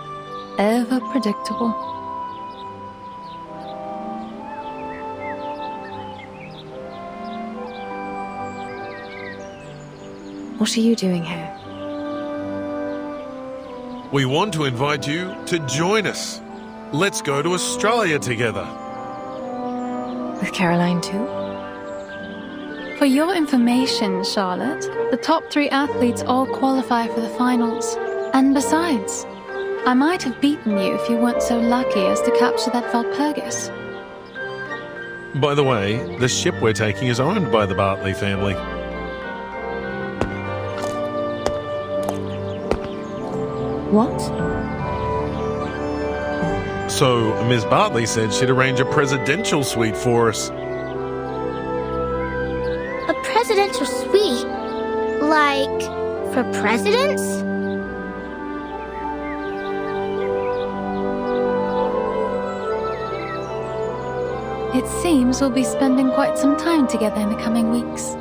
ever predictable. What are you doing here? We want to invite you to join us. Let's go to Australia together. With Caroline too? For your information, Charlotte, the top 3 athletes all qualify for the finals. And besides, I might have beaten you if you weren't so lucky as to capture that Walpurgis. By the way, the ship we're taking is owned by the Bartley family. What? So, Ms. Bartley said she'd arrange a presidential suite for us. A presidential suite? Like, for presidents? It seems we'll be spending quite some time together in the coming weeks.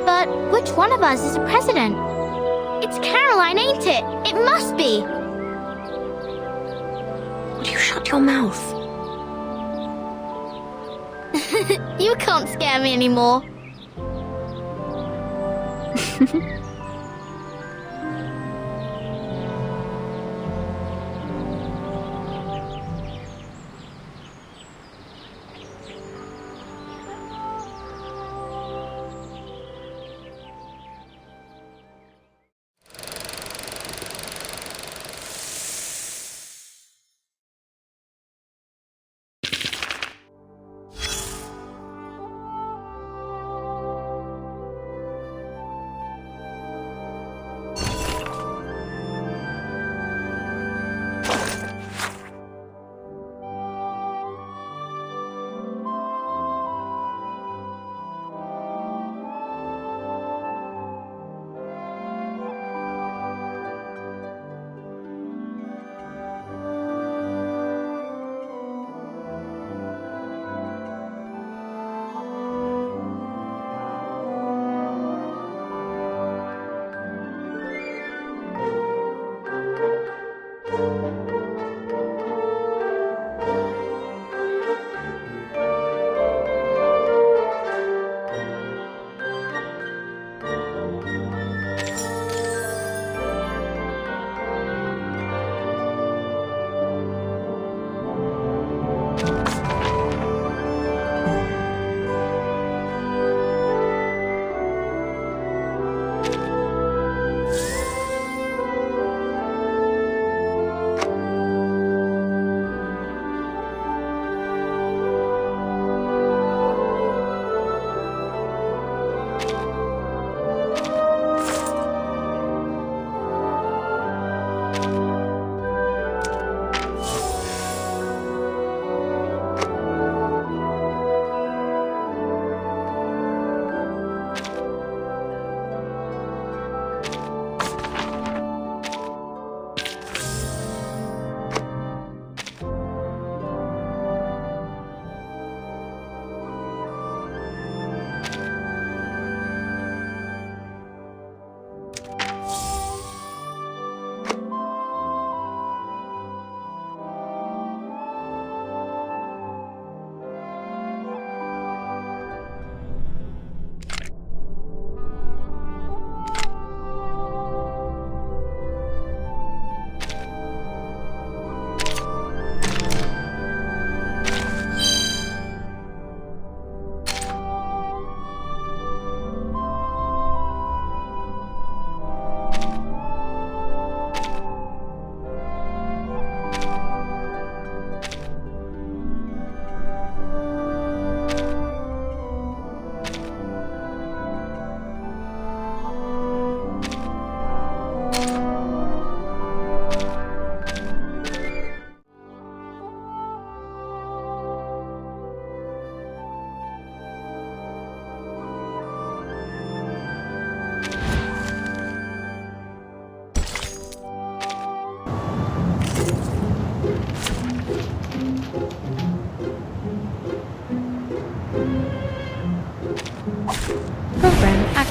But which one of us is a president? It's Caroline, ain't it? It must be! Would you shut your mouth? You can't scare me anymore.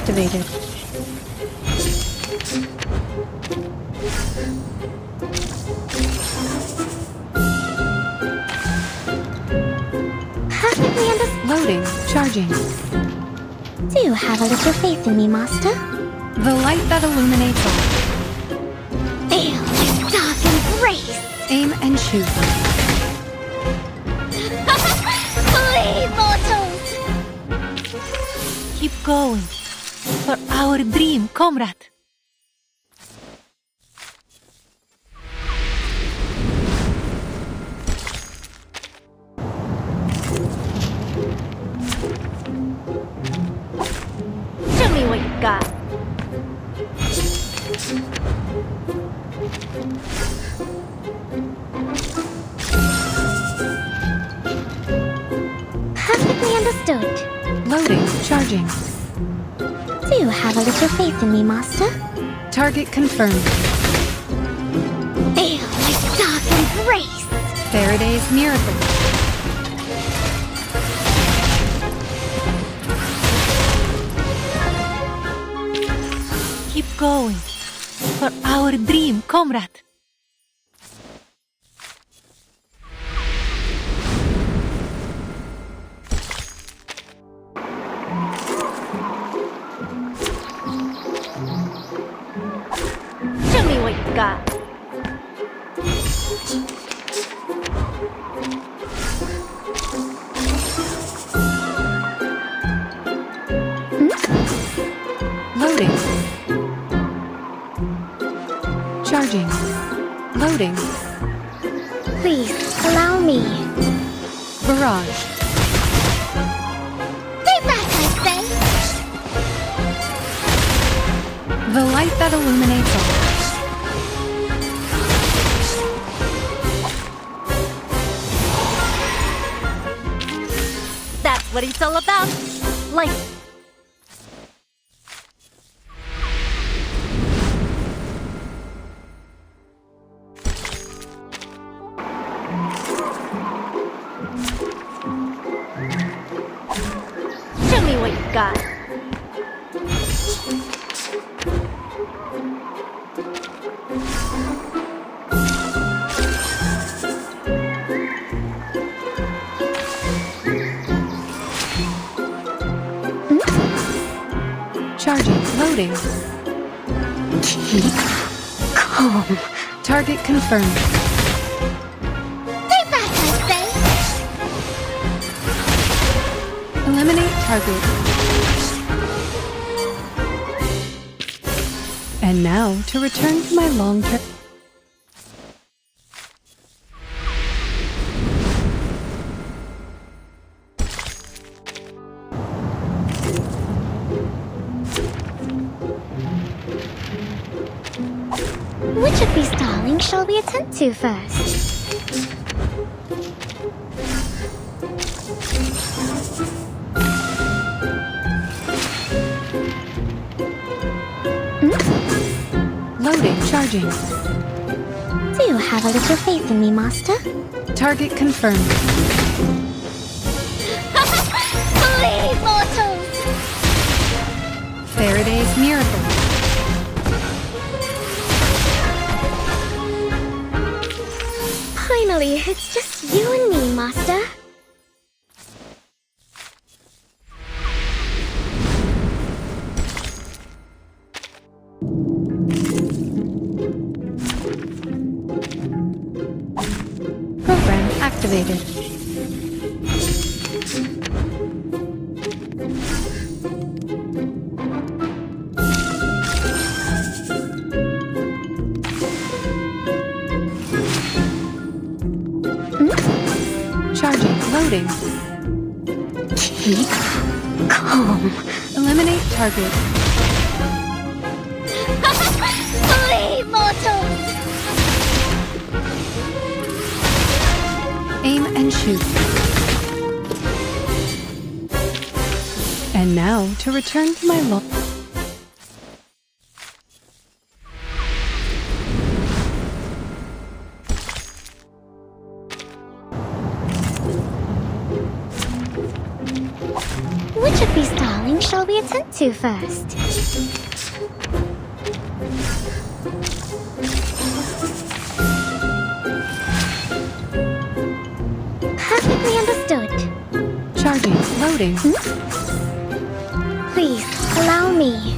activated. Perfectly understood. Loading. Charging. Do have a little faith in me, Master. The light that illuminates all. Feel this dark embrace. Aim and shoot. Flee, mortals! Keep going. For our dream, comrade. Show me what you got. Perfectly understood. Loading, charging. Do have a little faith in me, Master. Target confirmed. Feel my dark embrace. Faraday's miracle. Keep going. For our dream, comrade. Show me what you got. Loading. Charging. Loading. Please, allow me. Barrage. Stay back, I say. The light that illuminates all. That's what it's all about. Like... Show me what you got. Charging. Loading. Keep calm. Target confirmed. Stay back, I say. Eliminate target. And now to return to my long-term... Which of these darlings shall we attend to first? Loading. Charging. Do have a little faith in me, Master. Target confirmed. Flee, mortals! Faraday's miracle. Finally, it's just you and me, Master. Program activated. Charging. Loading. Keep calm. Eliminate target. Flee, mortals! Aim and shoot. And now to return to my long... Which of these darlings shall we attend to first? Perfectly understood. Charging. Loading. Please, allow me.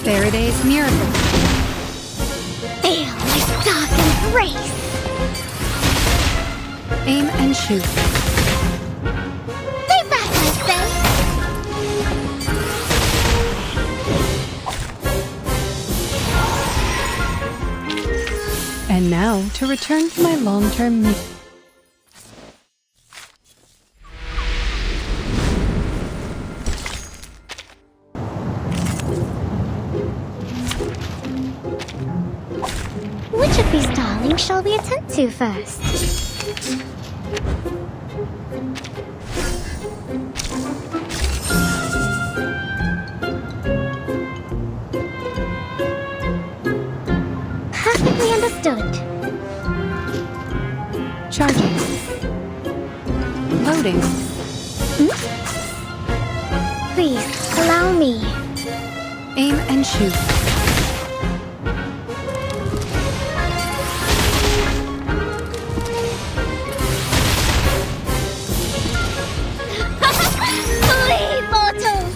Faraday's miracle. Feel my dark embrace. Aim and shoot. Stay back, I say. And now to return to my long-term mission. Which of these darlings shall we attend to first? Perfectly understood. Charging. Loading. Please, allow me. Aim and shoot. Flee, mortals!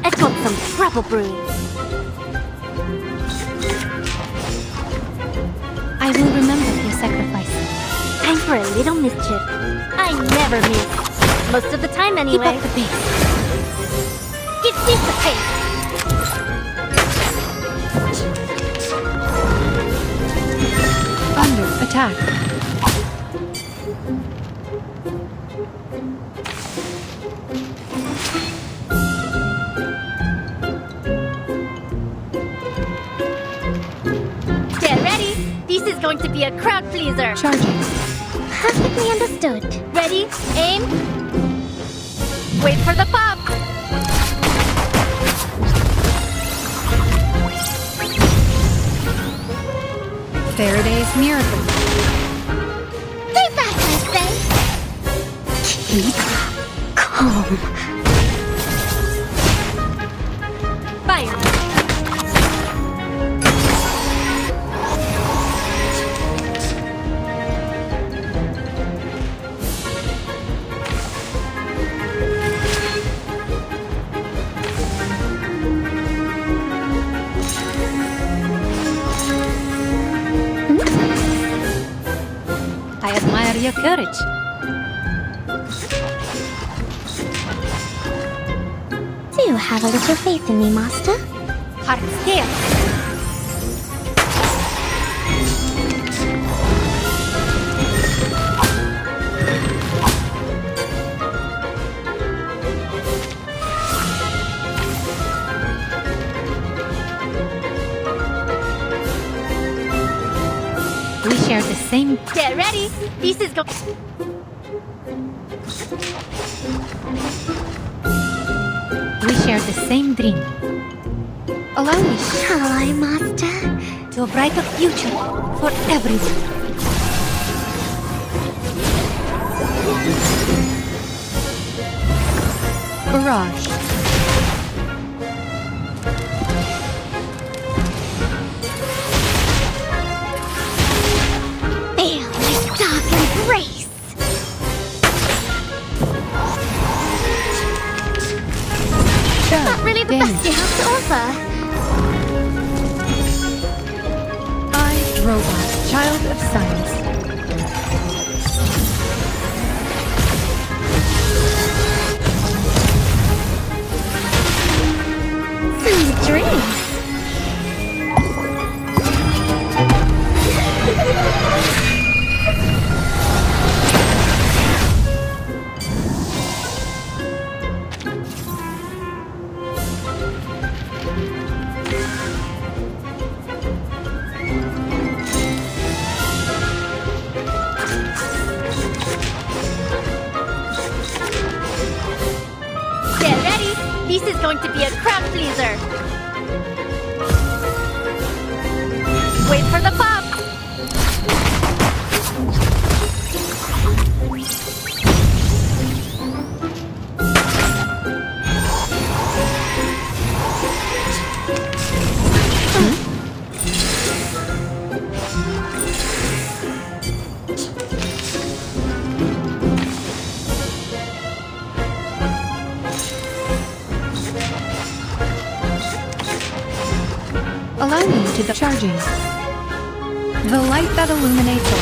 Let's want some trouble brewing. I will remember your sacrifice. Time for a little mischief. I never miss. Most of the time, anyway. Keep up the pace. Give this a taste. Under attack. Get ready. This is going to be a crowd pleaser. Charging. Perfectly understood. Ready? Aim. Wait for the pop. Faraday's miracle. Take that, I say. Keep calm. Fire. I admire your courage. Do have a little faith in me, Master. Heart steel. We share the same. Get ready. This is We share the same dream. Allow me. Shall I, Master? To a brighter future for everyone. Barrage. Feel my dark embrace. Not really the best you have to offer. I, Robot, child of science. Sweet dreams. Get ready. This is going to be a crowd pleaser. Wait for the pop. Allow me to the charging. The light that illuminates all.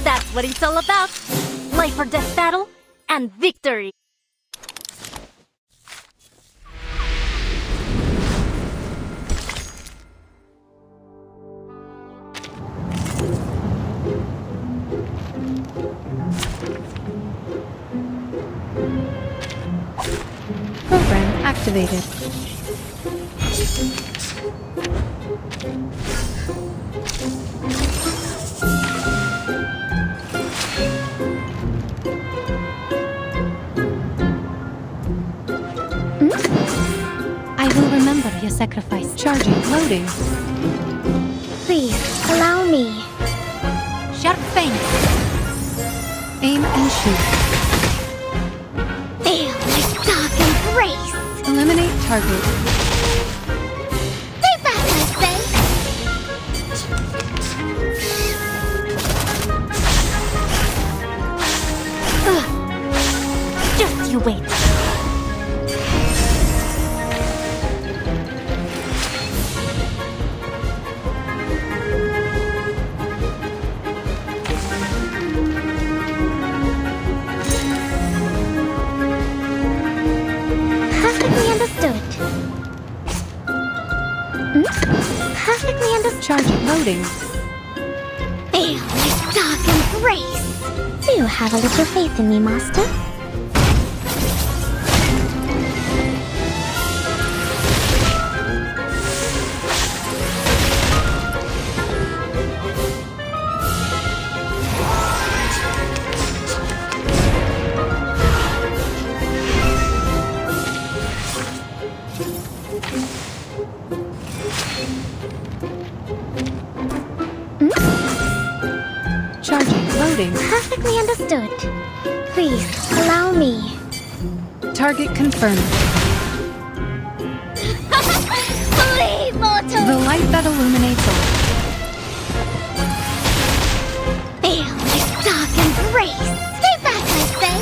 That's what it's all about. Life or death battle, and victory. Program activated. I will remember your sacrifice. Charging. Loading. Please, allow me. Sharp fence. Aim and shoot. Feel my dark embrace. Eliminate target. Stay back, I say. Just you wait. Perfectly understood. Perfectly understood. Charging. Loading. Feel my dark embrace. Do you have a little faith in me, Master? Charging. Loading. Perfectly understood. Please, allow me. Target confirmed. Believe, mortal! The light that illuminates all. Feel my dark embrace. Stay back, I say.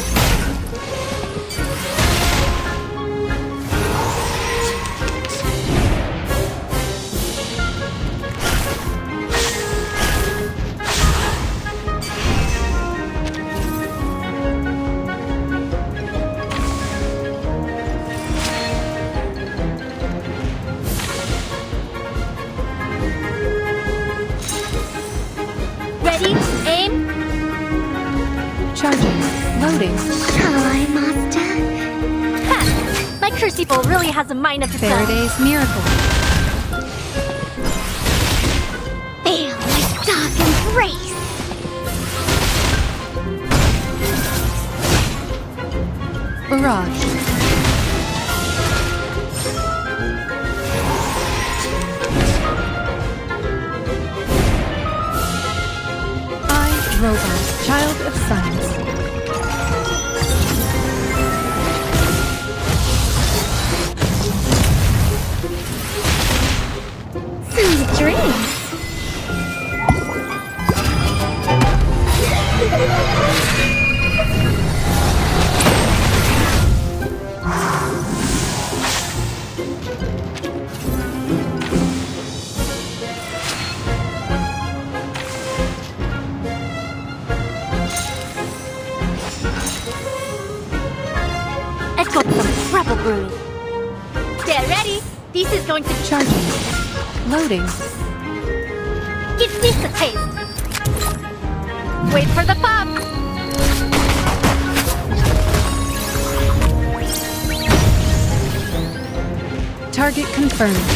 Ready? Aim. Charging. Loading. Shall I, Master? Ha! My crucible really has a mind of its own. Faraday's miracle. Feel my dark embrace. Barrage. Robot, child of science. Sweet dreams. I've got some trouble brewing. Get ready. This is going to be Charging. Loading. Give this a taste. Wait for the pop. Target confirmed.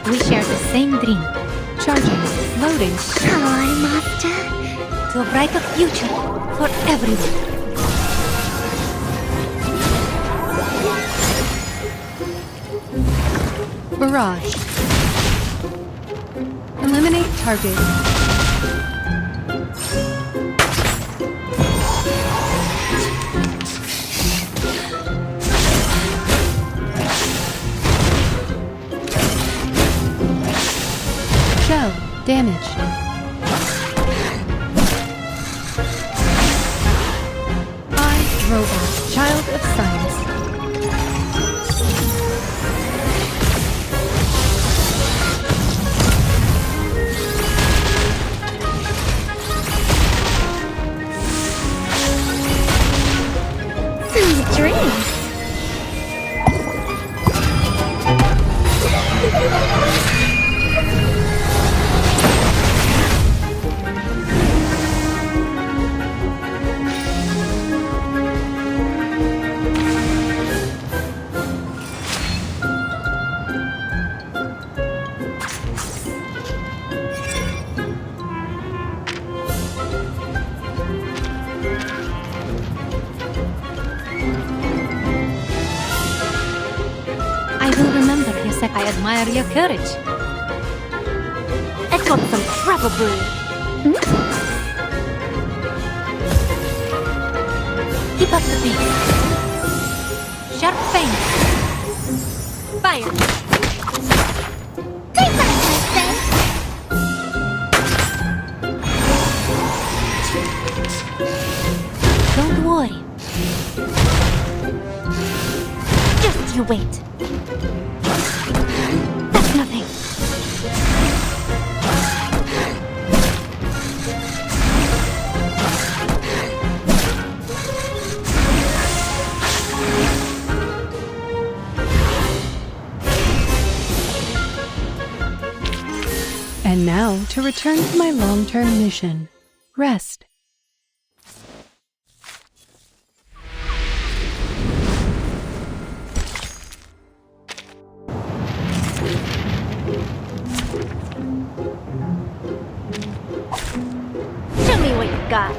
We share the same dream. Charging. Loading. Shall I, Master? To a brighter future for everyone. Barrage. Eliminate target. Shell damaged. Robot, child of science. Sweet dreams. I admire your courage. I've got some trouble brewing. Keep up the beat. Sharp fang. Fire. Take that, I Don't worry. Just you wait. That's nothing. And now to return to my long-term mission. Rest. Show me what you got.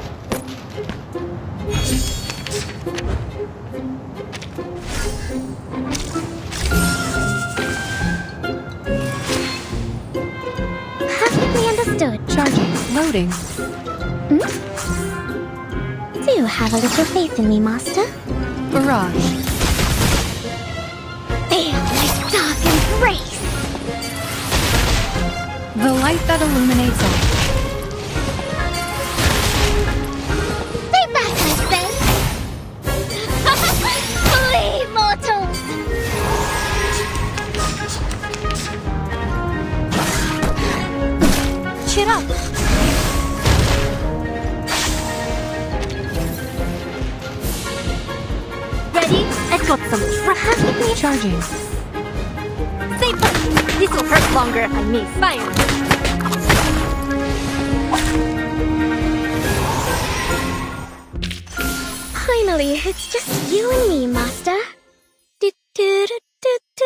Perfectly understood. Charging. Loading. Do you have a little faith in me, Master? Barrage. Feel my dark embrace! The light that illuminates all. Stay back, I say! Flee, mortals! Cheer up. Ready? I've got some trouble. Charging. Stay put. This will hurt longer if I miss. Fire. Finally, it's just you and me, Master. Do do do do do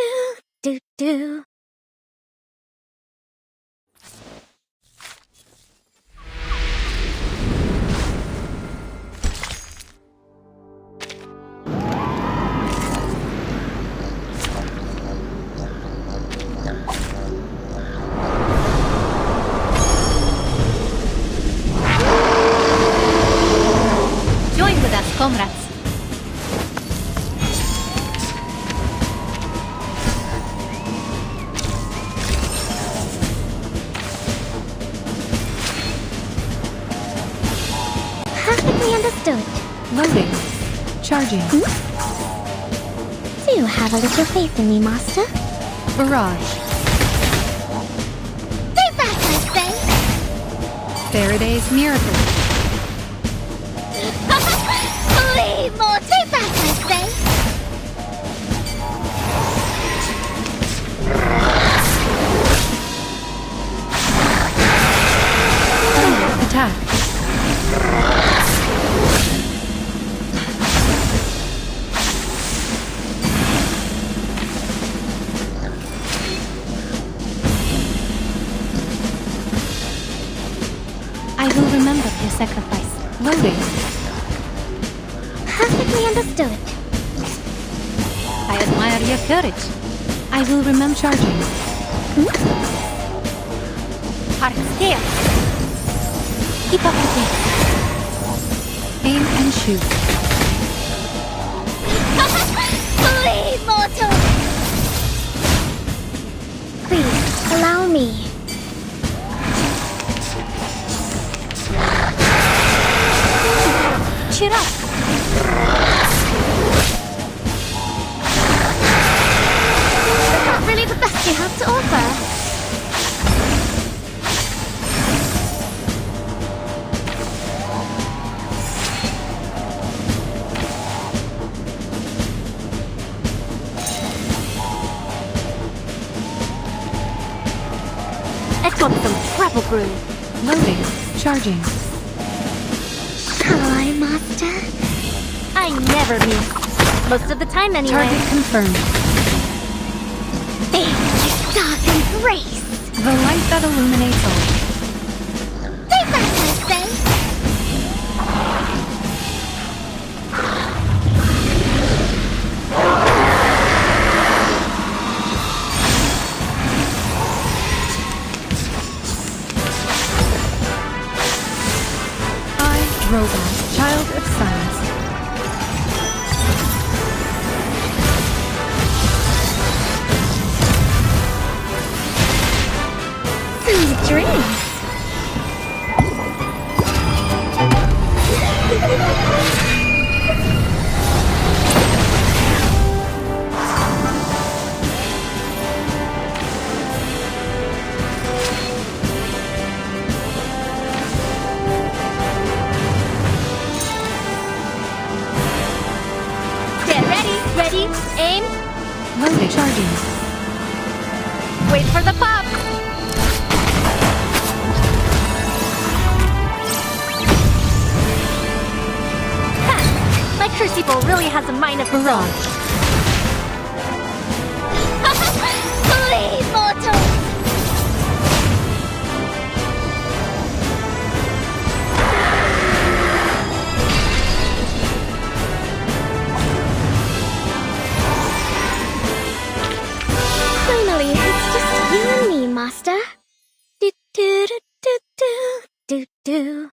do do. Join with us, comrades. Perfectly understood. Loading. Charging. Do you have a little faith in me, Master? Barrage. Stay back, I say! Faraday's miracle. Flee, more! Stay back, I say! Attack. I will remember your sacrifice. Loading. Perfectly understood. I admire your courage. I will remember charging. Hard stare. Keep up with it. Aim and shoot. Flee, mortal! Please, allow me. Cheer up. That's not really the best you have to offer. Let's want some treble brew. Loading. Charging. Caroline, Master. I never miss. Most of the time, anyway. Target confirmed. Big, dark, and grace. The light that illuminates all. Take that, I say. Robot, child of science. Sweet dreams. Ready, aim. Loading. Charging. Wait for the pop. Ha! My crucible really has a mind of its own. Flee, mortal! Finally, it's just you and me, Master. Do do do do do do do.